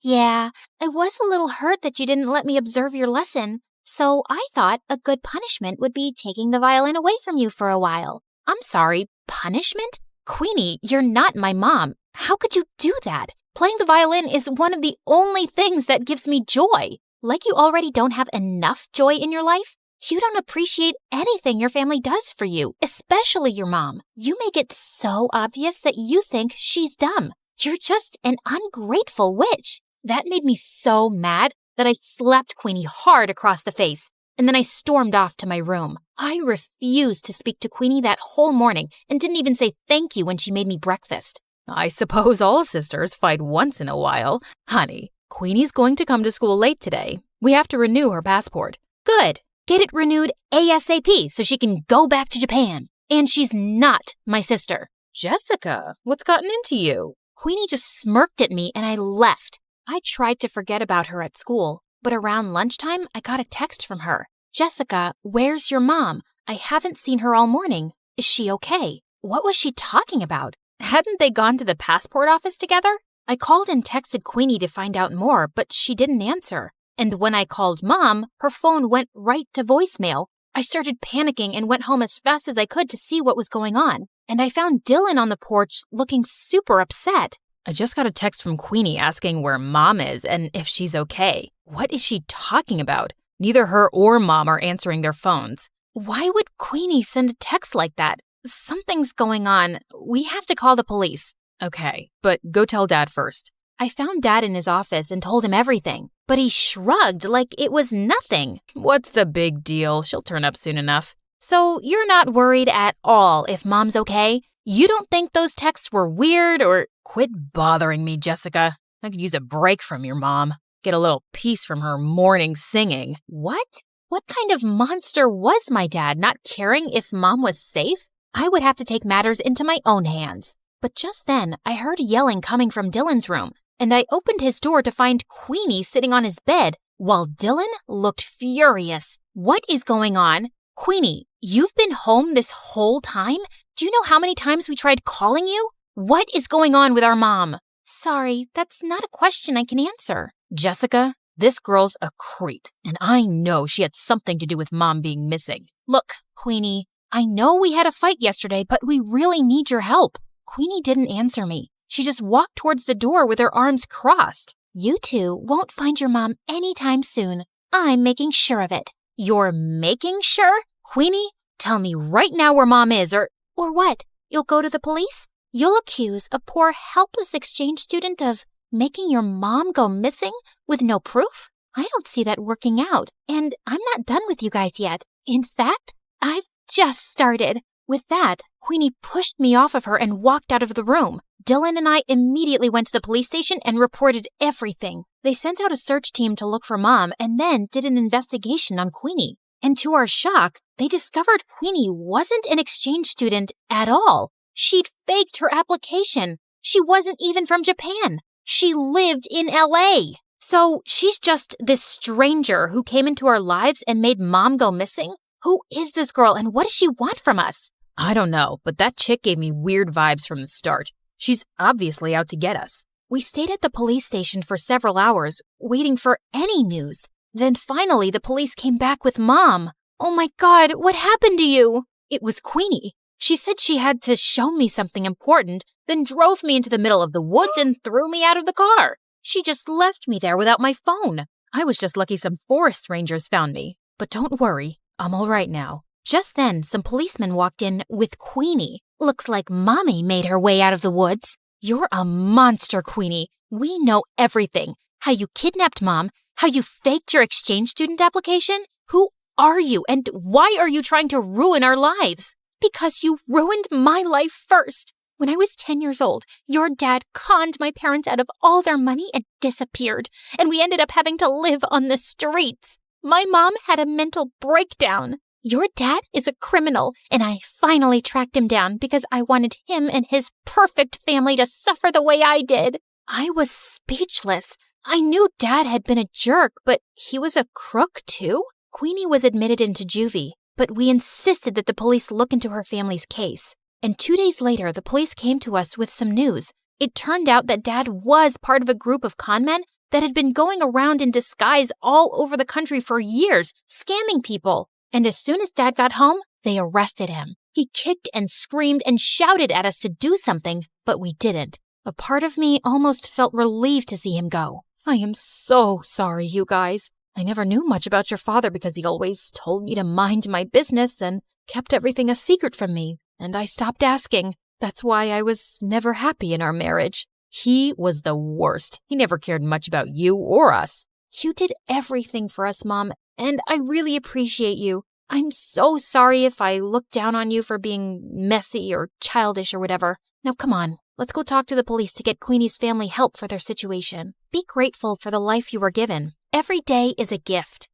Yeah, I was a little hurt that you didn't let me observe your lesson. So I thought a good punishment would be taking the violin away from you for a while. I'm sorry, punishment? Queenie, you're not my mom. How could you do that? Playing the violin is one of the only things that gives me joy. Like you already don't have enough joy in your life? You don't appreciate anything your family does for you, especially your mom. You make it so obvious that you think she's dumb. You're just an ungrateful witch. That made me so mad that I slapped Queenie hard across the face, and then I stormed off to my room. I refused to speak to Queenie that whole morning and didn't even say thank you when she made me breakfast. I suppose all sisters fight once in a while. Honey, Queenie's going to come to school late today. We have to renew her passport. Good. Get it renewed ASAP so she can go back to Japan. And she's not my sister. Jessica, what's gotten into you? Queenie just smirked at me and I left. I tried to forget about her at school, but around lunchtime, I got a text from her. Jessica, where's your mom? I haven't seen her all morning. Is she okay? What was she talking about? Hadn't they gone to the passport office together? I called and texted Queenie to find out more, but she didn't answer. And when I called Mom, her phone went right to voicemail. I started panicking and went home as fast as I could to see what was going on. And I found Dylan on the porch looking super upset. I just got a text from Queenie asking where Mom is and if she's okay. What is she talking about? Neither her or Mom are answering their phones. Why would Queenie send a text like that? Something's going on. We have to call the police. Okay, but go tell Dad first. I found Dad in his office and told him everything, but he shrugged like it was nothing. What's the big deal? She'll turn up soon enough. So you're not worried at all if Mom's okay? You don't think those texts were weird or... Quit bothering me, Jessica. I could use a break from your mom. Get a little peace from her morning singing. What? What kind of monster was my dad, not caring if Mom was safe? I would have to take matters into my own hands. But just then, I heard yelling coming from Dylan's room, and I opened his door to find Queenie sitting on his bed, while Dylan looked furious. What is going on? Queenie, you've been home this whole time? Do you know how many times we tried calling you? What is going on with our mom? Sorry, that's not a question I can answer. Jessica, this girl's a creep, and I know she had something to do with Mom being missing. Look, Queenie, I know we had a fight yesterday, but we really need your help. Queenie didn't answer me. She just walked towards the door with her arms crossed. You two won't find your mom anytime soon. I'm making sure of it. You're making sure? Queenie, tell me right now where Mom is, or what? You'll go to the police? You'll accuse a poor, helpless exchange student of making your mom go missing with no proof? I don't see that working out, and I'm not done with you guys yet. In fact, I've just started. With that, Queenie pushed me off of her and walked out of the room. Dylan and I immediately went to the police station and reported everything. They sent out a search team to look for Mom and then did an investigation on Queenie. And to our shock, they discovered Queenie wasn't an exchange student at all. She'd faked her application. She wasn't even from Japan. She lived in LA. So she's just this stranger who came into our lives and made Mom go missing? Who is this girl and what does she want from us? I don't know, but that chick gave me weird vibes from the start. She's obviously out to get us. We stayed at the police station for several hours, waiting for any news. Then finally the police came back with Mom. Oh my God, what happened to you? It was Queenie. She said she had to show me something important, then drove me into the middle of the woods and threw me out of the car. She just left me there without my phone. I was just lucky some forest rangers found me. But don't worry, I'm all right now. Just then, some policemen walked in with Queenie. Looks like Mommy made her way out of the woods. You're a monster, Queenie. We know everything. How you kidnapped Mom, how you faked your exchange student application. Who are you and why are you trying to ruin our lives? Because you ruined my life first. When I was 10 years old, your dad conned my parents out of all their money and disappeared, and we ended up having to live on the streets. My mom had a mental breakdown. Your dad is a criminal, and I finally tracked him down because I wanted him and his perfect family to suffer the way I did. I was speechless. I knew Dad had been a jerk, but he was a crook too? Queenie was admitted into juvie, but we insisted that the police look into her family's case. And 2 days later, the police came to us with some news. It turned out that Dad was part of a group of conmen that had been going around in disguise all over the country for years, scamming people. And as soon as Dad got home, they arrested him. He kicked and screamed and shouted at us to do something, but we didn't. A part of me almost felt relieved to see him go. I am so sorry, you guys. I never knew much about your father because he always told me to mind my business and kept everything a secret from me. And I stopped asking. That's why I was never happy in our marriage. He was the worst. He never cared much about you or us. You did everything for us, Mom, and I really appreciate you. I'm so sorry if I looked down on you for being messy or childish or whatever. Now come on, let's go talk to the police to get Queenie's family help for their situation. Be grateful for the life you were given. Every day is a gift.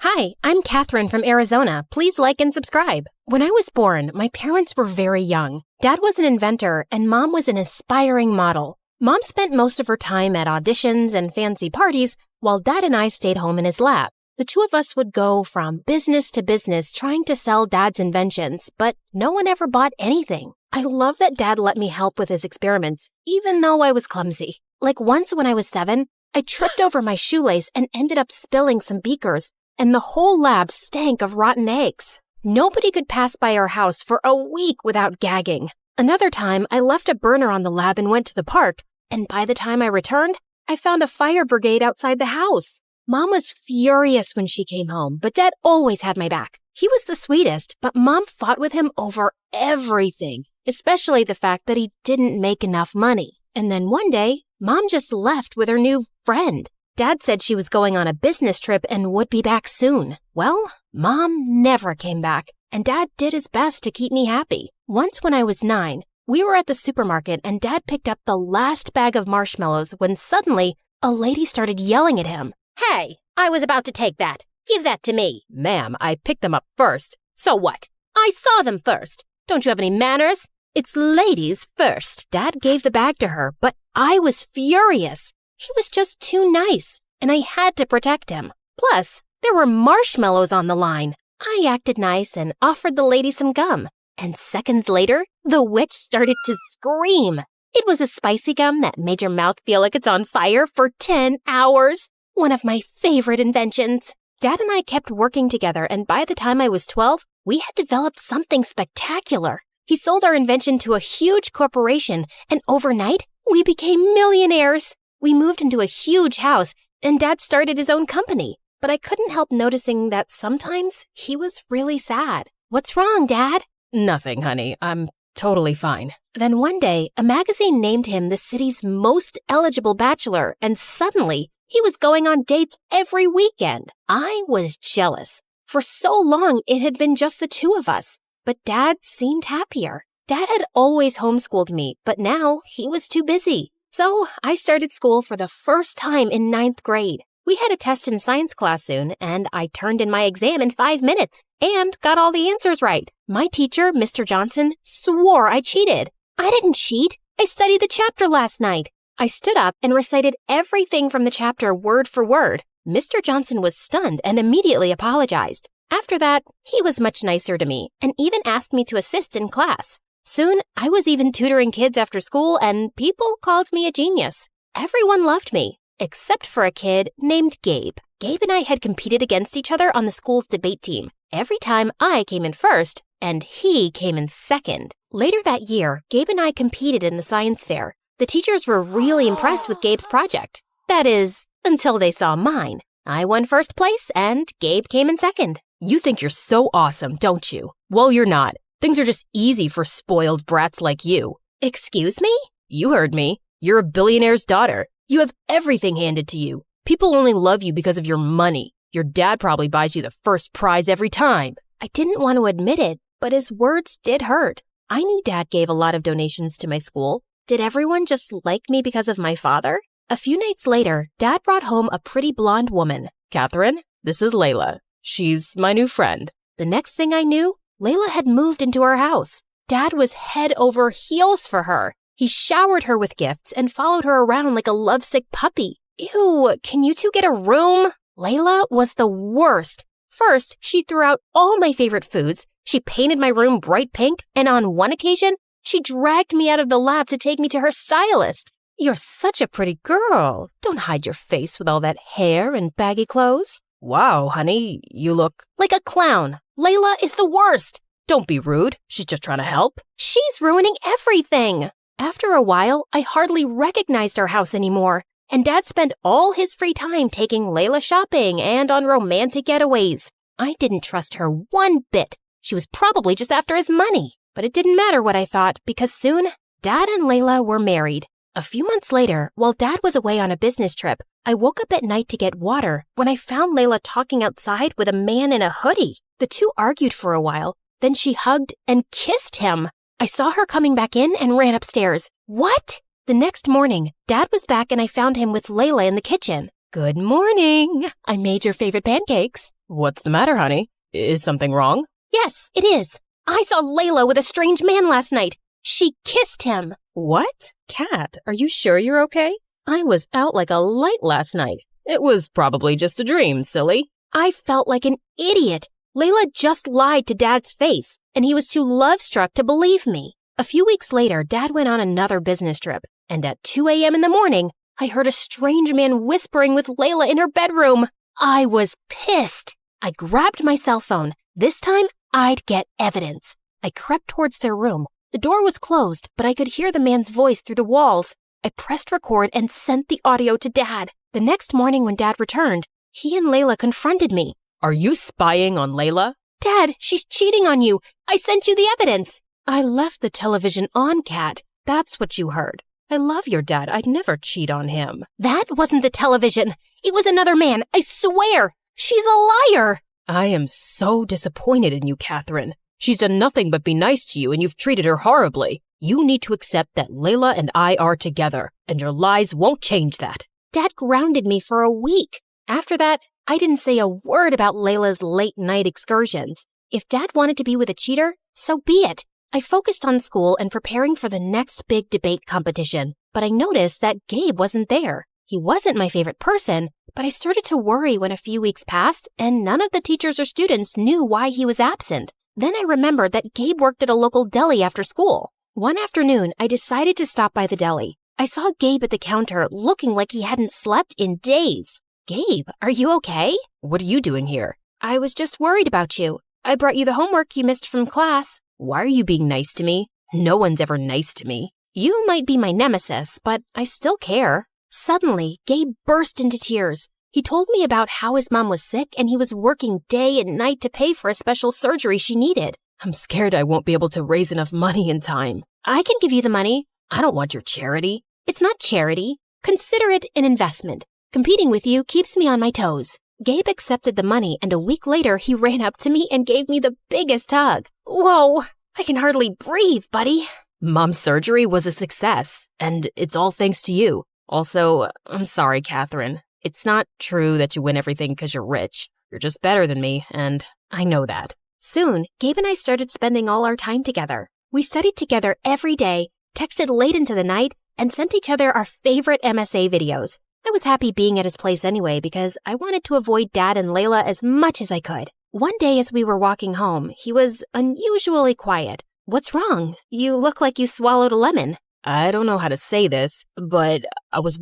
Hi, I'm Catherine from Arizona. Please like and subscribe. When I was born, my parents were very young. Dad was an inventor and Mom was an aspiring model. Mom spent most of her time at auditions and fancy parties, while Dad and I stayed home in his lap. The two of us would go from business to business trying to sell Dad's inventions, but no one ever bought anything. I love that Dad let me help with his experiments, even though I was clumsy. Like once when I was 7, I tripped over my shoelace and ended up spilling some beakers, and the whole lab stank of rotten eggs. Nobody could pass by our house for a week without gagging. Another time, I left a burner on the lab and went to the park, and by the time I returned, I found a fire brigade outside the house. Mom was furious when she came home, but Dad always had my back. He was the sweetest, but Mom fought with him over everything, especially the fact that he didn't make enough money. And then one day, Mom just left with her new friend. Dad said she was going on a business trip and would be back soon. Well, Mom never came back, and Dad did his best to keep me happy. Once when I was 9, we were at the supermarket and Dad picked up the last bag of marshmallows when suddenly a lady started yelling at him. Hey, I was about to take that. Give that to me. Ma'am, I picked them up first. So what? I saw them first. Don't you have any manners? It's ladies first. Dad gave the bag to her, but I was furious. He was just too nice, and I had to protect him. Plus, there were marshmallows on the line. I acted nice and offered the lady some gum. And seconds later, the witch started to scream. It was a spicy gum that made your mouth feel like it's on fire for 10 hours. One of my favorite inventions. Dad and I kept working together, and by the time I was 12, we had developed something spectacular. He sold our invention to a huge corporation, and overnight, we became millionaires. We moved into a huge house, and Dad started his own company. But I couldn't help noticing that sometimes he was really sad. What's wrong, Dad? Nothing, honey. I'm totally fine. Then one day, a magazine named him the city's most eligible bachelor, and suddenly, he was going on dates every weekend. I was jealous. For so long, it had been just the two of us. But Dad seemed happier. Dad had always homeschooled me, but now he was too busy. So I started school for the first time in 9th grade. We had a test in science class soon, and I turned in my exam in 5 minutes and got all the answers right. My teacher, Mr. Johnson, swore I cheated. I didn't cheat. I studied the chapter last night. I stood up and recited everything from the chapter word for word. Mr. Johnson was stunned and immediately apologized. After that, he was much nicer to me and even asked me to assist in class. Soon, I was even tutoring kids after school, and people called me a genius. Everyone loved me, except for a kid named Gabe. Gabe and I had competed against each other on the school's debate team. Every time I came in first, and he came in second. Later that year, Gabe and I competed in the science fair. The teachers were really impressed with Gabe's project. That is, until they saw mine. I won first place, and Gabe came in second. You think you're so awesome, don't you? Well, you're not. Things are just easy for spoiled brats like you. Excuse me? You heard me. You're a billionaire's daughter. You have everything handed to you. People only love you because of your money. Your dad probably buys you the first prize every time. I didn't want to admit it, but his words did hurt. I knew Dad gave a lot of donations to my school. Did everyone just like me because of my father? A few nights later, Dad brought home a pretty blonde woman. Catherine, this is Layla. She's my new friend. The next thing I knew, Layla had moved into our house. Dad was head over heels for her. He showered her with gifts and followed her around like a lovesick puppy. Ew, can you two get a room? Layla was the worst. First, she threw out all my favorite foods. She painted my room bright pink, and on one occasion, she dragged me out of the lab to take me to her stylist. You're such a pretty girl. Don't hide your face with all that hair and baggy clothes. Wow, honey, you look like a clown. Layla is the worst. Don't be rude. She's just trying to help. She's ruining everything. After a while, I hardly recognized our house anymore, and Dad spent all his free time taking Layla shopping and on romantic getaways. I didn't trust her one bit. She was probably just after his money. But it didn't matter what I thought, because soon, Dad and Layla were married. A few months later, while Dad was away on a business trip, I woke up at night to get water when I found Layla talking outside with a man in a hoodie. The two argued for a while, then she hugged and kissed him. I saw her coming back in and ran upstairs. What? The next morning, Dad was back and I found him with Layla in the kitchen. Good morning. I made your favorite pancakes. What's the matter, honey? Is something wrong? Yes, it is. I saw Layla with a strange man last night. She kissed him. What? Kat, are you sure you're okay? I was out like a light last night. It was probably just a dream, silly. I felt like an idiot. Layla just lied to Dad's face, and he was too love-struck to believe me. A few weeks later, Dad went on another business trip, and at 2 a.m. in the morning, I heard a strange man whispering with Layla in her bedroom. I was pissed. I grabbed my cell phone. This time, I'd get evidence. I crept towards their room. The door was closed, but I could hear the man's voice through the walls. I pressed record and sent the audio to Dad. The next morning when Dad returned, he and Layla confronted me. Are you spying on Layla? Dad, she's cheating on you. I sent you the evidence. I left the television on, Kat. That's what you heard. I love your dad. I'd never cheat on him. That wasn't the television. It was another man. I swear. She's a liar. I am so disappointed in you, Catherine. She's done nothing but be nice to you, and you've treated her horribly. You need to accept that Layla and I are together, and your lies won't change that. Dad grounded me for a week. After that, I didn't say a word about Layla's late-night excursions. If Dad wanted to be with a cheater, so be it. I focused on school and preparing for the next big debate competition, but I noticed that Gabe wasn't there. He wasn't my favorite person, but I started to worry when a few weeks passed and none of the teachers or students knew why he was absent. Then I remembered that Gabe worked at a local deli after school. One afternoon, I decided to stop by the deli. I saw Gabe at the counter looking like he hadn't slept in days. Gabe, are you okay? What are you doing here? I was just worried about you. I brought you the homework you missed from class. Why are you being nice to me? No one's ever nice to me. You might be my nemesis, but I still care. Suddenly, Gabe burst into tears. He told me about how his mom was sick and he was working day and night to pay for a special surgery she needed. I'm scared I won't be able to raise enough money in time. I can give you the money. I don't want your charity. It's not charity. Consider it an investment. Competing with you keeps me on my toes. Gabe accepted the money, and a week later, he ran up to me and gave me the biggest hug. Whoa, I can hardly breathe, buddy. Mom's surgery was a success, and it's all thanks to you. Also, I'm sorry, Catherine. It's not true that you win everything because you're rich. You're just better than me, and I know that. Soon, Gabe and I started spending all our time together. We studied together every day, texted late into the night, and sent each other our favorite MSA videos. I was happy being at his place anyway because I wanted to avoid Dad and Layla as much as I could. One day as we were walking home, he was unusually quiet. What's wrong? You look like you swallowed a lemon. I don't know how to say this, but I was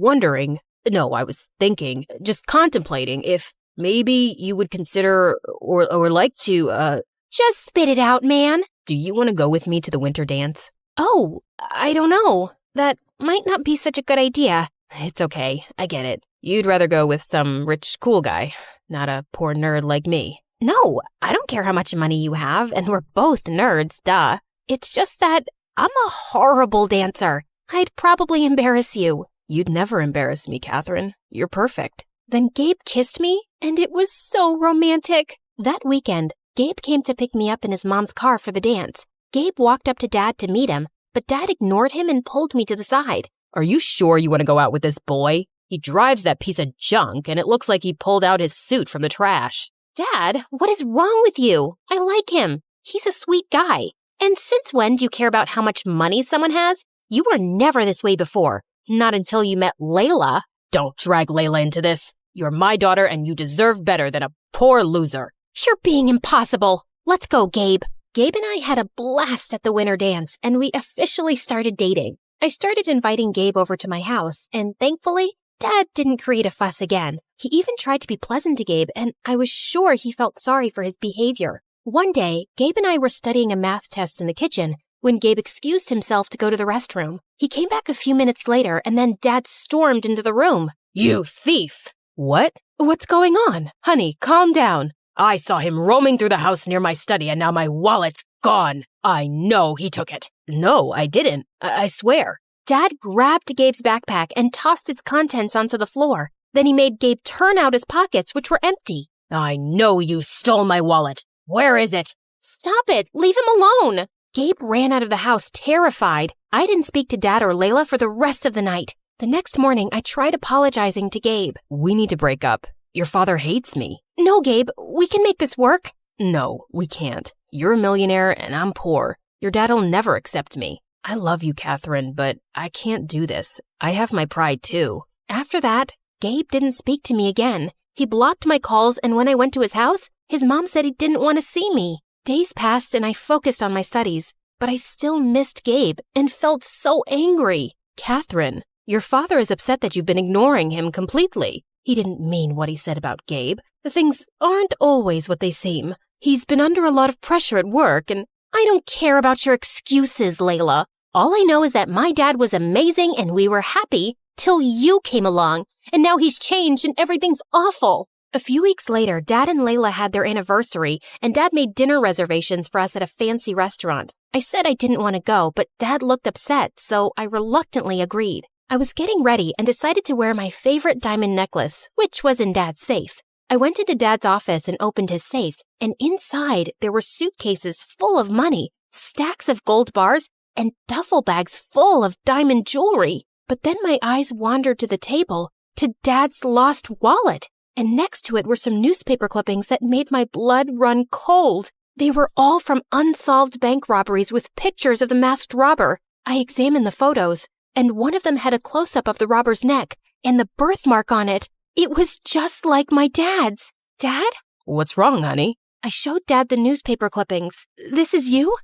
thinking, just contemplating if maybe you would consider or like to, Just spit it out, man. Do you want to go with me to the winter dance? Oh, I don't know. That might not be such a good idea. It's okay, I get it. You'd rather go with some rich, cool guy, not a poor nerd like me. No, I don't care how much money you have, and we're both nerds, duh. It's just that I'm a horrible dancer. I'd probably embarrass you. You'd never embarrass me, Catherine. You're perfect. Then Gabe kissed me, and it was so romantic. That weekend, Gabe came to pick me up in his mom's car for the dance. Gabe walked up to Dad to meet him, but Dad ignored him and pulled me to the side. Are you sure you want to go out with this boy? He drives that piece of junk, and it looks like he pulled out his suit from the trash. Dad, what is wrong with you? I like him. He's a sweet guy. And since when do you care about how much money someone has? You were never this way before. Not until you met Layla. Don't drag Layla into this. You're my daughter, and you deserve better than a poor loser. You're being impossible. Let's go, Gabe. Gabe and I had a blast at the winter dance, and we officially started dating. I started inviting Gabe over to my house, and thankfully, Dad didn't create a fuss again. He even tried to be pleasant to Gabe, and I was sure he felt sorry for his behavior. One day, Gabe and I were studying a math test in the kitchen when Gabe excused himself to go to the restroom. He came back a few minutes later, and then Dad stormed into the room. You thief! What? What's going on? Honey, calm down. I saw him roaming through the house near my study, and now my wallet's gone. I know he took it. No, I didn't. I swear. Dad grabbed Gabe's backpack and tossed its contents onto the floor. Then he made Gabe turn out his pockets, which were empty. I know you stole my wallet. Where is it? Stop it. Leave him alone. Gabe ran out of the house terrified. I didn't speak to Dad or Layla for the rest of the night. The next morning, I tried apologizing to Gabe. We need to break up. Your father hates me. No, Gabe, we can make this work. No, we can't. You're a millionaire and I'm poor. Your dad'll never accept me. I love you, Catherine, but I can't do this. I have my pride too. After that, Gabe didn't speak to me again. He blocked my calls, and when I went to his house, his mom said he didn't want to see me. Days passed and I focused on my studies, but I still missed Gabe and felt so angry. Catherine, your father is upset that you've been ignoring him completely. He didn't mean what he said about Gabe. The things aren't always what they seem. He's been under a lot of pressure at work, and I don't care about your excuses, Layla. All I know is that my dad was amazing and we were happy till you came along, and now he's changed and everything's awful. A few weeks later, Dad and Layla had their anniversary, and Dad made dinner reservations for us at a fancy restaurant. I said I didn't want to go, but Dad looked upset, so I reluctantly agreed. I was getting ready and decided to wear my favorite diamond necklace, which was in Dad's safe. I went into Dad's office and opened his safe, and inside there were suitcases full of money, stacks of gold bars, and duffel bags full of diamond jewelry. But then my eyes wandered to the table, to Dad's lost wallet, and next to it were some newspaper clippings that made my blood run cold. They were all from unsolved bank robberies with pictures of the masked robber. I examined the photos, and one of them had a close-up of the robber's neck and the birthmark on it. It was just like my dad's. Dad? What's wrong, honey? I showed Dad the newspaper clippings. This is you?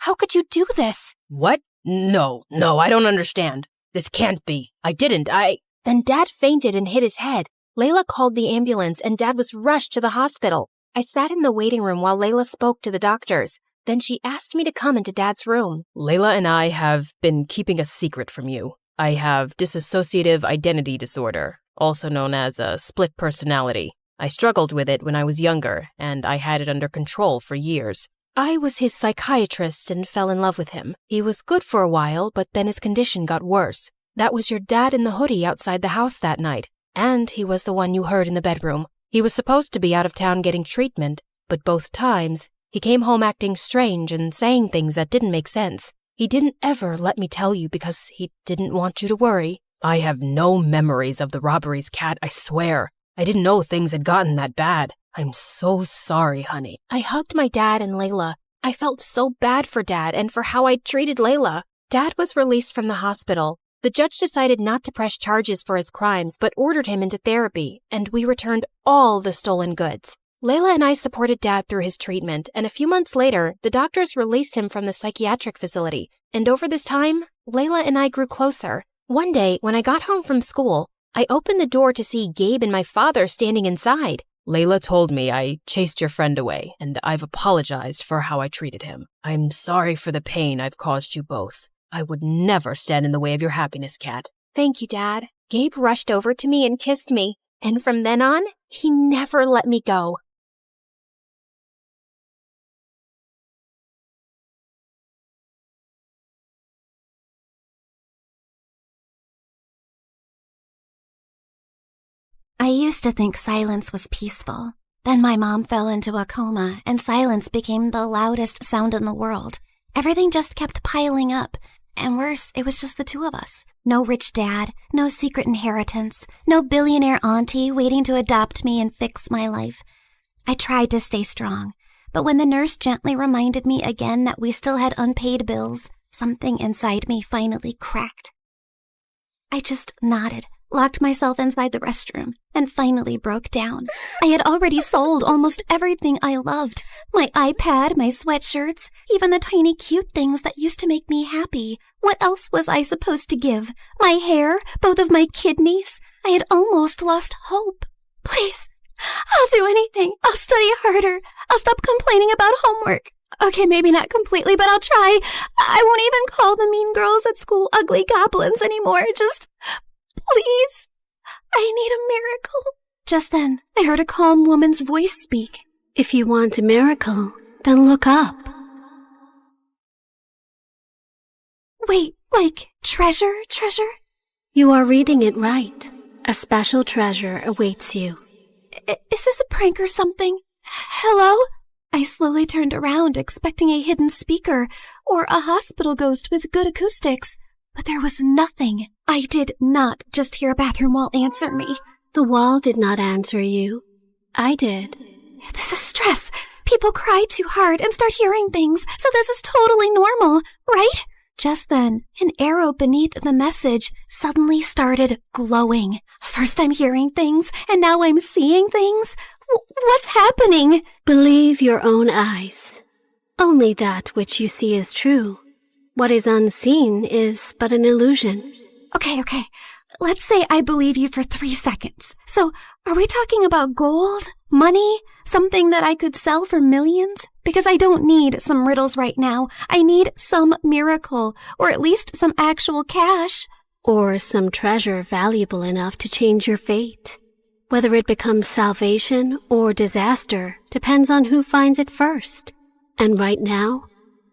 How could you do this? What? No, I don't understand. This can't be. I didn't. Then Dad fainted and hit his head. Layla called the ambulance and Dad was rushed to the hospital. I sat in the waiting room while Layla spoke to the doctors. Then she asked me to come into Dad's room. Layla and I have been keeping a secret from you. I have dissociative identity disorder, also known as a split personality. I struggled with it when I was younger, and I had it under control for years. I was his psychiatrist and fell in love with him. He was good for a while, but then his condition got worse. That was your dad in the hoodie outside the house that night, and he was the one you heard in the bedroom. He was supposed to be out of town getting treatment, but both times, he came home acting strange and saying things that didn't make sense. He didn't ever let me tell you because he didn't want you to worry. I have no memories of the robberies, Kat, I swear. I didn't know things had gotten that bad. I'm so sorry, honey. I hugged my dad and Layla. I felt so bad for Dad and for how I'd treated Layla. Dad was released from the hospital. The judge decided not to press charges for his crimes, but ordered him into therapy, and we returned all the stolen goods. Layla and I supported Dad through his treatment, and a few months later, the doctors released him from the psychiatric facility. And over this time, Layla and I grew closer. One day, when I got home from school, I opened the door to see Gabe and my father standing inside. Layla told me I chased your friend away, and I've apologized for how I treated him. I'm sorry for the pain I've caused you both. I would never stand in the way of your happiness, Kat. Thank you, Dad. Gabe rushed over to me and kissed me, and from then on, he never let me go. I used to think silence was peaceful. Then my mom fell into a coma, and silence became the loudest sound in the world. Everything just kept piling up. And worse, it was just the two of us. No rich dad, no secret inheritance, no billionaire auntie waiting to adopt me and fix my life. I tried to stay strong, but when the nurse gently reminded me again that we still had unpaid bills, something inside me finally cracked. I just nodded, locked myself inside the restroom, and finally broke down. I had already sold almost everything I loved. My iPad, my sweatshirts, even the tiny cute things that used to make me happy. What else was I supposed to give? My hair? Both of my kidneys? I had almost lost hope. Please, I'll do anything. I'll study harder. I'll stop complaining about homework. Okay, maybe not completely, but I'll try. I won't even call the mean girls at school ugly goblins anymore. Just, please, I need a miracle. Just then, I heard a calm woman's voice speak. If you want a miracle, then look up. Wait, like treasure? You are reading it right. A special treasure awaits you. Is this a prank or something? Hello? I slowly turned around, expecting a hidden speaker or a hospital ghost with good acoustics, but there was nothing. I did not just hear a bathroom wall answer me. The wall did not answer you. I did. This is stress. People cry too hard and start hearing things, so this is totally normal, right? Just then, an arrow beneath the message suddenly started glowing. First I'm hearing things, and now I'm seeing things. What's happening? Believe your own eyes. Only that which you see is true. What is unseen is but an illusion. Okay. Let's say I believe you for 3 seconds. So, are we talking about gold? Money? Something that I could sell for millions? Because I don't need some riddles right now. I need some miracle, or at least some actual cash. Or some treasure valuable enough to change your fate. Whether it becomes salvation or disaster depends on who finds it first. And right now,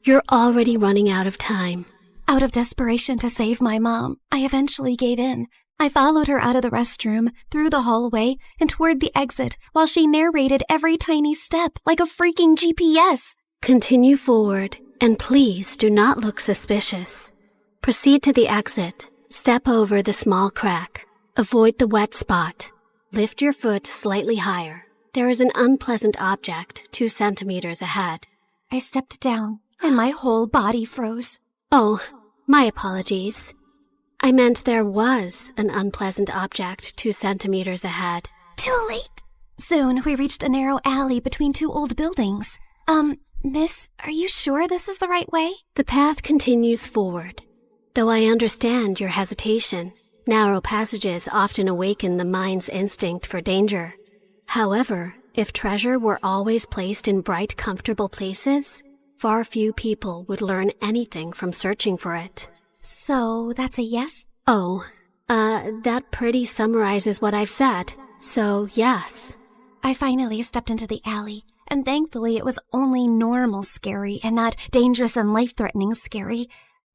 you're already running out of time. Out of desperation to save my mom, I eventually gave in. I followed her out of the restroom, through the hallway, and toward the exit while she narrated every tiny step like a freaking GPS. Continue forward, and please do not look suspicious. Proceed to the exit. Step over the small crack. Avoid the wet spot. Lift your foot slightly higher. There is an unpleasant object 2 centimeters ahead. I stepped down, and my whole body froze. Oh, my apologies. I meant there was an unpleasant object 2 centimeters ahead. Too late. Soon, we reached a narrow alley between 2 old buildings. Miss, are you sure this is the right way? The path continues forward. Though I understand your hesitation, narrow passages often awaken the mind's instinct for danger. However, if treasure were always placed in bright, comfortable places, far few people would learn anything from searching for it. So, that's a yes? Oh, that pretty summarizes what I've said. So, yes. I finally stepped into the alley, and thankfully it was only normal scary and not dangerous and life-threatening scary.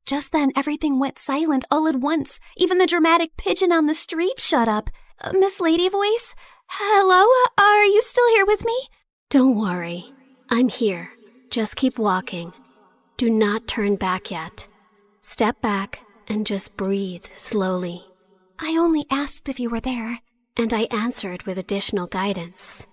Just then, everything went silent all at once. Even the dramatic pigeon on the street shut up. Miss Lady Voice? Hello? Are you still here with me? Don't worry. I'm here. Just keep walking. Do not turn back yet. Step back and just breathe slowly. I only asked if you were there. And I answered with additional guidance.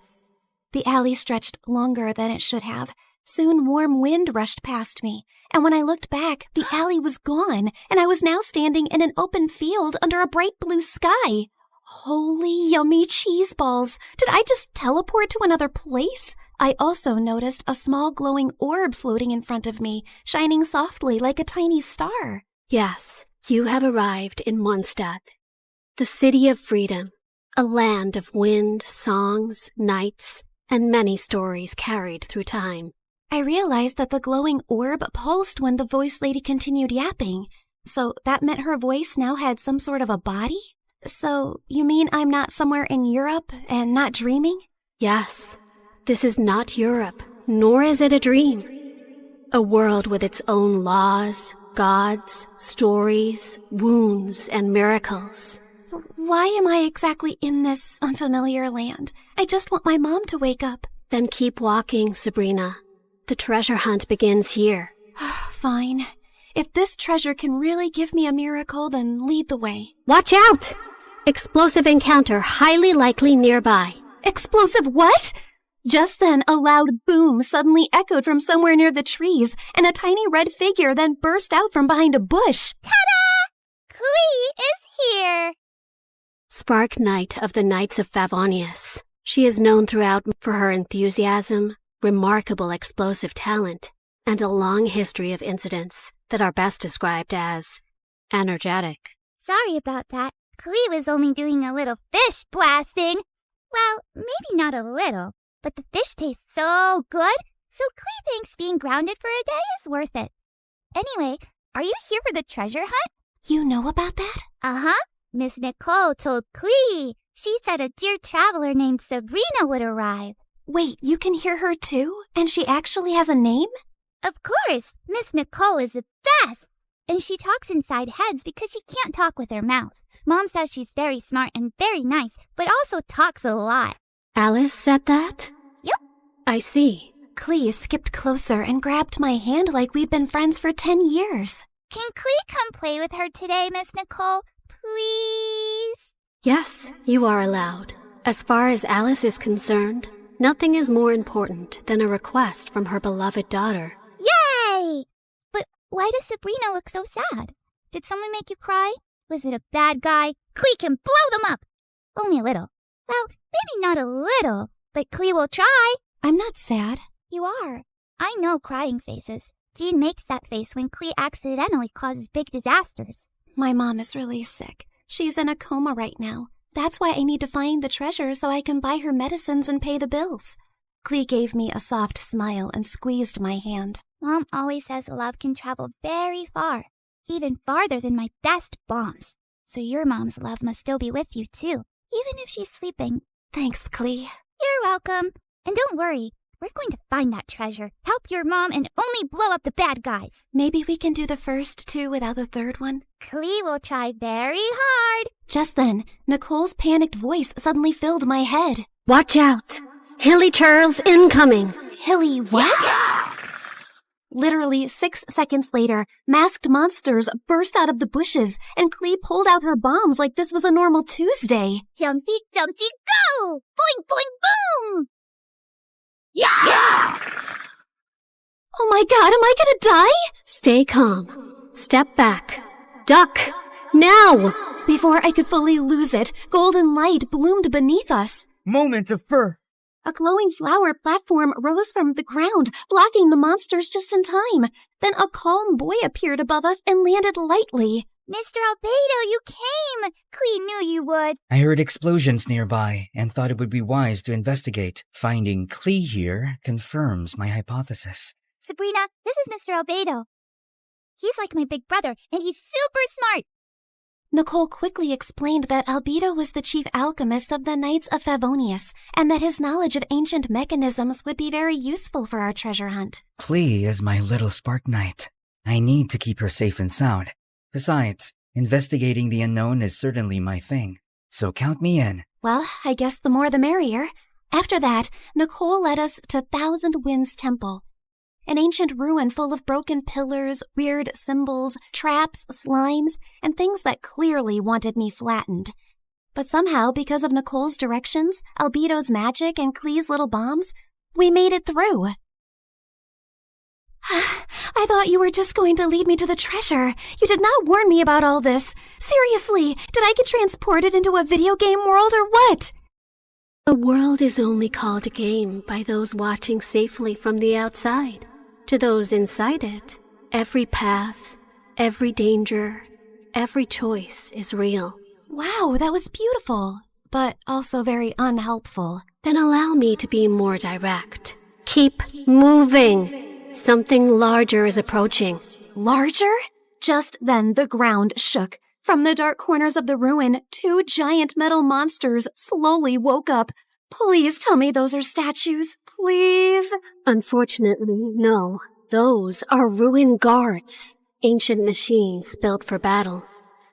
The alley stretched longer than it should have. Soon warm wind rushed past me, and when I looked back, the alley was gone, and I was now standing in an open field under a bright blue sky. Holy yummy cheese balls! Did I just teleport to another place? I also noticed a small glowing orb floating in front of me, shining softly like a tiny star. Yes, you have arrived in Mondstadt, the city of freedom, a land of wind, songs, nights, and many stories carried through time. I realized that the glowing orb pulsed when the voice lady continued yapping. So that meant her voice now had some sort of a body? So you mean I'm not somewhere in Europe and not dreaming? Yes. This is not Europe, nor is it a dream. A world with its own laws, gods, stories, wounds, and miracles. Why am I exactly in this unfamiliar land? I just want my mom to wake up. Then keep walking, Sabrina. The treasure hunt begins here. Fine. If this treasure can really give me a miracle, then lead the way. Watch out! Explosive encounter highly likely nearby. Explosive what? Just then, a loud boom suddenly echoed from somewhere near the trees, and a tiny red figure then burst out from behind a bush. Ta-da! Clee is here! Spark Knight of the Knights of Favonius. She is known throughout for her enthusiasm, remarkable explosive talent, and a long history of incidents that are best described as energetic. Sorry about that. Clee was only doing a little fish blasting. Well, maybe not a little, but the fish tastes so good, so Clee thinks being grounded for a day is worth it. Anyway, are you here for the treasure hunt? You know about that? Uh-huh. Miss Nicole told Clee. She said a dear traveler named Sabrina would arrive. Wait, you can hear her too? And she actually has a name? Of course. Miss Nicole is the best. And she talks inside heads because she can't talk with her mouth. Mom says she's very smart and very nice, but also talks a lot. Alice said that? Yep. I see. Clee skipped closer and grabbed my hand like we've been friends for 10 years. Can Clee come play with her today, Miss Nicole? Please? Yes, you are allowed. As far as Alice is concerned, nothing is more important than a request from her beloved daughter. Yay! But Why does Sabrina look so sad? Did someone make you cry? Was it a bad guy? Klee can blow them up! Only a little. Well, maybe not a little, but Klee will try. I'm not sad. You are. I know crying faces. Jean makes that face when Klee accidentally causes big disasters. My mom is really sick. She's in a coma right now. That's why I need to find the treasure so I can buy her medicines and pay the bills. Klee gave me a soft smile and squeezed my hand. Mom always says love can travel very far, even farther than my best bombs. So your mom's love must still be with you too, even if she's sleeping. Thanks, Klee. You're welcome. And don't worry, we're going to find that treasure, help your mom, and only blow up the bad guys. Maybe we can do the first two without the third one? Klee will try very hard. Just then, Nicole's panicked voice suddenly filled my head. Watch out! Hilly Charles incoming! Hilly what? Literally 6 seconds later, masked monsters burst out of the bushes, and Klee pulled out her bombs like this was a normal Tuesday. Jumpy, jumpy, go! Boing, boing, boom! Yeah! Oh my god, am I gonna die? Stay calm. Step back. Duck! Now! Before I could fully lose it, golden light bloomed beneath us. Moment of birth. A glowing flower platform rose from the ground, blocking the monsters just in time. Then a calm boy appeared above us and landed lightly. Mr. Albedo, you came! Klee knew you would. I heard explosions nearby and thought it would be wise to investigate. Finding Klee here confirms my hypothesis. Sabrina, this is Mr. Albedo. He's like my big brother, and he's super smart. Nicole quickly explained that Albedo was the chief alchemist of the Knights of Favonius, and that his knowledge of ancient mechanisms would be very useful for our treasure hunt. Klee is my little spark knight. I need to keep her safe and sound. Besides, investigating the unknown is certainly my thing, so count me in. Well, I guess the more the merrier. After that, Nicole led us to Thousand Winds Temple, an ancient ruin full of broken pillars, weird symbols, traps, slimes, and things that clearly wanted me flattened. But somehow, because of Nicole's directions, Albedo's magic, and Klee's little bombs, we made it through. I thought you were just going to lead me to the treasure. You did not warn me about all this. Seriously, did I get transported into a video game world or what? A world is only called a game by those watching safely from the outside. To those inside it, every path, every danger, every choice is real. Wow, that was beautiful, but also very unhelpful. Then allow me to be more direct. Keep moving. Something larger is approaching. Larger? Just then the ground shook. From the dark corners of the ruin, 2 giant metal monsters slowly woke up. Please tell me those are statues. Please. Unfortunately, no. Those are ruin guards. Ancient machines built for battle.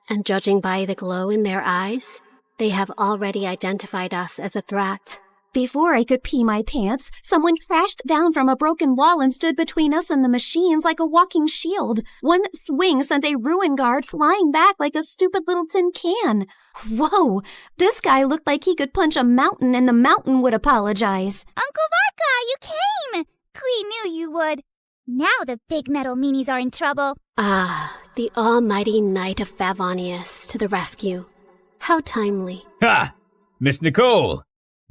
And judging by the glow in their eyes, they have already identified us as a threat. Before I could pee my pants, someone crashed down from a broken wall and stood between us and the machines like a walking shield. One swing sent a ruin guard flying back like a stupid little tin can. Whoa, this guy looked like he could punch a mountain and the mountain would apologize. Uncle Varka, you came! Klee knew you would. Now the big metal meanies are in trouble. Ah, the almighty Knight of Favonius to the rescue. How timely. Ha! Miss Nicole!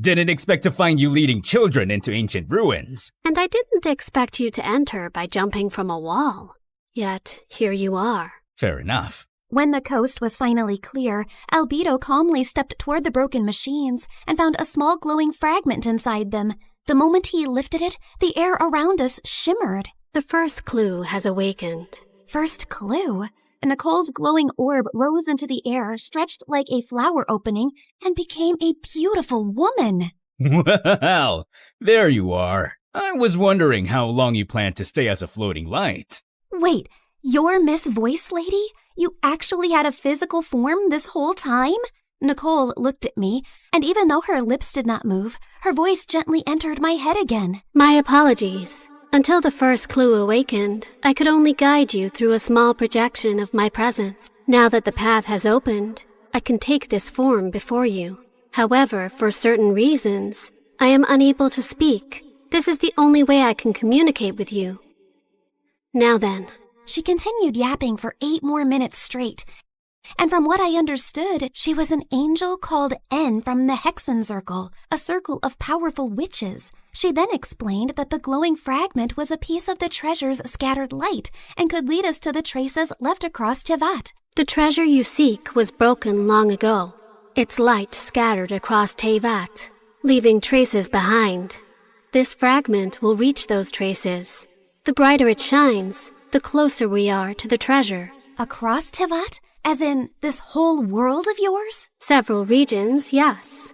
Didn't expect to find you leading children into ancient ruins. And I didn't expect you to enter by jumping from a wall. Yet, here you are. Fair enough. When the coast was finally clear, Albedo calmly stepped toward the broken machines and found a small glowing fragment inside them. The moment he lifted it, the air around us shimmered. The first clue has awakened. First clue? Nicole's glowing orb rose into the air, stretched like a flower opening, and became a beautiful woman. Well, there you are. I was wondering how long you planned to stay as a floating light. Wait, you're Miss Voice Lady? You actually had a physical form this whole time? Nicole looked at me, and even though her lips did not move, her voice gently entered my head again. My apologies. Until the first clue awakened, I could only guide you through a small projection of my presence. Now that the path has opened, I can take this form before you. However, for certain reasons, I am unable to speak. This is the only way I can communicate with you. Now then, She continued yapping for 8 more minutes straight. And from what I understood, she was an angel called N from the Hexen Circle, a circle of powerful witches. She then explained that the glowing fragment was a piece of the treasure's scattered light and could lead us to the traces left across Tivat. The treasure you seek was broken long ago. Its light scattered across Tivat, leaving traces behind. This fragment will reach those traces. The brighter it shines, the closer we are to the treasure. Across Tivat? As in, this whole world of yours? Several regions, yes.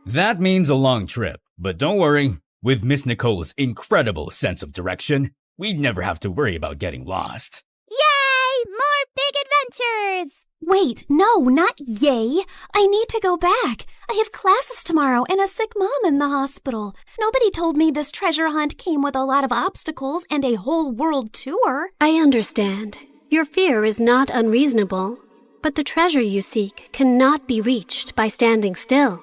That means a long trip, but don't worry. With Miss Nicole's incredible sense of direction, we'd never have to worry about getting lost. Yay! More big adventures! Wait, no, not yay. I need to go back. I have classes tomorrow and a sick mom in the hospital. Nobody told me this treasure hunt came with a lot of obstacles and a whole world tour. I understand. Your fear is not unreasonable, but the treasure you seek cannot be reached by standing still.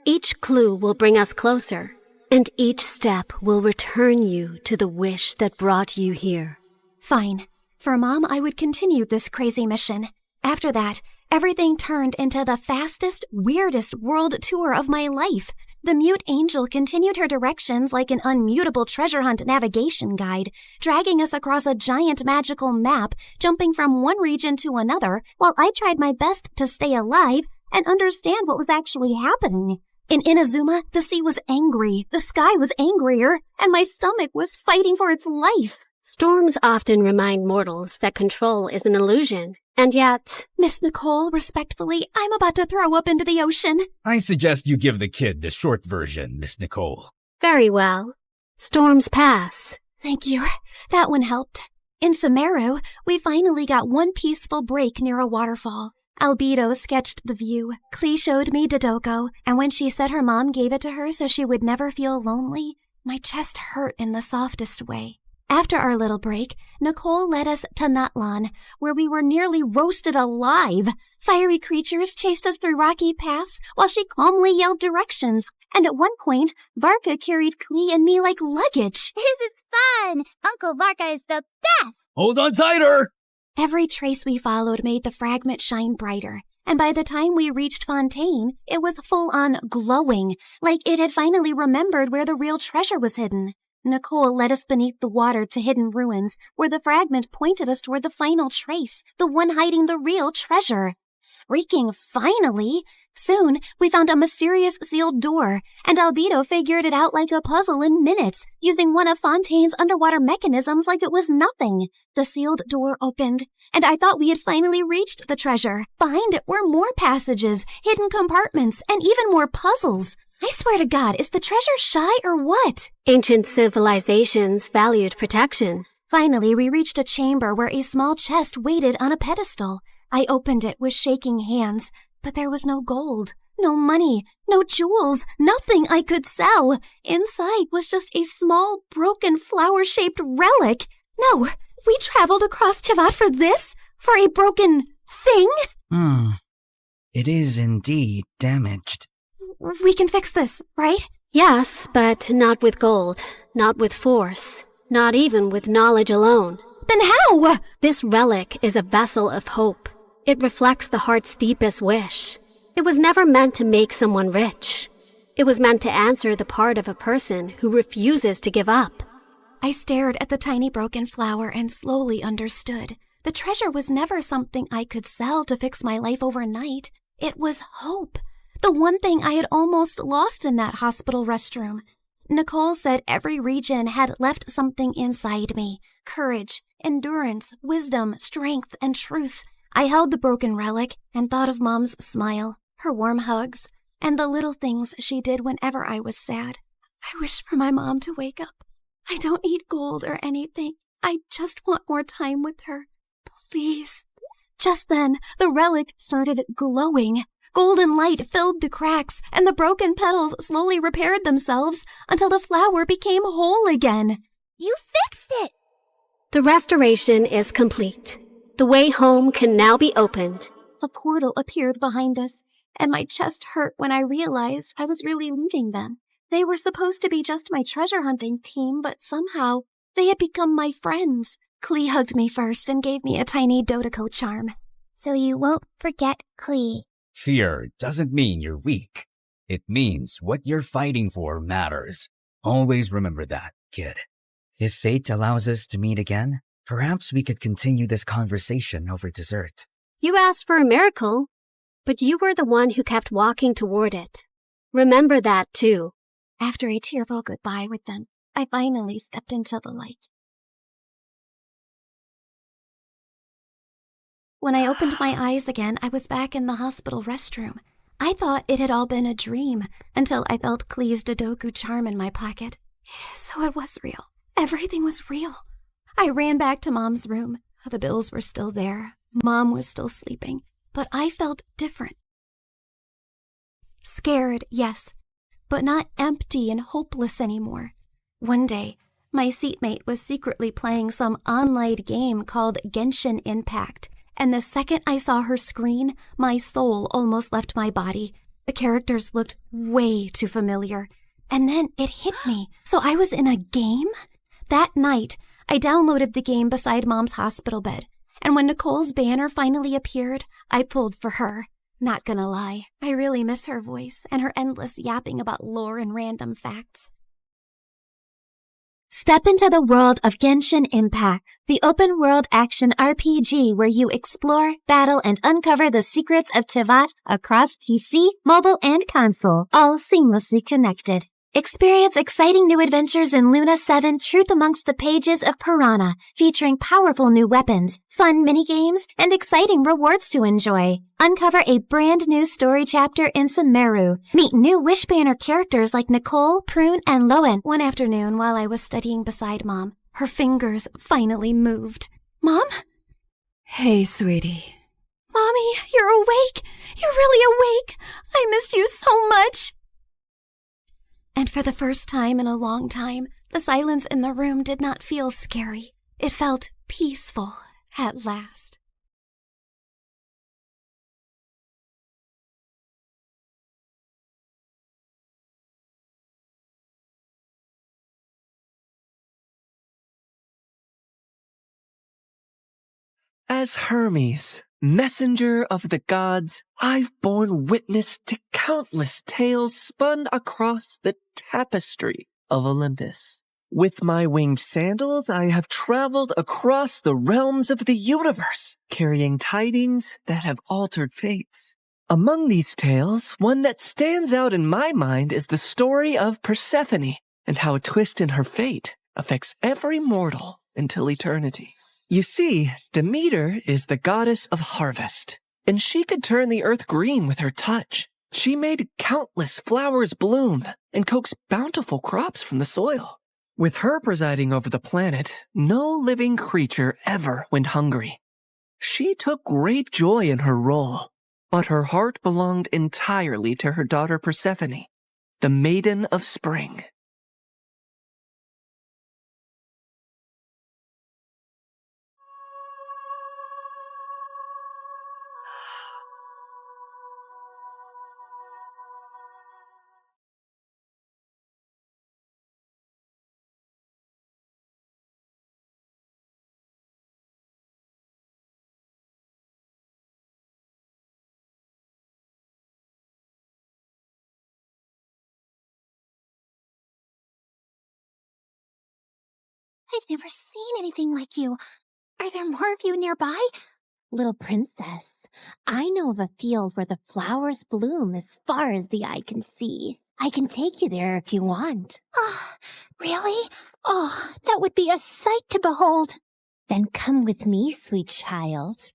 Each clue will bring us closer, and each step will return you to the wish that brought you here. Fine. For Mom, I would continue this crazy mission. After that, everything turned into the fastest, weirdest world tour of my life. The mute angel continued her directions like an unmutable treasure hunt navigation guide, dragging us across a giant magical map, jumping from one region to another, while I tried my best to stay alive and understand what was actually happening. In Inazuma, the sea was angry, the sky was angrier, and my stomach was fighting for its life. Storms often remind mortals that control is an illusion, and yet... Miss Nicole, respectfully, I'm about to throw up into the ocean. I suggest you give the kid the short version, Miss Nicole. Very well. Storms pass. Thank you. That one helped. In Sumeru, we finally got one peaceful break near a waterfall. Albedo sketched the view. Klee showed me Dodoko, and when she said her mom gave it to her so she would never feel lonely, my chest hurt in the softest way. After our little break, Nicole led us to Natlan, where we were nearly roasted alive. Fiery creatures chased us through rocky paths while she calmly yelled directions. And at one point, Varka carried Klee and me like luggage. This is fun! Uncle Varka is the best! Hold on tighter! Every trace we followed made the fragment shine brighter. And by the time we reached Fontaine, it was full-on glowing, like it had finally remembered where the real treasure was hidden. Nicole led us beneath the water to hidden ruins, where the fragment pointed us toward the final trace, the one hiding the real treasure. Freaking finally! Soon, we found a mysterious sealed door, and Albedo figured it out like a puzzle in minutes, using one of Fontaine's underwater mechanisms like it was nothing. The sealed door opened, and I thought we had finally reached the treasure. Behind it were more passages, hidden compartments, and even more puzzles. I swear to God, is the treasure shy or what? Ancient civilizations valued protection. Finally, we reached a chamber where a small chest waited on a pedestal. I opened it with shaking hands, but there was no gold, no money, no jewels, nothing I could sell. Inside was just a small, broken, flower-shaped relic. No, we traveled across Tivat for this? For a broken thing? It is indeed damaged. We can fix this, right? Yes, but not with gold, not with force, not even with knowledge alone. Then how? This relic is a vessel of hope. It reflects the heart's deepest wish. It was never meant to make someone rich. It was meant to answer the part of a person who refuses to give up. I stared at the tiny broken flower and slowly understood. The treasure was never something I could sell to fix my life overnight. It was hope. The one thing I had almost lost in that hospital restroom. Nicole said every region had left something inside me. Courage, endurance, wisdom, strength, and truth. I held the broken relic and thought of Mom's smile, her warm hugs, and the little things she did whenever I was sad. I wish for my mom to wake up. I don't need gold or anything. I just want more time with her. Please. Just then, the relic started glowing. Golden light filled the cracks, and the broken petals slowly repaired themselves until the flower became whole again. You fixed it! The restoration is complete. The way home can now be opened. A portal appeared behind us, and my chest hurt when I realized I was really leaving them. They were supposed to be just my treasure hunting team, but somehow they had become my friends. Klee hugged me first and gave me a tiny Dodoko charm. So you won't forget Klee. Fear doesn't mean you're weak. It means what you're fighting for matters. Always remember that, kid. If fate allows us to meet again, perhaps we could continue this conversation over dessert. You asked for a miracle, but you were the one who kept walking toward it. Remember that, too. After a tearful goodbye with them, I finally stepped into the light. When I opened my eyes again, I was back in the hospital restroom. I thought it had all been a dream until I felt Klee's Dodoku charm in my pocket. So it was real. Everything was real. I ran back to Mom's room. The bills were still there. Mom was still sleeping. But I felt different. Scared, yes, but not empty and hopeless anymore. One day, my seatmate was secretly playing some online game called Genshin Impact, and the second I saw her screen, my soul almost left my body. The characters looked way too familiar. And then it hit me. So I was in a game? That night, I downloaded the game beside Mom's hospital bed. And when Nicole's banner finally appeared, I pulled for her. Not gonna lie, I really miss her voice and her endless yapping about lore and random facts. Step into the world of Genshin Impact, the open-world action RPG where you explore, battle, and uncover the secrets of Tivat across PC, mobile, and console, all seamlessly connected. Experience exciting new adventures in Luna 7 Truth Amongst the Pages of Piranha, featuring powerful new weapons, fun minigames, and exciting rewards to enjoy. Uncover a brand new story chapter in Sumeru. Meet new Wishbanner characters like Nicole, Prune, and Lowen. One afternoon while I was studying beside Mom, her fingers finally moved. Mom? Hey, sweetie. Mommy, you're awake. You're really awake. I missed you so much. And for the first time in a long time, the silence in the room did not feel scary. It felt peaceful at last. As Hermes, messenger of the gods, I've borne witness to countless tales spun across the tapestry of Olympus. With my winged sandals, I have traveled across the realms of the universe, carrying tidings that have altered fates. Among these tales, one that stands out in my mind is the story of Persephone and how a twist in her fate affects every mortal until eternity. You see, Demeter is the goddess of harvest, and she could turn the earth green with her touch. She made countless flowers bloom and coaxed bountiful crops from the soil. With her presiding over the planet, no living creature ever went hungry. She took great joy in her role, but her heart belonged entirely to her daughter Persephone, the Maiden of Spring. I've never seen anything like you. Are there more of you nearby? Little princess, I know of a field where the flowers bloom as far as the eye can see. I can take you there if you want. Oh, really? Oh, that would be a sight to behold. Then come with me, sweet child.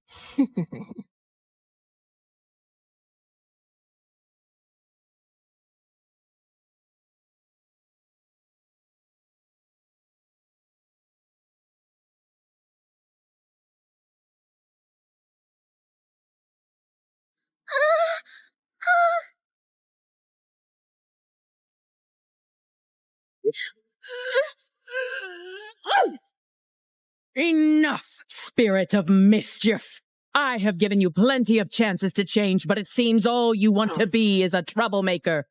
Enough, spirit of mischief! I have given you plenty of chances to change, but it seems all you want to be is a troublemaker.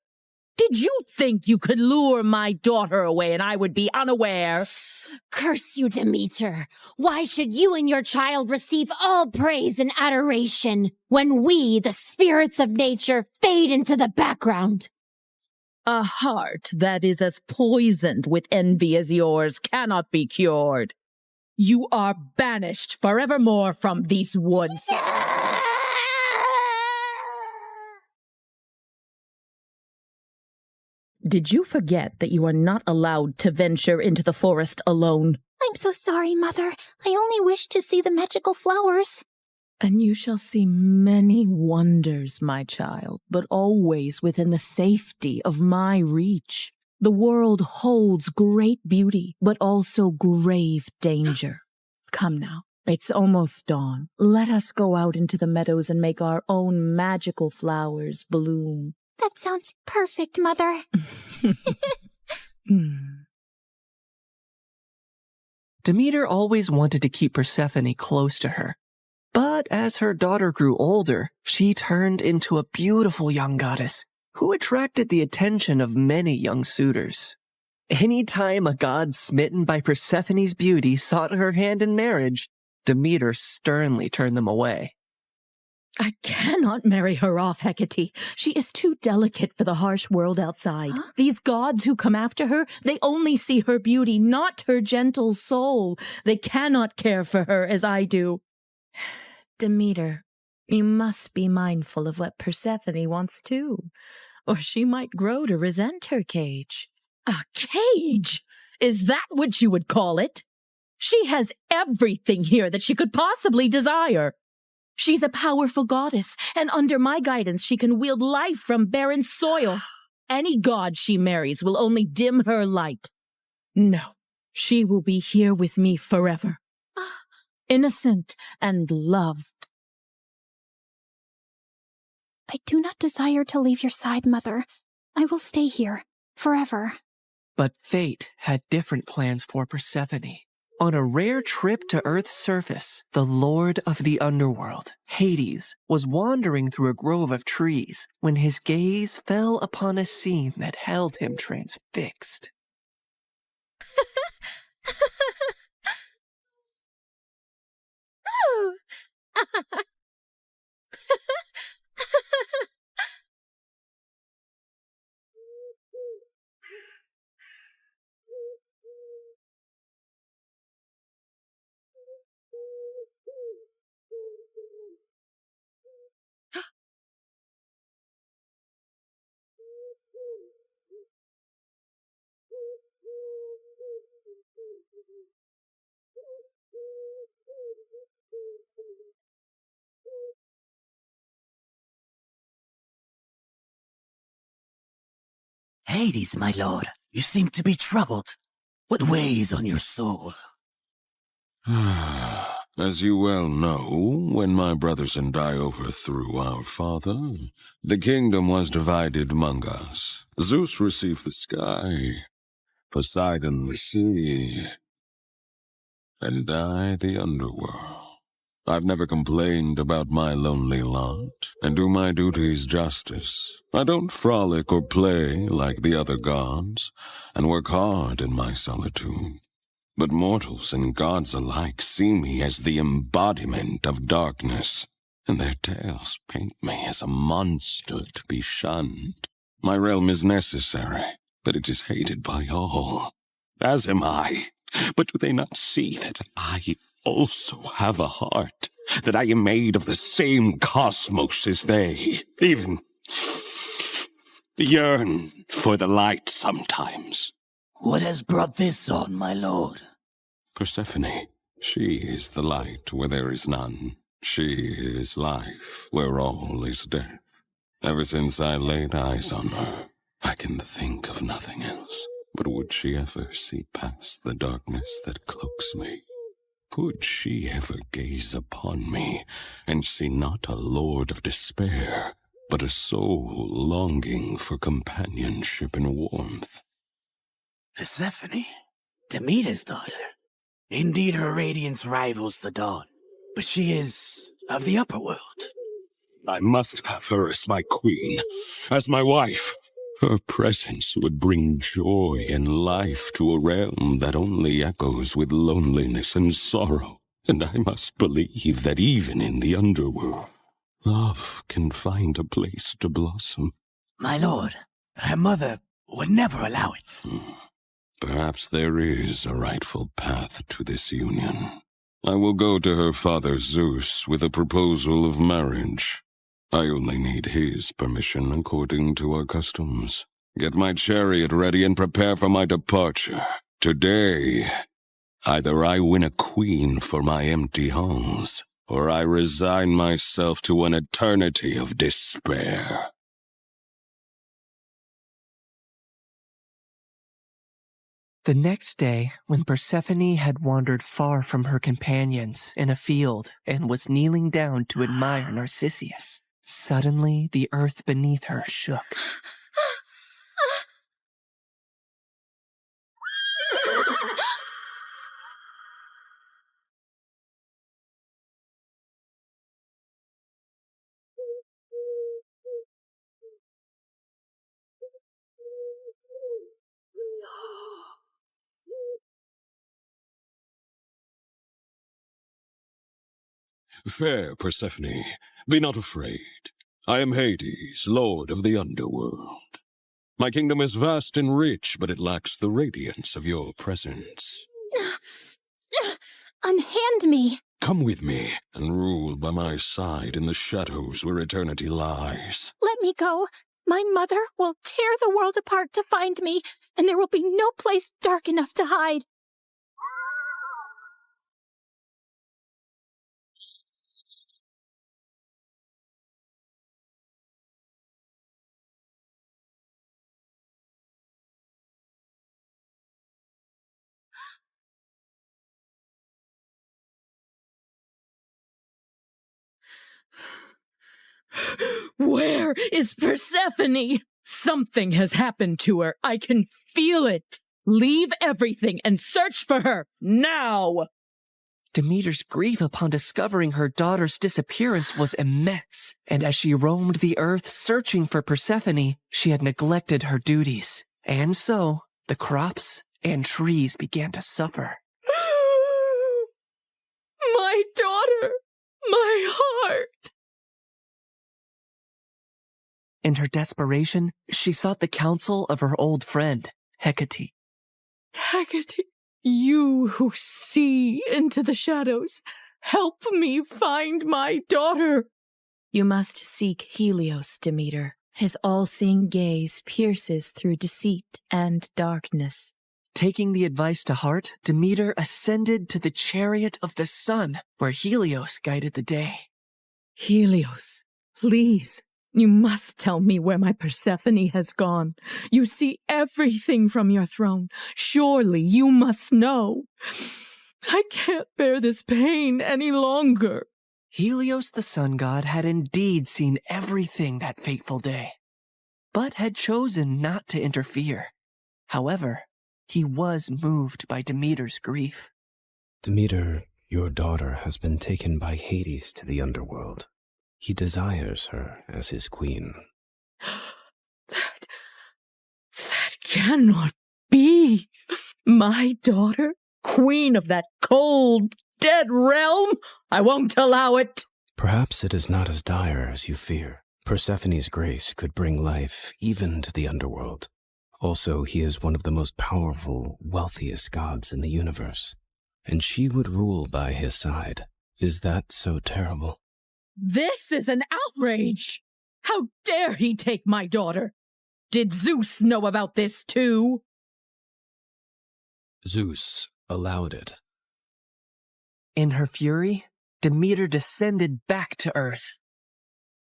Did you think you could lure my daughter away and I would be unaware? Curse you, Demeter! Why should you and your child receive all praise and adoration when we, the spirits of nature, fade into the background? A heart that is as poisoned with envy as yours cannot be cured. You are banished forevermore from these woods. Did you forget that you are not allowed to venture into the forest alone? I'm so sorry, Mother. I only wished to see the magical flowers. And you shall see many wonders, my child, but always within the safety of my reach. The world holds great beauty, but also grave danger. Come now, it's almost dawn. Let us go out into the meadows and make our own magical flowers bloom. That sounds perfect, Mother. Demeter always wanted to keep Persephone close to her. But as her daughter grew older, she turned into a beautiful young goddess who attracted the attention of many young suitors. Anytime a god smitten by Persephone's beauty sought her hand in marriage, Demeter sternly turned them away. I cannot marry her off, Hecate. She is too delicate for the harsh world outside. Huh? These gods who come after her, they only see her beauty, not her gentle soul. They cannot care for her as I do. Demeter, you must be mindful of what Persephone wants too, or she might grow to resent her cage. A cage? Is that what you would call it? She has everything here that she could possibly desire. She's a powerful goddess, and under my guidance she can wield life from barren soil. Any god she marries will only dim her light. No, she will be here with me forever. Innocent and loved. I do not desire to leave your side, Mother. I will stay here, forever. But fate had different plans for Persephone. On a rare trip to Earth's surface, the Lord of the Underworld, Hades, was wandering through a grove of trees when his gaze fell upon a scene that held him transfixed. Hades, my lord, you seem to be troubled. What weighs on your soul? As you well know, when my brothers and I overthrew our father, the kingdom was divided among us. Zeus received the sky, Poseidon the sea, and I the underworld. I've never complained about my lonely lot, and do my duties justice. I don't frolic or play like the other gods, and work hard in my solitude. But mortals and gods alike see me as the embodiment of darkness, and their tales paint me as a monster to be shunned. My realm is necessary, but it is hated by all, as am I. But do they not see that I also have a heart, that I am made of the same cosmos as they, even yearn for the light sometimes? What has brought this on, my lord? Persephone. She is the light where there is none. She is life where all is death. Ever since I laid eyes on her, I can think of nothing else. But would she ever see past the darkness that cloaks me? Could she ever gaze upon me and see not a lord of despair, but a soul longing for companionship and warmth? Persephone, Demeter's daughter. Indeed, her radiance rivals the dawn, but she is of the upper world. I must have her as my queen, as my wife. Her presence would bring joy and life to a realm that only echoes with loneliness and sorrow. And I must believe that even in the underworld, love can find a place to blossom. My lord, her mother would never allow it. Perhaps there is a rightful path to this union. I will go to her father Zeus with a proposal of marriage. I only need his permission according to our customs. Get my chariot ready and prepare for my departure. Today, either I win a queen for my empty halls, or I resign myself to an eternity of despair. The next day, when Persephone had wandered far from her companions in a field and was kneeling down to admire Narcissus, suddenly the earth beneath her shook. Fair Persephone, be not afraid. I am Hades, lord of the underworld. My kingdom is vast and rich, but it lacks the radiance of your presence. Unhand me! Come with me and rule by my side in the shadows where eternity lies. Let me go. My mother will tear the world apart to find me, and there will be no place dark enough to hide. Where is Persephone? Something has happened to her. I can feel it. Leave everything and search for her, now! Demeter's grief upon discovering her daughter's disappearance was immense, and as she roamed the earth searching for Persephone, she had neglected her duties. And so, the crops and trees began to suffer. My daughter! My heart! In her desperation, she sought the counsel of her old friend, Hecate. Hecate, you who see into the shadows, help me find my daughter. You must seek Helios, Demeter. His all-seeing gaze pierces through deceit and darkness. Taking the advice to heart, Demeter ascended to the chariot of the sun, where Helios guided the day. Helios, please. You must tell me where my Persephone has gone. You see everything from your throne. Surely you must know. I can't bear this pain any longer. Helios the sun god had indeed seen everything that fateful day, but had chosen not to interfere. However, he was moved by Demeter's grief. Demeter, your daughter has been taken by Hades to the underworld. He desires her as his queen. That cannot be. My daughter, queen of that cold, dead realm? I won't allow it. Perhaps it is not as dire as you fear. Persephone's grace could bring life even to the underworld. Also, he is one of the most powerful, wealthiest gods in the universe, and she would rule by his side. Is that so terrible? This is an outrage! How dare he take my daughter? Did Zeus know about this too? Zeus allowed it. In her fury, Demeter descended back to earth.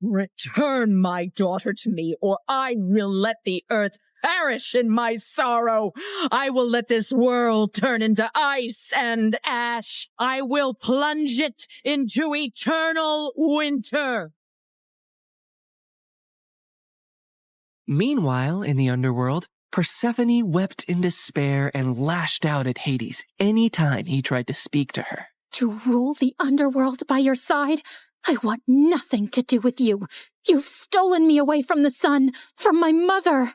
Return my daughter to me, or I will let the earth perish in my sorrow. I will let this world turn into ice and ash. I will plunge it into eternal winter. Meanwhile, in the underworld, Persephone wept in despair and lashed out at Hades any time he tried to speak to her. To rule the underworld by your side? I want nothing to do with you. You've stolen me away from the sun, from my mother.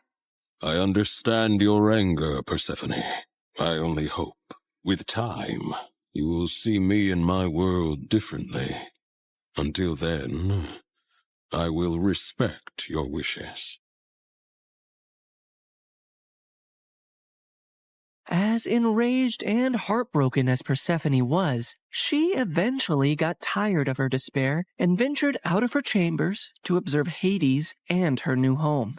I understand your anger, Persephone. I only hope, with time, you will see me and my world differently. Until then, I will respect your wishes. As enraged and heartbroken as Persephone was, she eventually got tired of her despair and ventured out of her chambers to observe Hades and her new home.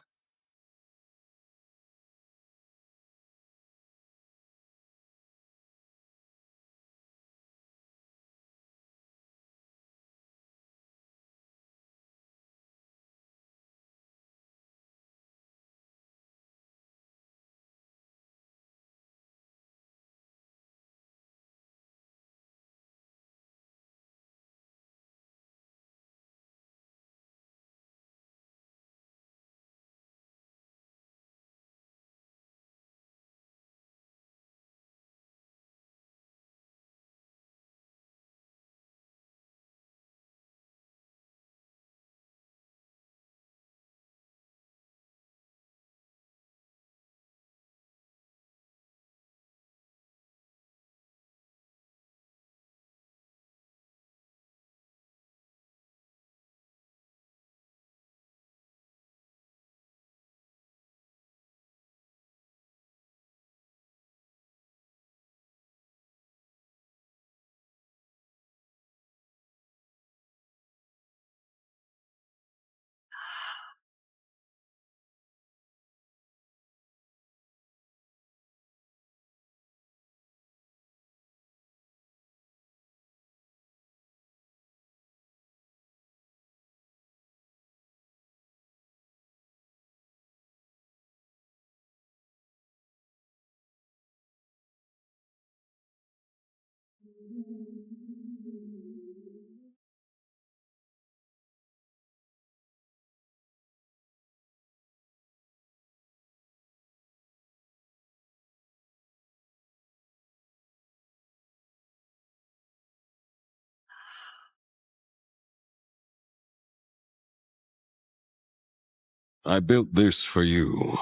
I built this for you,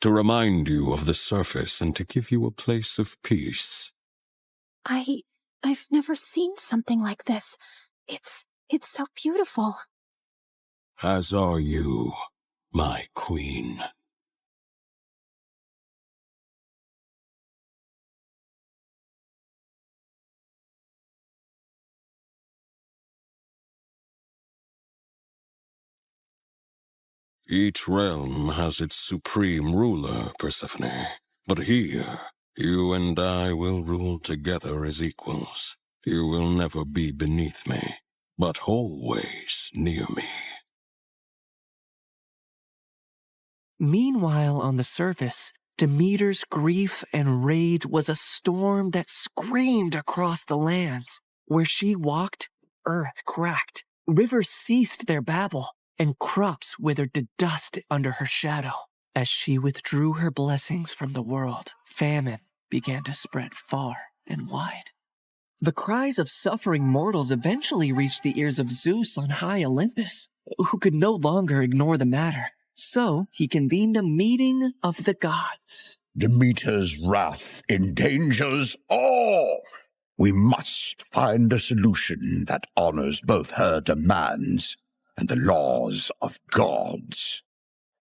to remind you of the surface and to give you a place of peace. I've never seen something like this. It's so beautiful. As are you, my queen. Each realm has its supreme ruler, Persephone. But here, you and I will rule together as equals. You will never be beneath me, but always near me. Meanwhile, on the surface, Demeter's grief and rage was a storm that screamed across the lands. Where she walked, earth cracked, rivers ceased their babble, and crops withered to dust under her shadow. As she withdrew her blessings from the world, famine began to spread far and wide. The cries of suffering mortals eventually reached the ears of Zeus on high Olympus, who could no longer ignore the matter. So he convened a meeting of the gods. Demeter's wrath endangers all. We must find a solution that honors both her demands and the laws of gods.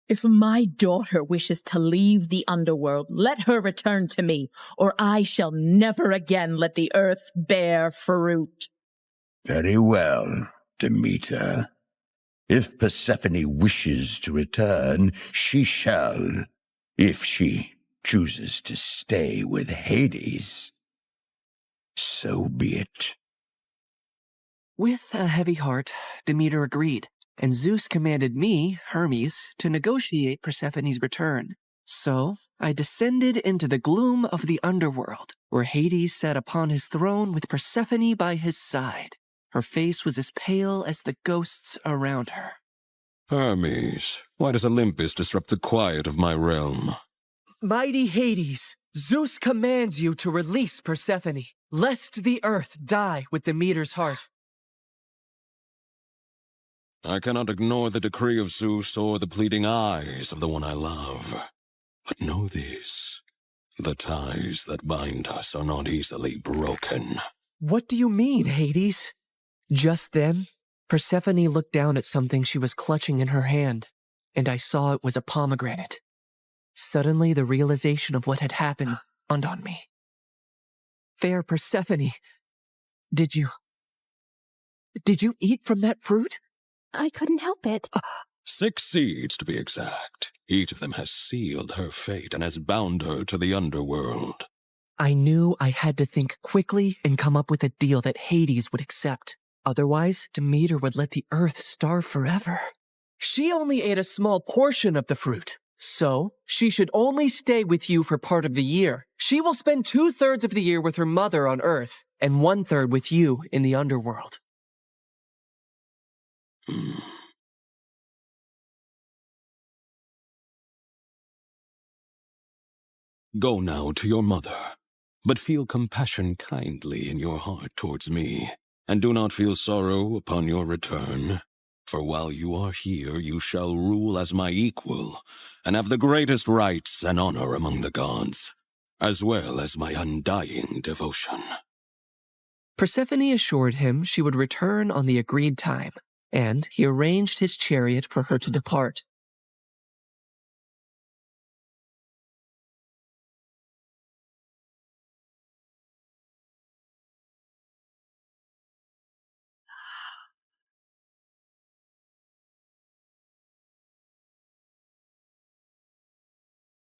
If my daughter wishes to leave the underworld, let her return to me, or I shall never again let the earth bear fruit. Very well, Demeter. If Persephone wishes to return, she shall, if she chooses to stay with Hades. So be it. With a heavy heart, Demeter agreed, and Zeus commanded me, Hermes, to negotiate Persephone's return. So I descended into the gloom of the underworld, where Hades sat upon his throne with Persephone by his side. Her face was as pale as the ghosts around her. Hermes, why does Olympus disrupt the quiet of my realm? Mighty Hades, Zeus commands you to release Persephone, lest the earth die with Demeter's heart. I cannot ignore the decree of Zeus or the pleading eyes of the one I love. But know this, the ties that bind us are not easily broken. What do you mean, Hades? Just then, Persephone looked down at something she was clutching in her hand, and I saw it was a pomegranate. Suddenly, the realization of what had happened dawned on me. Fair Persephone, did you eat from that fruit? I couldn't help it. 6 seeds, to be exact. Each of them has sealed her fate and has bound her to the underworld. I knew I had to think quickly and come up with a deal that Hades would accept. Otherwise, Demeter would let the earth starve forever. She only ate a small portion of the fruit, so she should only stay with you for part of the year. She will spend 2/3 of the year with her mother on Earth, and 1/3 with you in the underworld. Go now to your mother, but feel compassion kindly in your heart towards me, and do not feel sorrow upon your return. For while you are here, you shall rule as my equal, and have the greatest rights and honor among the gods, as well as my undying devotion. Persephone assured him she would return on the agreed time, and he arranged his chariot for her to depart.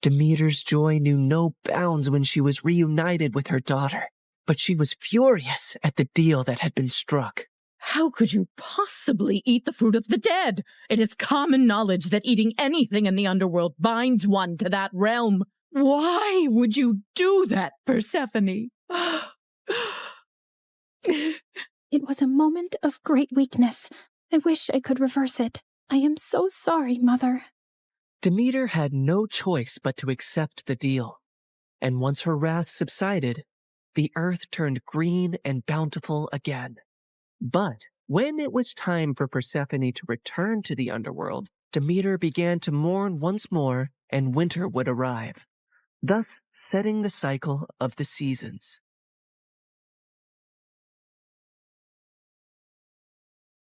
Demeter's joy knew no bounds when she was reunited with her daughter, but she was furious at the deal that had been struck. How could you possibly eat the fruit of the dead? It is common knowledge that eating anything in the underworld binds one to that realm. Why would you do that, Persephone? It was a moment of great weakness. I wish I could reverse it. I am so sorry, Mother. Demeter had no choice but to accept the deal, and once her wrath subsided, the earth turned green and bountiful again. But when it was time for Persephone to return to the underworld, Demeter began to mourn once more, and winter would arrive, thus setting the cycle of the seasons.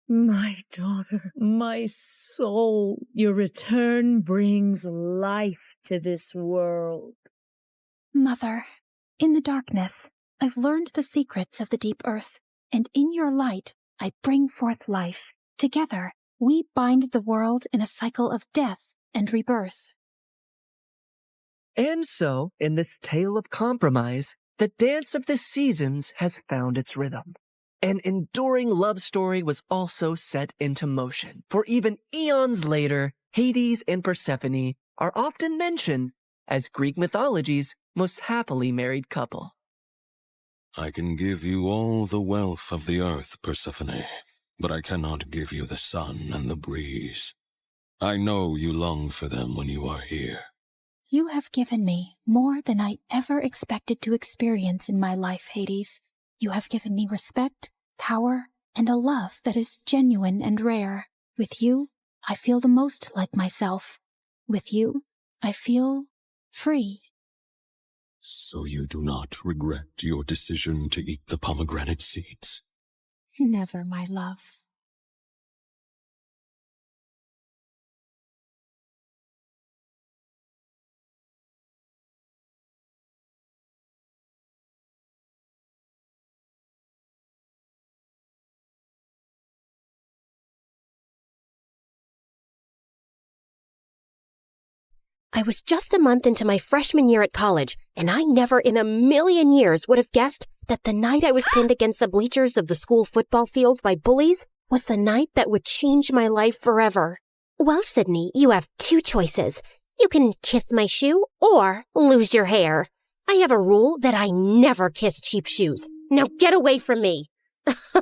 My daughter, my soul, your return brings life to this world. Mother, in the darkness, I've learned the secrets of the deep earth, and in your light, I bring forth life. Together, we bind the world in a cycle of death and rebirth. And so, in this tale of compromise, the dance of the seasons has found its rhythm. An enduring love story was also set into motion, for even eons later, Hades and Persephone are often mentioned as Greek mythology's most happily married couple. I can give you all the wealth of the earth, Persephone, but I cannot give you the sun and the breeze. I know you long for them when you are here. You have given me more than I ever expected to experience in my life, Hades. You have given me respect, power, and a love that is genuine and rare. With you, I feel the most like myself. With you, I feel free. So you do not regret your decision to eat the pomegranate seeds? Never, my love. I was just a month into my freshman year at college, and I never in a million years would have guessed that the night I was pinned against the bleachers of the school football field by bullies was the night that would change my life forever. Well, Sydney, you have 2 choices. You can kiss my shoe or lose your hair. I have a rule that I never kiss cheap shoes. Now get away from me.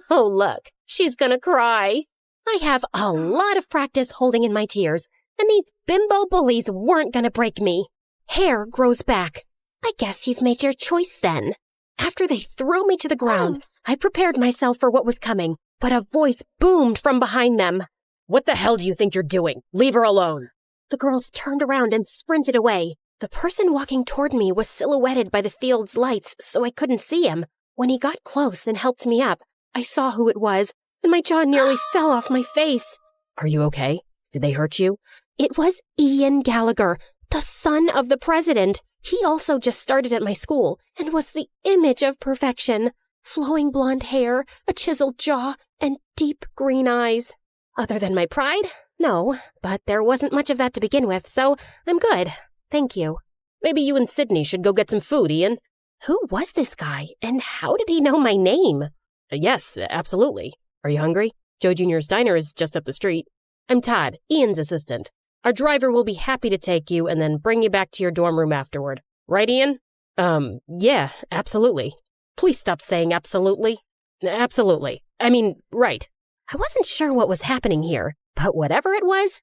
Oh, look, she's gonna cry. I have a lot of practice holding in my tears, and these bimbo bullies weren't gonna break me. Hair grows back. I guess you've made your choice then. After they threw me to the ground, I prepared myself for what was coming, but a voice boomed from behind them. What the hell do you think you're doing? Leave her alone. The girls turned around and sprinted away. The person walking toward me was silhouetted by the field's lights, so I couldn't see him. When he got close and helped me up, I saw who it was, and my jaw nearly fell off my face. Are you okay? Did they hurt you? It was Ian Gallagher, the son of the president. He also just started at my school and was the image of perfection. Flowing blonde hair, a chiseled jaw, and deep green eyes. Other than my pride? No, but there wasn't much of that to begin with, so I'm good. Thank you. Maybe you and Sydney should go get some food, Ian. Who was this guy, and how did he know my name? Yes, absolutely. Are you hungry? Joe Jr.'s diner is just up the street. I'm Todd, Ian's assistant. Our driver will be happy to take you and then bring you back to your dorm room afterward. Right, Ian? Yeah, absolutely. Please stop saying absolutely. Absolutely. I mean, right. I wasn't sure what was happening here, but whatever it was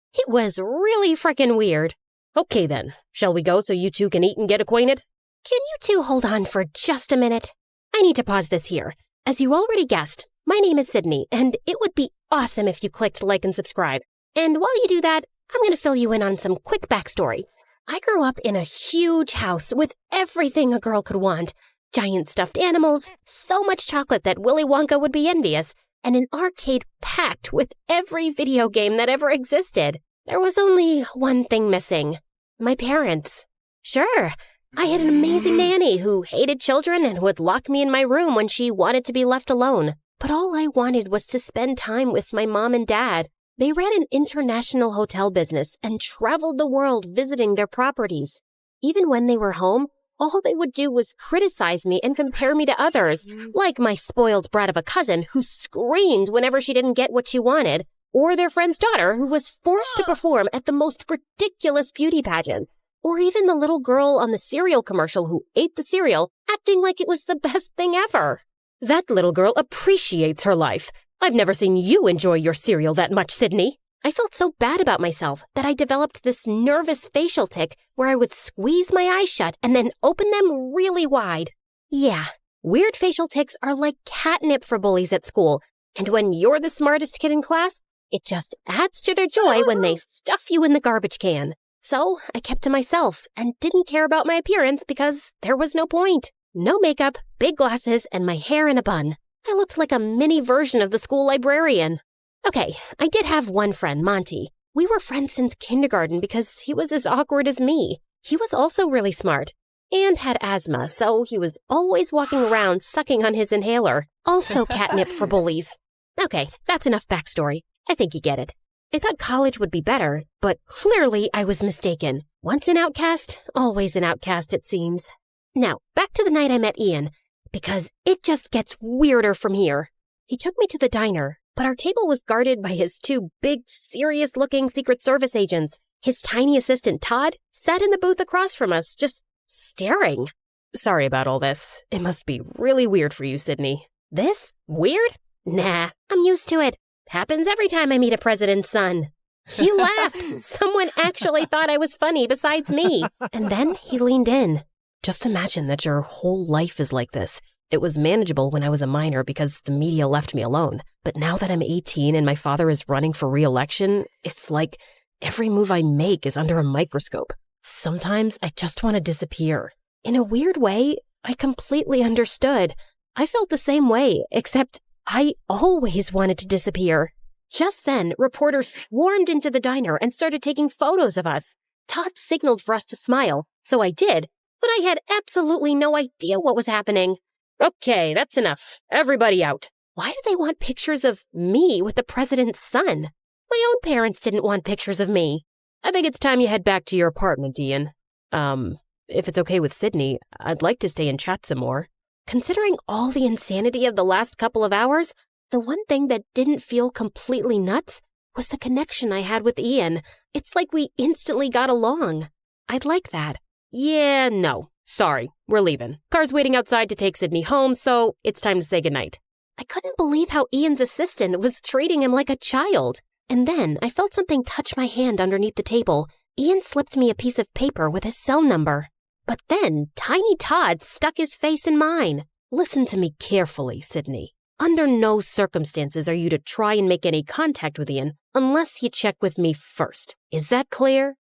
really frickin' weird. Okay then, shall we go so you two can eat and get acquainted? Can you two hold on for just a minute? I need to pause this here. As you already guessed, my name is Sydney, and it would be awesome if you clicked like and subscribe. And while you do that, I'm going to fill you in on some quick backstory. I grew up in a huge house with everything a girl could want. Giant stuffed animals, so much chocolate that Willy Wonka would be envious, and an arcade packed with every video game that ever existed. There was only one thing missing. My parents. Sure, I had an amazing nanny who hated children and would lock me in my room when she wanted to be left alone. But all I wanted was to spend time with my mom and dad. They ran an international hotel business and traveled the world visiting their properties. Even when they were home, all they would do was criticize me and compare me to others, like my spoiled brat of a cousin who screamed whenever she didn't get what she wanted, or their friend's daughter who was forced to perform at the most ridiculous beauty pageants, or even the little girl on the cereal commercial who ate the cereal, acting like it was the best thing ever. That little girl appreciates her life. I've never seen you enjoy your cereal that much, Sydney. I felt so bad about myself that I developed this nervous facial tic where I would squeeze my eyes shut and then open them really wide. Yeah, weird facial tics are like catnip for bullies at school, and when you're the smartest kid in class, it just adds to their joy when they stuff you in the garbage can. So I kept to myself and didn't care about my appearance because there was no point. No makeup, big glasses, and my hair in a bun. I looked like a mini version of the school librarian. Okay, I did have one friend, Monty. We were friends since kindergarten because he was as awkward as me. He was also really smart and had asthma, so he was always walking around sucking on his inhaler. Also catnip for bullies. Okay, that's enough backstory. I think you get it. I thought college would be better, but clearly I was mistaken. Once an outcast, always an outcast, it seems. Now, back to the night I met Ian, because it just gets weirder from here. He took me to the diner, but our table was guarded by his two big, serious-looking Secret Service agents. His tiny assistant, Todd, sat in the booth across from us, just staring. Sorry about all this. It must be really weird for you, Sydney. This? Weird? Nah, I'm used to it. Happens every time I meet a president's son. He laughed. Someone actually thought I was funny besides me. And then he leaned in. Just imagine that your whole life is like this. It was manageable when I was a minor because the media left me alone. But now that I'm 18 and my father is running for re-election, it's like every move I make is under a microscope. Sometimes I just want to disappear. In a weird way, I completely understood. I felt the same way, except I always wanted to disappear. Just then, reporters swarmed into the diner and started taking photos of us. Todd signaled for us to smile, so I did, but I had absolutely no idea what was happening. Okay, that's enough. Everybody out. Why do they want pictures of me with the president's son? My own parents didn't want pictures of me. I think it's time you head back to your apartment, Ian. If it's okay with Sydney, I'd like to stay and chat some more. Considering all the insanity of the last couple of hours, the one thing that didn't feel completely nuts was the connection I had with Ian. It's like we instantly got along. I'd like that. Yeah, no. Sorry, we're leaving. Car's waiting outside to take Sydney home, so it's time to say goodnight. I couldn't believe how Ian's assistant was treating him like a child. And then I felt something touch my hand underneath the table. Ian slipped me a piece of paper with his cell number. But then Tiny Todd stuck his face in mine. Listen to me carefully, Sydney. Under no circumstances are you to try and make any contact with Ian unless you check with me first. Is that clear?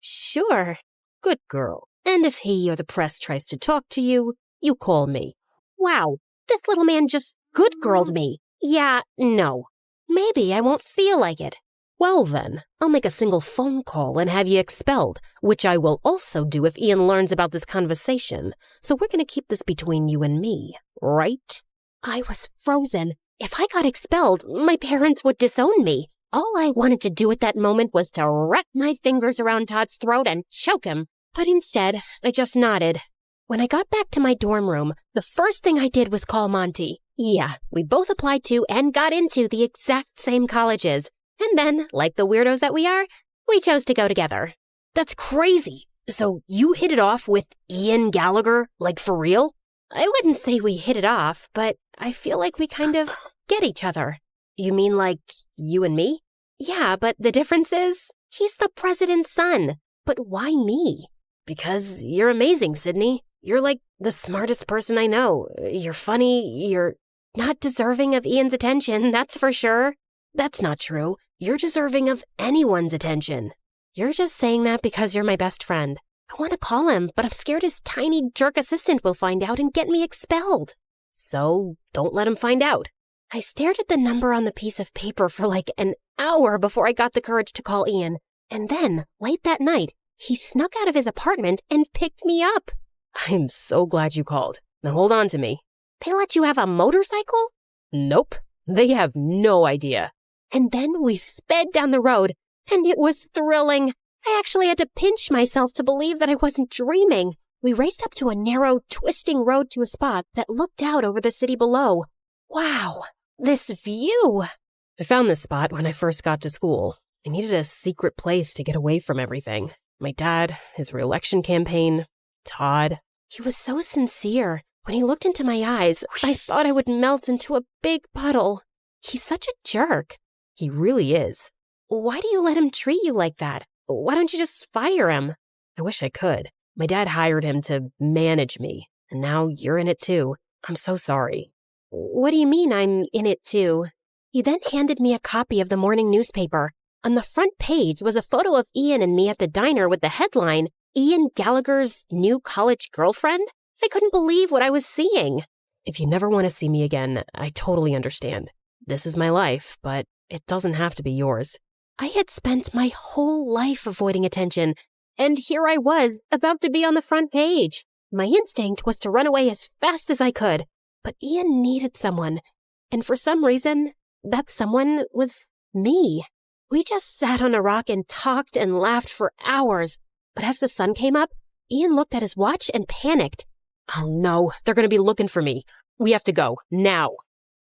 Sure. Good girl. And if he or the press tries to talk to you, you call me. Wow, this little man just good girled me. Yeah, no. Maybe I won't feel like it. Well then, I'll make a single phone call and have you expelled, which I will also do if Ian learns about this conversation. So we're going to keep this between you and me, right? I was frozen. If I got expelled, my parents would disown me. All I wanted to do at that moment was to wrap my fingers around Todd's throat and choke him. But instead, I just nodded. When I got back to my dorm room, the first thing I did was call Monty. Yeah, we both applied to and got into the exact same colleges. And then, like the weirdos that we are, we chose to go together. That's crazy. So you hit it off with Ian Gallagher, like for real? I wouldn't say we hit it off, but I feel like we kind of get each other. You mean like you and me? Yeah, but the difference is, he's the president's son. But why me? Because you're amazing, Sydney. You're like the smartest person I know. You're funny, you're not deserving of Ian's attention, that's for sure. That's not true. You're deserving of anyone's attention. You're just saying that because you're my best friend. I want to call him, but I'm scared his tiny jerk assistant will find out and get me expelled. So, don't let him find out. I stared at the number on the piece of paper for like an hour before I got the courage to call Ian. And then, late that night, he snuck out of his apartment and picked me up. I'm so glad you called. Now hold on to me. They let you have a motorcycle? Nope. They have no idea. And then we sped down the road, and it was thrilling. I actually had to pinch myself to believe that I wasn't dreaming. We raced up to a narrow, twisting road to a spot that looked out over the city below. Wow, this view! I found this spot when I first got to school. I needed a secret place to get away from everything. My dad, his re-election campaign, Todd. He was so sincere. When he looked into my eyes, I thought I would melt into a big puddle. He's such a jerk. He really is. Why do you let him treat you like that? Why don't you just fire him? I wish I could. My dad hired him to manage me, and now you're in it too. I'm so sorry. What do you mean I'm in it too? He then handed me a copy of the morning newspaper. On the front page was a photo of Ian and me at the diner with the headline, Ian Gallagher's new college girlfriend? I couldn't believe what I was seeing. If you never want to see me again, I totally understand. This is my life, but it doesn't have to be yours. I had spent my whole life avoiding attention, and here I was, about to be on the front page. My instinct was to run away as fast as I could, but Ian needed someone, and for some reason, that someone was me. We just sat on a rock and talked and laughed for hours, but as the sun came up, Ian looked at his watch and panicked. Oh no, they're going to be looking for me. We have to go, now.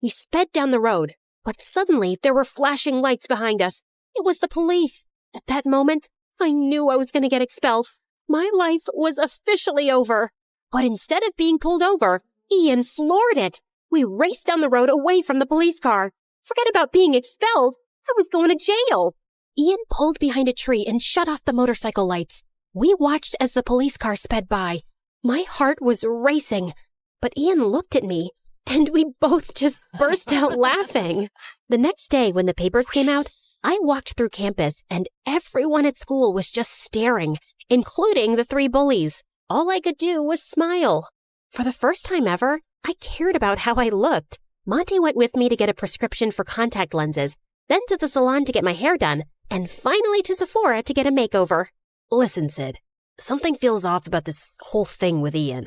We sped down the road, but suddenly there were flashing lights behind us. It was the police. At that moment, I knew I was going to get expelled. My life was officially over. But instead of being pulled over, Ian floored it. We raced down the road away from the police car. Forget about being expelled. I was going to jail. Ian pulled behind a tree and shut off the motorcycle lights. We watched as the police car sped by. My heart was racing, but Ian looked at me, and we both just burst out laughing. The next day, when the papers came out, I walked through campus, and everyone at school was just staring, including the 3 bullies. All I could do was smile. For the first time ever, I cared about how I looked. Monty went with me to get a prescription for contact lenses, then to the salon to get my hair done, and finally to Sephora to get a makeover. Listen, Sid, something feels off about this whole thing with Ian.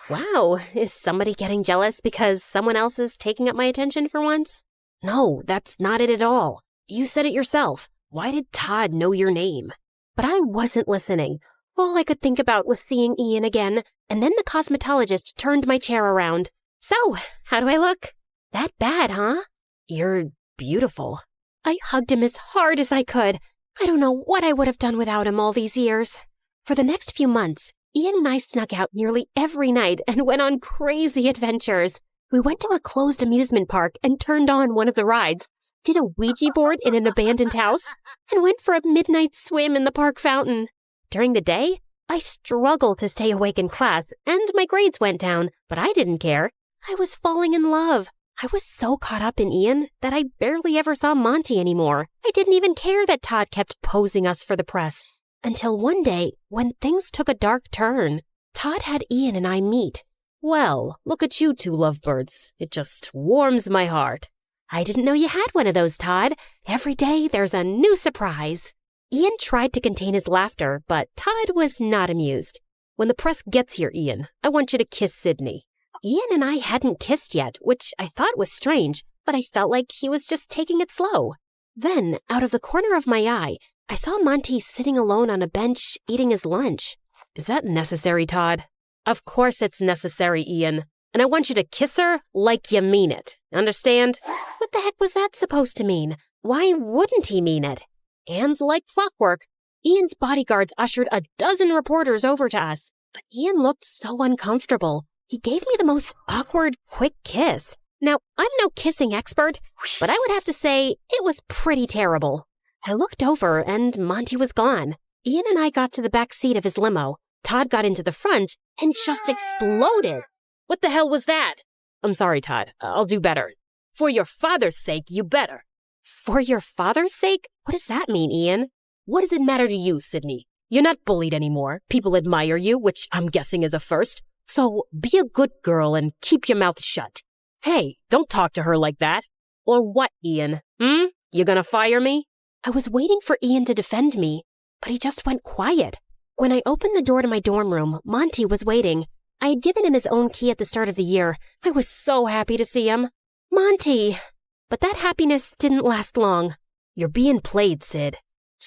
Wow, is somebody getting jealous because someone else is taking up my attention for once? No, that's not it at all. You said it yourself. Why did Todd know your name? But I wasn't listening. All I could think about was seeing Ian again, and then the cosmetologist turned my chair around. So, how do I look? That bad, huh? You're beautiful. I hugged him as hard as I could. I don't know what I would have done without him all these years. For the next few months, Ian and I snuck out nearly every night and went on crazy adventures. We went to a closed amusement park and turned on one of the rides, did a Ouija board in an abandoned house, and went for a midnight swim in the park fountain. During the day, I struggled to stay awake in class, and my grades went down, but I didn't care. I was falling in love. I was so caught up in Ian that I barely ever saw Monty anymore. I didn't even care that Todd kept posing us for the press. Until one day, when things took a dark turn, Todd had Ian and I meet. Well, look at you two lovebirds. It just warms my heart. I didn't know you had one of those, Todd. Every day there's a new surprise. Ian tried to contain his laughter, but Todd was not amused. When the press gets here, Ian, I want you to kiss Sydney. Ian and I hadn't kissed yet, which I thought was strange, but I felt like he was just taking it slow. Then, out of the corner of my eye, I saw Monty sitting alone on a bench eating his lunch. Is that necessary, Todd? Of course it's necessary, Ian. And I want you to kiss her like you mean it. Understand? What the heck was that supposed to mean? Why wouldn't he mean it? And like clockwork, Ian's bodyguards ushered a dozen reporters over to us. But Ian looked so uncomfortable. He gave me the most awkward, quick kiss. Now, I'm no kissing expert, but I would have to say it was pretty terrible. I looked over and Monty was gone. Ian and I got to the back seat of his limo. Todd got into the front and just exploded. What the hell was that? I'm sorry, Todd. I'll do better. For your father's sake, you better. For your father's sake? What does that mean, Ian? What does it matter to you, Sydney? You're not bullied anymore. People admire you, which I'm guessing is a first. So be a good girl and keep your mouth shut. Hey, don't talk to her like that. Or what, Ian? You gonna fire me? I was waiting for Ian to defend me, but he just went quiet. When I opened the door to my dorm room, Monty was waiting. I had given him his own key at the start of the year. I was so happy to see him. Monty! But that happiness didn't last long. You're being played, Sid.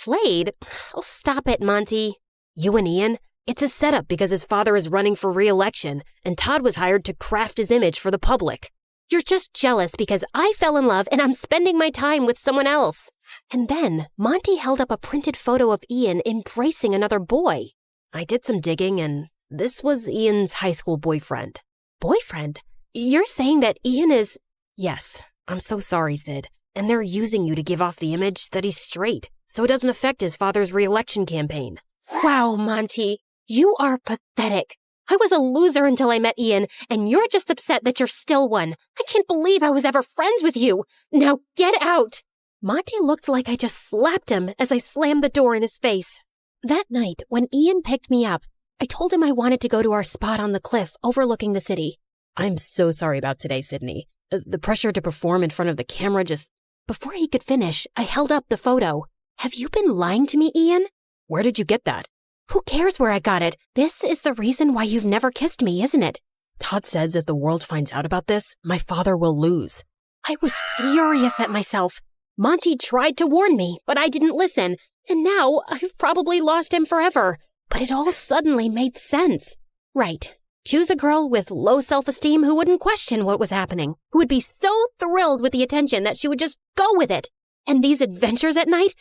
Played? Oh, stop it, Monty. You and Ian? It's a setup because his father is running for re-election, and Todd was hired to craft his image for the public. You're just jealous because I fell in love and I'm spending my time with someone else. And then Monty held up a printed photo of Ian embracing another boy. I did some digging, and this was Ian's high school boyfriend. Boyfriend? You're saying that Ian is... Yes. I'm so sorry, Sid. And they're using you to give off the image that he's straight, so it doesn't affect his father's re-election campaign. Wow, Monty. You are pathetic. I was a loser until I met Ian, and you're just upset that you're still one. I can't believe I was ever friends with you. Now get out. Monty looked like I just slapped him as I slammed the door in his face. That night, when Ian picked me up, I told him I wanted to go to our spot on the cliff overlooking the city. I'm so sorry about today, Sydney. The pressure to perform in front of the camera just... Before he could finish, I held up the photo. Have you been lying to me, Ian? Where did you get that? Who cares where I got it? This is the reason why you've never kissed me, isn't it? Todd says if the world finds out about this, my father will lose. I was furious at myself. Monty tried to warn me, but I didn't listen. And now I've probably lost him forever. But it all suddenly made sense. Right. Choose a girl with low self-esteem who wouldn't question what was happening, who would be so thrilled with the attention that she would just go with it. And these adventures at night,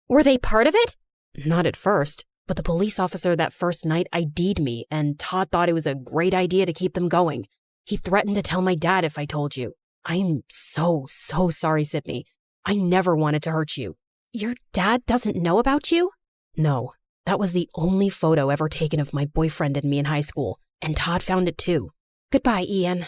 were they part of it? Not at first, but the police officer that first night ID'd me, and Todd thought it was a great idea to keep them going. He threatened to tell my dad if I told you. I'm so sorry, Sydney. I never wanted to hurt you. Your dad doesn't know about you? No, that was the only photo ever taken of my boyfriend and me in high school, and Todd found it too. Goodbye, Ian.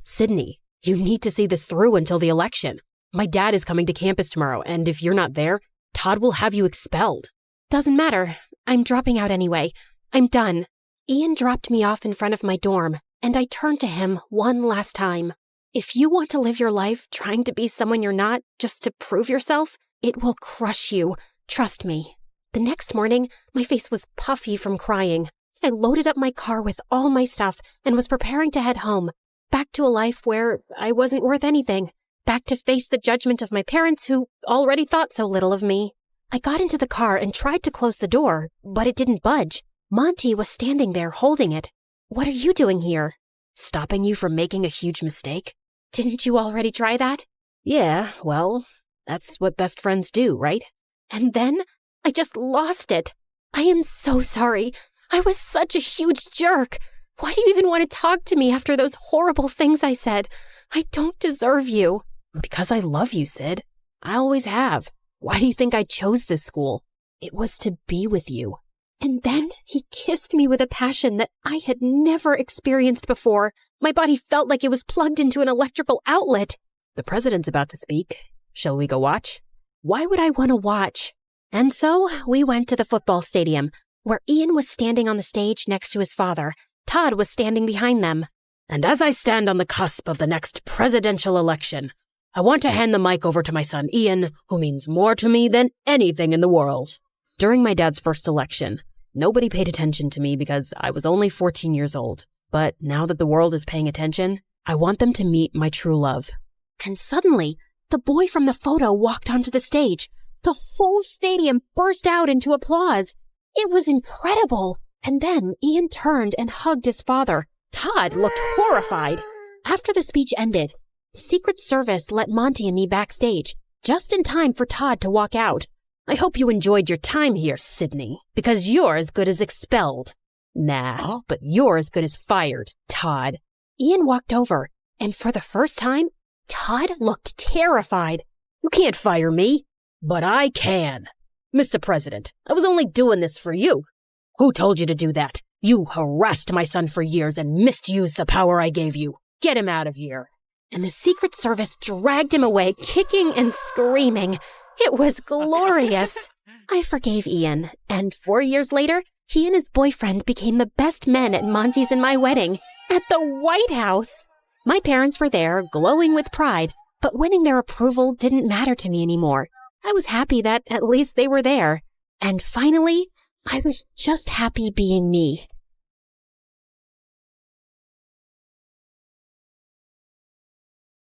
Sydney, you need to see this through until the election. My dad is coming to campus tomorrow, and if you're not there, Todd will have you expelled. Doesn't matter. I'm dropping out anyway. I'm done. Ian dropped me off in front of my dorm, and I turned to him one last time. If you want to live your life trying to be someone you're not just to prove yourself, it will crush you. Trust me. The next morning, my face was puffy from crying. I loaded up my car with all my stuff and was preparing to head home, back to a life where I wasn't worth anything, back to face the judgment of my parents who already thought so little of me. I got into the car and tried to close the door, but it didn't budge. Monty was standing there holding it. What are you doing here? Stopping you from making a huge mistake? Didn't you already try that? Yeah, well, that's what best friends do, right? And then I just lost it. I am so sorry. I was such a huge jerk. Why do you even want to talk to me after those horrible things I said? I don't deserve you. Because I love you, Sid. I always have. Why do you think I chose this school? It was to be with you. And then he kissed me with a passion that I had never experienced before. My body felt like it was plugged into an electrical outlet. The president's about to speak. Shall we go watch? Why would I want to watch? And so we went to the football stadium, where Ian was standing on the stage next to his father. Todd was standing behind them. And as I stand on the cusp of the next presidential election, I want to hand the mic over to my son Ian, who means more to me than anything in the world. During my dad's first election, nobody paid attention to me because I was only 14 years old. But now that the world is paying attention, I want them to meet my true love. And suddenly, the boy from the photo walked onto the stage. The whole stadium burst out into applause. It was incredible. And then Ian turned and hugged his father. Todd looked horrified. After the speech ended, Secret Service let Monty and me backstage, just in time for Todd to walk out. I hope you enjoyed your time here, Sydney, because you're as good as expelled. Nah, but you're as good as fired, Todd. Ian walked over, and for the first time, Todd looked terrified. You can't fire me, but I can. Mr. President, I was only doing this for you. Who told you to do that? You harassed my son for years and misused the power I gave you. Get him out of here. And the Secret Service dragged him away, kicking and screaming. It was glorious. I forgave Ian, and 4 years later, he and his boyfriend became the best men at Monty's and my wedding, at the White House. My parents were there, glowing with pride, but winning their approval didn't matter to me anymore. I was happy that at least they were there. And finally, I was just happy being me.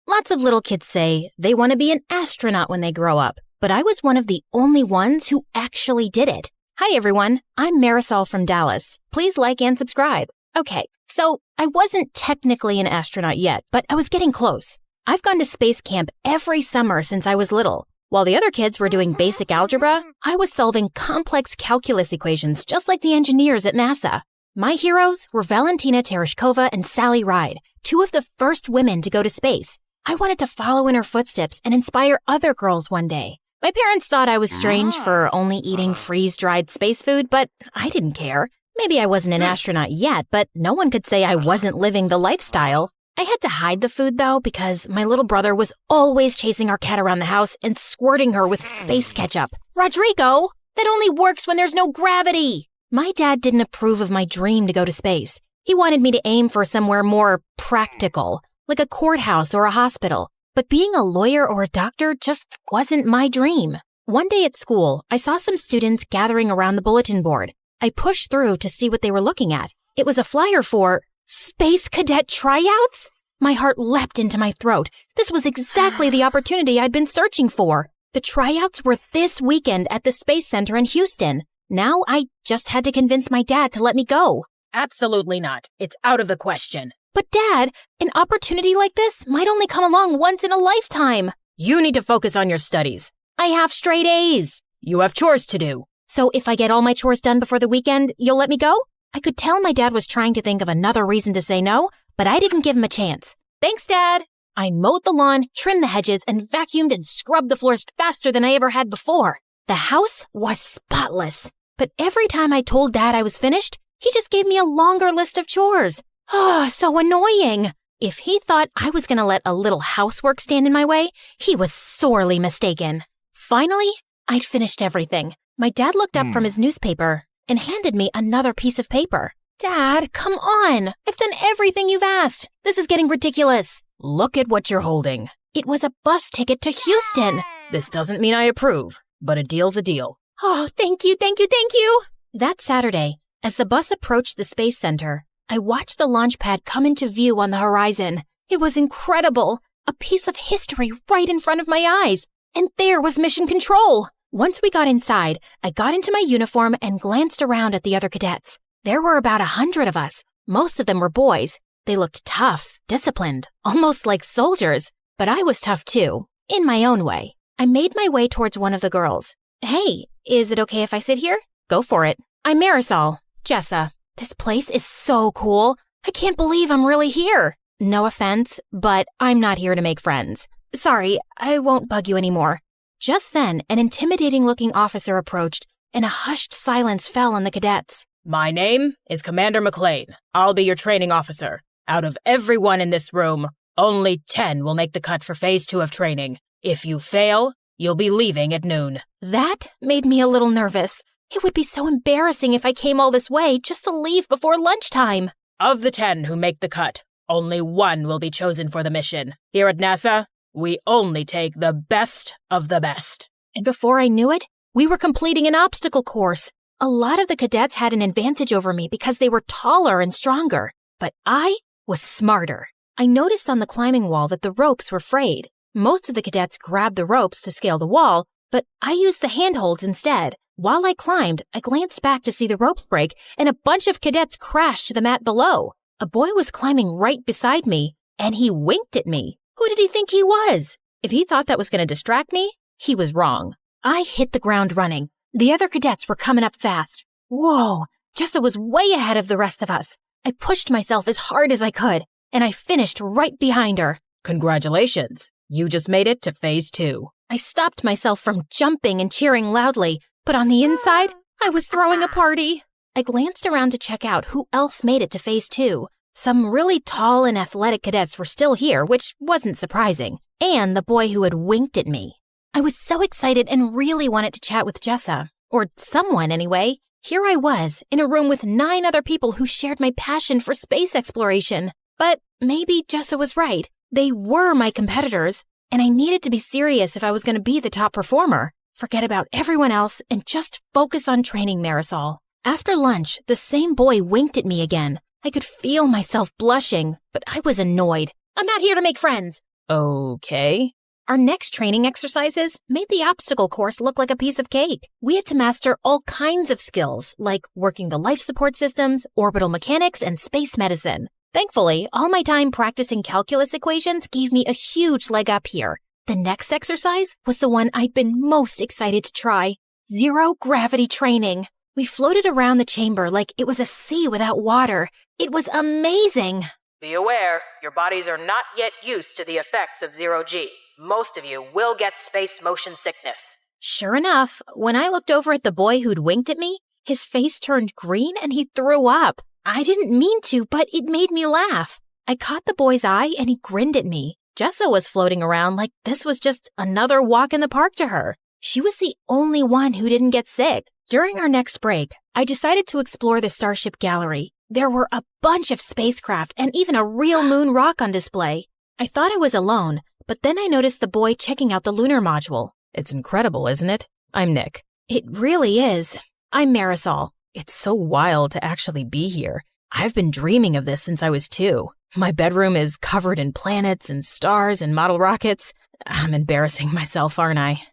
Lots of little kids say they want to be an astronaut when they grow up, but I was one of the only ones who actually did it. Hi everyone, I'm Marisol from Dallas. Please like and subscribe. Okay, so I wasn't technically an astronaut yet, but I was getting close. I've gone to space camp every summer since I was little. While the other kids were doing basic algebra, I was solving complex calculus equations just like the engineers at NASA. My heroes were Valentina Tereshkova and Sally Ride, two of the first women to go to space. I wanted to follow in her footsteps and inspire other girls one day. My parents thought I was strange for only eating freeze-dried space food, but I didn't care. Maybe I wasn't an astronaut yet, but no one could say I wasn't living the lifestyle. I had to hide the food, though, because my little brother was always chasing our cat around the house and squirting her with space ketchup. Rodrigo, that only works when there's no gravity. My dad didn't approve of my dream to go to space. He wanted me to aim for somewhere more practical, like a courthouse or a hospital. But being a lawyer or a doctor just wasn't my dream. One day at school, I saw some students gathering around the bulletin board. I pushed through to see what they were looking at. It was a flyer for Space Cadet Tryouts? My heart leapt into my throat. This was exactly the opportunity I'd been searching for. The tryouts were this weekend at the Space Center in Houston. Now I just had to convince my dad to let me go. Absolutely not. It's out of the question. But Dad, an opportunity like this might only come along once in a lifetime. You need to focus on your studies. I have straight A's. You have chores to do. So if I get all my chores done before the weekend, you'll let me go? I could tell my dad was trying to think of another reason to say no, but I didn't give him a chance. Thanks, Dad. I mowed the lawn, trimmed the hedges, and vacuumed and scrubbed the floors faster than I ever had before. The house was spotless. But every time I told Dad I was finished, he just gave me a longer list of chores. Oh, so annoying. If he thought I was going to let a little housework stand in my way, he was sorely mistaken. Finally, I'd finished everything. My dad looked up from his newspaper and handed me another piece of paper. Dad, come on. I've done everything you've asked. This is getting ridiculous. Look at what you're holding. It was a bus ticket to Houston. This doesn't mean I approve, but a deal's a deal. Oh, thank you, thank you, thank you. That Saturday, as the bus approached the Space Center, I watched the launch pad come into view on the horizon. It was incredible. A piece of history right in front of my eyes. And there was Mission Control. Once we got inside, I got into my uniform and glanced around at the other cadets. There were about 100 of us. Most of them were boys. They looked tough, disciplined, almost like soldiers. But I was tough too, in my own way. I made my way towards one of the girls. Hey, is it okay if I sit here? Go for it. I'm Marisol, Jessa. This place is so cool. I can't believe I'm really here. No offense, but I'm not here to make friends. Sorry, I won't bug you anymore. Just then, an intimidating-looking officer approached, and a hushed silence fell on the cadets. My name is Commander McLean. I'll be your training officer. Out of everyone in this room, only 10 will make the cut for Phase 2 of training. If you fail, You'll be leaving at noon. That made me a little nervous. It would be so embarrassing if I came all this way just to leave before lunchtime. Of the 10 who make the cut, only 1 will be chosen for the mission. Here at NASA, we only take the best of the best. And before I knew it, we were completing an obstacle course. A lot of the cadets had an advantage over me because they were taller and stronger, but I was smarter. I noticed on the climbing wall that the ropes were frayed. Most of the cadets grabbed the ropes to scale the wall, but I used the handholds instead. While I climbed, I glanced back to see the ropes break, and a bunch of cadets crashed to the mat below. A boy was climbing right beside me, and he winked at me. Who did he think he was? If he thought that was going to distract me, he was wrong. I hit the ground running. The other cadets were coming up fast. Whoa, Jessa was way ahead of the rest of us. I pushed myself as hard as I could, and I finished right behind her. Congratulations. You just made it to phase 2. I stopped myself from jumping and cheering loudly, but on the inside, I was throwing a party. I glanced around to check out who else made it to phase 2. Some really tall and athletic cadets were still here, which wasn't surprising, and the boy who had winked at me. I was so excited and really wanted to chat with Jessa, or someone anyway. Here I was, in a room with 9 other people who shared my passion for space exploration. But maybe Jessa was right. They were my competitors, and I needed to be serious if I was going to be the top performer. Forget about everyone else and just focus on training Marisol. After lunch, the same boy winked at me again. I could feel myself blushing, but I was annoyed. I'm not here to make friends. Okay. Our next training exercises made the obstacle course look like a piece of cake. We had to master all kinds of skills, like working the life support systems, orbital mechanics, and space medicine. Thankfully, all my time practicing calculus equations gave me a huge leg up here. The next exercise was the one I'd been most excited to try. Zero gravity training. We floated around the chamber like it was a sea without water. It was amazing. Be aware, your bodies are not yet used to the effects of zero-G. Most of you will get space motion sickness. Sure enough, when I looked over at the boy who'd winked at me, his face turned green and he threw up. I didn't mean to, but it made me laugh. I caught the boy's eye and he grinned at me. Jessa was floating around like this was just another walk in the park to her. She was the only one who didn't get sick. During our next break, I decided to explore the Starship Gallery. There were a bunch of spacecraft and even a real moon rock on display. I thought I was alone, but then I noticed the boy checking out the lunar module. It's incredible, isn't it? I'm Nick. It really is. I'm Marisol. It's so wild to actually be here. I've been dreaming of this since I was 2. My bedroom is covered in planets and stars and model rockets. I'm embarrassing myself, aren't I?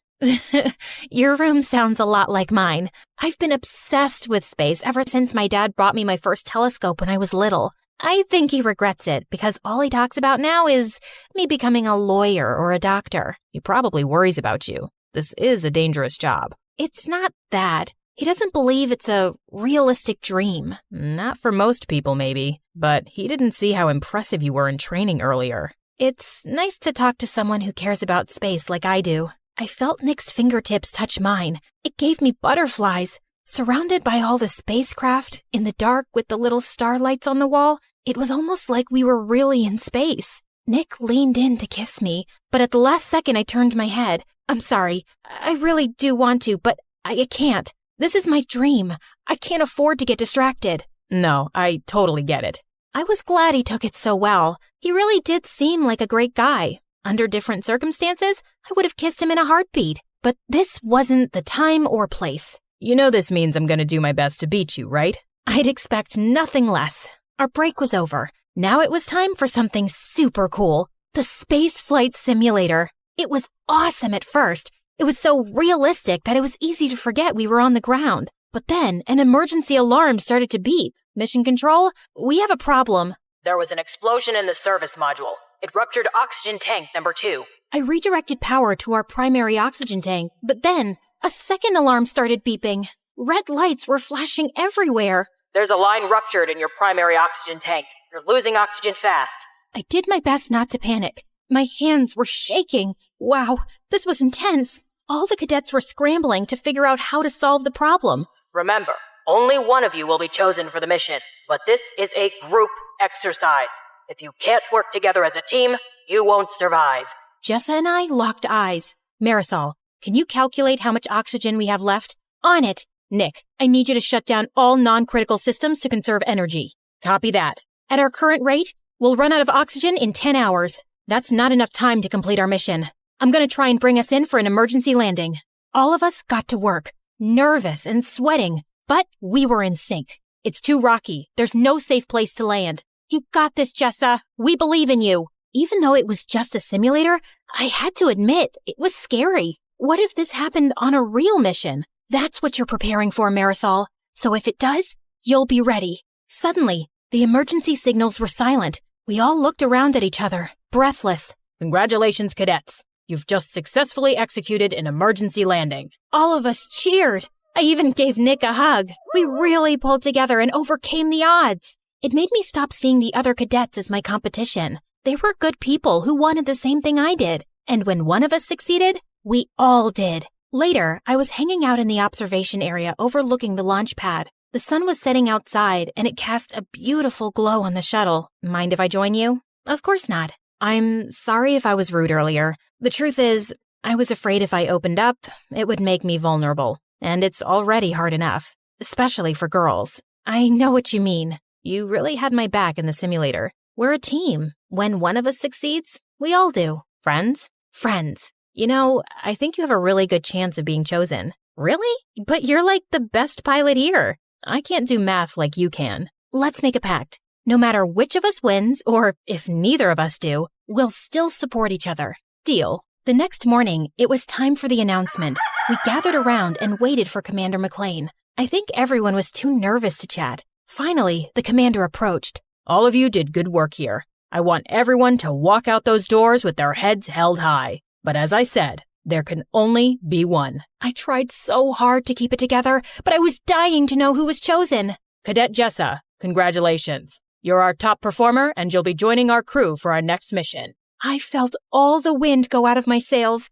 Your room sounds a lot like mine. I've been obsessed with space ever since my dad bought me my first telescope when I was little. I think he regrets it because all he talks about now is me becoming a lawyer or a doctor. He probably worries about you. This is a dangerous job. It's not that. He doesn't believe it's a realistic dream. Not for most people, maybe, but he didn't see how impressive you were in training earlier. It's nice to talk to someone who cares about space like I do. I felt Nick's fingertips touch mine. It gave me butterflies. Surrounded by all the spacecraft, in the dark with the little starlights on the wall, it was almost like we were really in space. Nick leaned in to kiss me, but at the last second I turned my head. I'm sorry. I really do want to, but I can't. This is my dream. I can't afford to get distracted. No, I totally get it. I was glad he took it so well. He really did seem like a great guy. Under different circumstances, I would have kissed him in a heartbeat. But this wasn't the time or place. You know this means I'm going to do my best to beat you, right? I'd expect nothing less. Our break was over. Now it was time for something super cool. The space flight simulator. It was awesome at first. It was so realistic that it was easy to forget we were on the ground. But then an emergency alarm started to beep. Mission Control, we have a problem. There was an explosion in the service module. It ruptured oxygen tank number 2. I redirected power to our primary oxygen tank, but then a second alarm started beeping. Red lights were flashing everywhere. There's a line ruptured in your primary oxygen tank. You're losing oxygen fast. I did my best not to panic. My hands were shaking. Wow, this was intense. All the cadets were scrambling to figure out how to solve the problem. Remember, only one of you will be chosen for the mission, but this is a group exercise. If you can't work together as a team, you won't survive. Jessa and I locked eyes. Marisol, Can you calculate how much oxygen we have left? On it. Nick, I need you to shut down all non-critical systems to conserve energy. Copy that. At our current rate, we'll run out of oxygen in 10 hours. That's not enough time to complete our mission. I'm going to try and bring us in for an emergency landing. All of us got to work, nervous and sweating, but we were in sync. It's too rocky. There's no safe place to land. You got this, Jessa. We believe in you. Even though it was just a simulator, I had to admit, it was scary. What if this happened on a real mission? That's what you're preparing for, Marisol. So if it does, you'll be ready. Suddenly, the emergency signals were silent. We all looked around at each other, breathless. Congratulations, cadets. You've just successfully executed an emergency landing. All of us cheered. I even gave Nick a hug. We really pulled together and overcame the odds. It made me stop seeing the other cadets as my competition. They were good people who wanted the same thing I did. And when one of us succeeded, we all did. Later, I was hanging out in the observation area overlooking the launch pad. The sun was setting outside, and it cast a beautiful glow on the shuttle. Mind if I join you? Of course not. I'm sorry if I was rude earlier. The truth is, I was afraid if I opened up, it would make me vulnerable. And it's already hard enough, especially for girls. I know what you mean. You really had my back in the simulator. We're a team. When one of us succeeds, we all do. Friends? Friends. You know, I think you have a really good chance of being chosen. Really? But you're like the best pilot here. I can't do math like you can. Let's make a pact. No matter which of us wins, or if neither of us do, we'll still support each other. Deal. The next morning, it was time for the announcement. We gathered around and waited for Commander McLean. I think everyone was too nervous to chat. Finally, the commander approached. All of you did good work here. I want everyone to walk out those doors with their heads held high. But as I said, there can only be one. I tried so hard to keep it together, but I was dying to know who was chosen. Cadet Jessa, congratulations. You're our top performer, and you'll be joining our crew for our next mission. I felt all the wind go out of my sails.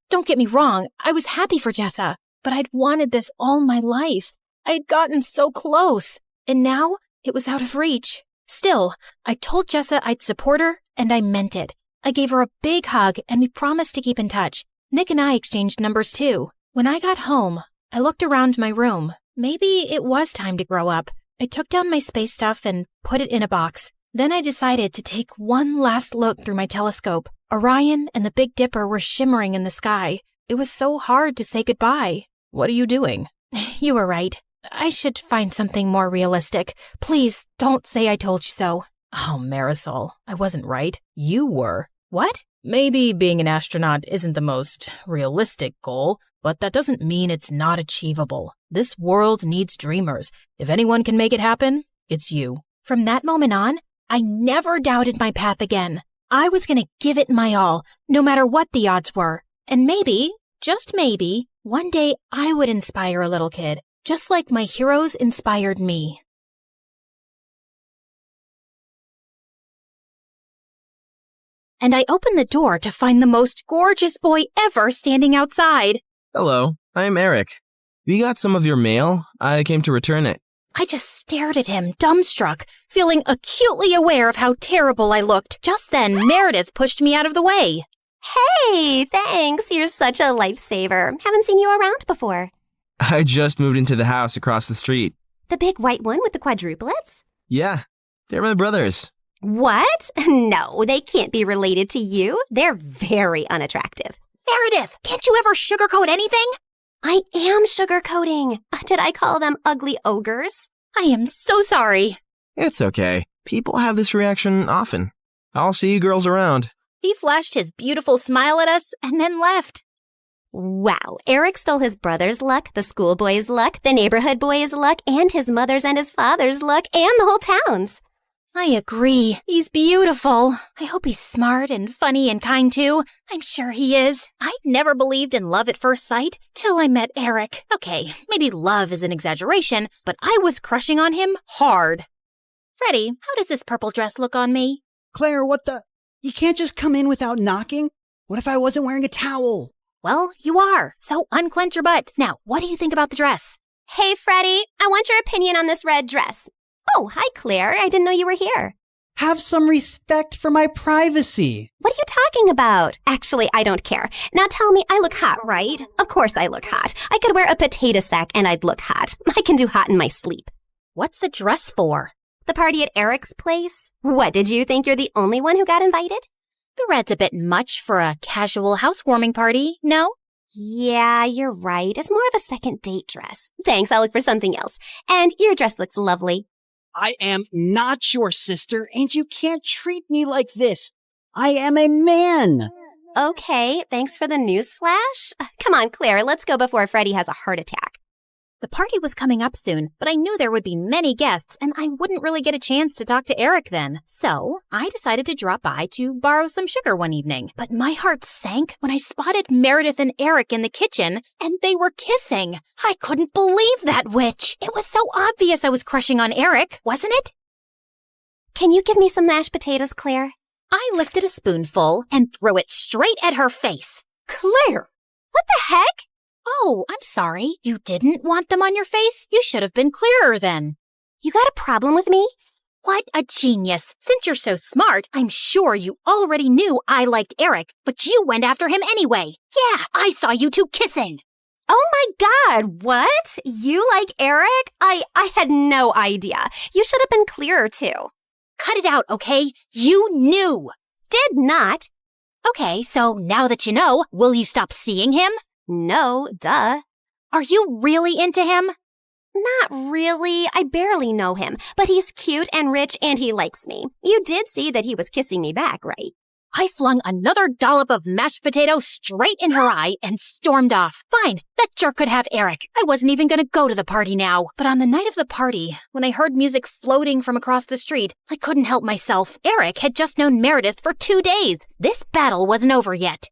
Don't get me wrong, I was happy for Jessa, but I'd wanted this all my life. I'd gotten so close, and now it was out of reach. Still, I told Jessa I'd support her, and I meant it. I gave her a big hug, and we promised to keep in touch. Nick and I exchanged numbers too. When I got home, I looked around my room. Maybe it was time to grow up. I took down my space stuff and put it in a box. Then I decided to take one last look through my telescope. Orion and the Big Dipper were shimmering in the sky. It was so hard to say goodbye. What are you doing? You were right. I should find something more realistic. Please, don't say I told you so. Oh, Marisol, I wasn't right. You were. What? Maybe being an astronaut isn't the most realistic goal, but that doesn't mean it's not achievable. This world needs dreamers. If anyone can make it happen, it's you. From that moment on, I never doubted my path again. I was going to give it my all, no matter what the odds were. And maybe, just maybe, one day I would inspire a little kid, just like my heroes inspired me. And I opened the door to find the most gorgeous boy ever standing outside. Hello, I'm Eric. You got some of your mail? I came to return it. I just stared at him, dumbstruck, feeling acutely aware of how terrible I looked. Just then, Meredith pushed me out of the way. Hey, thanks. You're such a lifesaver. Haven't seen you around before. I just moved into the house across the street. The big white one with the quadruplets? Yeah, they're my brothers. What? No, they can't be related to you. They're very unattractive. Meredith, can't you ever sugarcoat anything? I am sugarcoating. Did I call them ugly ogres? I am so sorry. It's okay. People have this reaction often. I'll see you girls around. He flashed his beautiful smile at us and then left. Wow, Eric stole his brother's luck, the schoolboy's luck, the neighborhood boy's luck, and his mother's and his father's luck, and the whole town's. I agree. He's beautiful. I hope he's smart and funny and kind too. I'm sure he is. I never believed in love at first sight till I met Eric. Okay, maybe love is an exaggeration, but I was crushing on him hard. Freddie, how does this purple dress look on me? Claire, what the? You can't just come in without knocking? What if I wasn't wearing a towel? Well, you are. So unclench your butt. Now, what do you think about the dress? Hey, Freddie, I want your opinion on this red dress. Oh, hi, Claire. I didn't know you were here. Have some respect for my privacy. What are you talking about? Actually, I don't care. Now tell me, I look hot, right? Of course I look hot. I could wear a potato sack and I'd look hot. I can do hot in my sleep. What's the dress for? The party at Eric's place? What, did you think you're the only one who got invited? The red's a bit much for a casual housewarming party, no? Yeah, you're right. It's more of a second date dress. Thanks, I'll look for something else. And your dress looks lovely. I am not your sister, and you can't treat me like this. I am a man. Okay, thanks for the newsflash. Come on, Claire, let's go before Freddie has a heart attack. The party was coming up soon, but I knew there would be many guests, and I wouldn't really get a chance to talk to Eric then. So I decided to drop by to borrow some sugar one evening. But my heart sank when I spotted Meredith and Eric in the kitchen, and they were kissing. I couldn't believe that witch. It was so obvious I was crushing on Eric, wasn't it? Can you give me some mashed potatoes, Claire? I lifted a spoonful and threw it straight at her face. Claire! What the heck? Oh, I'm sorry. You didn't want them on your face? You should have been clearer then. You got a problem with me? What a genius. Since you're so smart, I'm sure you already knew I liked Eric, but you went after him anyway. Yeah, I saw you two kissing. Oh my God, what? You like Eric? I had no idea. You should have been clearer too. Cut it out, okay? You knew. Did not. Okay, so now that you know, will you stop seeing him? No, duh. Are you really into him? Not really. I barely know him, but he's cute and rich and he likes me. You did see that he was kissing me back, right? I flung another dollop of mashed potato straight in her eye and stormed off. Fine, that jerk could have Eric. I wasn't even going to go to the party now. But on the night of the party, when I heard music floating from across the street, I couldn't help myself. Eric had just known Meredith for 2 days. This battle wasn't over yet.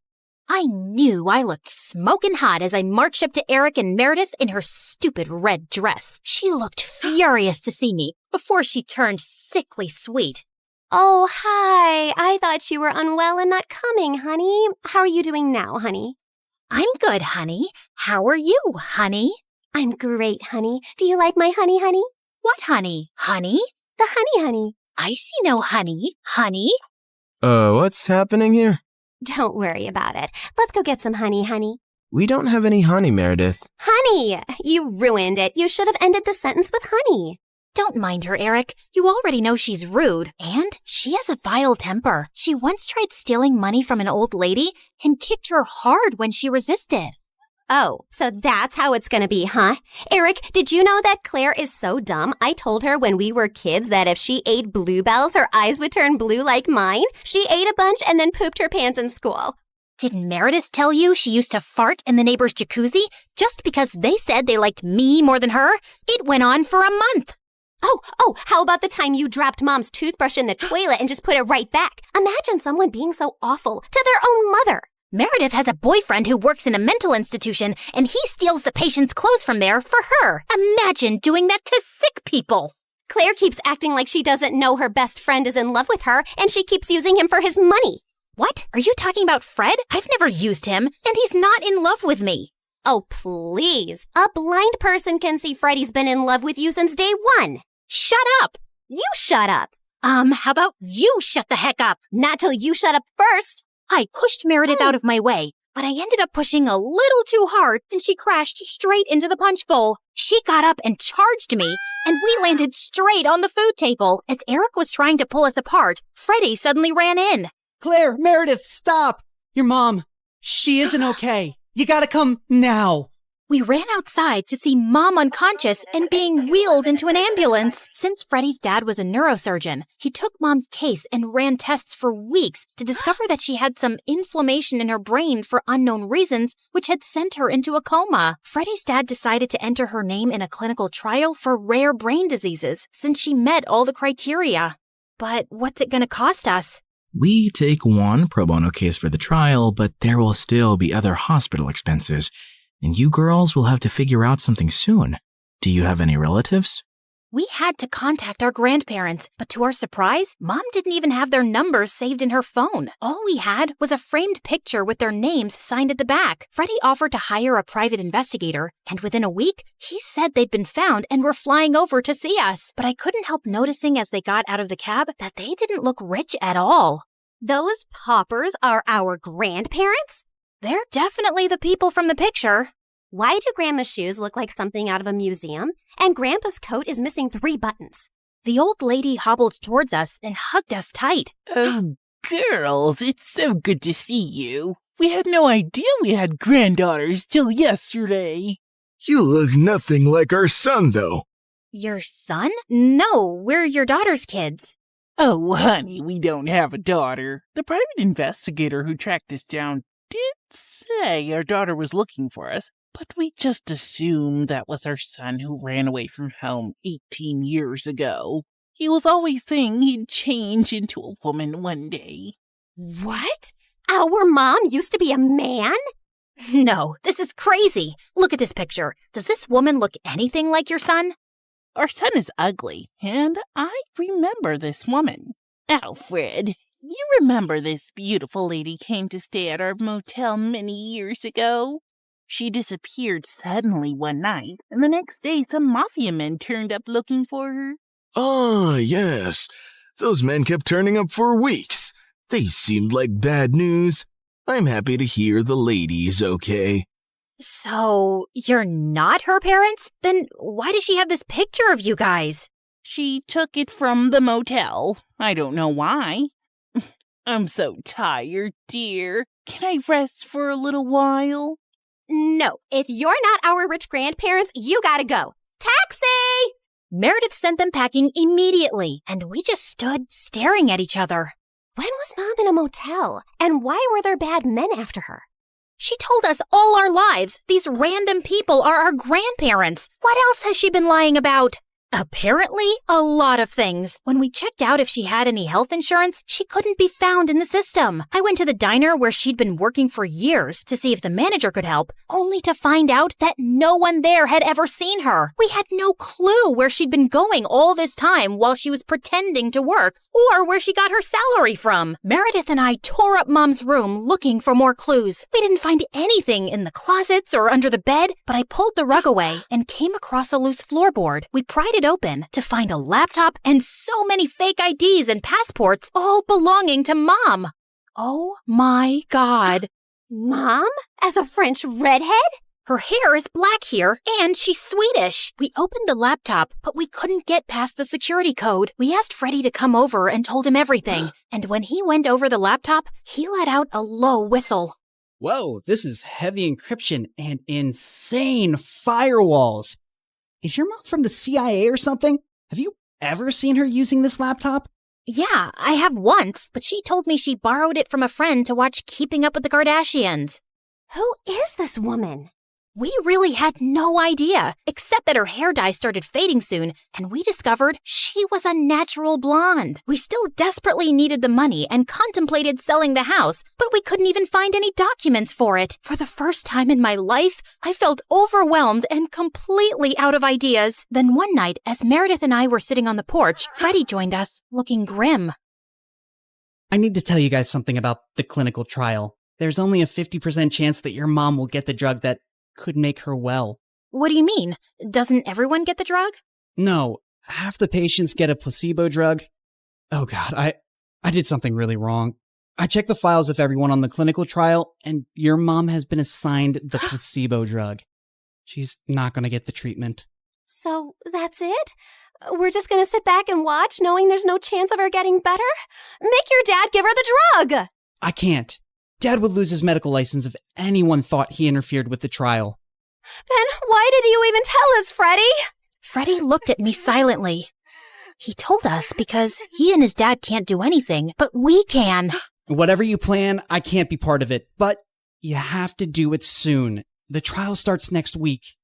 I knew I looked smoking hot as I marched up to Eric and Meredith in her stupid red dress. She looked furious to see me before she turned sickly sweet. Oh, hi. I thought you were unwell and not coming, honey. How are you doing now, honey? I'm good, honey. How are you, honey? I'm great, honey. Do you like my honey, honey? What honey? Honey? The honey, honey. I see no honey. Honey? What's happening here? Don't worry about it. Let's go get some honey, honey. We don't have any honey, Meredith. Honey! You ruined it. You should have ended the sentence with honey. Don't mind her, Eric. You already know she's rude. And she has a vile temper. She once tried stealing money from an old lady and kicked her hard when she resisted. Oh, so that's how it's gonna be, huh? Eric, did you know that Claire is so dumb? I told her when we were kids that if she ate bluebells, her eyes would turn blue like mine. She ate a bunch and then pooped her pants in school. Didn't Meredith tell you she used to fart in the neighbor's jacuzzi just because they said they liked me more than her? It went on for a month. Oh, how about the time you dropped Mom's toothbrush in the toilet and just put it right back? Imagine someone being so awful to their own mother. Meredith has a boyfriend who works in a mental institution, and he steals the patient's clothes from there for her. Imagine doing that to sick people. Claire keeps acting like she doesn't know her best friend is in love with her, and she keeps using him for his money. What? Are you talking about Fred? I've never used him, and he's not in love with me. Oh, please. A blind person can see Freddie's been in love with you since day one. Shut up. You shut up. How about you shut the heck up? Not till you shut up first. I pushed Meredith out of my way, but I ended up pushing a little too hard, and she crashed straight into the punch bowl. She got up and charged me, and we landed straight on the food table. As Eric was trying to pull us apart, Freddie suddenly ran in. Claire, Meredith, stop! Your mom, she isn't okay. You gotta come now. We ran outside to see Mom unconscious and being wheeled into an ambulance. Since Freddie's dad was a neurosurgeon, he took Mom's case and ran tests for weeks to discover that she had some inflammation in her brain for unknown reasons, which had sent her into a coma. Freddie's dad decided to enter her name in a clinical trial for rare brain diseases, since she met all the criteria. But what's it going to cost us? We take one pro bono case for the trial, but there will still be other hospital expenses. And you girls will have to figure out something soon. Do you have any relatives? We had to contact our grandparents, but to our surprise, Mom didn't even have their numbers saved in her phone. All we had was a framed picture with their names signed at the back. Freddie offered to hire a private investigator, and within a week, he said they'd been found and were flying over to see us. But I couldn't help noticing as they got out of the cab that they didn't look rich at all. Those paupers are our grandparents? They're definitely the people from the picture. Why do Grandma's shoes look like something out of a museum? And Grandpa's coat is missing 3 buttons. The old lady hobbled towards us and hugged us tight. Oh, girls, it's so good to see you. We had no idea we had granddaughters till yesterday. You look nothing like our son, though. Your son? No, we're your daughter's kids. Oh, honey, we don't have a daughter. The private investigator who tracked us down did say our daughter was looking for us, but we just assumed that was our son who ran away from home 18 years ago. He was always saying he'd change into a woman one day. What? Our mom used to be a man? No, this is crazy. Look at this picture. Does this woman look anything like your son? Our son is ugly, and I remember this woman. Alfred, you remember this beautiful lady came to stay at our motel many years ago? She disappeared suddenly one night, and the next day some mafia men turned up looking for her. Ah, yes. Those men kept turning up for weeks. They seemed like bad news. I'm happy to hear the lady is okay. So, you're not her parents? Then why does she have this picture of you guys? She took it from the motel. I don't know why. I'm so tired, dear. Can I rest for a little while? No, if you're not our rich grandparents, you gotta go. Taxi! Meredith sent them packing immediately, and we just stood staring at each other. When was Mom in a motel? And why were there bad men after her? She told us all our lives these random people are our grandparents. What else has she been lying about? Apparently, a lot of things. When we checked out if she had any health insurance, she couldn't be found in the system. I went to the diner where she'd been working for years to see if the manager could help, only to find out that no one there had ever seen her. We had no clue where she'd been going all this time while she was pretending to work, or where she got her salary from. Meredith and I tore up Mom's room looking for more clues. We didn't find anything in the closets or under the bed, but I pulled the rug away and came across a loose floorboard. We pried it open to find a laptop and so many fake IDs and passports, all belonging to Mom. Oh my God. Mom? As a French redhead? Her hair is black here, and she's Swedish. We opened the laptop, but we couldn't get past the security code. We asked Freddie to come over and told him everything. And when he went over the laptop, he let out a low whistle. Whoa, this is heavy encryption and insane firewalls. Is your mom from the CIA or something? Have you ever seen her using this laptop? Yeah, I have once, but she told me she borrowed it from a friend to watch Keeping Up with the Kardashians. Who is this woman? We really had no idea, except that her hair dye started fading soon, and we discovered she was a natural blonde. We still desperately needed the money and contemplated selling the house, but we couldn't even find any documents for it. For the first time in my life, I felt overwhelmed and completely out of ideas. Then one night, as Meredith and I were sitting on the porch, Freddie joined us, looking grim. I need to tell you guys something about the clinical trial. There's only a 50% chance that your mom will get the drug that could make her well. What do you mean? Doesn't everyone get the drug? No, half the patients get a placebo drug. Oh God, I did something really wrong. I checked the files of everyone on the clinical trial, and your mom has been assigned the placebo drug. She's not going to get the treatment. So that's it? We're just going to sit back and watch, knowing there's no chance of her getting better? Make your dad give her the drug! I can't. Dad would lose his medical license if anyone thought he interfered with the trial. Then why did you even tell us, Freddie? Freddie looked at me silently. He told us because he and his dad can't do anything, but we can. Whatever you plan, I can't be part of it, but you have to do it soon. The trial starts next week.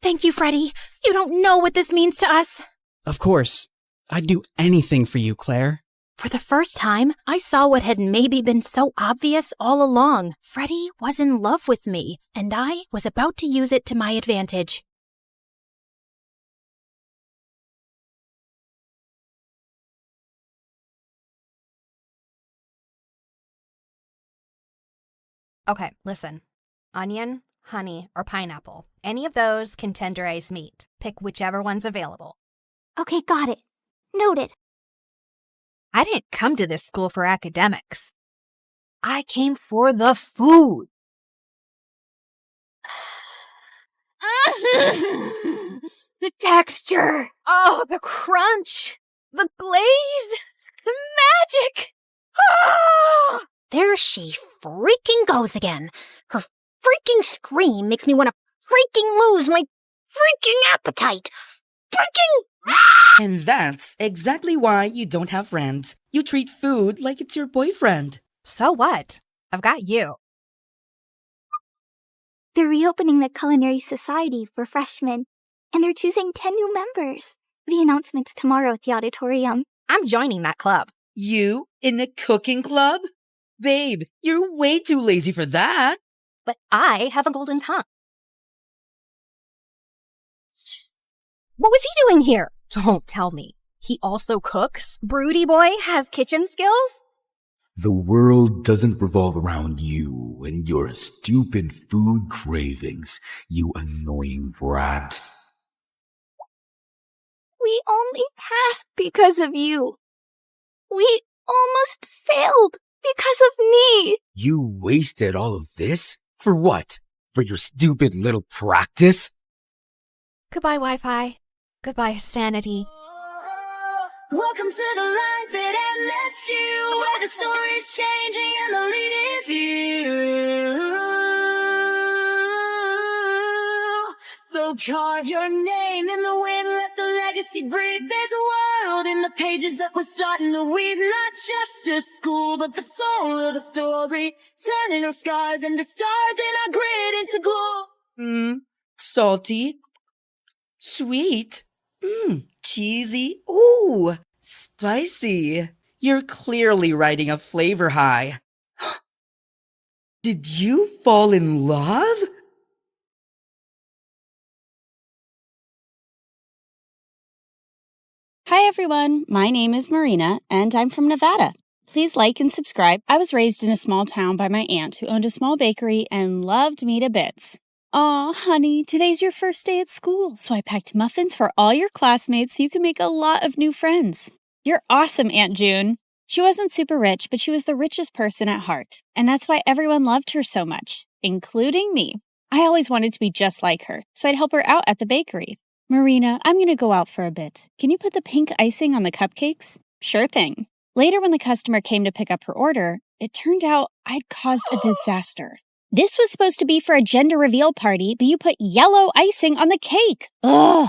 Thank you, Freddie. You don't know what this means to us. Of course. I'd do anything for you, Claire. For the first time, I saw what had maybe been so obvious all along. Freddie was in love with me, and I was about to use it to my advantage. Okay, listen. Onion, honey, or pineapple. Any of those can tenderize meat. Pick whichever one's available. Okay, got it. Noted. I didn't come to this school for academics. I came for the food. The texture. Oh, the crunch. The glaze. The magic. Ah! There she freaking goes again. Her freaking scream makes me want to freaking lose my freaking appetite. Freaking... And that's exactly why you don't have friends. You treat food like it's your boyfriend. So what? I've got you. They're reopening the Culinary Society for freshmen, and they're choosing 10 new members. The announcement's tomorrow at the auditorium. I'm joining that club. You in a cooking club? Babe, you're way too lazy for that. But I have a golden tongue. What was he doing here? Don't tell me. He also cooks? Broody boy has kitchen skills? The world doesn't revolve around you and your stupid food cravings, you annoying brat. We only passed because of you. We almost failed because of me. You wasted all of this? For what? For your stupid little practice? Goodbye, Wi-Fi. Goodbye, sanity. Welcome to the life it endless you, where the story's changing and the lead is you. So carve your name in the wind, let the legacy breathe. There's a world in the pages that we're starting to weave. Not just a school, but the soul of the story, turning our scars into stars and our grit into glow. Salty. Sweet. Cheesy. Ooh, spicy. You're clearly riding a flavor high. Did you fall in love? Hi everyone, my name is Marina, and I'm from Nevada. Please like and subscribe. I was raised in a small town by my aunt who owned a small bakery and loved me to bits. Aw, honey, today's your first day at school, so I packed muffins for all your classmates so you can make a lot of new friends. You're awesome, Aunt June. She wasn't super rich, but she was the richest person at heart, and that's why everyone loved her so much, including me. I always wanted to be just like her, so I'd help her out at the bakery. Marina, I'm going to go out for a bit. Can you put the pink icing on the cupcakes? Sure thing. Later, when the customer came to pick up her order, it turned out I'd caused a disaster. This was supposed to be for a gender reveal party, but you put yellow icing on the cake. Ugh!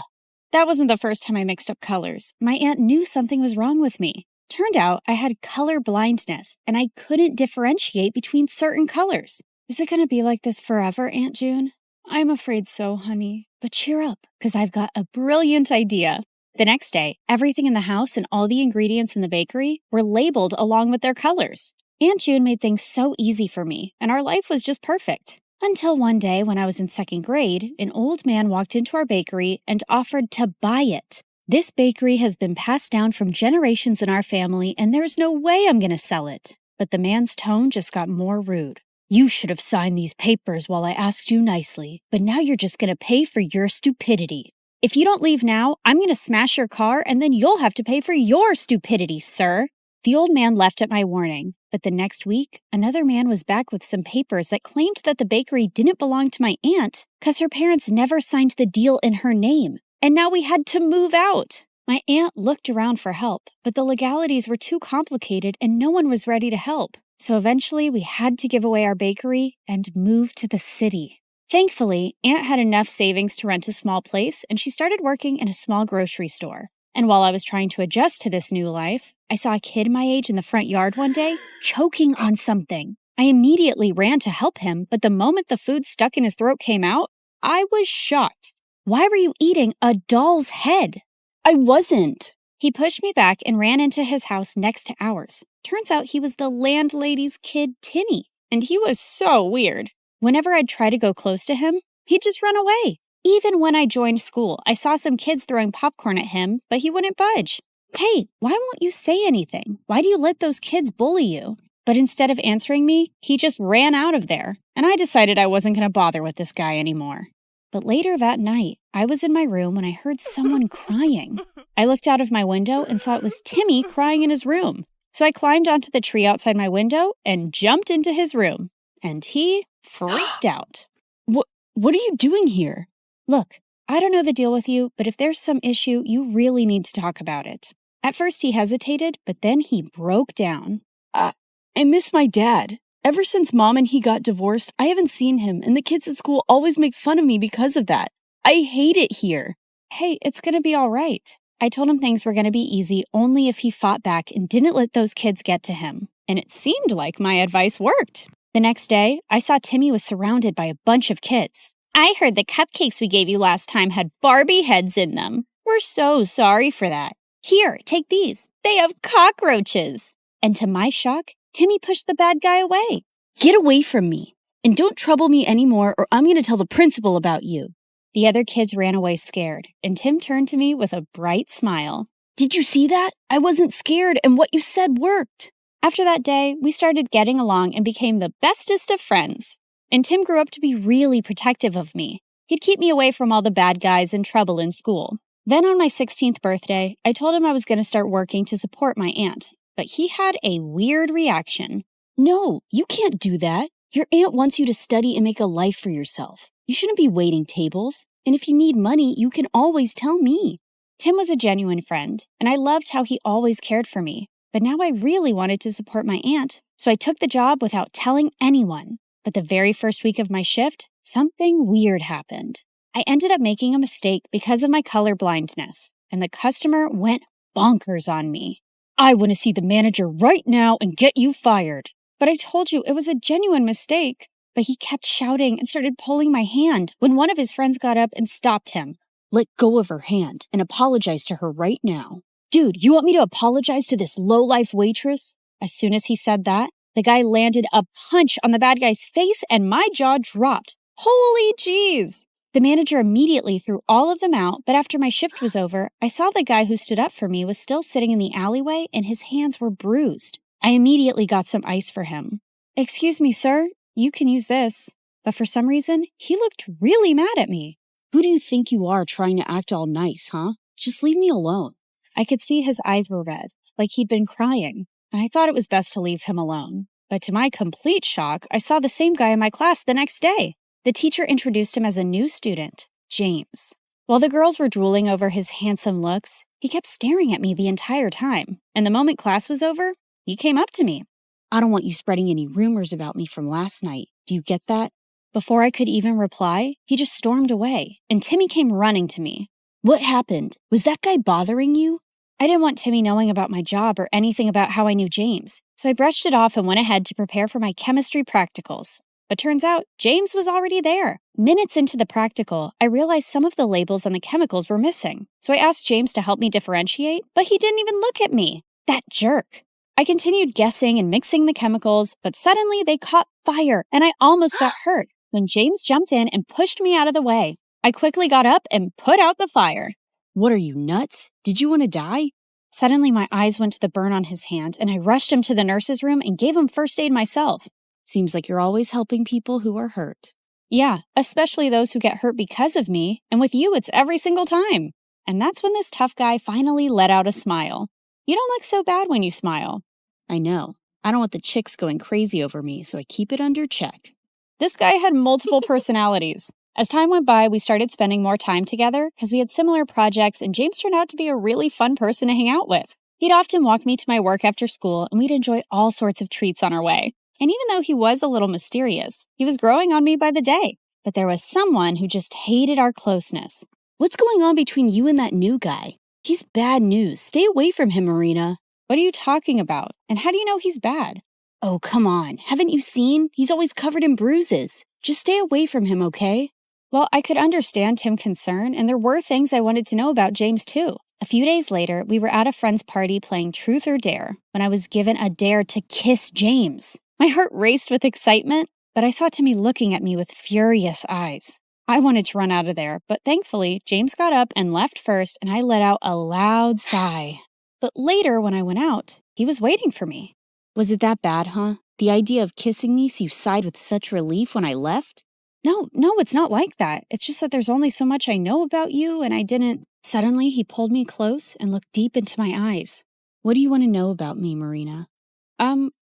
That wasn't the first time I mixed up colors. My aunt knew something was wrong with me. Turned out I had color blindness, and I couldn't differentiate between certain colors. Is it going to be like this forever, Aunt June? I'm afraid so, honey. But cheer up, because I've got a brilliant idea. The next day, everything in the house and all the ingredients in the bakery were labeled along with their colors. Aunt June made things so easy for me, and our life was just perfect. Until one day when I was in second grade, an old man walked into our bakery and offered to buy it. This bakery has been passed down from generations in our family, and there's no way I'm going to sell it. But the man's tone just got more rude. You should have signed these papers while I asked you nicely, but now you're just going to pay for your stupidity. If you don't leave now, I'm going to smash your car, and then you'll have to pay for your stupidity, sir. The old man left at my warning, but the next week, another man was back with some papers that claimed that the bakery didn't belong to my aunt because her parents never signed the deal in her name, and now we had to move out. My aunt looked around for help, but the legalities were too complicated and no one was ready to help. So eventually we had to give away our bakery and move to the city. Thankfully, Aunt had enough savings to rent a small place, and she started working in a small grocery store. And while I was trying to adjust to this new life, I saw a kid my age in the front yard one day, choking on something. I immediately ran to help him, but the moment the food stuck in his throat came out, I was shocked. Why were you eating a doll's head? I wasn't. He pushed me back and ran into his house next to ours. Turns out he was the landlady's kid, Timmy, and he was so weird. Whenever I'd try to go close to him, he'd just run away. Even when I joined school, I saw some kids throwing popcorn at him, but he wouldn't budge. Hey, why won't you say anything? Why do you let those kids bully you? But instead of answering me, he just ran out of there, and I decided I wasn't going to bother with this guy anymore. But later that night, I was in my room when I heard someone crying. I looked out of my window and saw it was Timmy crying in his room. So I climbed onto the tree outside my window and jumped into his room. And he freaked out. What are you doing here? Look, I don't know the deal with you, but if there's some issue, you really need to talk about it. At first he hesitated, but then he broke down. I miss my dad. Ever since Mom and he got divorced, I haven't seen him, and the kids at school always make fun of me because of that. I hate it here. Hey, it's gonna be all right. I told him things were gonna be easy only if he fought back and didn't let those kids get to him. And it seemed like my advice worked. The next day, I saw Timmy was surrounded by a bunch of kids. I heard the cupcakes we gave you last time had Barbie heads in them. We're so sorry for that. Here, take these. They have cockroaches. And to my shock, Timmy pushed the bad guy away. Get away from me. And don't trouble me anymore or I'm going to tell the principal about you. The other kids ran away scared, and Tim turned to me with a bright smile. Did you see that? I wasn't scared, and what you said worked. After that day, we started getting along and became the bestest of friends. And Tim grew up to be really protective of me. He'd keep me away from all the bad guys and trouble in school. Then on my 16th birthday, I told him I was going to start working to support my aunt. But he had a weird reaction. No, you can't do that. Your aunt wants you to study and make a life for yourself. You shouldn't be waiting tables. And if you need money, you can always tell me. Tim was a genuine friend, and I loved how he always cared for me. But now I really wanted to support my aunt, so I took the job without telling anyone. But the very first week of my shift, something weird happened. I ended up making a mistake because of my color blindness, and the customer went bonkers on me. I want to see the manager right now and get you fired. But I told you it was a genuine mistake. But he kept shouting and started pulling my hand when one of his friends got up and stopped him. Let go of her hand and apologize to her right now. Dude, you want me to apologize to this low-life waitress? As soon as he said that, the guy landed a punch on the bad guy's face and my jaw dropped. Holy jeez! The manager immediately threw all of them out, but after my shift was over, I saw the guy who stood up for me was still sitting in the alleyway and his hands were bruised. I immediately got some ice for him. Excuse me, sir, you can use this. But for some reason, he looked really mad at me. Who do you think you are trying to act all nice, huh? Just leave me alone. I could see his eyes were red, like he'd been crying, and I thought it was best to leave him alone. But to my complete shock, I saw the same guy in my class the next day. The teacher introduced him as a new student, James. While the girls were drooling over his handsome looks, he kept staring at me the entire time, and the moment class was over, he came up to me. I don't want you spreading any rumors about me from last night. Do you get that? Before I could even reply, he just stormed away, and Timmy came running to me. What happened? Was that guy bothering you? I didn't want Timmy knowing about my job or anything about how I knew James, so I brushed it off and went ahead to prepare for my chemistry practicals. But turns out, James was already there. Minutes into the practical, I realized some of the labels on the chemicals were missing, so I asked James to help me differentiate, but he didn't even look at me. That jerk. I continued guessing and mixing the chemicals, but suddenly they caught fire, and I almost got hurt when James jumped in and pushed me out of the way. I quickly got up and put out the fire. What are you, nuts? Did you want to die? Suddenly, my eyes went to the burn on his hand, and I rushed him to the nurse's room and gave him first aid myself. Seems like you're always helping people who are hurt. Yeah, especially those who get hurt because of me, and with you, it's every single time. And that's when this tough guy finally let out a smile. You don't look so bad when you smile. I know. I don't want the chicks going crazy over me, so I keep it under check. This guy had multiple personalities. As time went by, we started spending more time together because we had similar projects, and James turned out to be a really fun person to hang out with. He'd often walk me to my work after school, and we'd enjoy all sorts of treats on our way. And even though he was a little mysterious, he was growing on me by the day. But there was someone who just hated our closeness. What's going on between you and that new guy? He's bad news. Stay away from him, Marina. What are you talking about? And how do you know he's bad? Oh, come on. Haven't you seen? He's always covered in bruises. Just stay away from him, okay? Well, I could understand Tim's concern, and there were things I wanted to know about James, too. A few days later, we were at a friend's party playing Truth or Dare when I was given a dare to kiss James. My heart raced with excitement, but I saw Timmy looking at me with furious eyes. I wanted to run out of there, but thankfully, James got up and left first, and I let out a loud sigh. But later, when I went out, he was waiting for me. Was it that bad, huh? The idea of kissing me so you sighed with such relief when I left? No, it's not like that. It's just that there's only so much I know about you and I didn't... Suddenly, he pulled me close and looked deep into my eyes. What do you want to know about me, Marina?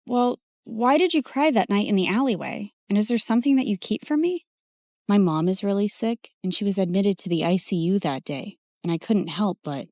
Well, why did you cry that night in the alleyway? And is there something that you keep from me? My mom is really sick, and she was admitted to the ICU that day, and I couldn't help but...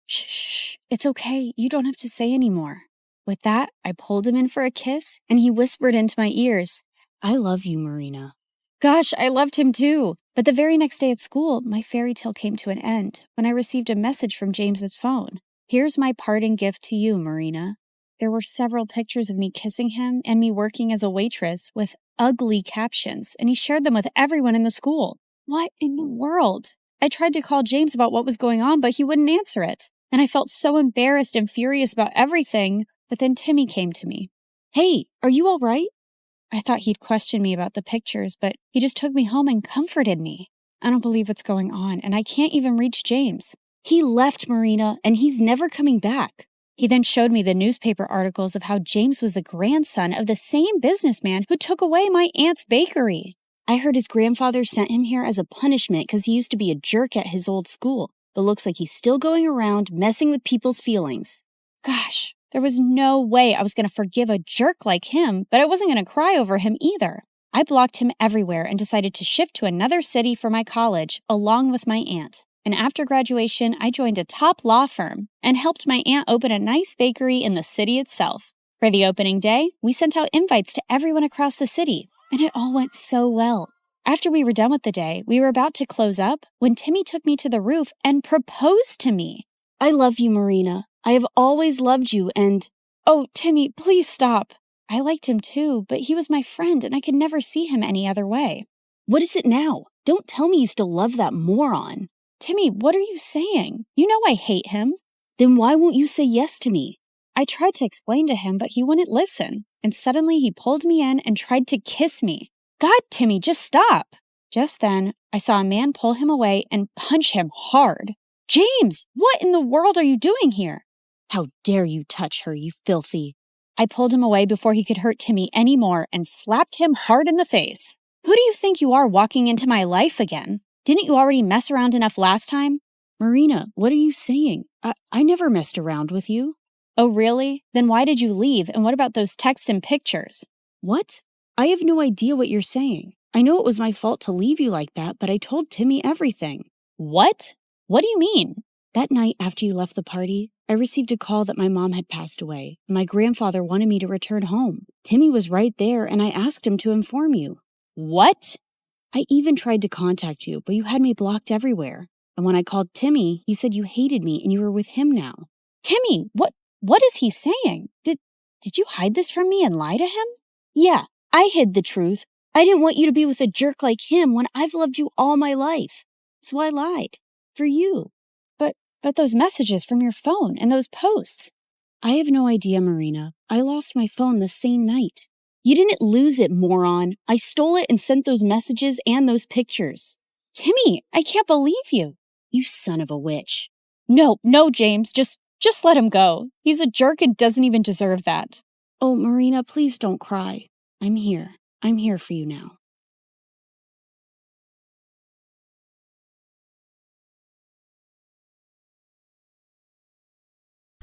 Shh, it's okay. You don't have to say anymore. With that, I pulled him in for a kiss, and he whispered into my ears, I love you, Marina. Gosh, I loved him too. But the very next day at school, my fairy tale came to an end when I received a message from James's phone. Here's my parting gift to you, Marina. There were several pictures of me kissing him and me working as a waitress with ugly captions, and he shared them with everyone in the school. What in the world? I tried to call James about what was going on, but he wouldn't answer it. And I felt so embarrassed and furious about everything, but then Timmy came to me. Hey, are you all right? I thought he'd question me about the pictures, but he just took me home and comforted me. I don't believe what's going on, and I can't even reach James. He left, Marina, and he's never coming back. He then showed me the newspaper articles of how James was the grandson of the same businessman who took away my aunt's bakery. I heard his grandfather sent him here as a punishment because he used to be a jerk at his old school, but looks like he's still going around messing with people's feelings. Gosh, there was no way I was going to forgive a jerk like him, but I wasn't going to cry over him either. I blocked him everywhere and decided to shift to another city for my college, along with my aunt. And after graduation, I joined a top law firm and helped my aunt open a nice bakery in the city itself. For the opening day, we sent out invites to everyone across the city, and it all went so well. After we were done with the day, we were about to close up when Timmy took me to the roof and proposed to me. I love you, Marina. I have always loved you and... Oh, Timmy, please stop. I liked him too, but he was my friend and I could never see him any other way. What is it now? Don't tell me you still love that moron. Timmy, what are you saying? You know I hate him. Then why won't you say yes to me? I tried to explain to him, but he wouldn't listen. And suddenly he pulled me in and tried to kiss me. God, Timmy, just stop. Just then, I saw a man pull him away and punch him hard. James, what in the world are you doing here? How dare you touch her, you filthy. I pulled him away before he could hurt Timmy anymore and slapped him hard in the face. Who do you think you are walking into my life again? Didn't you already mess around enough last time? Marina, what are you saying? I never messed around with you. Oh, really? Then why did you leave? And what about those texts and pictures? What? I have no idea what you're saying. I know it was my fault to leave you like that, but I told Timmy everything. What? What do you mean? That night after you left the party, I received a call that my mom had passed away. My grandfather wanted me to return home. Timmy was right there, and I asked him to inform you. What? I even tried to contact you, but you had me blocked everywhere. And when I called Timmy, he said you hated me and you were with him now. Timmy, what is he saying? Did you hide this from me and lie to him? Yeah, I hid the truth. I didn't want you to be with a jerk like him when I've loved you all my life. So I lied. For you. But those messages from your phone and those posts. I have no idea, Marina. I lost my phone the same night. You didn't lose it, moron. I stole it and sent those messages and those pictures. Timmy, I can't believe you. You son of a witch. No, James, just let him go. He's a jerk and doesn't even deserve that. Oh, Marina, please don't cry. I'm here. I'm here for you now.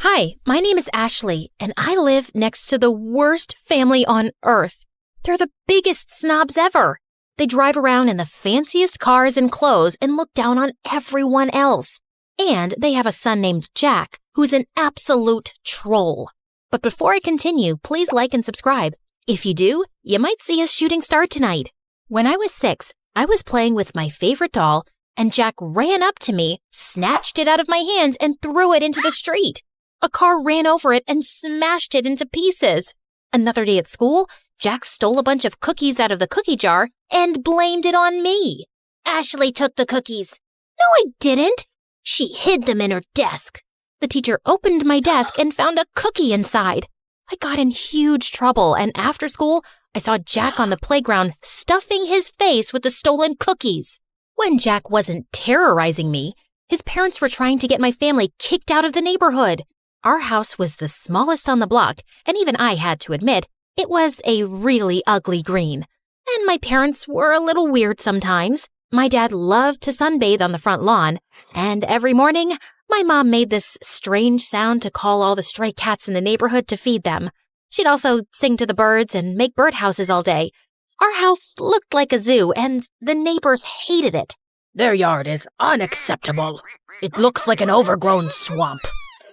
Hi, my name is Ashley, and I live next to the worst family on earth. They're the biggest snobs ever. They drive around in the fanciest cars and clothes and look down on everyone else. And they have a son named Jack, who's an absolute troll. But before I continue, please like and subscribe. If you do, you might see a shooting star tonight. When I was 6, I was playing with my favorite doll, and Jack ran up to me, snatched it out of my hands, and threw it into the street. A car ran over it and smashed it into pieces. Another day at school, Jack stole a bunch of cookies out of the cookie jar and blamed it on me. Ashley took the cookies. No, I didn't. She hid them in her desk. The teacher opened my desk and found a cookie inside. I got in huge trouble, and after school, I saw Jack on the playground stuffing his face with the stolen cookies. When Jack wasn't terrorizing me, his parents were trying to get my family kicked out of the neighborhood. Our house was the smallest on the block, and even I had to admit, it was a really ugly green. And my parents were a little weird sometimes. My dad loved to sunbathe on the front lawn, and every morning, my mom made this strange sound to call all the stray cats in the neighborhood to feed them. She'd also sing to the birds and make birdhouses all day. Our house looked like a zoo, and the neighbors hated it. Their yard is unacceptable. It looks like an overgrown swamp.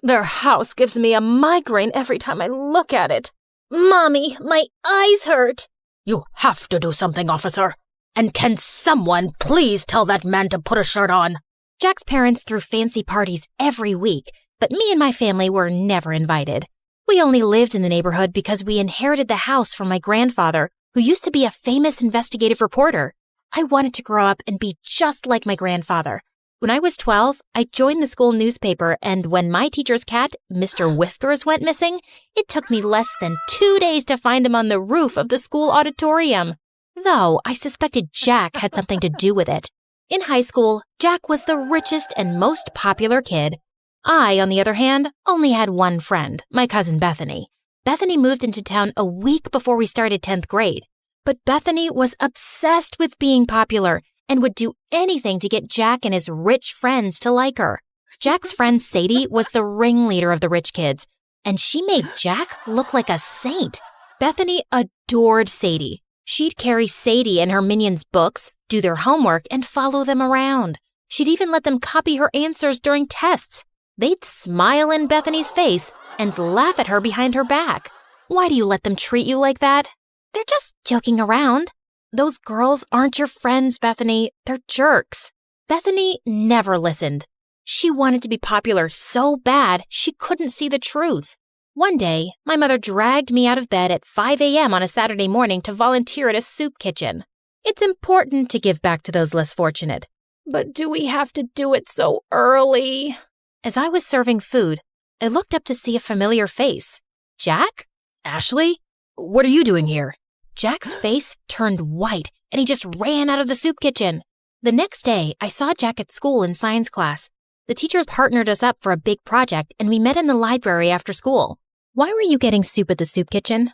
Their house gives me a migraine every time I look at it. Mommy, my eyes hurt. You have to do something, officer. And can someone please tell that man to put a shirt on? Jack's parents threw fancy parties every week, but me and my family were never invited. We only lived in the neighborhood because we inherited the house from my grandfather, who used to be a famous investigative reporter. I wanted to grow up and be just like my grandfather. When I was 12, I joined the school newspaper, and when my teacher's cat, Mr. Whiskers, went missing, it took me less than 2 days to find him on the roof of the school auditorium. Though I suspected Jack had something to do with it. In high school, Jack was the richest and most popular kid. I, on the other hand, only had one friend, my cousin Bethany. Bethany moved into town a week before we started 10th grade. But Bethany was obsessed with being popular and would do anything to get Jack and his rich friends to like her. Jack's friend Sadie was the ringleader of the rich kids, and she made Jack look like a saint. Bethany adored Sadie. She'd carry Sadie and her minions' books, do their homework, and follow them around. She'd even let them copy her answers during tests. They'd smile in Bethany's face and laugh at her behind her back. Why do you let them treat you like that? They're just joking around. Those girls aren't your friends, Bethany. They're jerks. Bethany never listened. She wanted to be popular so bad she couldn't see the truth. One day, my mother dragged me out of bed at 5 a.m. on a Saturday morning to volunteer at a soup kitchen. It's important to give back to those less fortunate. But do we have to do it so early? As I was serving food, I looked up to see a familiar face. Jack? Ashley? What are you doing here? Jack's face turned white, and he just ran out of the soup kitchen. The next day, I saw Jack at school in science class. The teacher partnered us up for a big project, and we met in the library after school. Why were you getting soup at the soup kitchen?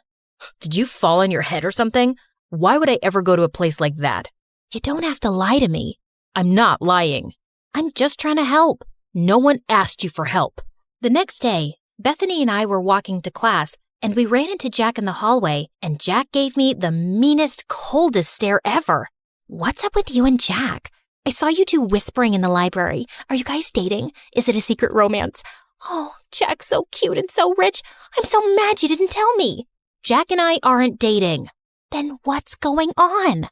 Did you fall on your head or something? Why would I ever go to a place like that? You don't have to lie to me. I'm not lying. I'm just trying to help. No one asked you for help. The next day, Bethany and I were walking to class, and we ran into Jack in the hallway, and Jack gave me the meanest, coldest stare ever. What's up with you and Jack? I saw you two whispering in the library. Are you guys dating? Is it a secret romance? Oh, Jack's so cute and so rich. I'm so mad you didn't tell me. Jack and I aren't dating. Then what's going on?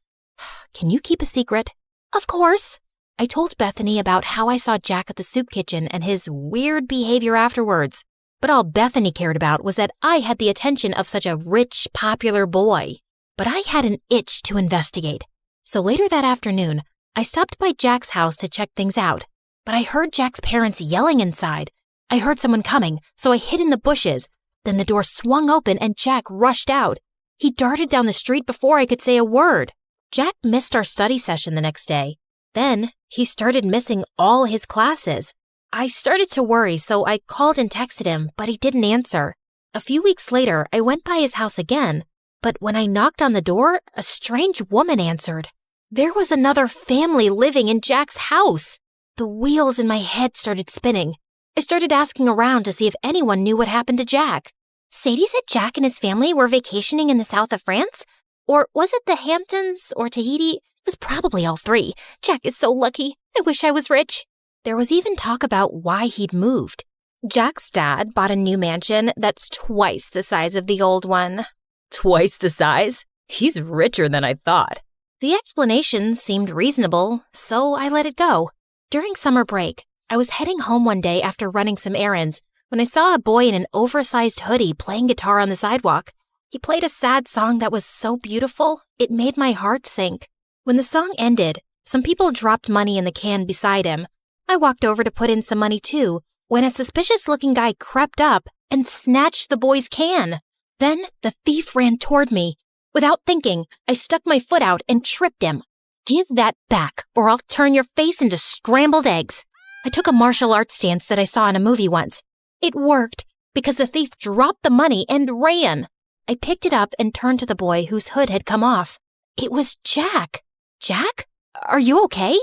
Can you keep a secret? Of course. I told Bethany about how I saw Jack at the soup kitchen and his weird behavior afterwards. But all Bethany cared about was that I had the attention of such a rich, popular boy. But I had an itch to investigate. So later that afternoon, I stopped by Jack's house to check things out. But I heard Jack's parents yelling inside. I heard someone coming, so I hid in the bushes. Then the door swung open and Jack rushed out. He darted down the street before I could say a word. Jack missed our study session the next day. Then he started missing all his classes. I started to worry, so I called and texted him, but he didn't answer. A few weeks later, I went by his house again, but when I knocked on the door, a strange woman answered. There was another family living in Jack's house. The wheels in my head started spinning. I started asking around to see if anyone knew what happened to Jack. Sadie said Jack and his family were vacationing in the south of France? Or was it the Hamptons or Tahiti? It was probably all three. Jack is so lucky. I wish I was rich. There was even talk about why he'd moved. Jack's dad bought a new mansion that's twice the size of the old one. Twice the size? He's richer than I thought. The explanation seemed reasonable, so I let it go. During summer break, I was heading home one day after running some errands when I saw a boy in an oversized hoodie playing guitar on the sidewalk. He played a sad song that was so beautiful, it made my heart sink. When the song ended, some people dropped money in the can beside him. I walked over to put in some money too, when a suspicious-looking guy crept up and snatched the boy's can. Then the thief ran toward me. Without thinking, I stuck my foot out and tripped him. Give that back, or I'll turn your face into scrambled eggs. I took a martial arts stance that I saw in a movie once. It worked, because the thief dropped the money and ran. I picked it up and turned to the boy whose hood had come off. It was Jack. Jack? Are you okay?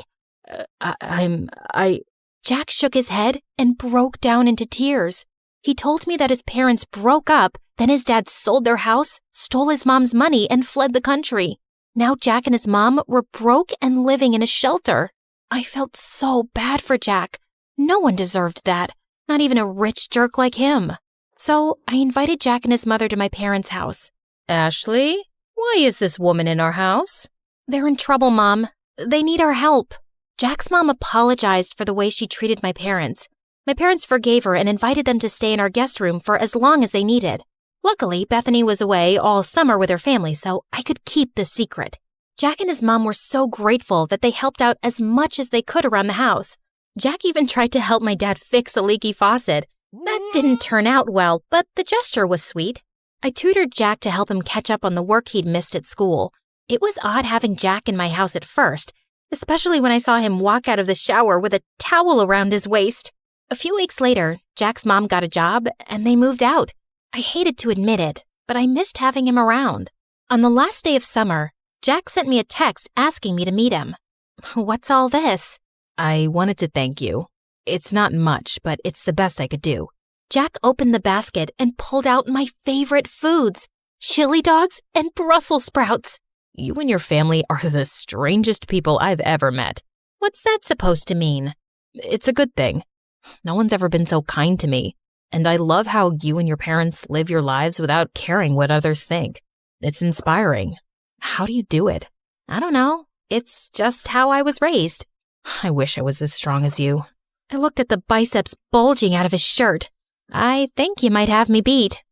Jack shook his head and broke down into tears. He told me that his parents broke up, then his dad sold their house, stole his mom's money, and fled the country. Now Jack and his mom were broke and living in a shelter. I felt so bad for Jack. No one deserved that, not even a rich jerk like him. So I invited Jack and his mother to my parents' house. Ashley, why is this woman in our house? They're in trouble, Mom. They need our help. Jack's mom apologized for the way she treated my parents. My parents forgave her and invited them to stay in our guest room for as long as they needed. Luckily, Bethany was away all summer with her family, so I could keep the secret. Jack and his mom were so grateful that they helped out as much as they could around the house. Jack even tried to help my dad fix a leaky faucet. That didn't turn out well, but the gesture was sweet. I tutored Jack to help him catch up on the work he'd missed at school. It was odd having Jack in my house at first, especially when I saw him walk out of the shower with a towel around his waist. A few weeks later, Jack's mom got a job and they moved out. I hated to admit it, but I missed having him around. On the last day of summer, Jack sent me a text asking me to meet him. What's all this? I wanted to thank you. It's not much, but it's the best I could do. Jack opened the basket and pulled out my favorite foods, chili dogs and Brussels sprouts. You and your family are the strangest people I've ever met. What's that supposed to mean? It's a good thing. No one's ever been so kind to me. And I love how you and your parents live your lives without caring what others think. It's inspiring. How do you do it? I don't know. It's just how I was raised. I wish I was as strong as you. I looked at the biceps bulging out of his shirt. I think you might have me beat.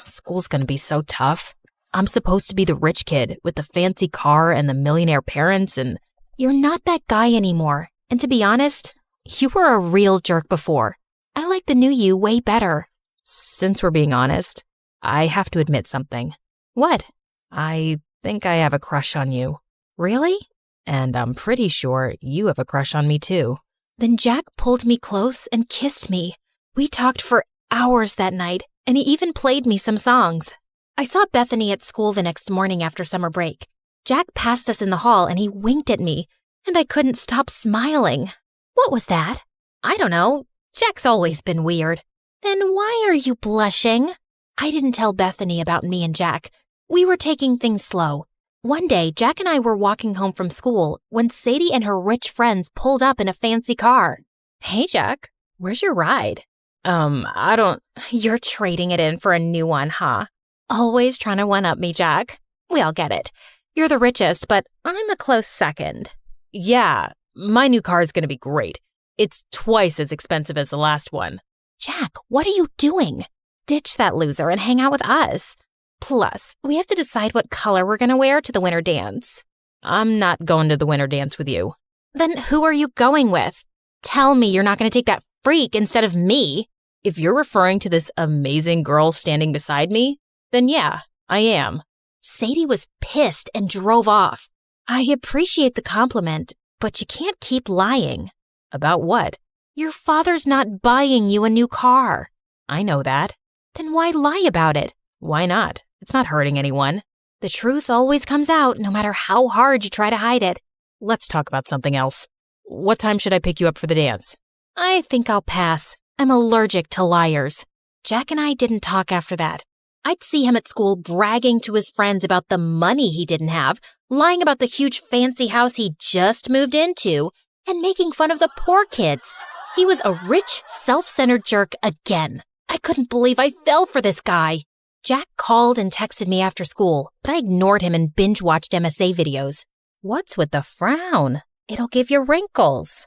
School's gonna be so tough. I'm supposed to be the rich kid with the fancy car and the millionaire parents and… You're not that guy anymore. And to be honest, you were a real jerk before. I like the new you way better. Since we're being honest, I have to admit something. What? I think I have a crush on you. Really? And I'm pretty sure you have a crush on me too. Then Jack pulled me close and kissed me. We talked for hours that night, and he even played me some songs. I saw Bethany at school the next morning after summer break. Jack passed us in the hall and he winked at me, and I couldn't stop smiling. What was that? I don't know. Jack's always been weird. Then why are you blushing? I didn't tell Bethany about me and Jack. We were taking things slow. One day, Jack and I were walking home from school when Sadie and her rich friends pulled up in a fancy car. Hey, Jack, where's your ride? I don't… You're trading it in for a new one, huh? Always trying to one-up me, Jack. We all get it. You're the richest, but I'm a close second. Yeah, my new car is going to be great. It's twice as expensive as the last one. Jack, what are you doing? Ditch that loser and hang out with us. Plus, we have to decide what color we're going to wear to the winter dance. I'm not going to the winter dance with you. Then who are you going with? Tell me you're not going to take that freak instead of me. If you're referring to this amazing girl standing beside me, then yeah, I am. Sadie was pissed and drove off. I appreciate the compliment, but you can't keep lying. About what? Your father's not buying you a new car. I know that. Then why lie about it? Why not? It's not hurting anyone. The truth always comes out, no matter how hard you try to hide it. Let's talk about something else. What time should I pick you up for the dance? I think I'll pass. I'm allergic to liars. Jack and I didn't talk after that. I'd see him at school bragging to his friends about the money he didn't have, lying about the huge fancy house he just moved into, and making fun of the poor kids. He was a rich, self-centered jerk again. I couldn't believe I fell for this guy. Jack called and texted me after school, but I ignored him and binge-watched MSA videos. What's with the frown? It'll give you wrinkles.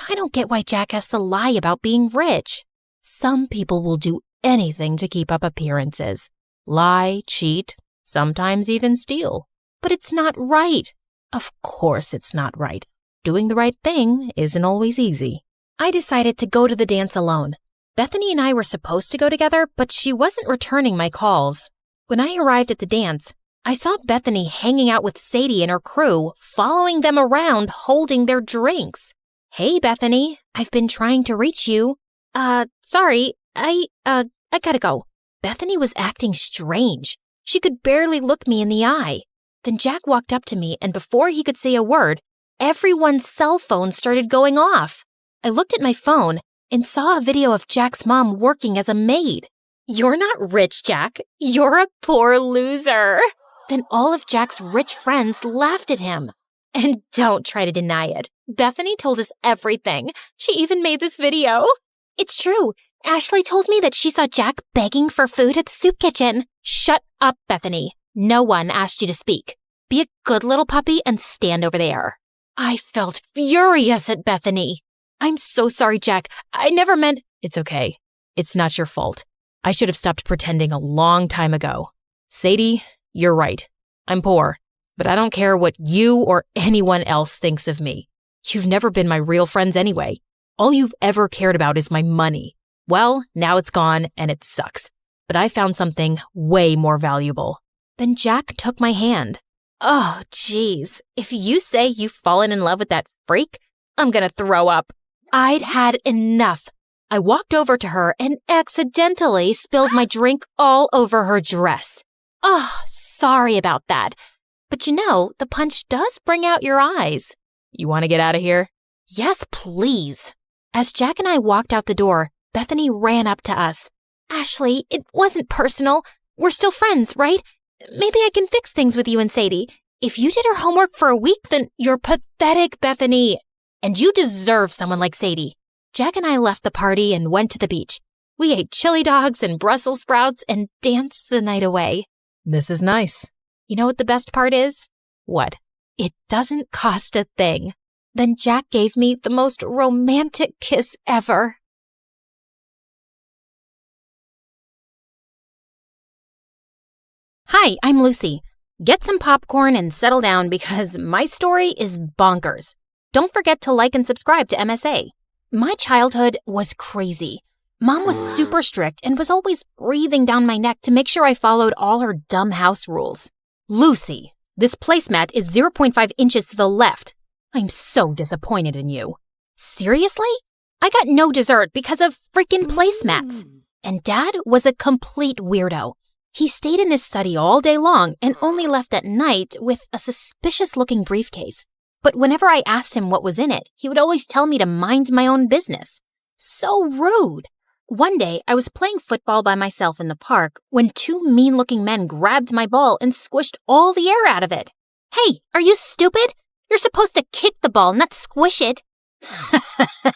I don't get why Jack has to lie about being rich. Some people will do anything to keep up appearances. Lie, cheat, sometimes even steal. But it's not right. Of course it's not right. Doing the right thing isn't always easy. I decided to go to the dance alone. Bethany and I were supposed to go together, but she wasn't returning my calls. When I arrived at the dance, I saw Bethany hanging out with Sadie and her crew, following them around, holding their drinks. Hey, Bethany, I've been trying to reach you. Sorry, I gotta go. Bethany was acting strange. She could barely look me in the eye. Then Jack walked up to me, and before he could say a word, everyone's cell phone started going off. I looked at my phone and saw a video of Jack's mom working as a maid. You're not rich, Jack. You're a poor loser. Then all of Jack's rich friends laughed at him. And don't try to deny it. Bethany told us everything. She even made this video. It's true. Ashley told me that she saw Jack begging for food at the soup kitchen. Shut up, Bethany. No one asked you to speak. Be a good little puppy and stand over there. I felt furious at Bethany. I'm so sorry, Jack. I never meant... It's okay. It's not your fault. I should have stopped pretending a long time ago. Sadie, you're right. I'm poor, but I don't care what you or anyone else thinks of me. You've never been my real friends anyway. All you've ever cared about is my money. Well, now it's gone and it sucks. But I found something way more valuable. Then Jack took my hand. Oh, geez. If you say you've fallen in love with that freak, I'm gonna throw up. I'd had enough. I walked over to her and accidentally spilled my drink all over her dress. Oh, sorry about that. But you know, the punch does bring out your eyes. You want to get out of here? Yes, please. As Jack and I walked out the door, Bethany ran up to us. Ashley, it wasn't personal. We're still friends, right? Maybe I can fix things with you and Sadie. If you did her homework for a week, then you're pathetic, Bethany. And you deserve someone like Sadie. Jack and I left the party and went to the beach. We ate chili dogs and Brussels sprouts and danced the night away. This is nice. You know what the best part is? What? It doesn't cost a thing. Then Jack gave me the most romantic kiss ever. Hi, I'm Lucy. Get some popcorn and settle down because my story is bonkers. Don't forget to like and subscribe to MSA. My childhood was crazy. Mom was super strict and was always breathing down my neck to make sure I followed all her dumb house rules. Lucy, this placemat is 0.5 inches to the left. I'm so disappointed in you. Seriously? I got no dessert because of freaking placemats. And Dad was a complete weirdo. He stayed in his study all day long and only left at night with a suspicious-looking briefcase. But whenever I asked him what was in it, he would always tell me to mind my own business. So rude. One day, I was playing football by myself in the park when two mean-looking men grabbed my ball and squished all the air out of it. Hey, are you stupid? You're supposed to kick the ball, not squish it.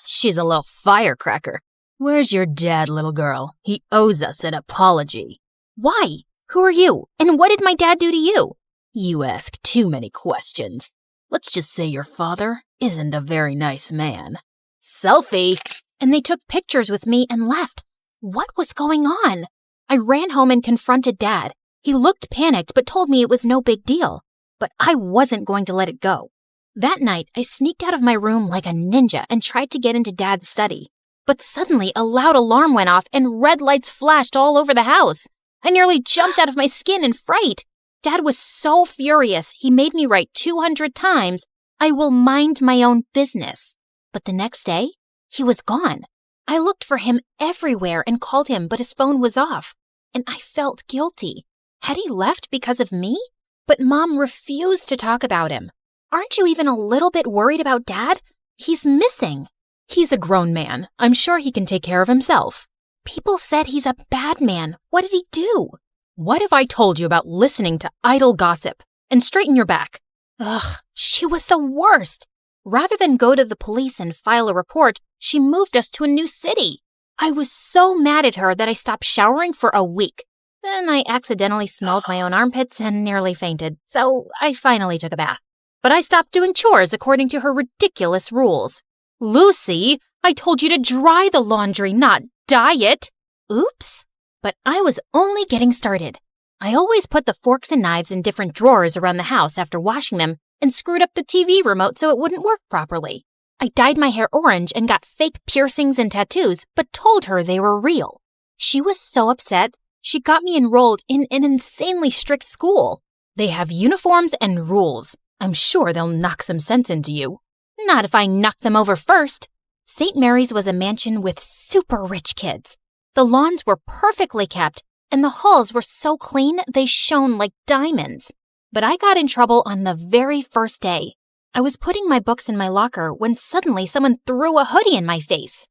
She's a little firecracker. Where's your dad, little girl? He owes us an apology. Why? Who are you? And what did my dad do to you? You ask too many questions. Let's just say your father isn't a very nice man. Selfie! And they took pictures with me and left. What was going on? I ran home and confronted Dad. He looked panicked but told me it was no big deal. But I wasn't going to let it go. That night, I sneaked out of my room like a ninja and tried to get into Dad's study. But suddenly, a loud alarm went off and red lights flashed all over the house. I nearly jumped out of my skin in fright. Dad was so furious, he made me write 200 times, "I will mind my own business." But the next day, he was gone. I looked for him everywhere and called him, but his phone was off. And I felt guilty. Had he left because of me? But Mom refused to talk about him. Aren't you even a little bit worried about Dad? He's missing. He's a grown man. I'm sure he can take care of himself. People said he's a bad man. What did he do? What have I told you about listening to idle gossip? And straighten your back. Ugh, she was the worst. Rather than go to the police and file a report, she moved us to a new city. I was so mad at her that I stopped showering for a week. Then I accidentally smelled my own armpits and nearly fainted, so I finally took a bath. But I stopped doing chores according to her ridiculous rules. Lucy, I told you to dry the laundry, not dye it. Oops. But I was only getting started. I always put the forks and knives in different drawers around the house after washing them and screwed up the TV remote so it wouldn't work properly. I dyed my hair orange and got fake piercings and tattoos, but told her they were real. She was so upset, she got me enrolled in an insanely strict school. They have uniforms and rules. I'm sure they'll knock some sense into you. Not if I knock them over first. St. Mary's was a mansion with super rich kids. The lawns were perfectly kept, and the halls were so clean they shone like diamonds. But I got in trouble on the very first day. I was putting my books in my locker when suddenly someone threw a hoodie in my face.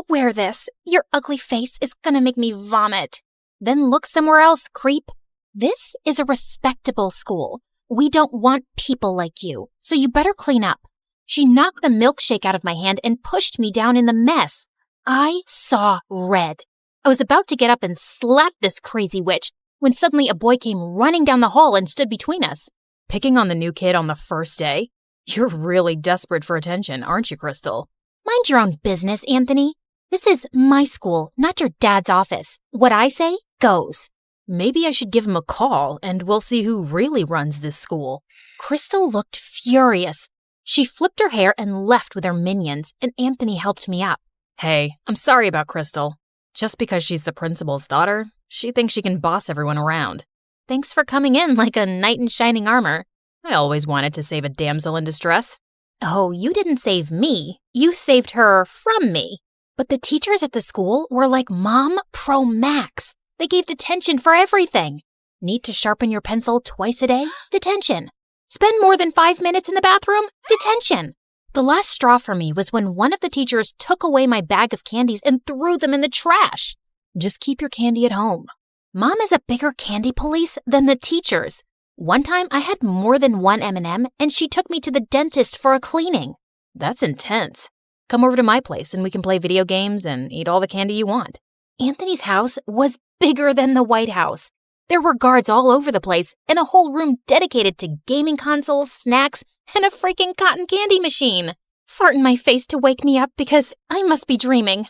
"Wear this. Your ugly face is gonna make me vomit." "Then look somewhere else, creep. This is a respectable school. We don't want people like you, so you better clean up." She knocked the milkshake out of my hand and pushed me down in the mess. I saw red. I was about to get up and slap this crazy witch when suddenly a boy came running down the hall and stood between us. Picking on the new kid on the first day? You're really desperate for attention, aren't you, Crystal? Mind your own business, Anthony. This is my school, not your dad's office. What I say goes. Maybe I should give him a call and we'll see who really runs this school. Crystal looked furious. She flipped her hair and left with her minions, and Anthony helped me up. Hey, I'm sorry about Crystal. Just because she's the principal's daughter, she thinks she can boss everyone around. Thanks for coming in like a knight in shining armor. I always wanted to save a damsel in distress. Oh, you didn't save me. You saved her from me. But the teachers at the school were like Mom Pro Max. They gave detention for everything. Need to sharpen your pencil twice a day? Detention. Spend more than 5 minutes in the bathroom? Detention. The last straw for me was when one of the teachers took away my bag of candies and threw them in the trash. Just keep your candy at home. Mom is a bigger candy police than the teachers. One time I had more than one M&M and she took me to the dentist for a cleaning. That's intense. Come over to my place and we can play video games and eat all the candy you want. Anthony's house was bigger than the White House. There were guards all over the place and a whole room dedicated to gaming consoles, snacks, and a freaking cotton candy machine. Fart in my face to wake me up because I must be dreaming.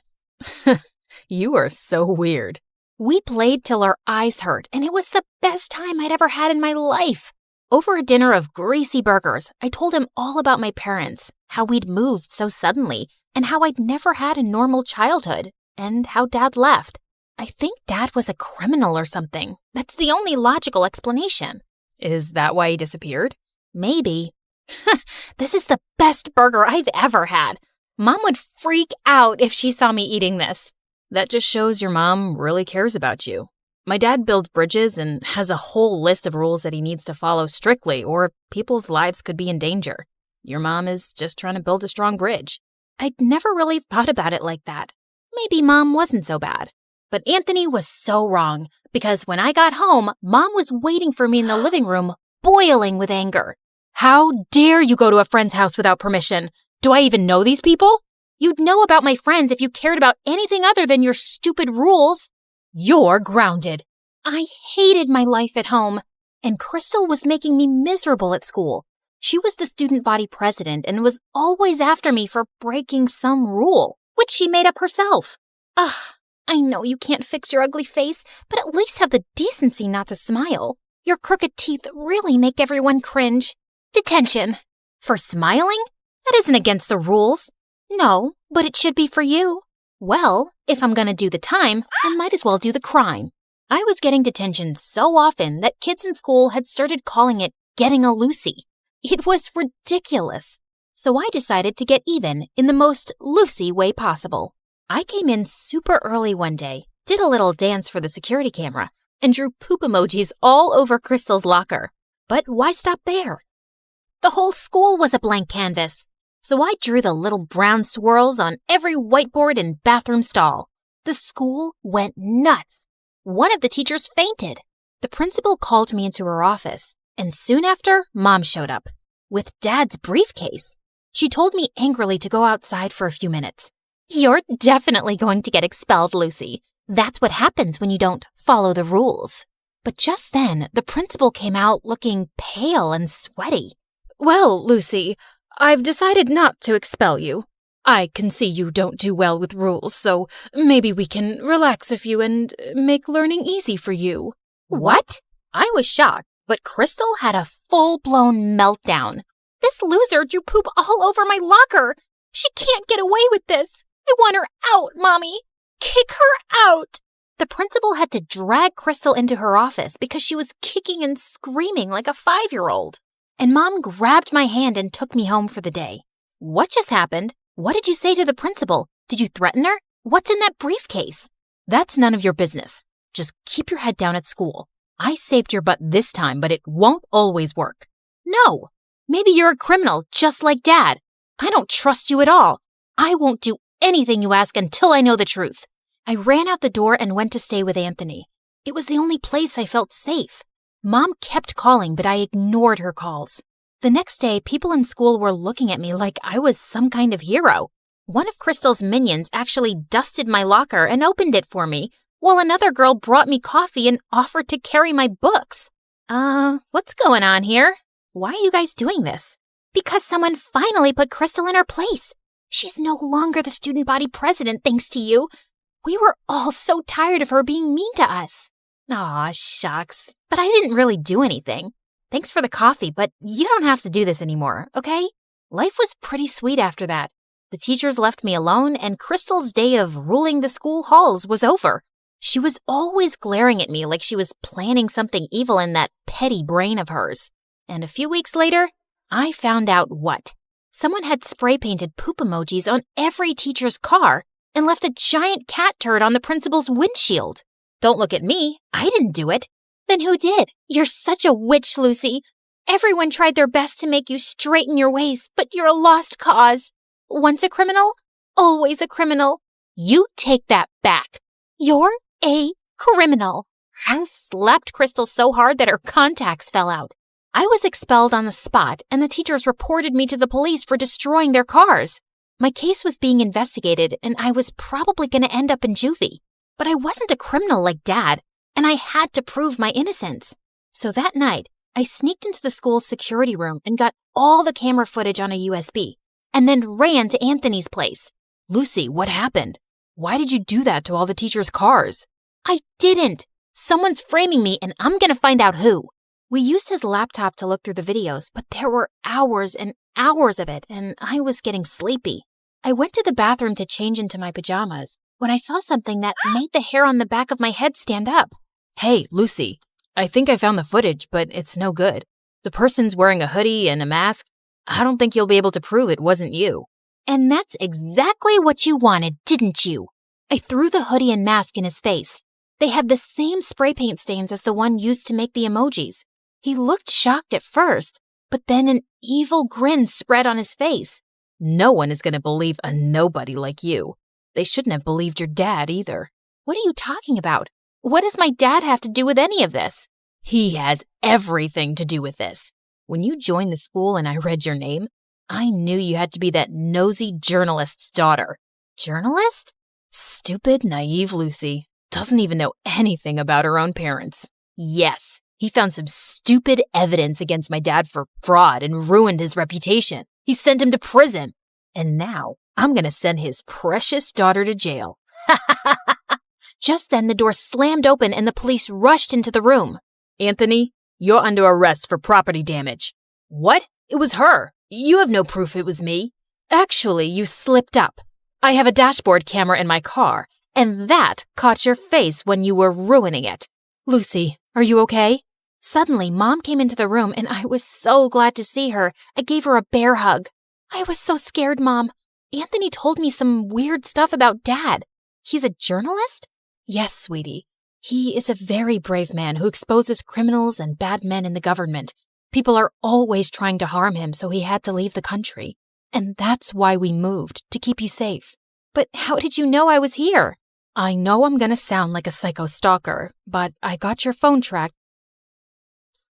You are so weird. We played till our eyes hurt, and it was the best time I'd ever had in my life. Over a dinner of greasy burgers, I told him all about my parents, how we'd moved so suddenly, and how I'd never had a normal childhood, and how Dad left. I think Dad was a criminal or something. That's the only logical explanation. Is that why he disappeared? Maybe. This is the best burger I've ever had. Mom would freak out if she saw me eating this. That just shows your mom really cares about you. My dad builds bridges and has a whole list of rules that he needs to follow strictly or people's lives could be in danger. Your mom is just trying to build a strong bridge. I'd never really thought about it like that. Maybe Mom wasn't so bad. But Anthony was so wrong, because when I got home, Mom was waiting for me in the living room, boiling with anger. How dare you go to a friend's house without permission? Do I even know these people? You'd know about my friends if you cared about anything other than your stupid rules. You're grounded. I hated my life at home, and Crystal was making me miserable at school. She was the student body president and was always after me for breaking some rule, which she made up herself. Ugh, I know you can't fix your ugly face, but at least have the decency not to smile. Your crooked teeth really make everyone cringe. Detention. For smiling? That isn't against the rules. No, but it should be for you. Well, if I'm gonna do the time, I might as well do the crime. I was getting detention so often that kids in school had started calling it getting a Lucy. It was ridiculous. So I decided to get even in the most Lucy way possible. I came in super early one day, did a little dance for the security camera, and drew poop emojis all over Crystal's locker. But why stop there? The whole school was a blank canvas. So I drew the little brown swirls on every whiteboard and bathroom stall. The school went nuts. One of the teachers fainted. The principal called me into her office, and soon after, Mom showed up with Dad's briefcase. She told me angrily to go outside for a few minutes. You're definitely going to get expelled, Lucy. That's what happens when you don't follow the rules. But just then, the principal came out looking pale and sweaty. Well, Lucy, I've decided not to expel you. I can see you don't do well with rules, so maybe we can relax a few and make learning easy for you. What? I was shocked, but Crystal had a full-blown meltdown. This loser drew poop all over my locker. She can't get away with this. I want her out, Mommy. Kick her out. The principal had to drag Crystal into her office because she was kicking and screaming like a 5-year-old. And Mom grabbed my hand and took me home for the day. What just happened? What did you say to the principal? Did you threaten her? What's in that briefcase? That's none of your business. Just keep your head down at school. I saved your butt this time, but it won't always work. No, maybe you're a criminal just like Dad. I don't trust you at all. I won't do anything you ask until I know the truth. I ran out the door and went to stay with Anthony. It was the only place I felt safe. Mom kept calling, but I ignored her calls. The next day, people in school were looking at me like I was some kind of hero. One of Crystal's minions actually dusted my locker and opened it for me, while another girl brought me coffee and offered to carry my books. What's going on here? Why are you guys doing this? Because someone finally put Crystal in her place. She's no longer the student body president thanks to you. We were all so tired of her being mean to us. Aw, shucks. But I didn't really do anything. Thanks for the coffee, but you don't have to do this anymore, okay? Life was pretty sweet after that. The teachers left me alone, and Crystal's day of ruling the school halls was over. She was always glaring at me like she was planning something evil in that petty brain of hers. And a few weeks later, I found out what. Someone had spray-painted poop emojis on every teacher's car and left a giant cat turd on the principal's windshield. Don't look at me. I didn't do it. Then who did? You're such a witch, Lucy. Everyone tried their best to make you straighten your ways, but you're a lost cause. Once a criminal, always a criminal. You take that back. You're a criminal. I slapped Crystal so hard that her contacts fell out. I was expelled on the spot, and the teachers reported me to the police for destroying their cars. My case was being investigated, and I was probably going to end up in juvie. But I wasn't a criminal like Dad, and I had to prove my innocence. So that night, I sneaked into the school's security room and got all the camera footage on a USB, and then ran to Anthony's place. Lucy, what happened? Why did you do that to all the teachers' cars? I didn't. Someone's framing me, and I'm going to find out who. We used his laptop to look through the videos, but there were hours and hours of it, and I was getting sleepy. I went to the bathroom to change into my pajamas when I saw something that made the hair on the back of my head stand up. Hey, Lucy, I think I found the footage, but it's no good. The person's wearing a hoodie and a mask. I don't think you'll be able to prove it wasn't you. And that's exactly what you wanted, didn't you? I threw the hoodie and mask in his face. They had the same spray paint stains as the one used to make the emojis. He looked shocked at first, but then an evil grin spread on his face. No one is going to believe a nobody like you. They shouldn't have believed your dad either. What are you talking about? What does my dad have to do with any of this? He has everything to do with this. When you joined the school and I read your name, I knew you had to be that nosy journalist's daughter. Journalist? Stupid, naive Lucy. Doesn't even know anything about her own parents. Yes, he found some stupid evidence against my dad for fraud and ruined his reputation. He sent him to prison. And now I'm going to send his precious daughter to jail. Just then, the door slammed open and the police rushed into the room. Anthony, you're under arrest for property damage. What? It was her. You have no proof it was me. Actually, you slipped up. I have a dashboard camera in my car, and that caught your face when you were ruining it. Lucy, are you okay? Suddenly, Mom came into the room, and I was so glad to see her. I gave her a bear hug. I was so scared, Mom. Anthony told me some weird stuff about Dad. He's a journalist? Yes, sweetie. He is a very brave man who exposes criminals and bad men in the government. People are always trying to harm him, so he had to leave the country. And that's why we moved, to keep you safe. But how did you know I was here? I know I'm gonna sound like a psycho stalker, but I got your phone tracked.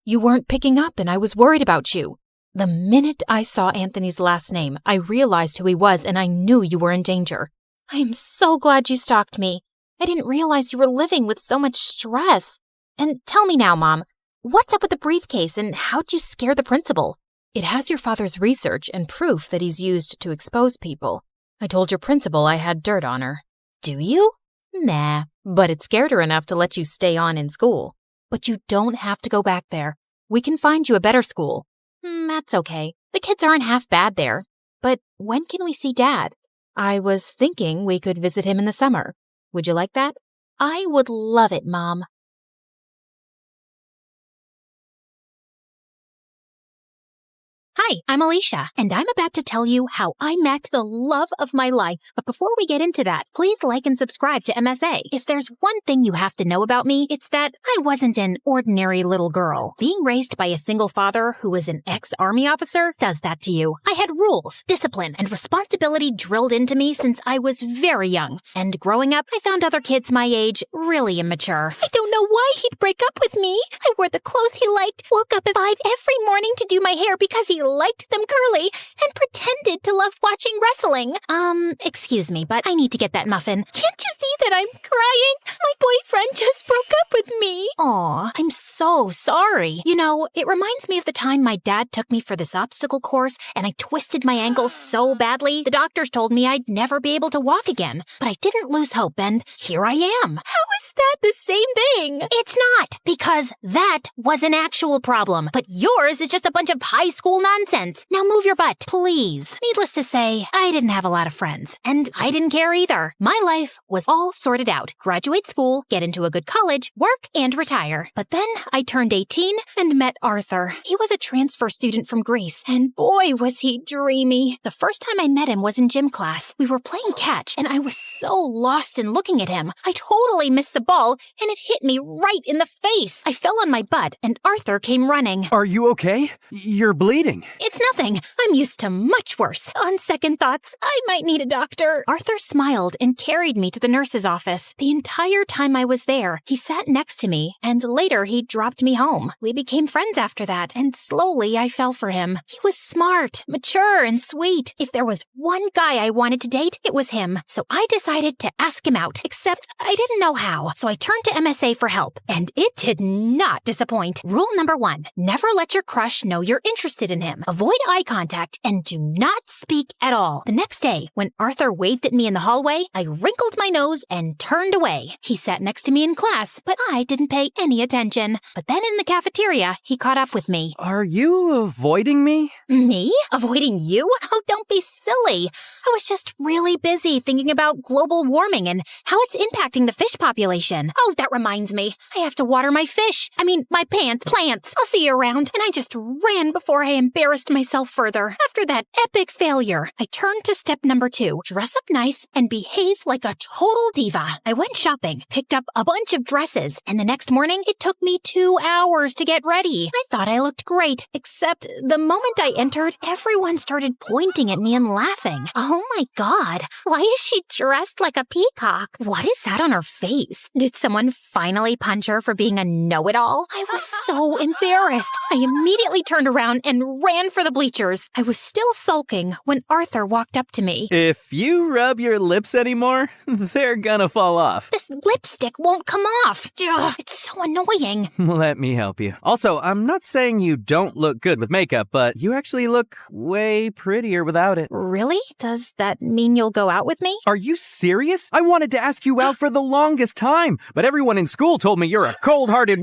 You weren't picking up, and I was worried about you. The minute I saw Anthony's last name, I realized who he was, and I knew you were in danger. I am so glad you stalked me. I didn't realize you were living with so much stress. And tell me now, Mom, what's up with the briefcase, and how'd you scare the principal? It has your father's research and proof that he's used to expose people. I told your principal I had dirt on her. Do you? Nah, but it scared her enough to let you stay on in school. But you don't have to go back there. We can find you a better school. That's okay. The kids aren't half bad there. But when can we see Dad? I was thinking we could visit him in the summer. Would you like that? I would love it, Mom. Hi, I'm Alicia, and I'm about to tell you how I met the love of my life. But before we get into that, please like and subscribe to MSA. If there's one thing you have to know about me, it's that I wasn't an ordinary little girl. Being raised by a single father who was an ex-army officer does that to you. I had rules, discipline, and responsibility drilled into me since I was very young. And growing up, I found other kids my age really immature. I don't know why he'd break up with me. I wore the clothes he liked, woke up at 5 every morning to do my hair because he liked them curly, and pretended to love watching wrestling. Excuse me, but I need to get that muffin. Can't you see that I'm crying? My boyfriend just broke up with me. Aw, I'm so sorry. You know, it reminds me of the time my dad took me for this obstacle course and I twisted my ankle so badly, the doctors told me I'd never be able to walk again. But I didn't lose hope, and here I am. How is that the same thing? It's not, because that was an actual problem. But yours is just a bunch of high school nonsense. Now move your butt, please. Needless to say, I didn't have a lot of friends, and I didn't care either. My life was all sorted out. Graduate school, get into a good college, work, and retire. But then I turned 18 and met Arthur. He was a transfer student from Greece, and boy, was he dreamy. The first time I met him was in gym class. We were playing catch, and I was so lost in looking at him. I totally missed the ball, and it hit me right in the face. I fell on my butt, and Arthur came running. Are you okay? You're bleeding. It's nothing. I'm used to much worse. On second thoughts, I might need a doctor. Arthur smiled and carried me to the nurse's office. The entire time I was there, he sat next to me, and later he dropped me home. We became friends after that, and slowly I fell for him. He was smart, mature, and sweet. If there was one guy I wanted to date, it was him. So I decided to ask him out, except I didn't know how. So I turned to MSA for help, and it did not disappoint. Rule number 1, never let your crush know you're interested in him. Avoid eye contact and do not speak at all. The next day, when Arthur waved at me in the hallway, I wrinkled my nose and turned away. He sat next to me in class, but I didn't pay any attention. But then in the cafeteria, he caught up with me. Are you avoiding me? Me? Avoiding you? Oh, don't be silly. I was just really busy thinking about global warming and how it's impacting the fish population. Oh, that reminds me. I have to water my fish. My plants. I'll see you around. And I just ran before I embarrassed myself further. After that epic failure, I turned to step number 2. Dress up nice and behave like a total diva. I went shopping, picked up a bunch of dresses, and the next morning, it took me 2 hours to get ready. I thought I looked great, except the moment I entered, everyone started pointing at me and laughing. Oh my God, why is she dressed like a peacock? What is that on her face? Did someone finally punch her for being a know-it-all? I was so embarrassed. I immediately turned around and ran for the bleachers. I was still sulking when Arthur walked up to me. If you rub your lips anymore, they're gonna fall off. This lipstick won't come off. Ugh, it's so annoying. Let me help you. Also, I'm not saying you don't look good with makeup, but you actually look way prettier without it. Really? Does that mean you'll go out with me? Are you serious? I wanted to ask you out for the longest time, but everyone in school told me you're a cold-hearted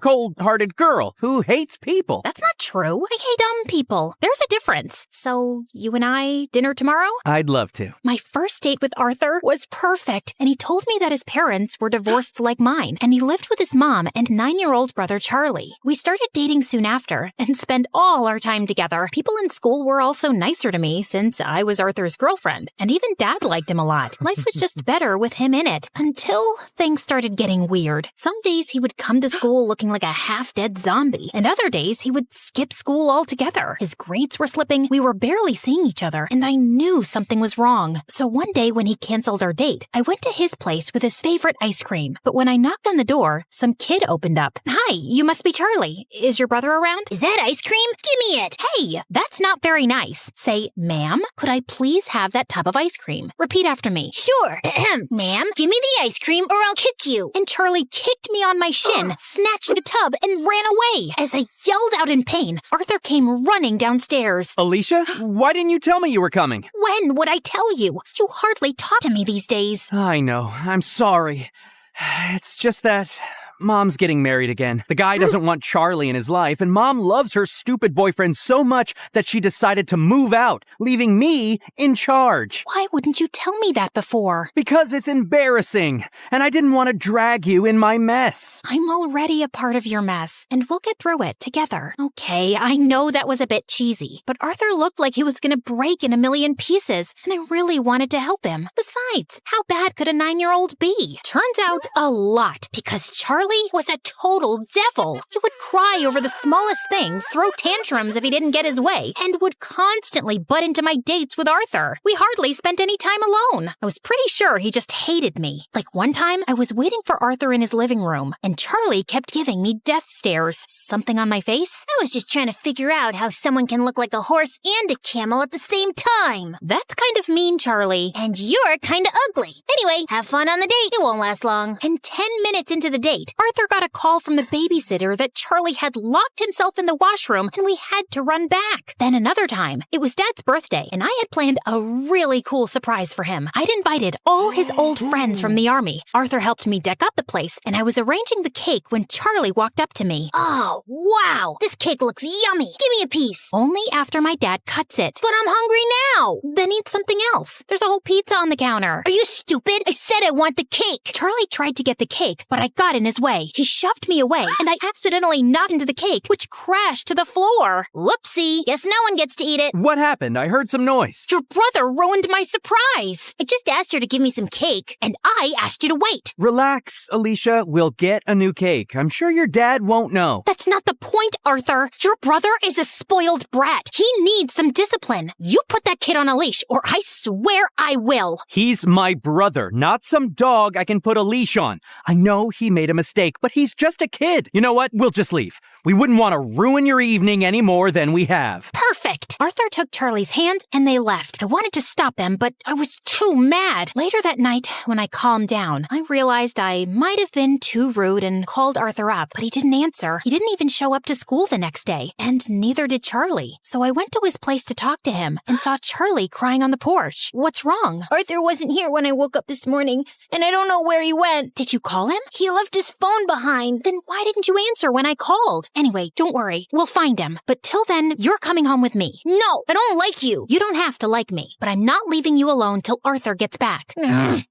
cold-hearted girl who hates people. That's not true. I hate dumb people. There's a difference. So, you and I, dinner tomorrow? I'd love to. My first date with Arthur was perfect, and he told me that his parents were divorced like mine, and he lived with his mom and 9-year-old brother Charlie. We started dating soon after, and spent all our time together. People in school were also nicer to me since I was Arthur's girlfriend, and even Dad liked him a lot. Life was just better with him in it, until things started getting weird. Some days he would come to school looking like a half-dead zombie, and other days he would skip school altogether. His grades were slipping, we were barely seeing each other, and I knew something was wrong. So one day when he canceled our date, I went to his place with his favorite ice cream. But when I knocked on the door, some kid opened up. Hi, you must be Charlie. Is your brother around? Is that ice cream? Give me it. Hey, that's not very nice. Say, ma'am, could I please have that tub of ice cream? Repeat after me. Sure. Ma'am, give me the ice cream or I'll kick you. And Charlie kicked me on my shin, snatched the tub, and ran away. As I yelled out in pain, Arthur came running downstairs. Alicia, why didn't you tell me you were coming? When would I tell you? You hardly talk to me these days. I know. I'm sorry. It's just that Mom's getting married again. The guy doesn't want Charlie in his life, and Mom loves her stupid boyfriend so much that she decided to move out, leaving me in charge. Why wouldn't you tell me that before? Because it's embarrassing, and I didn't want to drag you in my mess. I'm already a part of your mess, and we'll get through it together. Okay, I know that was a bit cheesy, but Arthur looked like he was gonna break in a million pieces, and I really wanted to help him. Besides, how bad could a 9-year-old be? Turns out a lot, because Charlie was a total devil. He would cry over the smallest things, throw tantrums if he didn't get his way, and would constantly butt into my dates with Arthur. We hardly spent any time alone. I was pretty sure he just hated me. Like one time, I was waiting for Arthur in his living room, and Charlie kept giving me death stares. Something on my face? I was just trying to figure out how someone can look like a horse and a camel at the same time. That's kind of mean, Charlie. And you're kind of ugly. Anyway, have fun on the date. It won't last long. And 10 minutes into the date, Arthur got a call from the babysitter that Charlie had locked himself in the washroom and we had to run back. Then another time, it was Dad's birthday and I had planned a really cool surprise for him. I'd invited all his old friends from the army. Arthur helped me deck up the place and I was arranging the cake when Charlie walked up to me. Oh, wow. This cake looks yummy. Give me a piece. Only after my dad cuts it. But I'm hungry now. Then eat something else. There's a whole pizza on the counter. Are you stupid? I said I want the cake. Charlie tried to get the cake, but I got in his way. He shoved me away, and I accidentally knocked into the cake, which crashed to the floor. Whoopsie. Guess no one gets to eat it. What happened? I heard some noise. Your brother ruined my surprise. I just asked her to give me some cake. And I asked you to wait. Relax, Alicia. We'll get a new cake. I'm sure your dad won't know. That's not the point, Arthur. Your brother is a spoiled brat. He needs some discipline. You put that kid on a leash, or I swear I will. He's my brother, not some dog I can put a leash on. I know he made a mistake, but he's just a kid. You know what? We'll just leave. We wouldn't want to ruin your evening any more than we have. Perfect. Arthur took Charlie's hand and they left. I wanted to stop them, but I was too mad. Later that night, when I calmed down, I realized I might have been too rude and called Arthur up, but he didn't answer. He didn't even show up to school the next day, and neither did Charlie. So I went to his place to talk to him and saw Charlie crying on the porch. What's wrong? Arthur wasn't here when I woke up this morning, and I don't know where he went. Did you call him? He left his phone behind. Then why didn't you answer when I called? Anyway, don't worry. We'll find him. But till then, you're coming home with me. No, I don't like you. You don't have to like me, but I'm not leaving you alone till Arthur gets back.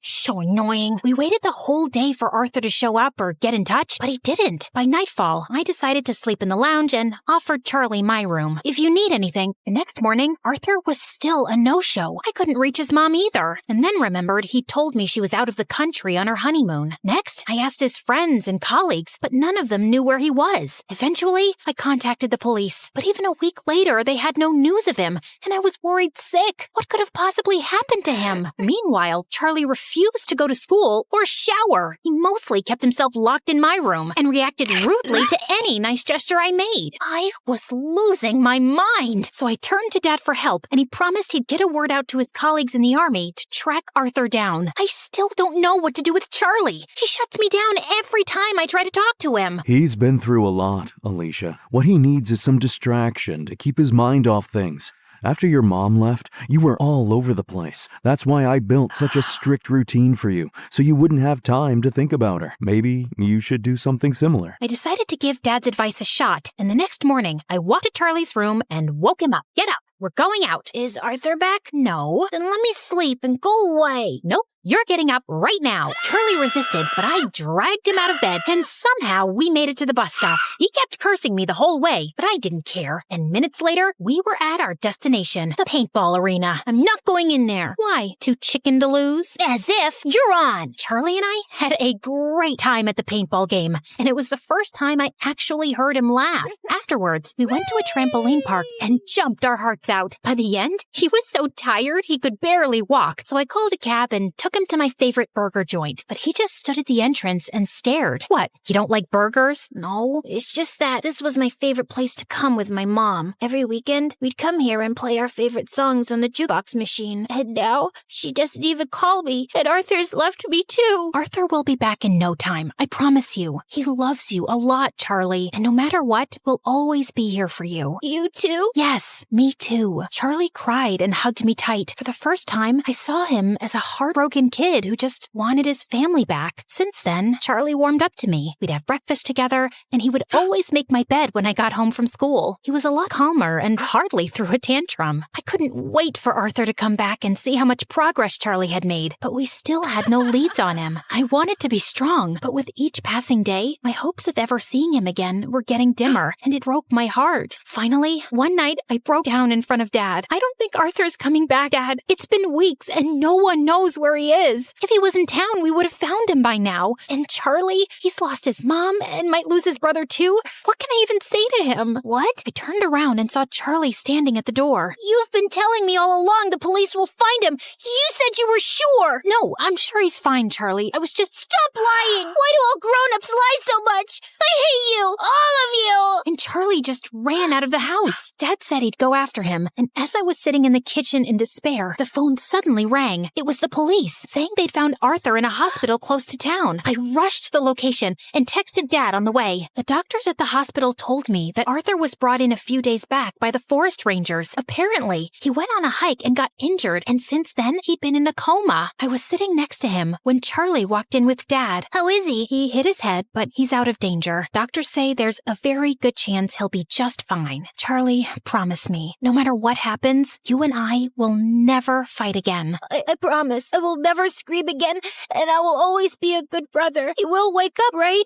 So annoying. We waited the whole day for Arthur to show up or get in touch, but he didn't. By nightfall, I decided to sleep in the lounge and offered Charlie my room. If you need anything. The next morning, Arthur was still a no-show. I couldn't reach his mom either. And then remembered he'd told me she was out of the country on her honeymoon. Next, I asked his friends and colleagues, but none of them knew where he was. Eventually, I contacted the police. But even a week later, they had no news of him, and I was worried sick. What could have possibly happened to him? Meanwhile, Charlie refused to go to school or shower. He mostly kept himself locked in my room and reacted rudely to any nice gesture I made. I was losing my mind. So I turned to Dad for help, and he promised he'd get a word out to his colleagues in the army to track Arthur down. I still don't know what to do with Charlie. He shuts me down every time I try to talk to him. He's been through a lot, Alicia. What he needs is some distraction to keep his mind off things. After your mom left, you were all over the place. That's why I built such a strict routine for you, so you wouldn't have time to think about her. Maybe you should do something similar. I decided to give Dad's advice a shot, and the next morning, I walked to Charlie's room and woke him up. Get up. We're going out. Is Arthur back? No. Then let me sleep and go away. Nope. You're getting up right now. Charlie resisted, but I dragged him out of bed, and somehow we made it to the bus stop. He kept cursing me the whole way, but I didn't care. And minutes later, we were at our destination, the paintball arena. I'm not going in there. Why? Too chicken to lose? As if you're on. Charlie and I had a great time at the paintball game, and it was the first time I actually heard him laugh. Afterwards, we went to a trampoline park and jumped our hearts out. By the end, he was so tired he could barely walk, so I called a cab and took him to my favorite burger joint, but he just stood at the entrance and stared. What, you don't like burgers? No, it's just that this was my favorite place to come with my mom. Every weekend, we'd come here and play our favorite songs on the jukebox machine. And now, she doesn't even call me, and Arthur's left me too. Arthur will be back in no time, I promise you. He loves you a lot, Charlie, and no matter what, we'll always be here for you. You too? Yes, me too. too. Charlie cried and hugged me tight. For the first time, I saw him as a heartbroken kid who just wanted his family back. Since then, Charlie warmed up to me. We'd have breakfast together, and he would always make my bed when I got home from school. He was a lot calmer and hardly threw a tantrum. I couldn't wait for Arthur to come back and see how much progress Charlie had made, but we still had no leads on him. I wanted to be strong, but with each passing day, my hopes of ever seeing him again were getting dimmer, and it broke my heart. Finally, one night, I broke down in front of Dad. I don't think Arthur's coming back, Dad. It's been weeks, and no one knows where he is. If he was in town, we would have found him by now. And Charlie, he's lost his mom and might lose his brother too. What can I even say to him? What? I turned around and saw Charlie standing at the door. You've been telling me all along the police will find him. You said you were sure. No, I'm sure he's fine, Charlie. I was just... Stop lying! Why do all grown-ups lie so much? I hate you! All of you! And Charlie just ran out of the house. Dad said he'd go after him, and as I was sitting in the kitchen in despair, the phone suddenly rang. It was the police, saying they'd found Arthur in a hospital close to town. I rushed to the location and texted Dad on the way. The doctors at the hospital told me that Arthur was brought in a few days back by the forest rangers. Apparently, he went on a hike and got injured, and since then, he'd been in a coma. I was sitting next to him when Charlie walked in with Dad. How is he? He hit his head, but he's out of danger. Doctors say there's a very good chance he'll be just fine. Charlie, promise me, no matter what happens, you and I will never fight again. I promise. I will never scream again, and I will always be a good brother. He will wake up, right?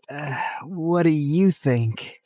What do you think?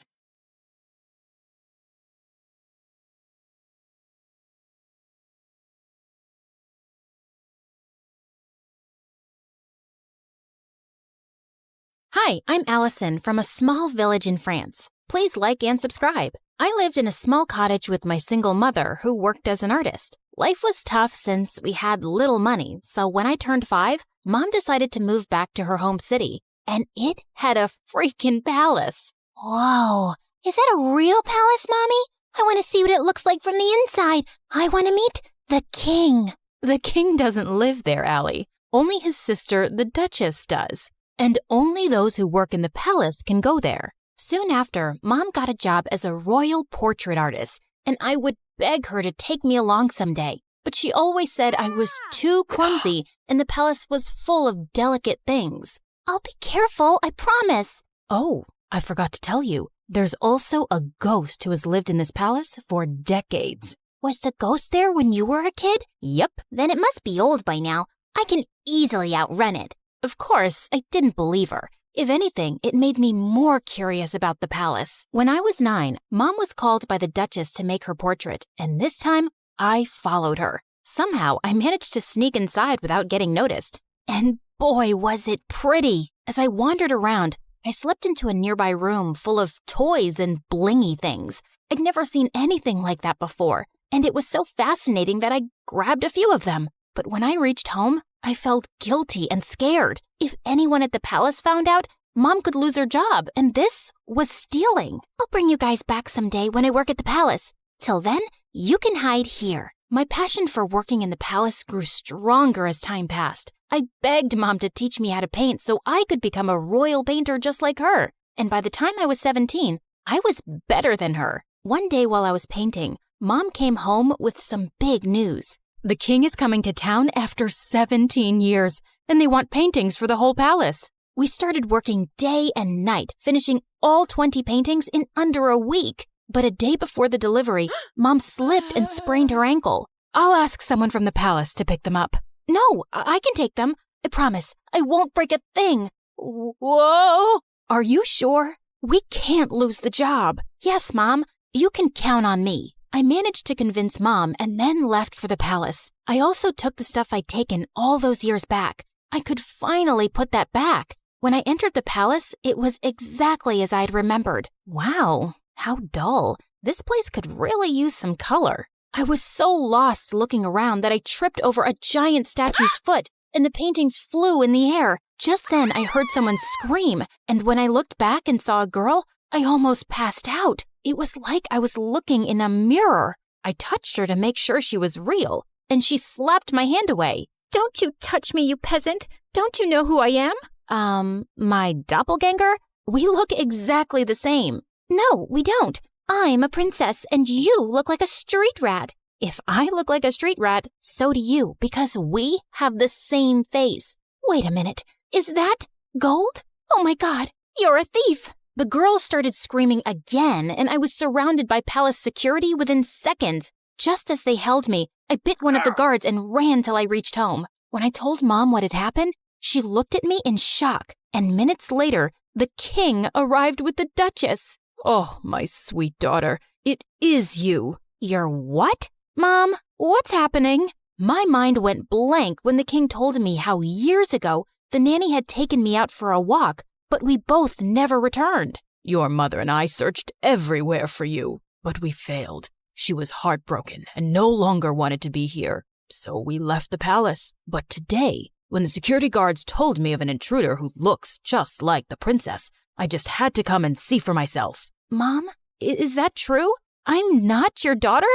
Hi, I'm Allison from a small village in France. Please like and subscribe. I lived in a small cottage with my single mother who worked as an artist. Life was tough since we had little money, so when I turned 5, Mom decided to move back to her home city, and it had a freaking palace. Whoa, is that a real palace, Mommy? I want to see what it looks like from the inside. I want to meet the king. The king doesn't live there, Allie. Only his sister, the Duchess, does. And only those who work in the palace can go there. Soon after, Mom got a job as a royal portrait artist, and I would beg her to take me along someday. But she always said I was too clumsy, and the palace was full of delicate things. I'll be careful, I promise. Oh, I forgot to tell you. There's also a ghost who has lived in this palace for decades. Was the ghost there when you were a kid? Yep. Then it must be old by now. I can easily outrun it. Of course, I didn't believe her. If anything, it made me more curious about the palace. When I was 9, Mom was called by the Duchess to make her portrait, and this time, I followed her. Somehow, I managed to sneak inside without getting noticed. And boy, was it pretty! As I wandered around, I slipped into a nearby room full of toys and blingy things. I'd never seen anything like that before, and it was so fascinating that I grabbed a few of them. But when I reached home, I felt guilty and scared. If anyone at the palace found out, Mom could lose her job, and this was stealing. I'll bring you guys back someday when I work at the palace. Till then, you can hide here. My passion for working in the palace grew stronger as time passed. I begged Mom to teach me how to paint so I could become a royal painter just like her. And by the time I was 17, I was better than her. One day while I was painting, Mom came home with some big news. The king is coming to town after 17 years, and they want paintings for the whole palace. We started working day and night, finishing all 20 paintings in under a week. But a day before the delivery, Mom slipped and sprained her ankle. I'll ask someone from the palace to pick them up. No, I can take them. I promise. I won't break a thing. Whoa! Are you sure? We can't lose the job. Yes, Mom. You can count on me. I managed to convince Mom and then left for the palace. I also took the stuff I'd taken all those years back. I could finally put that back. When I entered the palace, it was exactly as I'd remembered. Wow, how dull. This place could really use some color. I was so lost looking around that I tripped over a giant statue's foot, and the paintings flew in the air. Just then, I heard someone scream, and when I looked back and saw a girl, I almost passed out. It was like I was looking in a mirror. I touched her to make sure she was real, and she slapped my hand away. Don't you touch me, you peasant. Don't you know who I am? My doppelganger? We look exactly the same. No, we don't. I'm a princess, and you look like a street rat. If I look like a street rat, so do you, because we have the same face. Wait a minute. Is that gold? Oh my God, you're a thief. The girls started screaming again, and I was surrounded by palace security within seconds. Just as they held me, I bit one of the guards and ran till I reached home. When I told Mom what had happened, she looked at me in shock, and minutes later, the king arrived with the Duchess. Oh, my sweet daughter, it is you. You're what? Mom, what's happening? My mind went blank when the king told me how years ago the nanny had taken me out for a walk, but we both never returned. Your mother and I searched everywhere for you, but we failed. She was heartbroken and no longer wanted to be here, so we left the palace. But today, when the security guards told me of an intruder who looks just like the princess, I just had to come and see for myself. Mom, is that true? I'm not your daughter?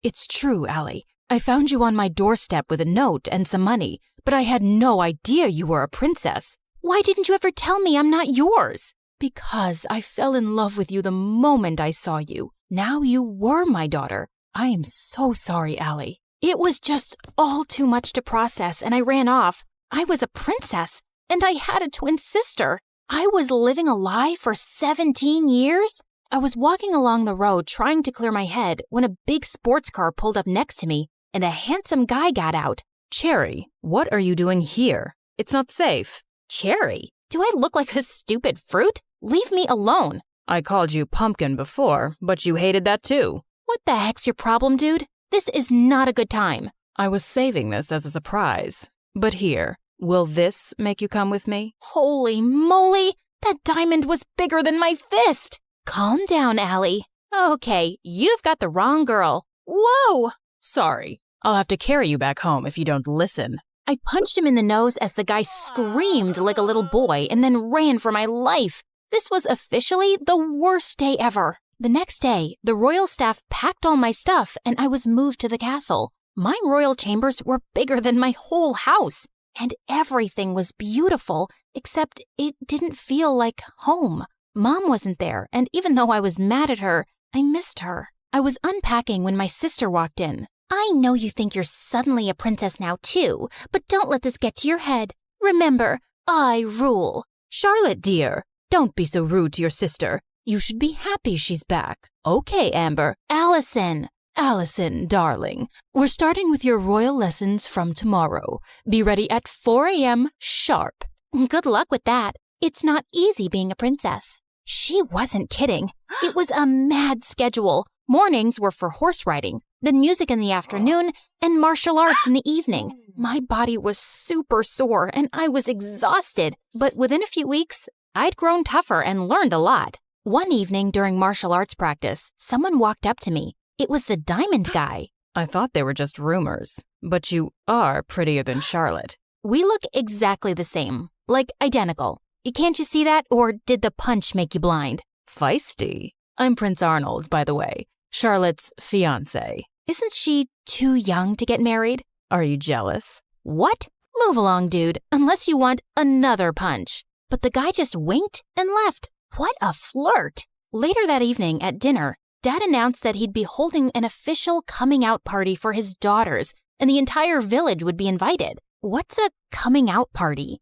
It's true, Allie. I found you on my doorstep with a note and some money, but I had no idea you were a princess. Why didn't you ever tell me I'm not yours? Because I fell in love with you the moment I saw you. Now you were my daughter. I am so sorry, Allie. It was just all too much to process, and I ran off. I was a princess, and I had a twin sister. I was living a lie for 17 years? I was walking along the road trying to clear my head when a big sports car pulled up next to me, and a handsome guy got out. Cherry, what are you doing here? It's not safe. Cherry? Do I look like a stupid fruit? Leave me alone. I called you pumpkin before, but you hated that too. What the heck's your problem, dude? This is not a good time. I was saving this as a surprise. But here, will this make you come with me? Holy moly! That diamond was bigger than my fist! Calm down, Allie. Okay, you've got the wrong girl. Whoa! Sorry, I'll have to carry you back home if you don't listen. I punched him in the nose as the guy screamed like a little boy and then ran for my life. This was officially the worst day ever. The next day, the royal staff packed all my stuff and I was moved to the castle. My royal chambers were bigger than my whole house, and everything was beautiful, except it didn't feel like home. Mom wasn't there, and even though I was mad at her, I missed her. I was unpacking when my sister walked in. I know you think you're suddenly a princess now too, but don't let this get to your head. Remember, I rule. Charlotte, dear, don't be so rude to your sister. You should be happy she's back. Okay, Amber. Allison, darling, we're starting with your royal lessons from tomorrow. Be ready at 4 a.m. sharp. Good luck with that. It's not easy being a princess. She wasn't kidding. It was a mad schedule. Mornings were for horse riding, then music in the afternoon, and martial arts in the evening. My body was super sore, and I was exhausted. But within a few weeks, I'd grown tougher and learned a lot. One evening during martial arts practice, someone walked up to me. It was the diamond guy. I thought they were just rumors, but you are prettier than Charlotte. We look exactly the same, like identical. Can't you see that, or did the punch make you blind? Feisty. I'm Prince Arnold, by the way, Charlotte's fiancé. Isn't she too young to get married? Are you jealous? What? Move along, dude, unless you want another punch. But the guy just winked and left. What a flirt! Later that evening at dinner, Dad announced that he'd be holding an official coming out party for his daughters, and the entire village would be invited. What's a coming out party?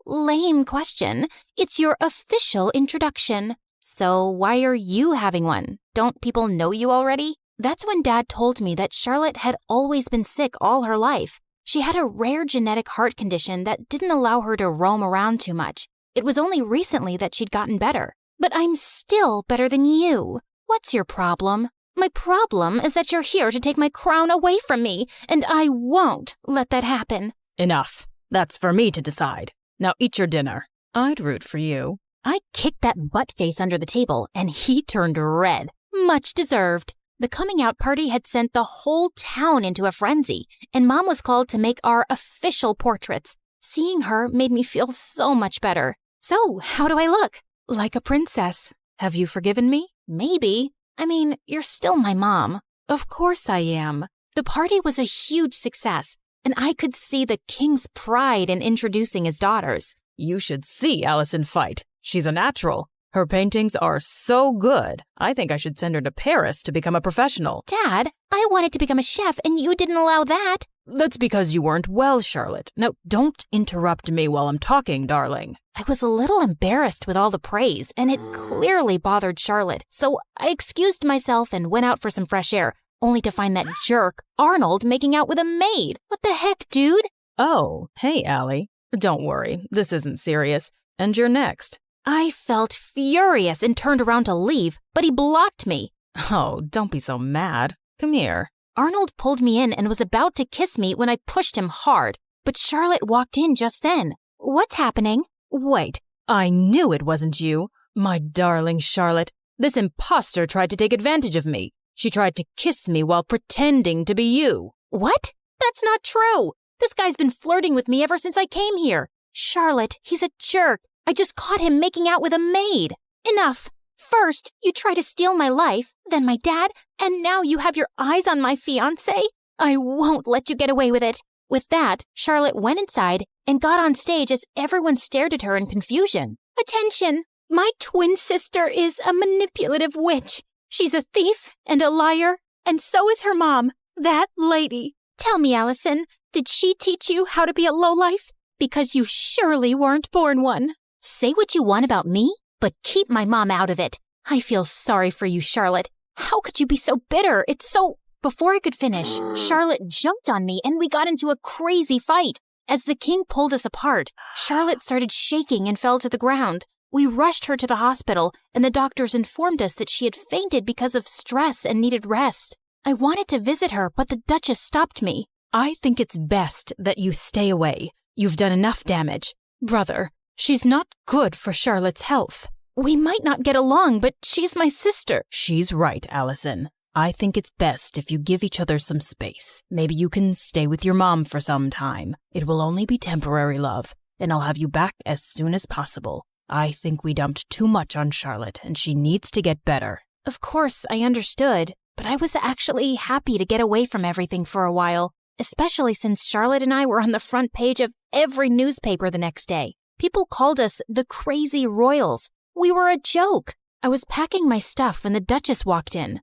Lame question. It's your official introduction. So why are you having one? Don't people know you already? That's when Dad told me that Charlotte had always been sick all her life. She had a rare genetic heart condition that didn't allow her to roam around too much. It was only recently that she'd gotten better. But I'm still better than you. What's your problem? My problem is that you're here to take my crown away from me, and I won't let that happen. Enough. That's for me to decide. Now eat your dinner. I'd root for you. I kicked that butt face under the table, and he turned red. Much deserved. The coming out party had sent the whole town into a frenzy, and Mom was called to make our official portraits. Seeing her made me feel so much better. So, how do I look? Like a princess. Have you forgiven me? Maybe. I mean, you're still my mom. Of course I am. The party was a huge success, and I could see the king's pride in introducing his daughters. You should see Allison fight. She's a natural. Her paintings are so good. I think I should send her to Paris to become a professional. Dad, I wanted to become a chef and you didn't allow that. That's because you weren't well, Charlotte. Now, don't interrupt me while I'm talking, darling. I was a little embarrassed with all the praise, and it clearly bothered Charlotte, so I excused myself and went out for some fresh air, only to find that jerk, Arnold, making out with a maid. What the heck, dude? Oh, hey, Allie. Don't worry, this isn't serious. And you're next. I felt furious and turned around to leave, but he blocked me. Oh, don't be so mad. Come here. Arnold pulled me in and was about to kiss me when I pushed him hard, but Charlotte walked in just then. What's happening? Wait, I knew it wasn't you. My darling Charlotte, this imposter tried to take advantage of me. She tried to kiss me while pretending to be you. What? That's not true. This guy's been flirting with me ever since I came here. Charlotte, he's a jerk. I just caught him making out with a maid. Enough. First, you try to steal my life, then my dad, and now you have your eyes on my fiancé? I won't let you get away with it. With that, Charlotte went inside and got on stage as everyone stared at her in confusion. Attention! My twin sister is a manipulative witch. She's a thief and a liar, and so is her mom, that lady. Tell me, Allison, did she teach you how to be a lowlife? Because you surely weren't born one. Say what you want about me, but keep my mom out of it. I feel sorry for you, Charlotte. How could you be so bitter? It's so... Before I could finish, Charlotte jumped on me and we got into a crazy fight. As the king pulled us apart, Charlotte started shaking and fell to the ground. We rushed her to the hospital, and the doctors informed us that she had fainted because of stress and needed rest. I wanted to visit her, but the Duchess stopped me. I think it's best that you stay away. You've done enough damage. Brother, she's not good for Charlotte's health. We might not get along, but she's my sister. She's right, Allison. I think it's best if you give each other some space. Maybe you can stay with your mom for some time. It will only be temporary, love, and I'll have you back as soon as possible. I think we dumped too much on Charlotte, and she needs to get better. Of course, I understood, but I was actually happy to get away from everything for a while, especially since Charlotte and I were on the front page of every newspaper the next day. People called us the Crazy Royals. We were a joke. I was packing my stuff when the Duchess walked in.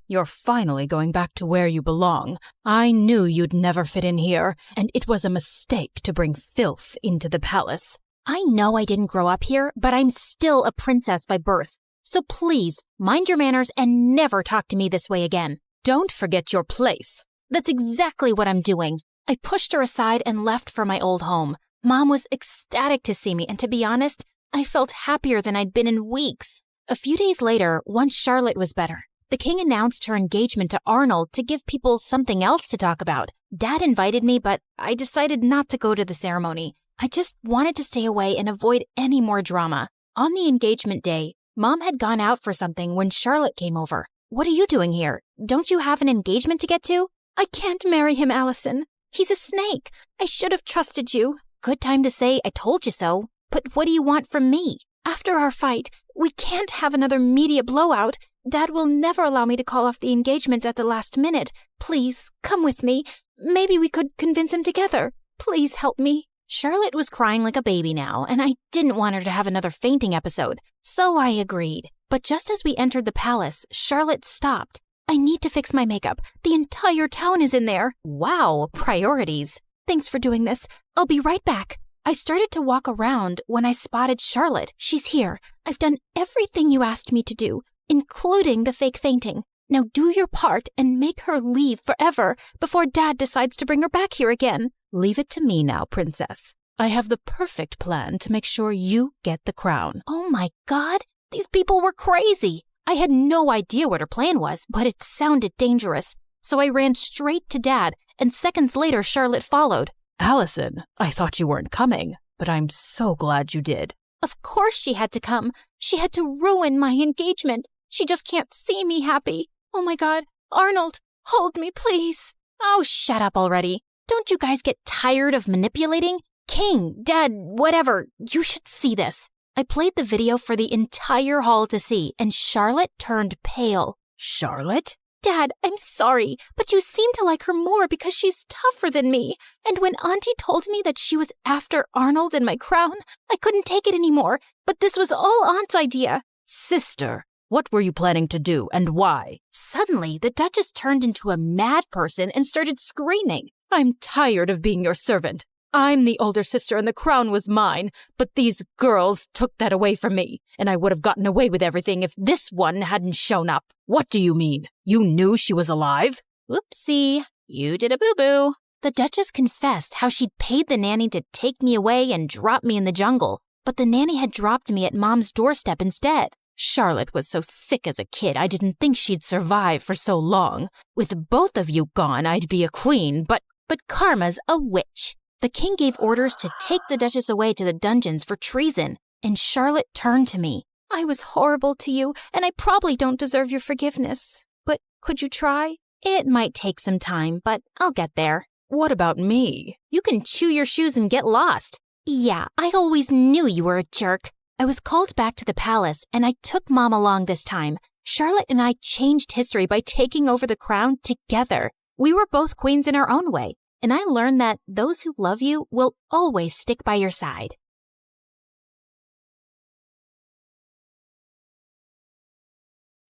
You're finally going back to where you belong. I knew you'd never fit in here, and it was a mistake to bring filth into the palace. I know I didn't grow up here, but I'm still a princess by birth. So please, mind your manners and never talk to me this way again. Don't forget your place. That's exactly what I'm doing. I pushed her aside and left for my old home. Mom was ecstatic to see me, and to be honest, I felt happier than I'd been in weeks. A few days later, once Charlotte was better, the king announced her engagement to Arnold to give people something else to talk about. Dad invited me, but I decided not to go to the ceremony. I just wanted to stay away and avoid any more drama. On the engagement day, Mom had gone out for something when Charlotte came over. What are you doing here? Don't you have an engagement to get to? I can't marry him, Allison. He's a snake. I should have trusted you. Good time to say I told you so. But what do you want from me? After our fight, we can't have another media blowout. Dad will never allow me to call off the engagement at the last minute. Please, come with me. Maybe we could convince him together. Please help me. Charlotte was crying like a baby now, and I didn't want her to have another fainting episode, so I agreed. But just as we entered the palace, Charlotte stopped. I need to fix my makeup. The entire town is in there. Wow, priorities. Thanks for doing this. I'll be right back. I started to walk around when I spotted Charlotte. She's here. I've done everything you asked me to do, including the fake fainting. Now do your part and make her leave forever before Dad decides to bring her back here again. Leave it to me now, princess. I have the perfect plan to make sure you get the crown. Oh my God, these people were crazy. I had no idea what her plan was, but it sounded dangerous. So I ran straight to Dad, and seconds later Charlotte followed. Allison, I thought you weren't coming, but I'm so glad you did. Of course she had to come. She had to ruin my engagement. She just can't see me happy. Oh my God, Arnold, hold me, please. Oh, shut up already. Don't you guys get tired of manipulating? King, Dad, whatever, you should see this. I played the video for the entire hall to see, and Charlotte turned pale. Charlotte? Dad, I'm sorry, but you seem to like her more because she's tougher than me. And when Auntie told me that she was after Arnold and my crown, I couldn't take it anymore, but this was all Aunt's idea. Sister, what were you planning to do and why? Suddenly, the Duchess turned into a mad person and started screaming. I'm tired of being your servant. I'm the older sister and the crown was mine, but these girls took that away from me, and I would have gotten away with everything if this one hadn't shown up. What do you mean? You knew she was alive? Whoopsie, you did a boo-boo. The Duchess confessed how she'd paid the nanny to take me away and drop me in the jungle, but the nanny had dropped me at Mom's doorstep instead. Charlotte was so sick as a kid, I didn't think she'd survive for so long. With both of you gone, I'd be a queen, but Karma's a witch. The king gave orders to take the Duchess away to the dungeons for treason, and Charlotte turned to me. I was horrible to you, and I probably don't deserve your forgiveness. But could you try? It might take some time, but I'll get there. What about me? You can chew your shoes and get lost. Yeah, I always knew you were a jerk. I was called back to the palace, and I took Mom along this time. Charlotte and I changed history by taking over the crown together. We were both queens in our own way. And I learned that those who love you will always stick by your side.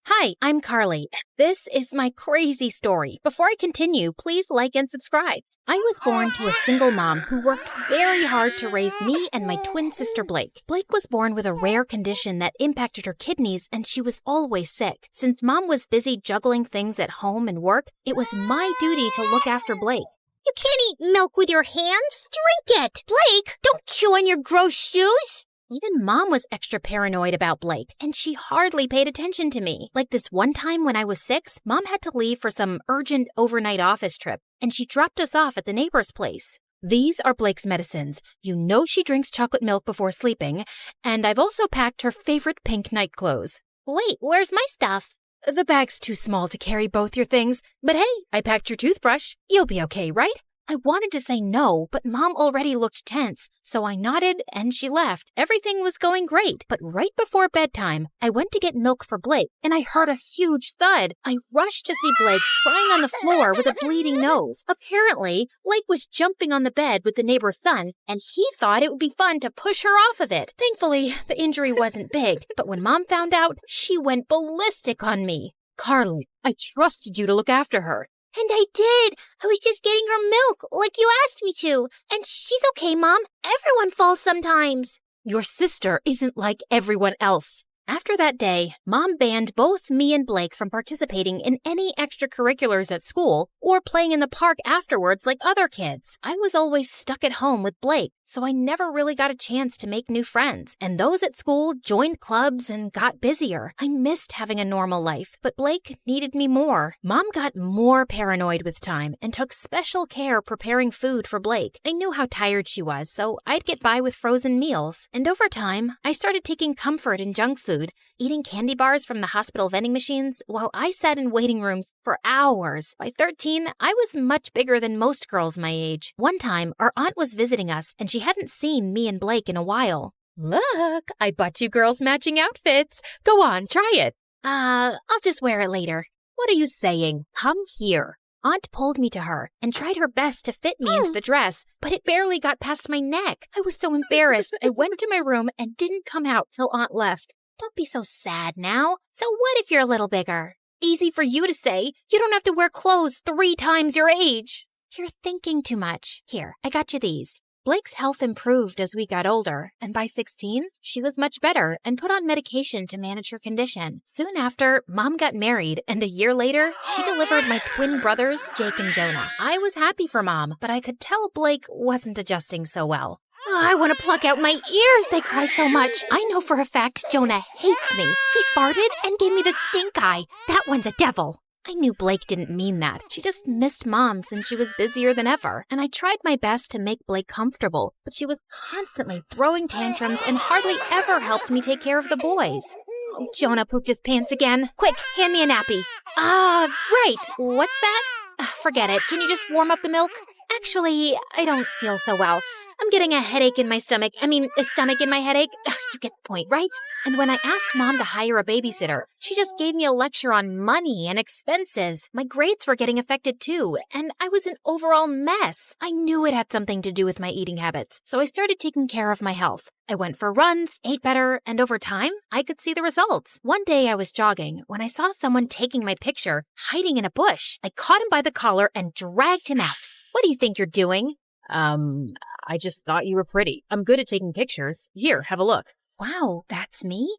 Hi, I'm Carly. This is my crazy story. Before I continue, please like and subscribe. I was born to a single mom who worked very hard to raise me and my twin sister Blake. Blake was born with a rare condition that impacted her kidneys, and she was always sick. Since Mom was busy juggling things at home and work, it was my duty to look after Blake. You can't eat milk with your hands. Drink it. Blake, don't chew on your gross shoes. Even Mom was extra paranoid about Blake, and she hardly paid attention to me. Like this one time when I was 6, Mom had to leave for some urgent overnight office trip, and she dropped us off at the neighbor's place. These are Blake's medicines. You know she drinks chocolate milk before sleeping, and I've also packed her favorite pink night clothes. Wait, where's my stuff? The bag's too small to carry both your things, but hey, I packed your toothbrush. You'll be okay, right? I wanted to say no, but Mom already looked tense, so I nodded and she left. Everything was going great, but right before bedtime, I went to get milk for Blake, and I heard a huge thud. I rushed to see Blake crying on the floor with a bleeding nose. Apparently, Blake was jumping on the bed with the neighbor's son, and he thought it would be fun to push her off of it. Thankfully, the injury wasn't big, but when Mom found out, she went ballistic on me. Carly, I trusted you to look after her. And I did. I was just getting her milk, like you asked me to. And she's okay, Mom. Everyone falls sometimes. Your sister isn't like everyone else. After that day, Mom banned both me and Blake from participating in any extracurriculars at school or playing in the park afterwards like other kids. I was always stuck at home with Blake, so I never really got a chance to make new friends. And those at school joined clubs and got busier. I missed having a normal life, but Blake needed me more. Mom got more paranoid with time and took special care preparing food for Blake. I knew how tired she was, so I'd get by with frozen meals. And over time, I started taking comfort in junk food, eating candy bars from the hospital vending machines while I sat in waiting rooms for hours. By 13, I was much bigger than most girls my age. One time, our aunt was visiting us, and she hadn't seen me and Blake in a while. Look, I bought you girls matching outfits. Go on, try it. I'll just wear it later. What are you saying? Come here. Aunt pulled me to her and tried her best to fit me into the dress, but it barely got past my neck. I was so embarrassed, I went to my room and didn't come out till Aunt left. Don't be so sad now. So what if you're a little bigger? Easy for you to say. You don't have to wear clothes 3 times your age. You're thinking too much. Here, I got you these. Blake's health improved as we got older, and by 16, she was much better and put on medication to manage her condition. Soon after, Mom got married, and a year later, she delivered my twin brothers, Jake and Jonah. I was happy for Mom, but I could tell Blake wasn't adjusting so well. Oh, I want to pluck out my ears, they cry so much. I know for a fact Jonah hates me. He farted and gave me the stink eye. That one's a devil. I knew Blake didn't mean that. She just missed Mom since she was busier than ever. And I tried my best to make Blake comfortable, but she was constantly throwing tantrums and hardly ever helped me take care of the boys. Oh, Jonah pooped his pants again. Quick, hand me a nappy. Right. What's that? Forget it. Can you just warm up the milk? Actually, I don't feel so well. I'm getting a headache in my stomach. A stomach in my headache. Ugh, you get the point, right? And when I asked Mom to hire a babysitter, she just gave me a lecture on money and expenses. My grades were getting affected too, and I was an overall mess. I knew it had something to do with my eating habits, so I started taking care of my health. I went for runs, ate better, and over time, I could see the results. One day I was jogging when I saw someone taking my picture, hiding in a bush. I caught him by the collar and dragged him out. What do you think you're doing? I just thought you were pretty. I'm good at taking pictures. Here, have a look. Wow, that's me?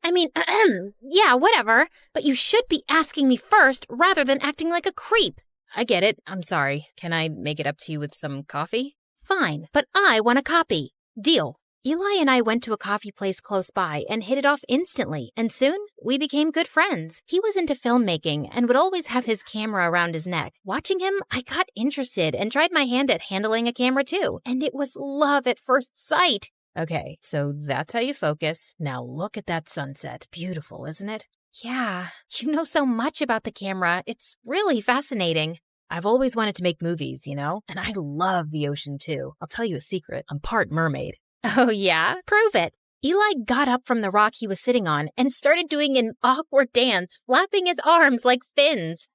Yeah, whatever. But you should be asking me first rather than acting like a creep. I get it. I'm sorry. Can I make it up to you with some coffee? Fine, but I want a copy. Deal. Eli and I went to a coffee place close by and hit it off instantly, and soon we became good friends. He was into filmmaking and would always have his camera around his neck. Watching him, I got interested and tried my hand at handling a camera too, and it was love at first sight. Okay, so that's how you focus. Now look at that sunset. Beautiful, isn't it? Yeah, you know so much about the camera. It's really fascinating. I've always wanted to make movies, and I love the ocean too. I'll tell you a secret. I'm part mermaid. Oh yeah? Prove it. Eli got up from the rock he was sitting on and started doing an awkward dance, flapping his arms like fins.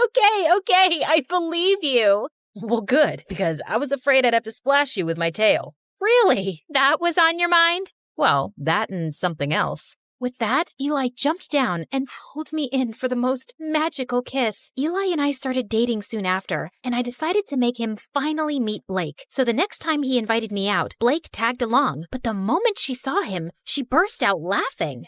Okay, I believe you. Well, good, because I was afraid I'd have to splash you with my tail. Really? That was on your mind? Well, that and something else. With that, Eli jumped down and pulled me in for the most magical kiss. Eli and I started dating soon after, and I decided to make him finally meet Blake. So the next time he invited me out, Blake tagged along. But the moment she saw him, she burst out laughing.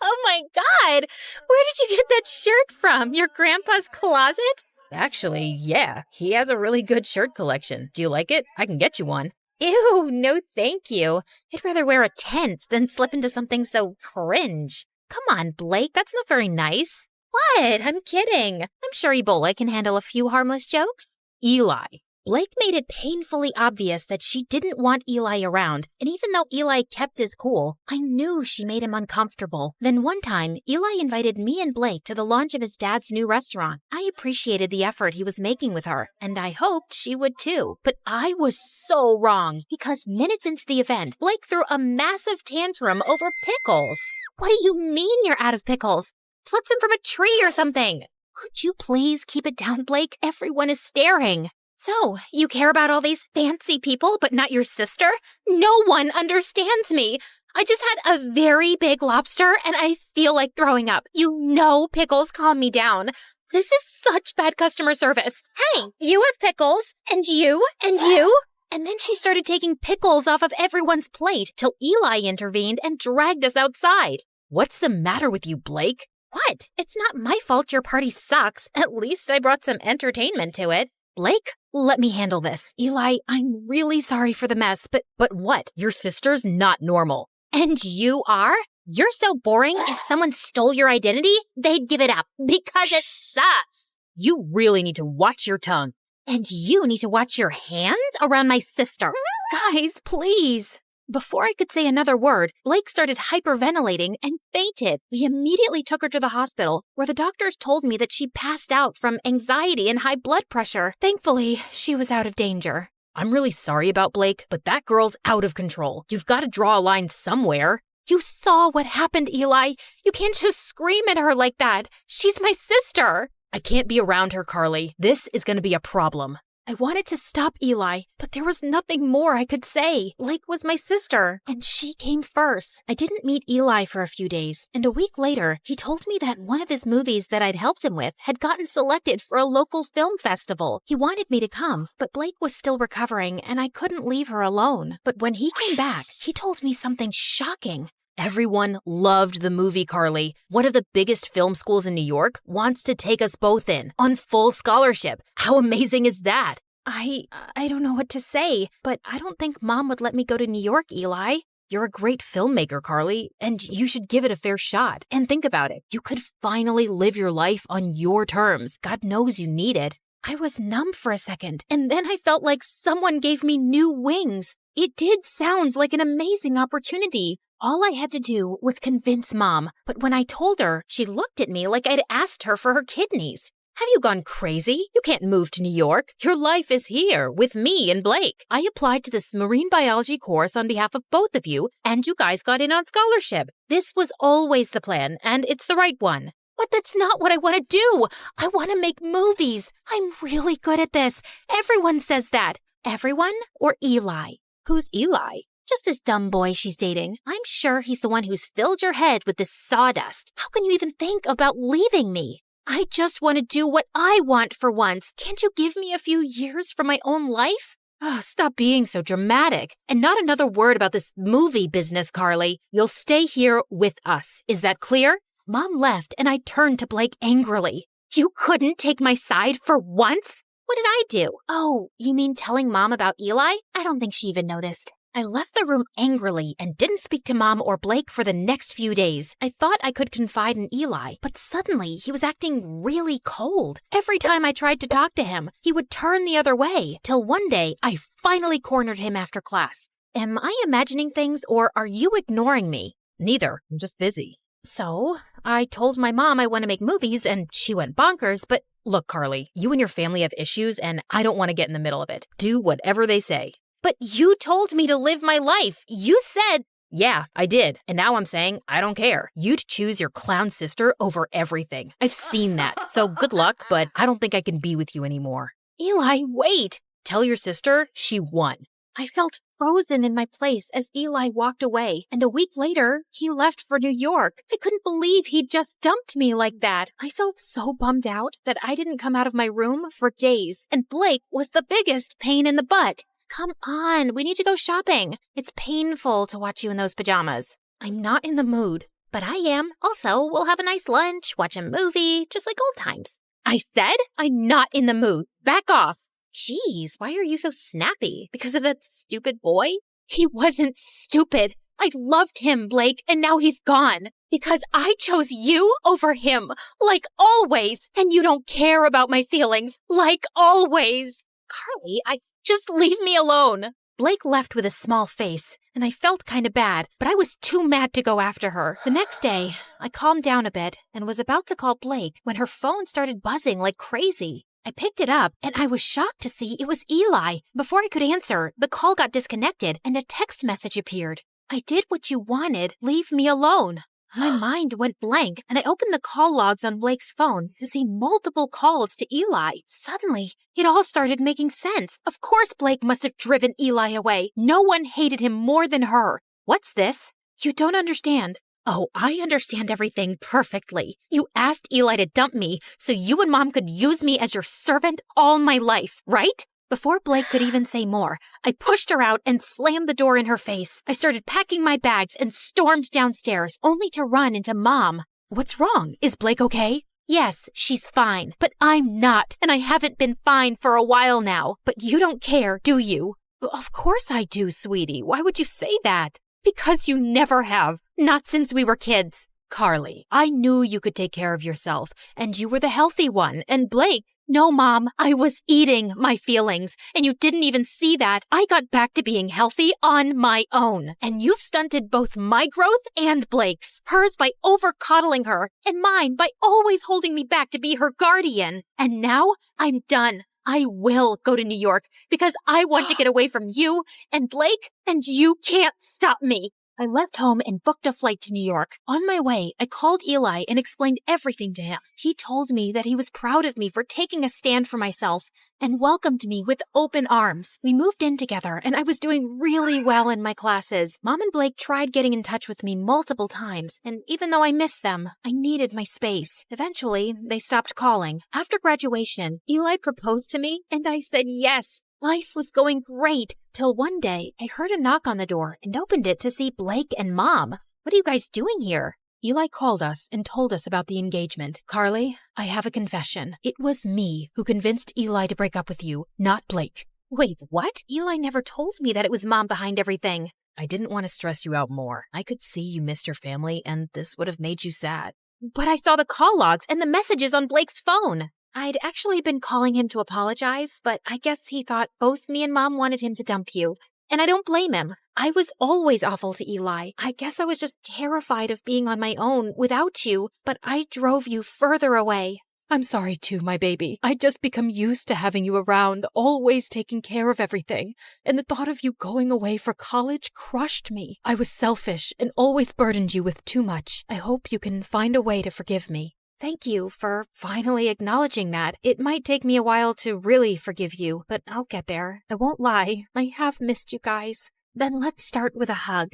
Oh my God! Where did you get that shirt from? Your grandpa's closet? Actually, yeah, he has a really good shirt collection. Do you like it? I can get you one. Ew, no thank you. I'd rather wear a tent than slip into something so cringe. Come on, Blake, that's not very nice. What? I'm kidding. I'm sure Ebola can handle a few harmless jokes. Eli. Blake made it painfully obvious that she didn't want Eli around, and even though Eli kept his cool, I knew she made him uncomfortable. Then one time, Eli invited me and Blake to the launch of his dad's new restaurant. I appreciated the effort he was making with her, and I hoped she would too. But I was so wrong, because minutes into the event, Blake threw a massive tantrum over pickles. What do you mean you're out of pickles? Pluck them from a tree or something. Could you please keep it down, Blake? Everyone is staring. So, you care about all these fancy people, but not your sister? No one understands me. I just had a very big lobster, and I feel like throwing up. You know pickles calm me down. This is such bad customer service. Hey, you have pickles, and you, and you. And then she started taking pickles off of everyone's plate till Eli intervened and dragged us outside. What's the matter with you, Blake? What? It's not my fault your party sucks. At least I brought some entertainment to it. Blake, let me handle this. Eli, I'm really sorry for the mess, but what? Your sister's not normal. And you are? You're so boring, if someone stole your identity, they'd give it up because it sucks. You really need to watch your tongue. And you need to watch your hands around my sister. Guys, please. Before I could say another word, Blake started hyperventilating and fainted. We immediately took her to the hospital, where the doctors told me that she passed out from anxiety and high blood pressure. Thankfully, she was out of danger. I'm really sorry about Blake, but that girl's out of control. You've got to draw a line somewhere. You saw what happened, Eli. You can't just scream at her like that. She's my sister. I can't be around her, Carly. This is going to be a problem. I wanted to stop Eli, but there was nothing more I could say. Blake was my sister, and she came first. I didn't meet Eli for a few days, and a week later, he told me that one of his movies that I'd helped him with had gotten selected for a local film festival. He wanted me to come, but Blake was still recovering, and I couldn't leave her alone. But when he came back, he told me something shocking. Everyone loved the movie, Carly. One of the biggest film schools in New York wants to take us both in on full scholarship. How amazing is that? I don't know what to say, but I don't think Mom would let me go to New York, Eli. You're a great filmmaker, Carly, and you should give it a fair shot. And think about it. You could finally live your life on your terms. God knows you need it. I was numb for a second, and then I felt like someone gave me new wings. It did sound like an amazing opportunity. All I had to do was convince Mom, but when I told her, she looked at me like I'd asked her for her kidneys. Have you gone crazy? You can't move to New York. Your life is here with me and Blake. I applied to this marine biology course on behalf of both of you, and you guys got in on scholarship. This was always the plan, and it's the right one. But that's not what I want to do. I want to make movies. I'm really good at this. Everyone says that. Everyone or Eli? Who's Eli? Just this dumb boy she's dating. I'm sure he's the one who's filled your head with this sawdust. How can you even think about leaving me? I just want to do what I want for once. Can't you give me a few years from my own life? Oh, stop being so dramatic. And not another word about this movie business, Carly. You'll stay here with us. Is that clear? Mom left, and I turned to Blake angrily. You couldn't take my side for once? What did I do? Oh, you mean telling Mom about Eli? I don't think she even noticed. I left the room angrily and didn't speak to Mom or Blake for the next few days. I thought I could confide in Eli, but suddenly he was acting really cold. Every time I tried to talk to him, he would turn the other way, till one day I finally cornered him after class. Am I imagining things, or are you ignoring me? Neither. I'm just busy. So, I told my mom I want to make movies, and she went bonkers, but look, Carly, you and your family have issues, and I don't want to get in the middle of it. Do whatever they say. But you told me to live my life. You said... Yeah, I did. And now I'm saying I don't care. You'd choose your clown sister over everything. I've seen that. So good luck, but I don't think I can be with you anymore. Eli, wait. Tell your sister she won. I felt frozen in my place as Eli walked away, and a week later, he left for New York. I couldn't believe he'd just dumped me like that. I felt so bummed out that I didn't come out of my room for days, and Blake was the biggest pain in the butt. Come on, we need to go shopping. It's painful to watch you in those pajamas. I'm not in the mood, but I am. Also, we'll have a nice lunch, watch a movie, just like old times. I said I'm not in the mood. Back off. Jeez, why are you so snappy? Because of that stupid boy? He wasn't stupid. I loved him, Blake, and now he's gone. Because I chose you over him, like always. And you don't care about my feelings, like always. Carly, just leave me alone. Blake left with a small face, and I felt kind of bad, but I was too mad to go after her. The next day, I calmed down a bit and was about to call Blake when her phone started buzzing like crazy. I picked it up, and I was shocked to see it was Eli. Before I could answer, the call got disconnected, and a text message appeared. I did what you wanted. Leave me alone. My mind went blank, and I opened the call logs on Blake's phone to see multiple calls to Eli. Suddenly, it all started making sense. Of course Blake must have driven Eli away. No one hated him more than her. What's this? You don't understand. Oh, I understand everything perfectly. You asked Eli to dump me so you and Mom could use me as your servant all my life, right? Before Blake could even say more, I pushed her out and slammed the door in her face. I started packing my bags and stormed downstairs, only to run into Mom. What's wrong? Is Blake okay? Yes, she's fine, but I'm not, and I haven't been fine for a while now. But you don't care, do you? Of course I do, sweetie. Why would you say that? Because you never have. Not since we were kids. Carly, I knew you could take care of yourself, and you were the healthy one, and Blake... No, Mom, I was eating my feelings, and you didn't even see that. I got back to being healthy on my own, and you've stunted both my growth and Blake's. Hers by over-coddling her, and mine by always holding me back to be her guardian. And now I'm done. I will go to New York because I want to get away from you and Blake, and you can't stop me. I left home and booked a flight to New York. On my way, I called Eli and explained everything to him. He told me that he was proud of me for taking a stand for myself and welcomed me with open arms. We moved in together, and I was doing really well in my classes. Mom and Blake tried getting in touch with me multiple times, and even though I missed them, I needed my space. Eventually, they stopped calling. After graduation, Eli proposed to me, and I said yes. Life was going great, till one day I heard a knock on the door and opened it to see Blake and Mom. What are you guys doing here? Eli called us and told us about the engagement. Carly, I have a confession. It was me who convinced Eli to break up with you, not Blake. Wait, what? Eli never told me that it was Mom behind everything. I didn't want to stress you out more. I could see you missed your family, and this would have made you sad. But I saw the call logs and the messages on Blake's phone. I'd actually been calling him to apologize, but I guess he thought both me and Mom wanted him to dump you. And I don't blame him. I was always awful to Eli. I guess I was just terrified of being on my own without you, but I drove you further away. I'm sorry too, my baby. I'd just become used to having you around, always taking care of everything. And the thought of you going away for college crushed me. I was selfish and always burdened you with too much. I hope you can find a way to forgive me. Thank you for finally acknowledging that. It might take me a while to really forgive you, but I'll get there. I won't lie. I have missed you guys. Then let's start with a hug.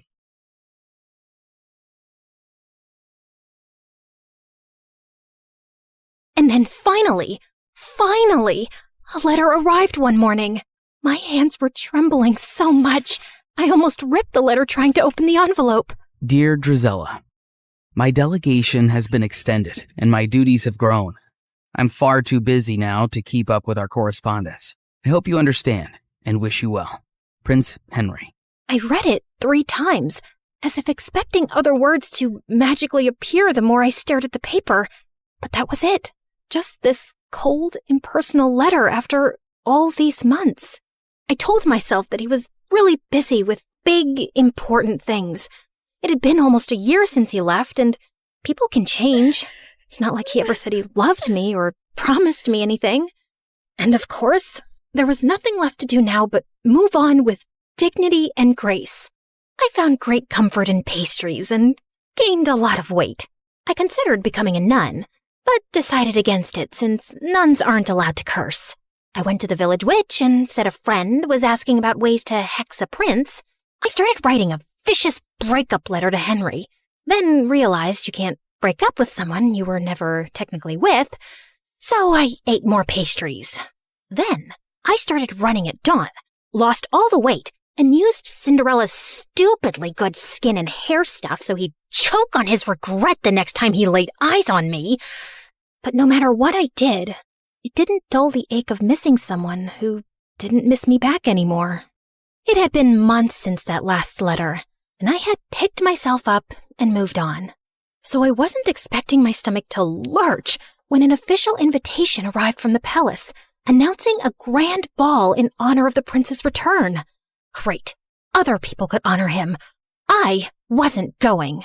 And then finally, a letter arrived one morning. My hands were trembling so much, I almost ripped the letter trying to open the envelope. Dear Drizella, my delegation has been extended and my duties have grown. I'm far too busy now to keep up with our correspondence. I hope you understand and wish you well. Prince Henry. I read it 3 times, as if expecting other words to magically appear the more I stared at the paper. But that was it. Just this cold, impersonal letter after all these months. I told myself that he was really busy with big, important things. It had been almost a year since he left, and people can change. It's not like he ever said he loved me or promised me anything. And of course, there was nothing left to do now but move on with dignity and grace. I found great comfort in pastries and gained a lot of weight. I considered becoming a nun, but decided against it since nuns aren't allowed to curse. I went to the village witch and said a friend was asking about ways to hex a prince. I started writing a vicious breakup letter to Henry, then realized you can't break up with someone you were never technically with, so I ate more pastries. Then I started running at dawn, lost all the weight, and used Cinderella's stupidly good skin and hair stuff so he'd choke on his regret the next time he laid eyes on me. But no matter what I did, it didn't dull the ache of missing someone who didn't miss me back anymore. It had been months since that last letter, and I had picked myself up and moved on. So I wasn't expecting my stomach to lurch when an official invitation arrived from the palace, announcing a grand ball in honor of the prince's return. Great. Other people could honor him. I wasn't going.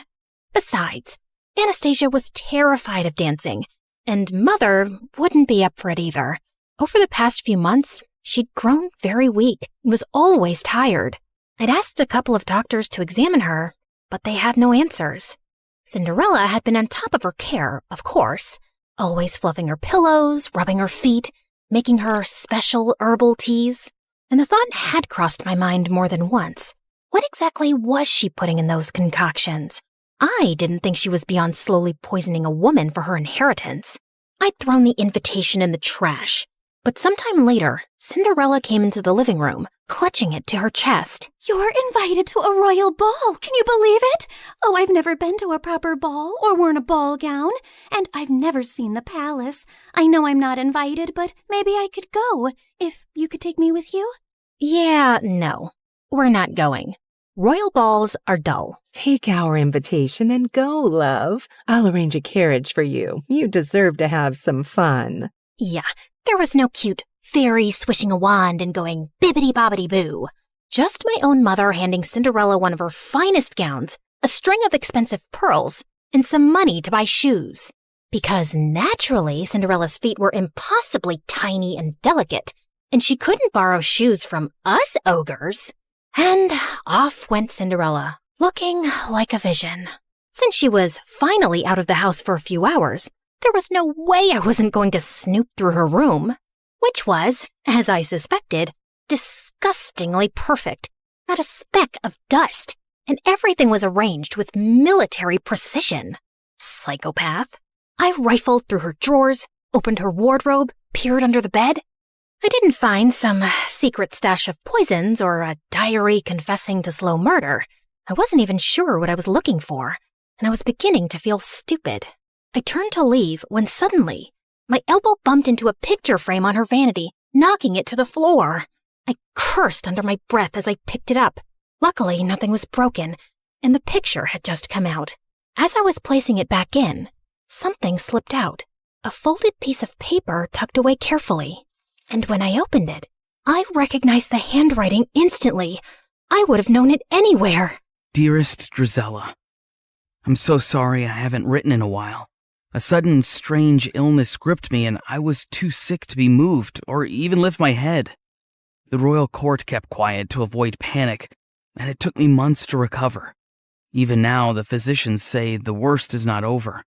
Besides, Anastasia was terrified of dancing, and Mother wouldn't be up for it either. Over the past few months, she'd grown very weak and was always tired. I'd asked a couple of doctors to examine her, but they had no answers. Cinderella had been on top of her care, of course, always fluffing her pillows, rubbing her feet, making her special herbal teas. And the thought had crossed my mind more than once. What exactly was she putting in those concoctions? I didn't think she was beyond slowly poisoning a woman for her inheritance. I'd thrown the invitation in the trash. But sometime later, Cinderella came into the living room, clutching it to her chest. You're invited to a royal ball. Can you believe it? Oh, I've never been to a proper ball or worn a ball gown, and I've never seen the palace. I know I'm not invited, but maybe I could go, if you could take me with you. Yeah, no. We're not going. Royal balls are dull. Take our invitation and go, love. I'll arrange a carriage for you. You deserve to have some fun. Yeah, there was no cute fairy swishing a wand and going bibbidi-bobbidi-boo. Just my own mother handing Cinderella one of her finest gowns, a string of expensive pearls, and some money to buy shoes. Because naturally, Cinderella's feet were impossibly tiny and delicate, and she couldn't borrow shoes from us ogres. And off went Cinderella, looking like a vision. Since she was finally out of the house for a few hours, there was no way I wasn't going to snoop through her room, which was, as I suspected, disgustingly perfect. Not a speck of dust, and everything was arranged with military precision. Psychopath. I rifled through her drawers, opened her wardrobe, peered under the bed. I didn't find some secret stash of poisons or a diary confessing to slow murder. I wasn't even sure what I was looking for, and I was beginning to feel stupid. I turned to leave when suddenly, my elbow bumped into a picture frame on her vanity, knocking it to the floor. I cursed under my breath as I picked it up. Luckily, nothing was broken, and the picture had just come out. As I was placing it back in, something slipped out, a folded piece of paper tucked away carefully. And when I opened it, I recognized the handwriting instantly. I would have known it anywhere. Dearest Drizella, I'm so sorry I haven't written in a while. A sudden, strange illness gripped me, and I was too sick to be moved or even lift my head. The royal court kept quiet to avoid panic, and it took me months to recover. Even now, the physicians say the worst is not over.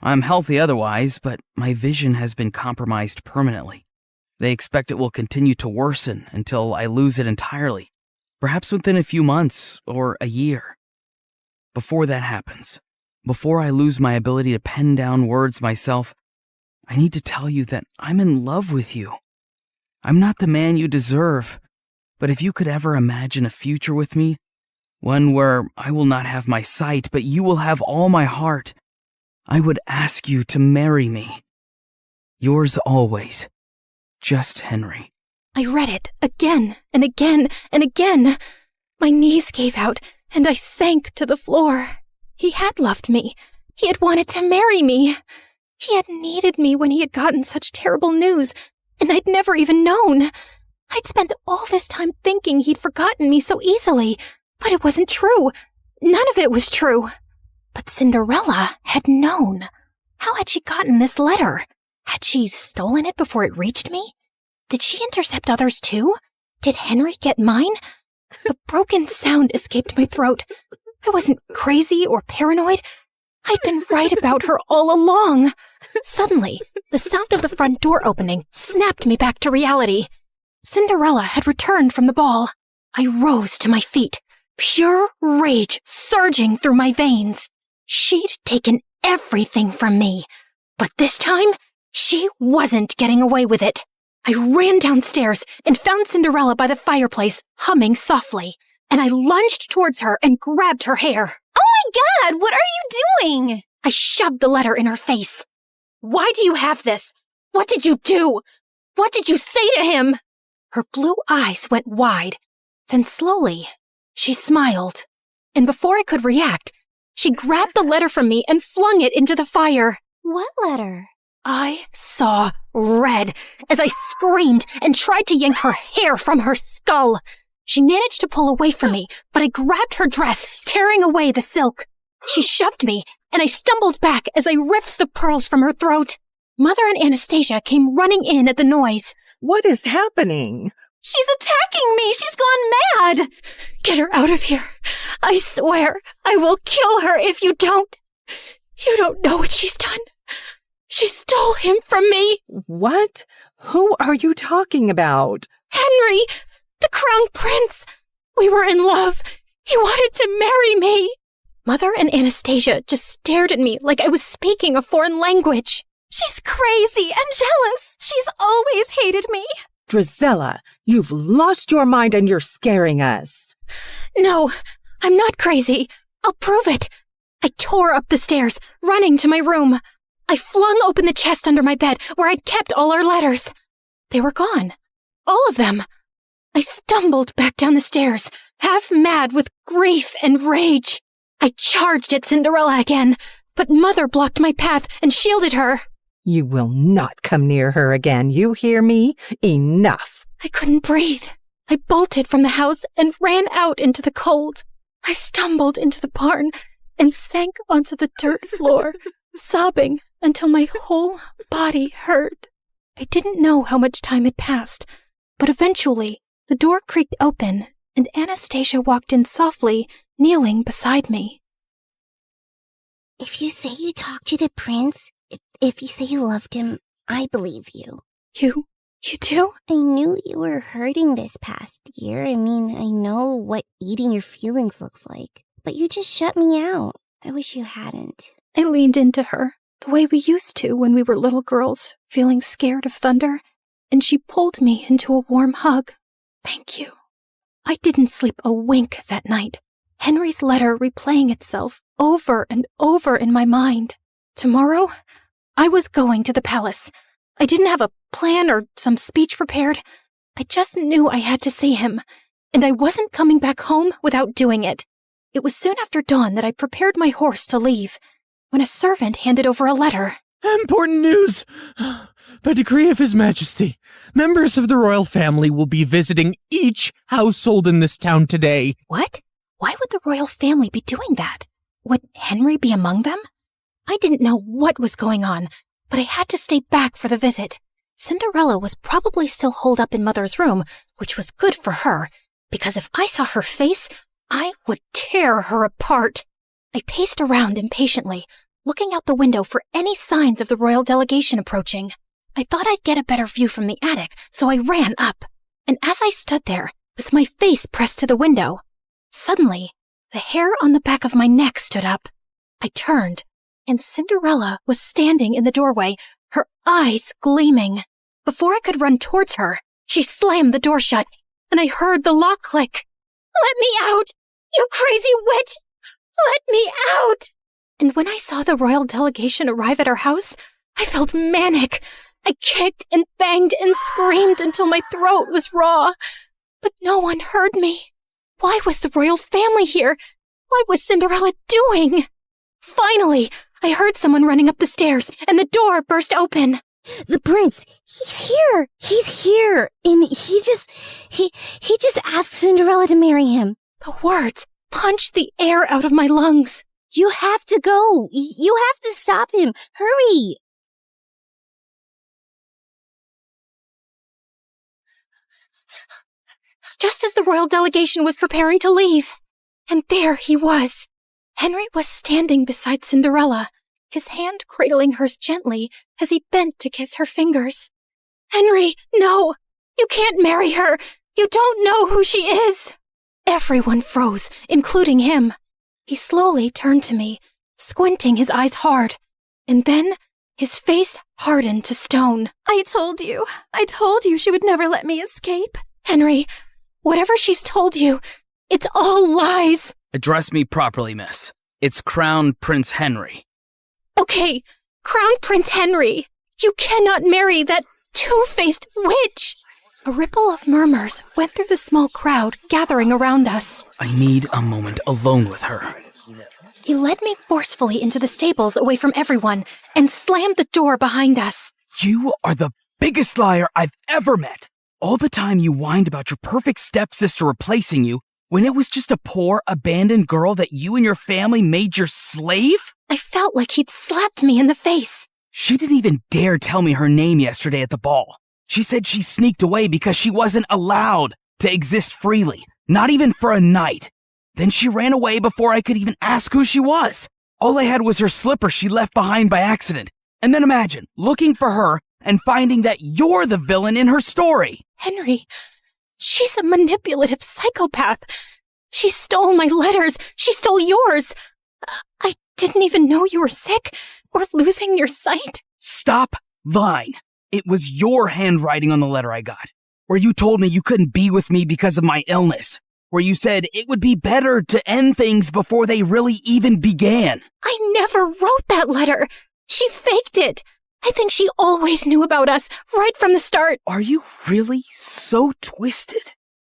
I'm healthy otherwise, but my vision has been compromised permanently. They expect it will continue to worsen until I lose it entirely, perhaps within a few months or a year. Before that happens, before I lose my ability to pen down words myself, I need to tell you that I'm in love with you. I'm not the man you deserve, but if you could ever imagine a future with me, one where I will not have my sight, but you will have all my heart, I would ask you to marry me. Yours always, Just Henry. I read it again and again and again. My knees gave out and I sank to the floor. He had loved me. He had wanted to marry me. He had needed me when he had gotten such terrible news, and I'd never even known. I'd spent all this time thinking he'd forgotten me so easily, but it wasn't true. None of it was true. But Cinderella had known. How had she gotten this letter? Had she stolen it before it reached me? Did she intercept others too? Did Henry get mine? A broken sound escaped my throat. I wasn't crazy or paranoid. I'd been right about her all along. Suddenly, the sound of the front door opening snapped me back to reality. Cinderella had returned from the ball. I rose to my feet, pure rage surging through my veins. She'd taken everything from me, but this time, she wasn't getting away with it. I ran downstairs and found Cinderella by the fireplace, humming softly, and I lunged towards her and grabbed her hair. Oh my God, what are you doing? I shoved the letter in her face. Why do you have this? What did you do? What did you say to him? Her blue eyes went wide. Then slowly, she smiled. And before I could react, she grabbed the letter from me and flung it into the fire. What letter? I saw red as I screamed and tried to yank her hair from her skull. She managed to pull away from me, but I grabbed her dress, tearing away the silk. She shoved me, and I stumbled back as I ripped the pearls from her throat. Mother and Anastasia came running in at the noise. What is happening? She's attacking me! She's gone mad! Get her out of here. I swear I will kill her if you don't. You don't know what she's done. She stole him from me. What? Who are you talking about? Henry, the crown prince. We were in love. He wanted to marry me. Mother and Anastasia just stared at me like I was speaking a foreign language. She's crazy and jealous. She's always hated me. Drizella, you've lost your mind and you're scaring us. No, I'm not crazy. I'll prove it. I tore up the stairs, running to my room. I flung open the chest under my bed where I'd kept all our letters. They were gone. All of them. I stumbled back down the stairs, half mad with grief and rage. I charged at Cinderella again, but Mother blocked my path and shielded her. You will not come near her again, you hear me? Enough. I couldn't breathe. I bolted from the house and ran out into the cold. I stumbled into the barn and sank onto the dirt floor, sobbing until my whole body hurt. I didn't know how much time had passed, but eventually the door creaked open and Anastasia walked in softly, kneeling beside me. If you say you talked to the prince, if you say you loved him, I believe you. You do? I knew you were hurting this past year. I mean, I know what eating your feelings looks like. But you just shut me out. I wish you hadn't. I leaned into her, the way we used to when we were little girls, feeling scared of thunder, and she pulled me into a warm hug. Thank you. I didn't sleep a wink that night. Henry's letter replaying itself over and over in my mind. Tomorrow, I was going to the palace. I didn't have a plan or some speech prepared. I just knew I had to see him, and I wasn't coming back home without doing it. It was soon after dawn that I prepared my horse to leave, when a servant handed over a letter. Important news! By decree of His Majesty, members of the royal family will be visiting each household in this town today. What? Why would the royal family be doing that? Would Henry be among them? I didn't know what was going on, but I had to stay back for the visit. Cinderella was probably still holed up in Mother's room, which was good for her, because if I saw her face, I would tear her apart. I paced around impatiently, looking out the window for any signs of the royal delegation approaching. I thought I'd get a better view from the attic, so I ran up. And as I stood there, with my face pressed to the window, suddenly, the hair on the back of my neck stood up. I turned, and Cinderella was standing in the doorway, her eyes gleaming. Before I could run towards her, she slammed the door shut, and I heard the lock click. "Let me out! You crazy witch! Let me out!" And when I saw the royal delegation arrive at our house, I felt manic. I kicked and banged and screamed until my throat was raw. But no one heard me. Why was the royal family here? What was Cinderella doing? Finally, I heard someone running up the stairs, and the door burst open. "The prince, he's here! He's here! And he just asked Cinderella to marry him." The words punched the air out of my lungs. "You have to go! You have to stop him! Hurry!" Just as the royal delegation was preparing to leave. And there he was. Henry was standing beside Cinderella, his hand cradling hers gently as he bent to kiss her fingers. "Henry, no! You can't marry her! You don't know who she is!" Everyone froze, including him. He slowly turned to me, squinting his eyes hard, and then his face hardened to stone. I told you she would never let me escape. "Henry, whatever she's told you, it's all lies." Address me properly, miss. It's Crown Prince Henry. Okay, Crown Prince Henry. You cannot marry that two-faced witch. A ripple of murmurs went through the small crowd gathering around us. I need a moment alone with her. He led me forcefully into the stables away from everyone and slammed the door behind us. You are the biggest liar I've ever met. All the time you whined about your perfect stepsister replacing you when it was just a poor, abandoned girl that you and your family made your slave? I felt like he'd slapped me in the face. She didn't even dare tell me her name yesterday at the ball. She said she sneaked away because she wasn't allowed to exist freely, not even for a night. Then she ran away before I could even ask who she was. All I had was her slipper she left behind by accident. And then imagine looking for her and finding that you're the villain in her story. Henry, she's a manipulative psychopath. She stole my letters. She stole yours. I didn't even know you were sick or losing your sight. Stop lying. It was your handwriting on the letter I got, where you told me you couldn't be with me because of my illness, where you said it would be better to end things before they really even began. I never wrote that letter. She faked it. I think she always knew about us right from the start. Are you really so twisted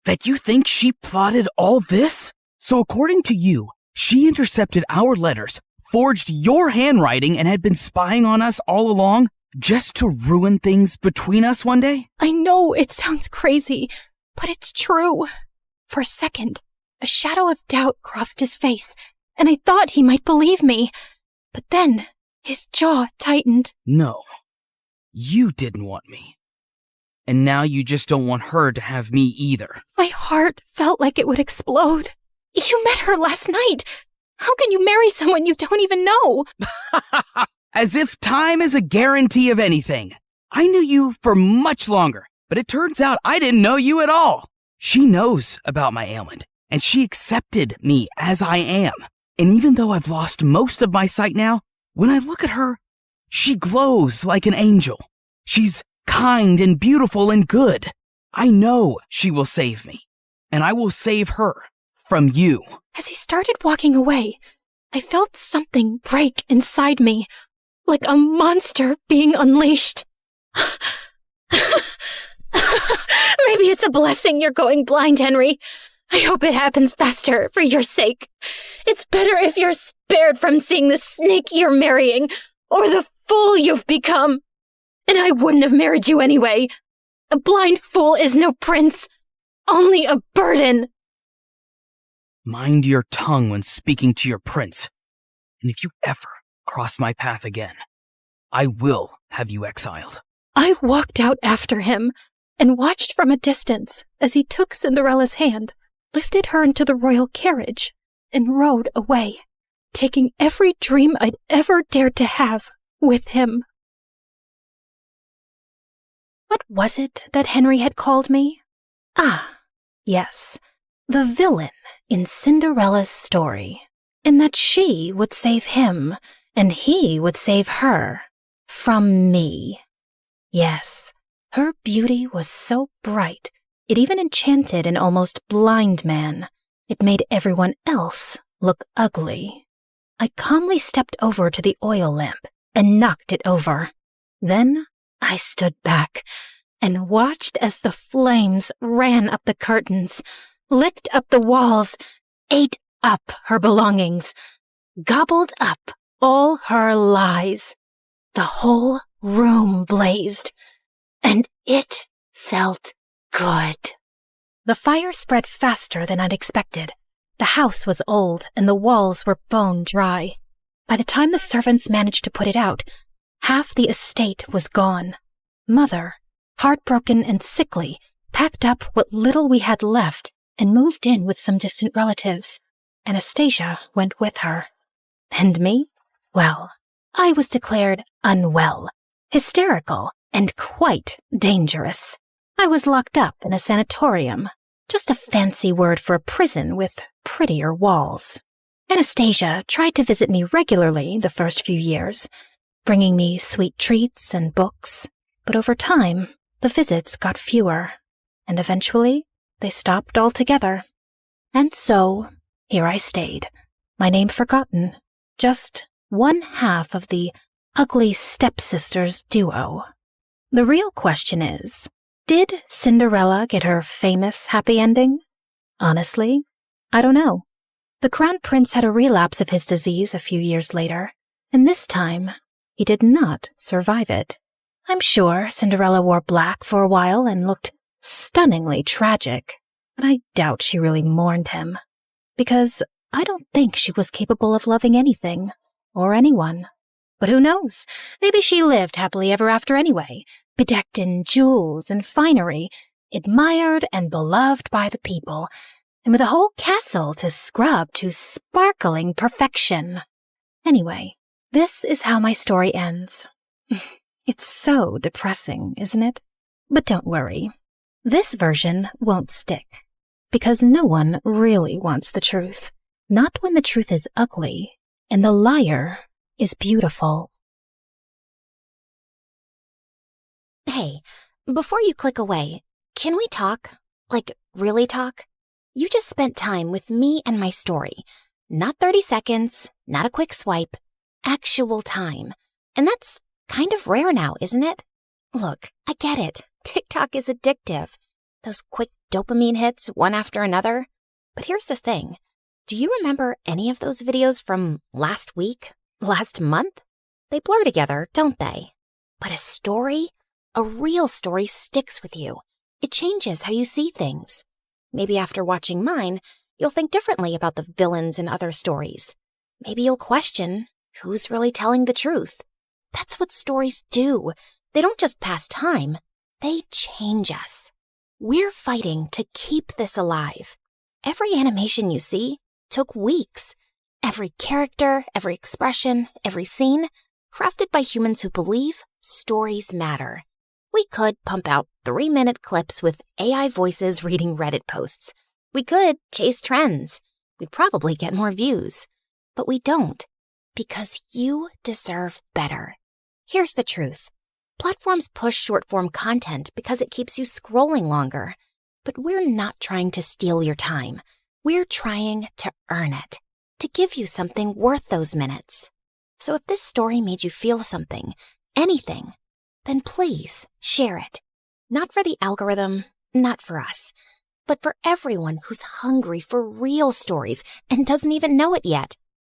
that you think she plotted all this? So according to you, she intercepted our letters, forged your handwriting, and had been spying on us all along just to ruin things between us one day? I know it sounds crazy, but it's true. For a second, a shadow of doubt crossed his face, and I thought he might believe me. But then his jaw tightened. No, you didn't want me. And now you just don't want her to have me either. My heart felt like it would explode. You met her last night. How can you marry someone you don't even know? As if time is a guarantee of anything. I knew you for much longer, but it turns out I didn't know you at all. She knows about my ailment, and she accepted me as I am. And even though I've lost most of my sight now, when I look at her, she glows like an angel. She's kind and beautiful and good. I know she will save me, and I will save her from you. As he started walking away, I felt something break inside me, like a monster being unleashed. Maybe it's a blessing you're going blind, Henry. I hope it happens faster for your sake. It's better if you're spared from seeing the snake you're marrying or the fool you've become. And I wouldn't have married you anyway. A blind fool is no prince, only a burden. Mind your tongue when speaking to your prince. And if you ever cross my path again, I will have you exiled. I walked out after him and watched from a distance as he took Cinderella's hand, lifted her into the royal carriage, and rode away, taking every dream I'd ever dared to have with him. What was it that Henry had called me? Ah, yes, the villain in Cinderella's story, in that she would save him and he would save her from me. Yes, her beauty was so bright, it even enchanted an almost blind man. It made everyone else look ugly. I calmly stepped over to the oil lamp and knocked it over. Then I stood back and watched as the flames ran up the curtains, licked up the walls, ate up her belongings, gobbled up all her lies. The whole room blazed, and it felt good. The fire spread faster than I'd expected. The house was old, and the walls were bone dry. By the time the servants managed to put it out, half the estate was gone. Mother, heartbroken and sickly, packed up what little we had left and moved in with some distant relatives. Anastasia went with her. And me? Well, I was declared unwell, hysterical, and quite dangerous. I was locked up in a sanatorium, just a fancy word for a prison with prettier walls. Anastasia tried to visit me regularly the first few years, bringing me sweet treats and books, but over time, the visits got fewer, and eventually they stopped altogether. And so, here I stayed, my name forgotten, just one half of the ugly stepsisters duo. The real question is, did Cinderella get her famous happy ending? Honestly, I don't know. The Crown Prince had a relapse of his disease a few years later, and this time, he did not survive it. I'm sure Cinderella wore black for a while and looked stunningly tragic, but I doubt she really mourned him, because I don't think she was capable of loving anything or anyone. But who knows? Maybe she lived happily ever after anyway, bedecked in jewels and finery, admired and beloved by the people, and with a whole castle to scrub to sparkling perfection. Anyway, this is how my story ends. It's so depressing, isn't it? But don't worry. This version won't stick, because no one really wants the truth. Not when the truth is ugly and the liar is beautiful. Hey, before you click away, can we talk? Like, really talk? You just spent time with me and my story. Not 30 seconds, not a quick swipe, actual time. And that's kind of rare now, isn't it? Look, I get it. TikTok is addictive. Those quick dopamine hits, one after another. But here's the thing. Do you remember any of those videos from last week? Last month? They blur together, don't they? But a story, a real story, sticks with you. It changes how you see things. Maybe after watching mine, you'll think differently about the villains in other stories. Maybe you'll question who's really telling the truth. That's what stories do. They don't just pass time, they change us. We're fighting to keep this alive. Every animation you see took weeks. Every character, every expression, every scene, crafted by humans who believe stories matter. We could pump out 3-minute clips with AI voices reading Reddit posts. We could chase trends. We'd probably get more views. But we don't, because you deserve better. Here's the truth. Platforms push short-form content because it keeps you scrolling longer. But we're not trying to steal your time. We're trying to earn it, to give you something worth those minutes. So if this story made you feel something, anything, then please share it. Not for the algorithm, not for us, but for everyone who's hungry for real stories and doesn't even know it yet.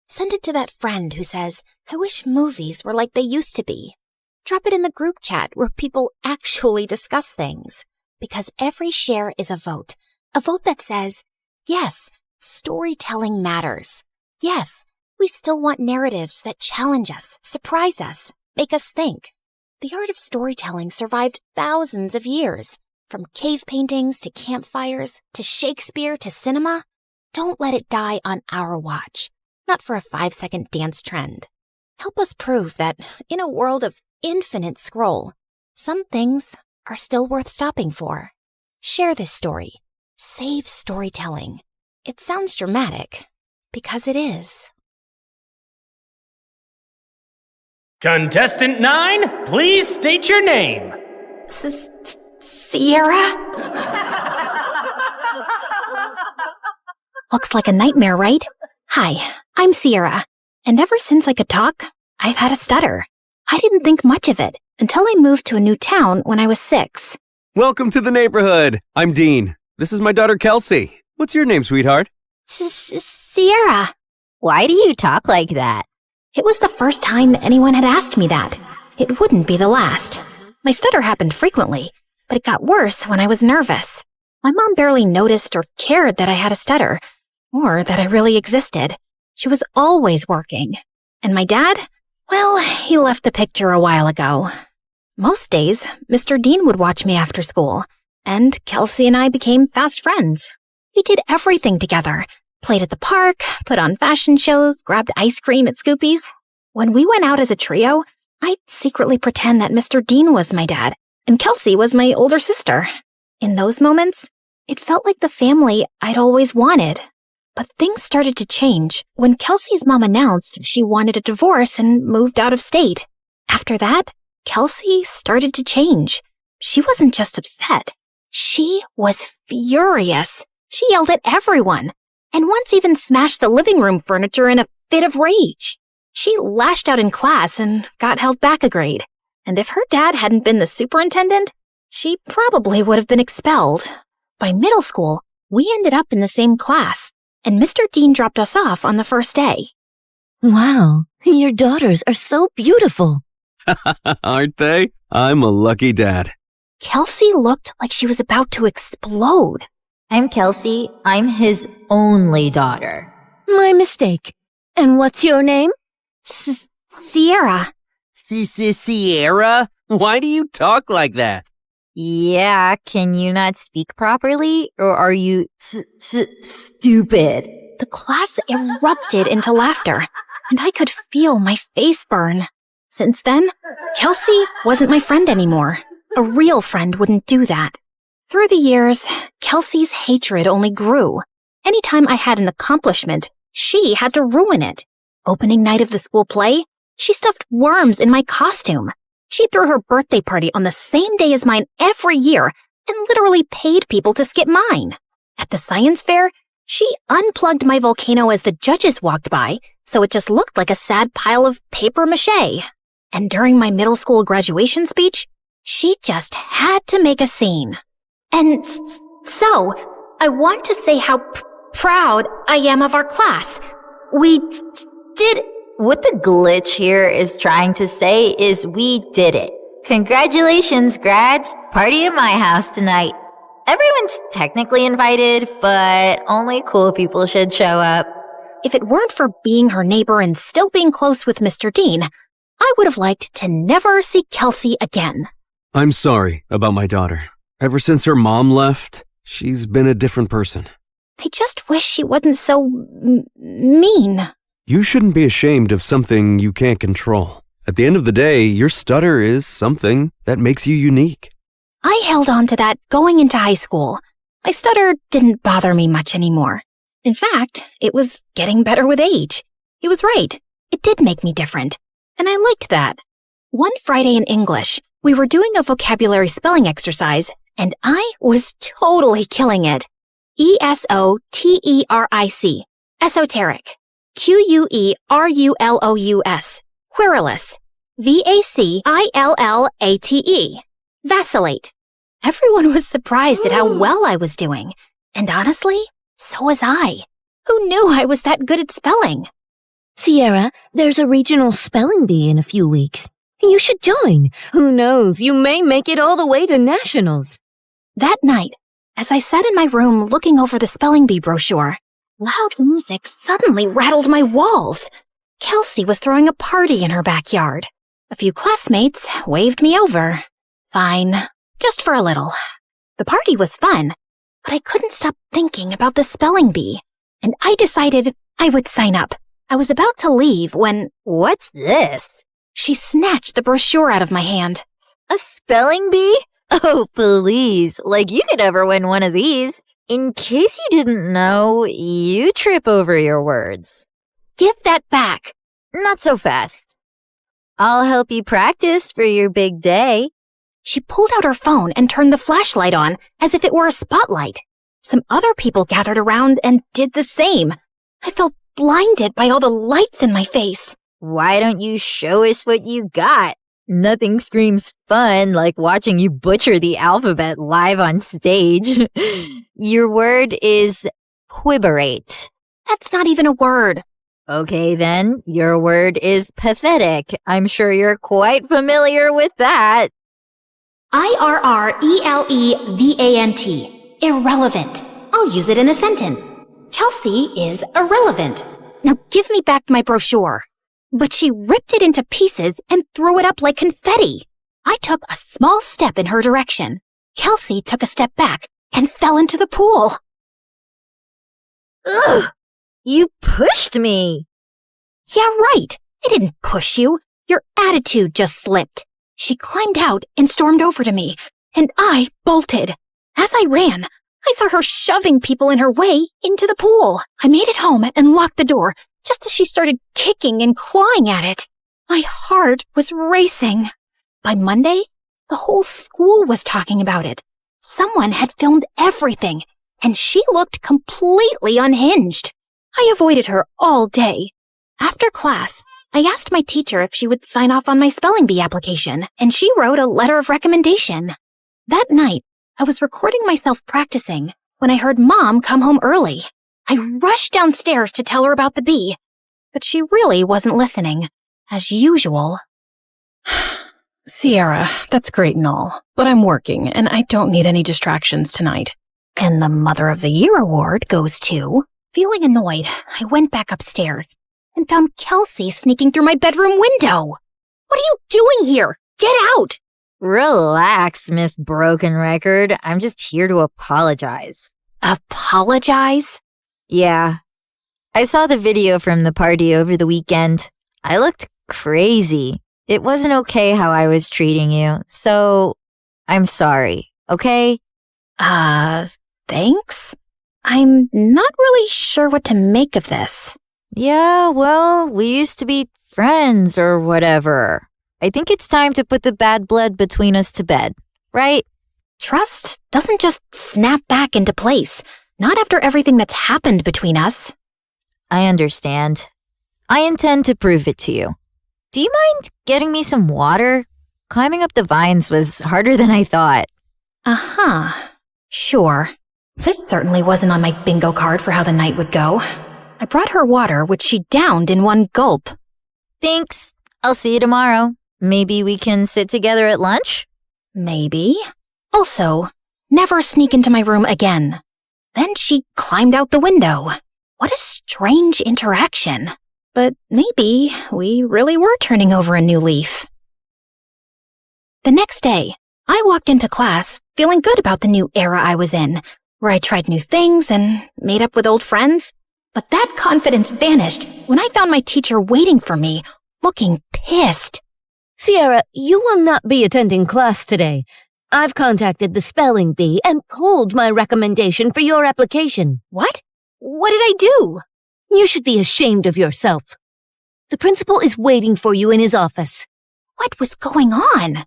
Send it to that friend who says, I wish movies were like they used to be. Drop it in the group chat where people actually discuss things. Because every share is a vote that says, yes, storytelling matters. Yes, We still want narratives that challenge us, surprise us, make us think. The art of storytelling survived thousands of years. From cave paintings to campfires to Shakespeare to cinema. Don't let it die on our watch. Not for a 5-second dance trend. Help us prove that in a world of infinite scroll, some things are still worth stopping for. Share this story. Save storytelling. It sounds dramatic, because it is. Contestant 9, please state your name. Sierra? Looks like a nightmare, right? Hi, I'm Sierra, and ever since I could talk, I've had a stutter. I didn't think much of it until I moved to a new town when I was 6. Welcome to the neighborhood. I'm Dean. This is my daughter, Kelsey. What's your name, sweetheart? Sierra. Why do you talk like that? It was the first time anyone had asked me that. It wouldn't be the last. My stutter happened frequently, but it got worse when I was nervous. My mom barely noticed or cared that I had a stutter, or that I really existed. She was always working. And my dad? Well, he left the picture a while ago. Most days, Mr. Dean would watch me after school, and Kelsey and I became fast friends. We did everything together. Played at the park, put on fashion shows, grabbed ice cream at Scoopy's. When we went out as a trio, I'd secretly pretend that Mr. Dean was my dad, and Kelsey was my older sister. In those moments, it felt like the family I'd always wanted. But things started to change when Kelsey's mom announced she wanted a divorce and moved out of state. After that, Kelsey started to change. She wasn't just upset. She was furious. She yelled at everyone, and once even smashed the living room furniture in a fit of rage. She lashed out in class and got held back a grade. And if her dad hadn't been the superintendent, she probably would have been expelled. By middle school, we ended up in the same class, and Mr. Dean dropped us off on the first day. Wow, your daughters are so beautiful. Aren't they? I'm a lucky dad. Kelsey looked like she was about to explode. I'm Kelsey. I'm his only daughter. My mistake. And what's your name? Sierra. Sierra? Why do you talk like that? Yeah, can you not speak properly? Or are you stupid? The class erupted into laughter, and I could feel my face burn. Since then, Kelsey wasn't my friend anymore. A real friend wouldn't do that. Through the years, Kelsey's hatred only grew. Anytime I had an accomplishment, she had to ruin it. Opening night of the school play, she stuffed worms in my costume. She threw her birthday party on the same day as mine every year and literally paid people to skip mine. At the science fair, she unplugged my volcano as the judges walked by, so it just looked like a sad pile of paper mache. And during my middle school graduation speech, she just had to make a scene. And so, I want to say how proud I am of our class. We did... What the glitch here is trying to say is we did it. Congratulations, grads. Party at my house tonight. Everyone's technically invited, but only cool people should show up. If it weren't for being her neighbor and still being close with Mr. Dean, I would have liked to never see Kelsey again. I'm sorry about my daughter. Ever since her mom left, she's been a different person. I just wish she wasn't so mean. You shouldn't be ashamed of something you can't control. At the end of the day, your stutter is something that makes you unique. I held on to that going into high school. My stutter didn't bother me much anymore. In fact, it was getting better with age. He was right. It did make me different. And I liked that. One Friday in English, we were doing a vocabulary spelling exercise, and I was totally killing it. ESOTERIC. Esoteric. QUERULOUS. Querulous. VACILLATE. Vacillate. Everyone was surprised at how well I was doing. And honestly, so was I. Who knew I was that good at spelling? Sierra, there's a regional spelling bee in a few weeks. You should join. Who knows, you may make it all the way to nationals. That night, as I sat in my room looking over the spelling bee brochure, loud music suddenly rattled my walls. Kelsey was throwing a party in her backyard. A few classmates waved me over. Fine, just for a little. The party was fun, but I couldn't stop thinking about the spelling bee, and I decided I would sign up. I was about to leave when... What's this? She snatched the brochure out of my hand. A spelling bee? Oh, please. Like you could ever win one of these. In case you didn't know, you trip over your words. Give that back. Not so fast. I'll help you practice for your big day. She pulled out her phone and turned the flashlight on as if it were a spotlight. Some other people gathered around and did the same. I felt blinded by all the lights in my face. Why don't you show us what you got? Nothing screams fun like watching you butcher the alphabet live on stage. Your word is quiberate. That's not even a word. Okay then, your word is pathetic. I'm sure you're quite familiar with that. IRRELEVANT. Irrelevant. I'll use it in a sentence. Kelsey is irrelevant. Now give me back my brochure. But she ripped it into pieces and threw it up like confetti. I took a small step in her direction. Kelsey took a step back and fell into the pool. Ugh! You pushed me! Yeah, right. I didn't push you. Your attitude just slipped. She climbed out and stormed over to me, and I bolted. As I ran, I saw her shoving people in her way into the pool. I made it home and locked the door, just as she started kicking and clawing at it. My heart was racing. By Monday, the whole school was talking about it. Someone had filmed everything, and she looked completely unhinged. I avoided her all day. After class, I asked my teacher if she would sign off on my spelling bee application, and she wrote a letter of recommendation. That night, I was recording myself practicing when I heard Mom come home early. I rushed downstairs to tell her about the bee, but she really wasn't listening, as usual. Sierra, that's great and all, but I'm working and I don't need any distractions tonight. And the Mother of the Year award goes to... Feeling annoyed, I went back upstairs and found Kelsey sneaking through my bedroom window. What are you doing here? Get out! Relax, Miss Broken Record. I'm just here to apologize. Apologize? Yeah. I saw the video from the party over the weekend. I looked crazy. It wasn't okay how I was treating you, so I'm sorry, okay? Thanks? I'm not really sure what to make of this. Yeah, well, we used to be friends or whatever. I think it's time to put the bad blood between us to bed, right? Trust doesn't just snap back into place, not after everything that's happened between us. I understand. I intend to prove it to you. Do you mind getting me some water? Climbing up the vines was harder than I thought. Uh-huh. Sure. This certainly wasn't on my bingo card for how the night would go. I brought her water, which she downed in one gulp. Thanks. I'll see you tomorrow. Maybe we can sit together at lunch? Maybe. Also, never sneak into my room again. Then she climbed out the window. What a strange interaction. But maybe we really were turning over a new leaf. The next day, I walked into class feeling good about the new era I was in, where I tried new things and made up with old friends. But that confidence vanished when I found my teacher waiting for me, looking pissed. Sierra, you will not be attending class today. I've contacted the spelling bee and pulled my recommendation for your application. What? What did I do? You should be ashamed of yourself. The principal is waiting for you in his office. What was going on?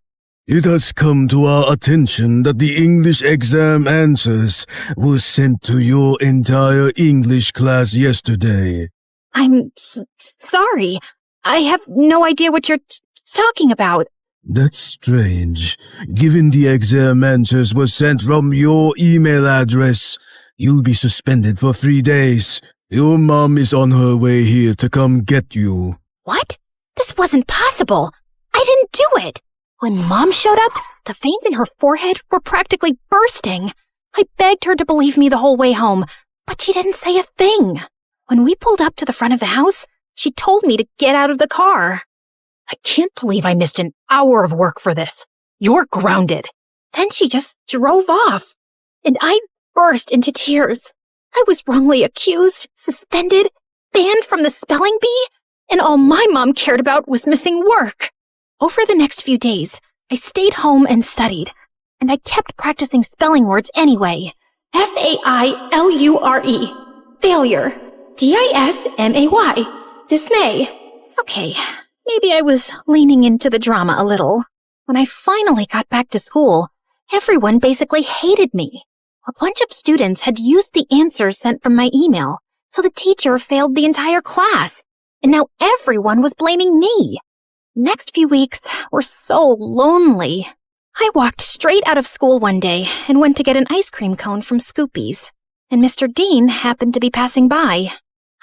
It has come to our attention that the English exam answers were sent to your entire English class yesterday. I'm sorry. I have no idea what you're talking about. That's strange. Given the exam answers were sent from your email address, you'll be suspended for 3 days. Your mom is on her way here to come get you. What? This wasn't possible. I didn't do it. When Mom showed up, the veins in her forehead were practically bursting. I begged her to believe me the whole way home, but she didn't say a thing. When we pulled up to the front of the house, She told me to get out of the car. I can't believe I missed an hour of work for this. You're grounded. Then she just drove off, and I burst into tears. I was wrongly accused, suspended, banned from the spelling bee, and all my mom cared about was missing work. Over the next few days, I stayed home and studied, and I kept practicing spelling words anyway. Failure. Failure. Dismay. Dismay. Okay, maybe I was leaning into the drama a little. When I finally got back to school, everyone basically hated me. A bunch of students had used the answers sent from my email, so the teacher failed the entire class, and now everyone was blaming me. Next few weeks were so lonely. I walked straight out of school one day and went to get an ice cream cone from Scoopy's, and Mr. Dean happened to be passing by.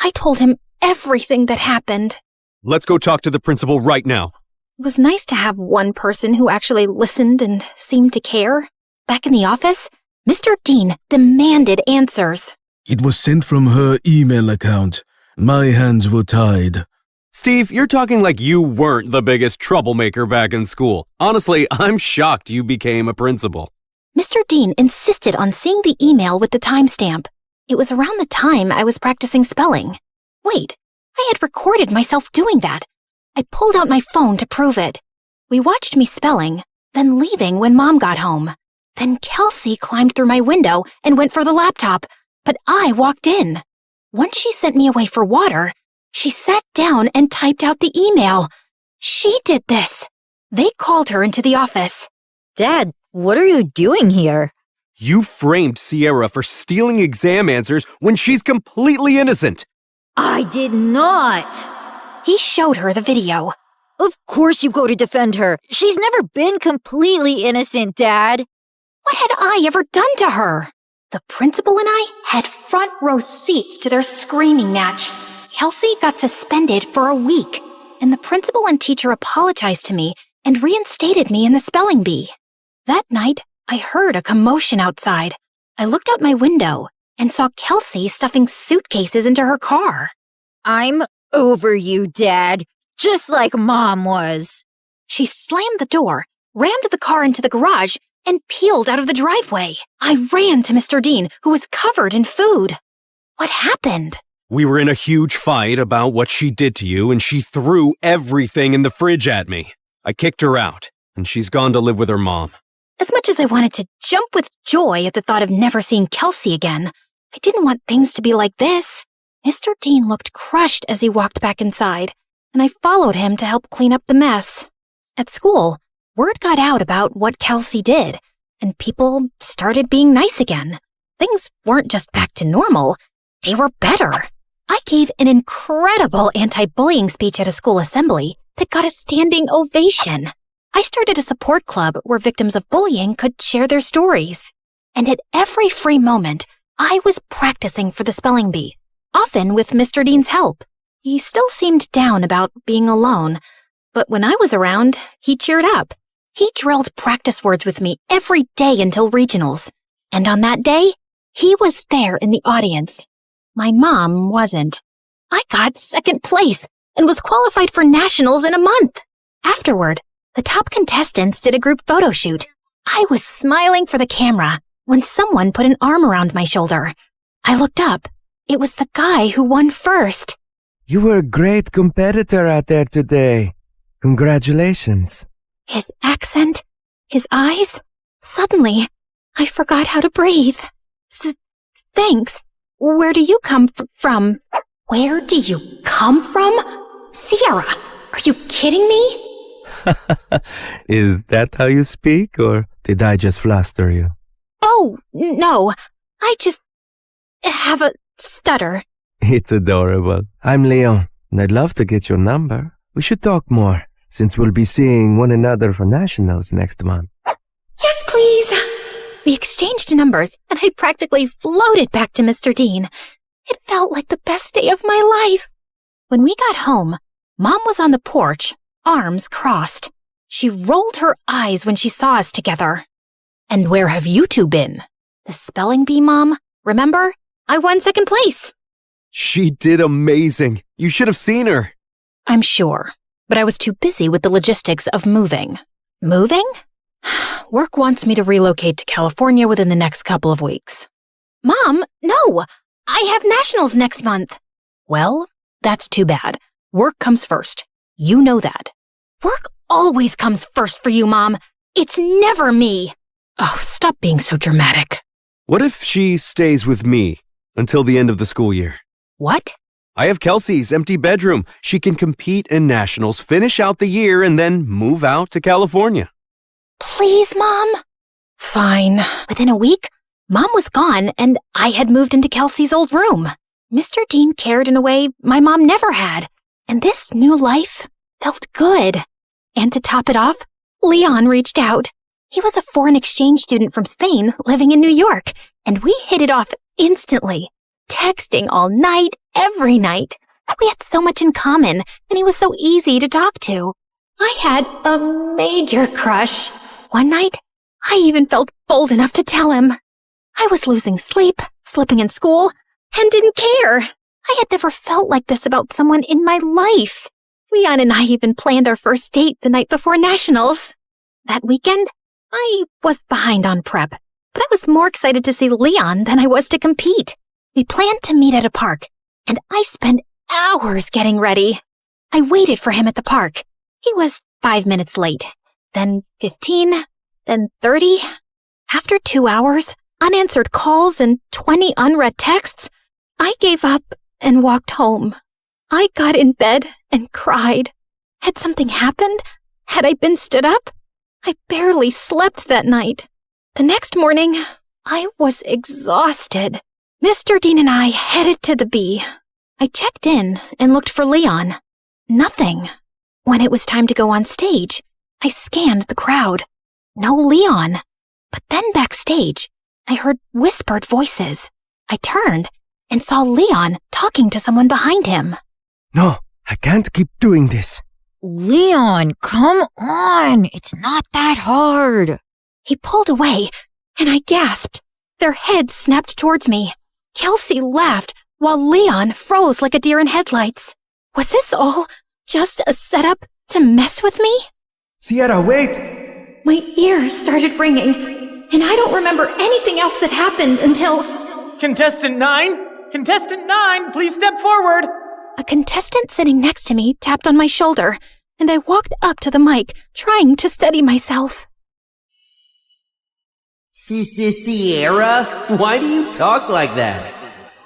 I told him everything that happened. Let's go talk to the principal right now. It was nice to have one person who actually listened and seemed to care. Back in the office, Mr. Dean demanded answers. It was sent from her email account. My hands were tied. Steve, you're talking like you weren't the biggest troublemaker back in school. Honestly, I'm shocked you became a principal. Mr. Dean insisted on seeing the email with the timestamp. It was around the time I was practicing spelling. Wait, I had recorded myself doing that. I pulled out my phone to prove it. We watched me spelling, then leaving when Mom got home. Then Kelsey climbed through my window and went for the laptop, but I walked in. Once she sent me away for water, she sat down and typed out the email. She did this. They called her into the office. Dad, what are you doing here? You framed Sierra for stealing exam answers when she's completely innocent. I did not. He showed her the video. Of course you go to defend her. She's never been completely innocent, Dad. What had I ever done to her? The principal and I had front row seats to their screaming match. Kelsey got suspended for a week, and the principal and teacher apologized to me and reinstated me in the spelling bee. That night, I heard a commotion outside. I looked out my window and saw Kelsey stuffing suitcases into her car. I'm over you, Dad, just like Mom was. She slammed the door, rammed the car into the garage, and peeled out of the driveway. I ran to Mr. Dean, who was covered in food. What happened? We were in a huge fight about what she did to you, and she threw everything in the fridge at me. I kicked her out, and she's gone to live with her mom. As much as I wanted to jump with joy at the thought of never seeing Kelsey again, I didn't want things to be like this. Mr. Dean looked crushed as he walked back inside, and I followed him to help clean up the mess. At school, word got out about what Kelsey did, and people started being nice again. Things weren't just back to normal, they were better. I gave an incredible anti-bullying speech at a school assembly that got a standing ovation. I started a support club where victims of bullying could share their stories. And at every free moment, I was practicing for the spelling bee, often with Mr. Dean's help. He still seemed down about being alone, but when I was around, he cheered up. He drilled practice words with me every day until regionals. And on that day, he was there in the audience. My mom wasn't. I got second place and was qualified for nationals in a month. Afterward, the top contestants did a group photo shoot. I was smiling for the camera when someone put an arm around my shoulder. I looked up. It was the guy who won first. You were a great competitor out there today. Congratulations. His accent, his eyes. Suddenly, I forgot how to breathe. Thanks. Where do you come from? Where do you come from? Sierra, are you kidding me? Is that how you speak, or did I just fluster you? Oh, no. I just have a stutter. It's adorable. I'm Leon, and I'd love to get your number. We should talk more, since we'll be seeing one another for nationals next month. Yes, please. We exchanged numbers, and I practically floated back to Mr. Dean. It felt like the best day of my life. When we got home, Mom was on the porch, arms crossed. She rolled her eyes when she saw us together. And where have you two been? The spelling bee, Mom. Remember? I won second place. She did amazing. You should have seen her. I'm sure, but I was too busy with the logistics of moving. Moving? Work wants me to relocate to California within the next couple of weeks. Mom, no! I have nationals next month. Well, that's too bad. Work comes first. You know that. Work always comes first for you, Mom. It's never me. Oh, stop being so dramatic. What if she stays with me until the end of the school year? What? I have Kelsey's empty bedroom. She can compete in nationals, finish out the year, and then move out to California. Please, Mom? Fine. Within a week, Mom was gone, and I had moved into Kelsey's old room. Mr. Dean cared in a way my mom never had, and this new life felt good. And to top it off, Leon reached out. He was a foreign exchange student from Spain living in New York, and we hit it off instantly, texting all night, every night. We had so much in common, and he was so easy to talk to. I had a major crush. One night, I even felt bold enough to tell him. I was losing sleep, slipping in school, and didn't care. I had never felt like this about someone in my life. Leon and I even planned our first date the night before nationals. That weekend, I was behind on prep, but I was more excited to see Leon than I was to compete. We planned to meet at a park, and I spent hours getting ready. I waited for him at the park. He was 5 minutes late, then 15, then 30. After 2 hours, unanswered calls, and 20 unread texts, I gave up and walked home. I got in bed and cried. Had something happened? Had I been stood up? I barely slept that night. The next morning, I was exhausted. Mr. Dean and I headed to the B. I checked in and looked for Leon. Nothing. When it was time to go on stage, I scanned the crowd. No Leon. But then backstage, I heard whispered voices. I turned and saw Leon talking to someone behind him. No, I can't keep doing this. Leon, come on. It's not that hard. He pulled away, and I gasped. Their heads snapped towards me. Kelsey laughed, while Leon froze like a deer in headlights. Was this all just a setup to mess with me? Sierra, wait! My ears started ringing, and I don't remember anything else that happened until... Contestant 9? Contestant 9, please step forward! A contestant sitting next to me tapped on my shoulder, and I walked up to the mic, trying to steady myself. Sierra? Why do you talk like that?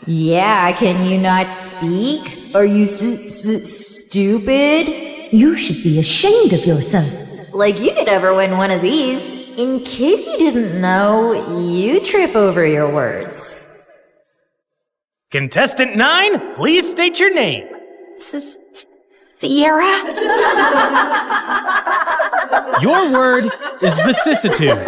Yeah, can you not speak? Are you stupid? You should be ashamed of yourself. Like you could ever win one of these. In case you didn't know, you trip over your words. Contestant 9, please state your name. Sierra? Your word is vicissitude.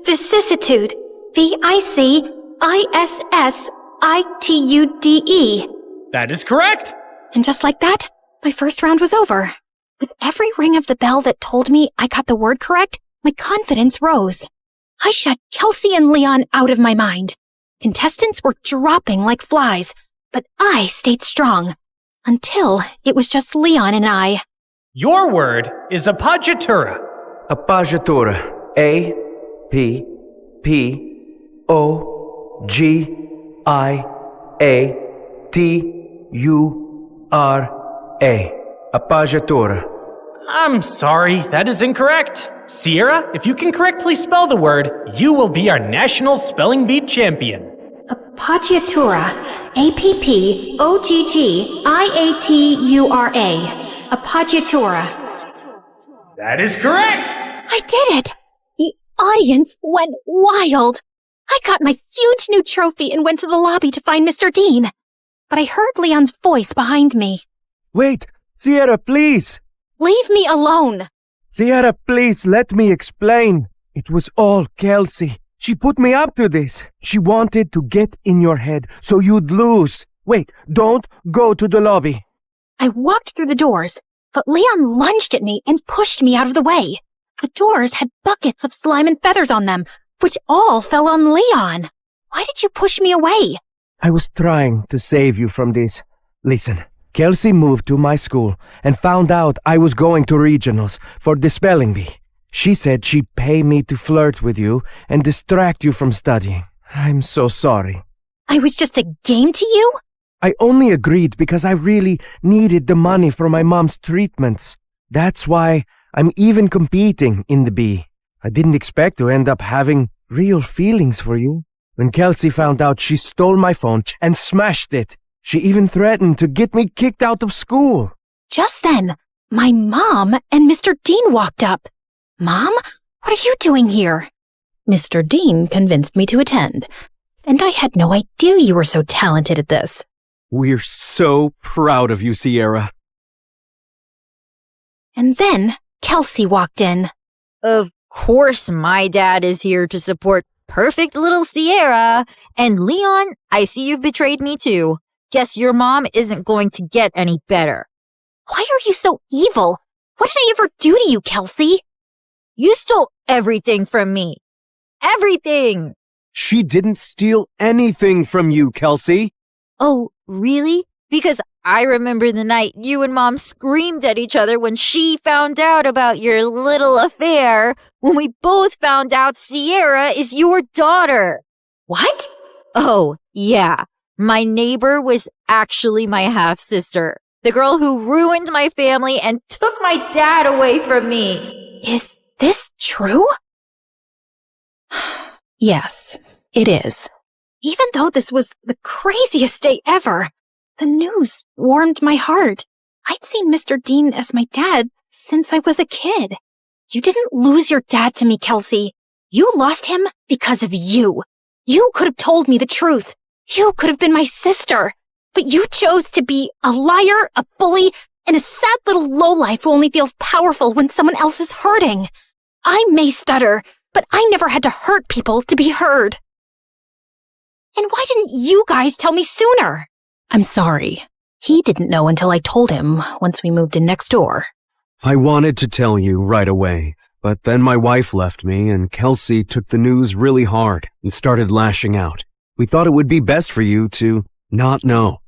Vicissitude. VICISSITUDE. That is correct. And just like that, my first round was over. With every ring of the bell that told me I got the word correct, my confidence rose. I shut Kelsey and Leon out of my mind. Contestants were dropping like flies, but I stayed strong. Until it was just Leon and I. Your word is appoggiatura. Appoggiatura. A-P-P-O-G-I-A-T-U-R-A. Appoggiatura. I'm sorry, that is incorrect. Sierra, if you can correctly spell the word, you will be our national spelling bee champion. Appoggiatura. A-P-P-O-G-G-I-A-T-U-R-A. Appoggiatura. That is correct! I did it! The audience went wild. I got my huge new trophy and went to the lobby to find Mr. Dean. But I heard Leon's voice behind me. Wait, Sierra, please! Leave me alone! Sierra, please, let me explain. It was all Kelsey. She put me up to this. She wanted to get in your head so you'd lose. Wait, don't go to the lobby. I walked through the doors, but Leon lunged at me and pushed me out of the way. The doors had buckets of slime and feathers on them, which all fell on Leon. Why did you push me away? I was trying to save you from this. Listen, Kelsey moved to my school and found out I was going to regionals for the spelling bee. She said she'd pay me to flirt with you and distract you from studying. I'm so sorry. I was just a game to you? I only agreed because I really needed the money for my mom's treatments. That's why I'm even competing in the bee. I didn't expect to end up having real feelings for you. When Kelsey found out, she stole my phone and smashed it. She even threatened to get me kicked out of school. Just then, my mom and Mr. Dean walked up. Mom, what are you doing here? Mr. Dean convinced me to attend, and I had no idea you were so talented at this. We're so proud of you, Sierra. And then Kelsey walked in. Of course my dad is here to support perfect little Sierra. And Leon, I see you've betrayed me too. Guess your mom isn't going to get any better. Why are you so evil? What did I ever do to you, Kelsey? You stole everything from me. Everything! She didn't steal anything from you, Kelsey. Oh, really? Because I remember the night you and Mom screamed at each other when she found out about your little affair, when we both found out Sierra is your daughter. What? Oh, yeah. My neighbor was actually my half-sister, the girl who ruined my family and took my dad away from me. Is this true? Yes, it is. Even though this was the craziest day ever, the news warmed my heart. I'd seen Mr. Dean as my dad since I was a kid. You didn't lose your dad to me, Kelsey. You lost him because of you. You could have told me the truth. You could have been my sister. But you chose to be a liar, a bully, and a sad little lowlife who only feels powerful when someone else is hurting. I may stutter, but I never had to hurt people to be heard. And why didn't you guys tell me sooner? I'm sorry. He didn't know until I told him once we moved in next door. I wanted to tell you right away, but then my wife left me and Kelsey took the news really hard and started lashing out. We thought it would be best for you to not know.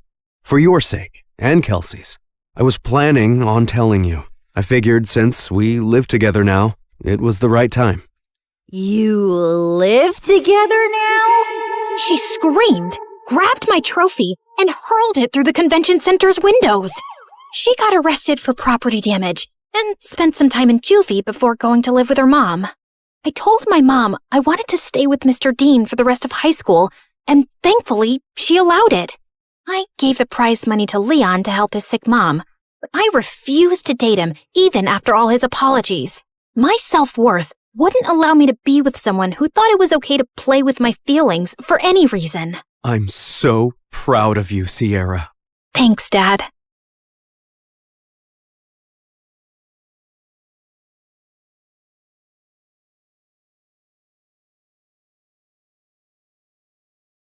For your sake, and Kelsey's. I was planning on telling you. I figured since we live together now, it was the right time. You live together now? She screamed, grabbed my trophy, and hurled it through the convention center's windows. She got arrested for property damage and spent some time in juvie before going to live with her mom. I told my mom I wanted to stay with Mr. Dean for the rest of high school, and thankfully, she allowed it. I gave the prize money to Leon to help his sick mom, but I refused to date him even after all his apologies. My self-worth wouldn't allow me to be with someone who thought it was okay to play with my feelings for any reason. I'm so proud of you, Sierra. Thanks, Dad.